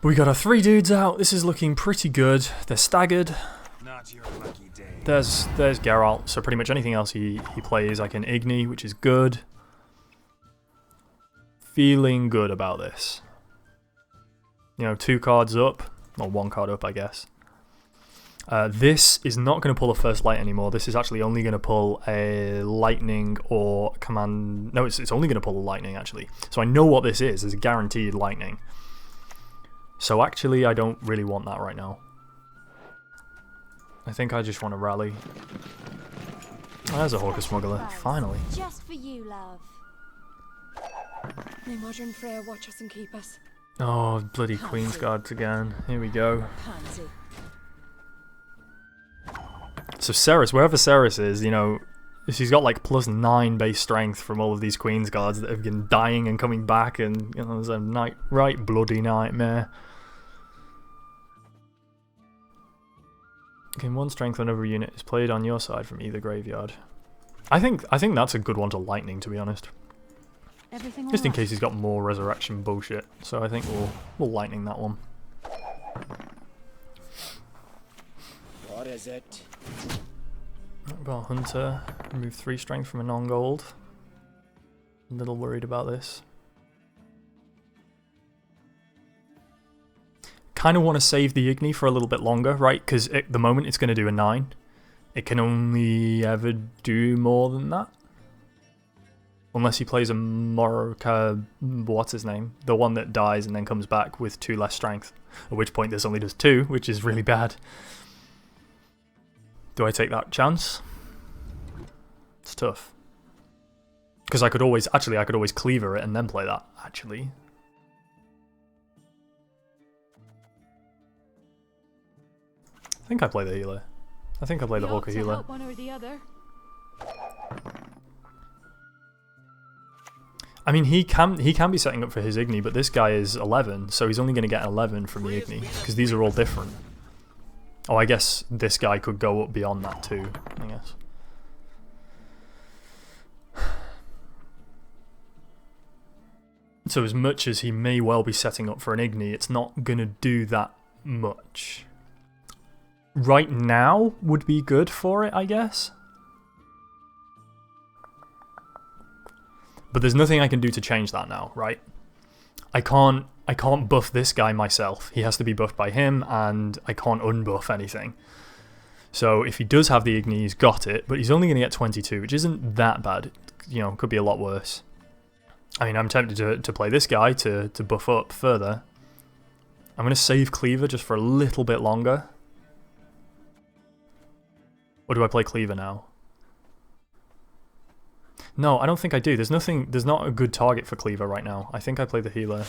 But we got our 3 dudes out. This is looking pretty good. They're staggered. Not your lucky day. There's Geralt, so pretty much anything else he plays I can Igni, which is good. Feeling good about this. You know, 2 cards up, or 1 card up, I guess. This is not going to pull a First Light anymore. This is actually only going to pull a Lightning or Command... No, it's only going to pull a Lightning, actually. So I know what this is. It's a guaranteed Lightning. So actually, I don't really want that right now. I think I just want to rally. Oh, there's a Hawker Smuggler, finally. Just for you, love. May modern Freya watch us and keep us. Oh, bloody Queen's Guards again. Here we go. Pansy. So Ceres, wherever Ceres is, you know, she's got like +9 base strength from all of these Queen's Guards that have been dying and coming back, and you know, there's a right bloody nightmare. Gain 1 strength whenever a unit is played on your side from either graveyard. I think that's a good one to Lightning, to be honest. Everything Just in alright? case he's got more resurrection bullshit. So I think we'll Lightning that one. What is it? Got Hunter. Remove 3 strength from a non-gold. A little worried about this. Kind of want to save the Igni for a little bit longer, right? Because at the moment it's going to do a 9. It can only ever do more than that. Unless he plays a Moroka, what's his name? The one that dies and then comes back with 2 less strength. At which point this only does 2, which is really bad. Do I take that chance? It's tough. Because I could always cleaver it and then play that, actually. I think I play the healer. I think I play the Hawker healer. One or the other. I mean, he can be setting up for his Igni, but this guy is 11, so he's only going to get 11 from the Igni, because these are all different. Oh, I guess this guy could go up beyond that too, I guess. So as much as he may well be setting up for an Igni, it's not going to do that much. Right now would be good for it, I guess. But there's nothing I can do to change that now, right? I can't buff this guy myself. He has to be buffed by him, and I can't unbuff anything. So if he does have the Igni, he's got it, but he's only going to get 22, which isn't that bad. You know, could be a lot worse. I mean, I'm tempted to play this guy to buff up further. I'm going to save Cleaver just for a little bit longer. Or do I play Cleaver now? No, I don't think I do. There's not a good target for Cleaver right now. I think I play the healer.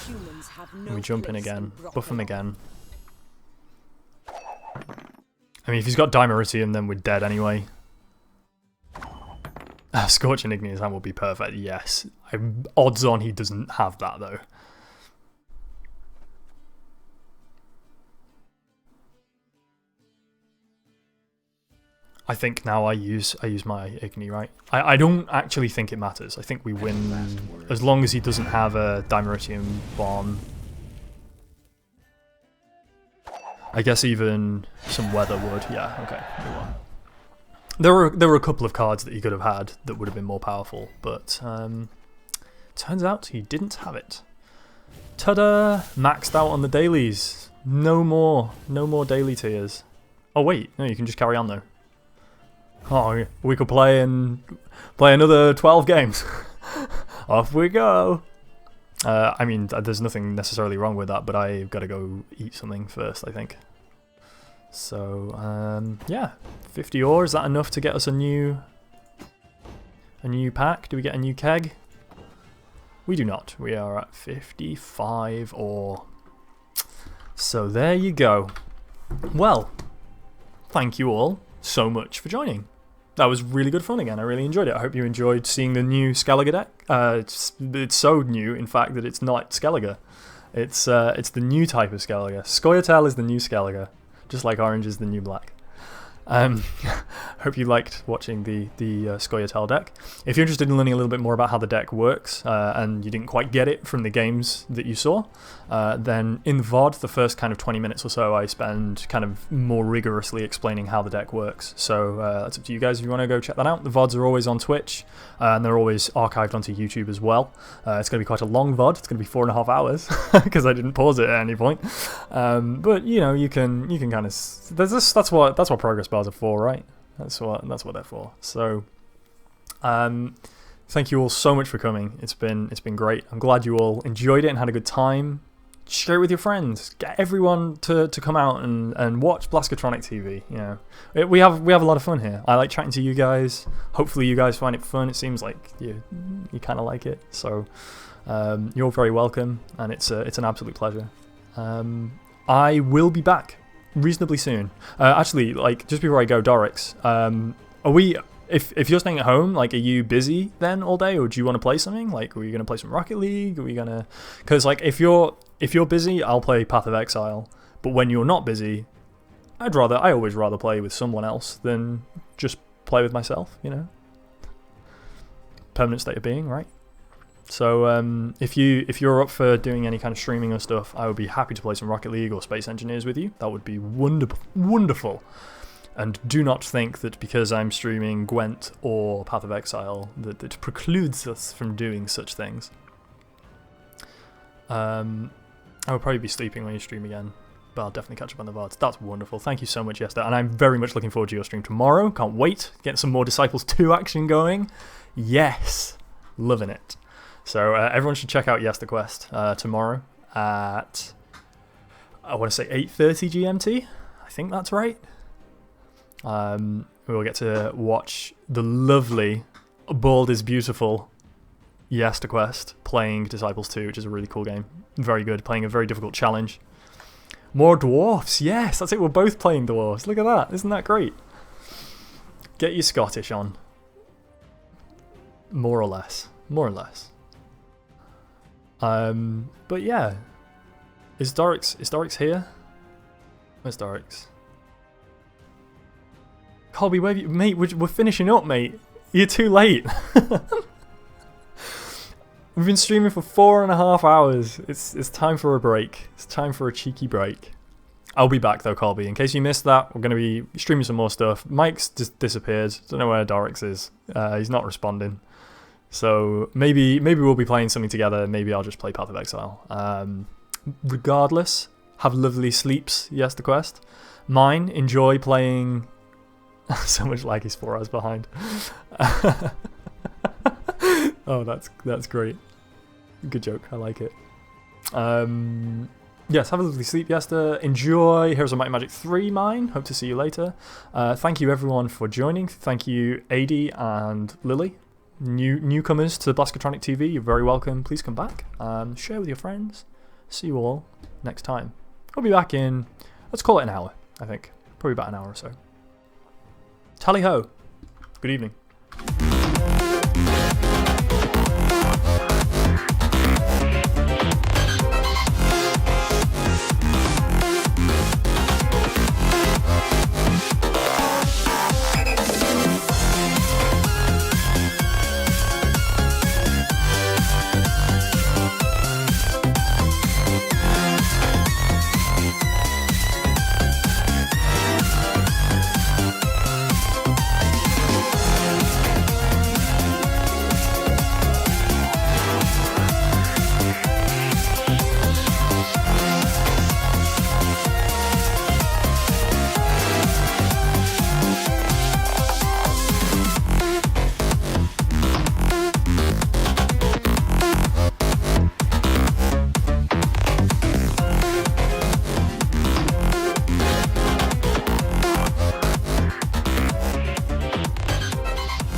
And we jump in again. Buff him again. I mean, if he's got Dimeritium, then we're dead anyway. Scorching Igneous Hand will be perfect, yes. Odds on he doesn't have that, though. I think now I use my Igni, right? I don't actually think it matters. I think we win as long as he doesn't have a Dimeritium bomb. I guess even some weather would. Yeah, okay. There were a couple of cards that he could have had that would have been more powerful, but turns out he didn't have it. Ta-da! Maxed out on the dailies. No more daily tiers. Oh wait, no, you can just carry on though. Oh, we could play another 12 games. Off we go. I mean, there's nothing necessarily wrong with that, but I've got to go eat something first, I think. So, yeah, 50 ore, is that enough to get us a new pack? Do we get a new keg? We do not. We are at 55 ore. So there you go. Well, thank you all so much for joining. That was really good fun again. I really enjoyed it. I hope you enjoyed seeing the new Skellige deck. It's so new, in fact, that it's not Skellige. It's the new type of Skellige. Scoia'tael is the new Skellige, just like orange is the new black. Hope you liked watching the Scoia'tael deck. If you're interested in learning a little bit more about how the deck works, and you didn't quite get it from the games that you saw, then in the VOD, the first kind of 20 minutes or so, I spend kind of more rigorously explaining how the deck works. So that's up to you guys if you want to go check that out. The VODs are always on Twitch, and they're always archived onto YouTube as well. It's going to be quite a long VOD. It's going to be 4.5 hours because I didn't pause it at any point. But you know, you can kind of that's what progress bars are for, right? That's what they're for. So, thank you all so much for coming. It's been great. I'm glad you all enjoyed it and had a good time. Share it with your friends. Get everyone to come out and watch Blaskatronic TV. You know, we have a lot of fun here. I like chatting to you guys. Hopefully, you guys find it fun. It seems like you kind of like it. So, you're very welcome, and it's an absolute pleasure. I will be back reasonably soon. Actually, like, just before I go, Dorix, are we, if you're staying at home, like, are you busy then all day, or do you want to play something? Like, are you going to play some Rocket League? Are we going to, because, like, if you're busy, I'll play Path of Exile, but when you're not busy, I always rather play with someone else than just play with myself, you know? Permanent state of being, right? So if you're up for doing any kind of streaming or stuff, I would be happy to play some Rocket League or Space Engineers with you. That would be wonderful. And do not think that because I'm streaming Gwent or Path of Exile that it precludes us from doing such things. I will probably be sleeping when you stream again, but I'll definitely catch up on the VODs. That's wonderful. Thank you so much, Yester. And I'm very much looking forward to your stream tomorrow. Can't wait. Getting some more Disciples 2 action going. Yes. Loving it. So everyone should check out YesterQuest tomorrow at, I want to say 8:30 GMT. I think that's right. We will get to watch the lovely Bald is Beautiful Yester quest, playing Disciples 2, which is a really cool game. Very good, playing a very difficult challenge. More dwarfs, yes, that's it, we're both playing dwarfs. Look at that, isn't that great? Get your Scottish on. More or less. More or less. But yeah. Is Dorix here? Where's Dorix? Colby, where have you... Mate, we're finishing up, mate. You're too late. We've been streaming for 4.5 hours. It's time for a break. It's time for a cheeky break. I'll be back though, Colby. In case you missed that, we're going to be streaming some more stuff. Mike's just disappeared. Don't know where Dorix is. He's not responding. So maybe we'll be playing something together. Maybe I'll just play Path of Exile. Regardless, have lovely sleeps. Yes, the quest. Mine, enjoy playing. So much lag, he's 4 hours behind. Oh, that's great. Good joke. I like it. Yes, have a lovely sleep, Yester. Enjoy Heroes of Might and Magic 3, mine. Hope to see you later. Thank you everyone for joining. Thank you, AD and Lily. Newcomers to Blaskatronic TV, you're very welcome. Please come back and share with your friends. See you all next time. I'll be back in, let's call it an hour, I think. Probably about an hour or so. Tally ho. Good evening.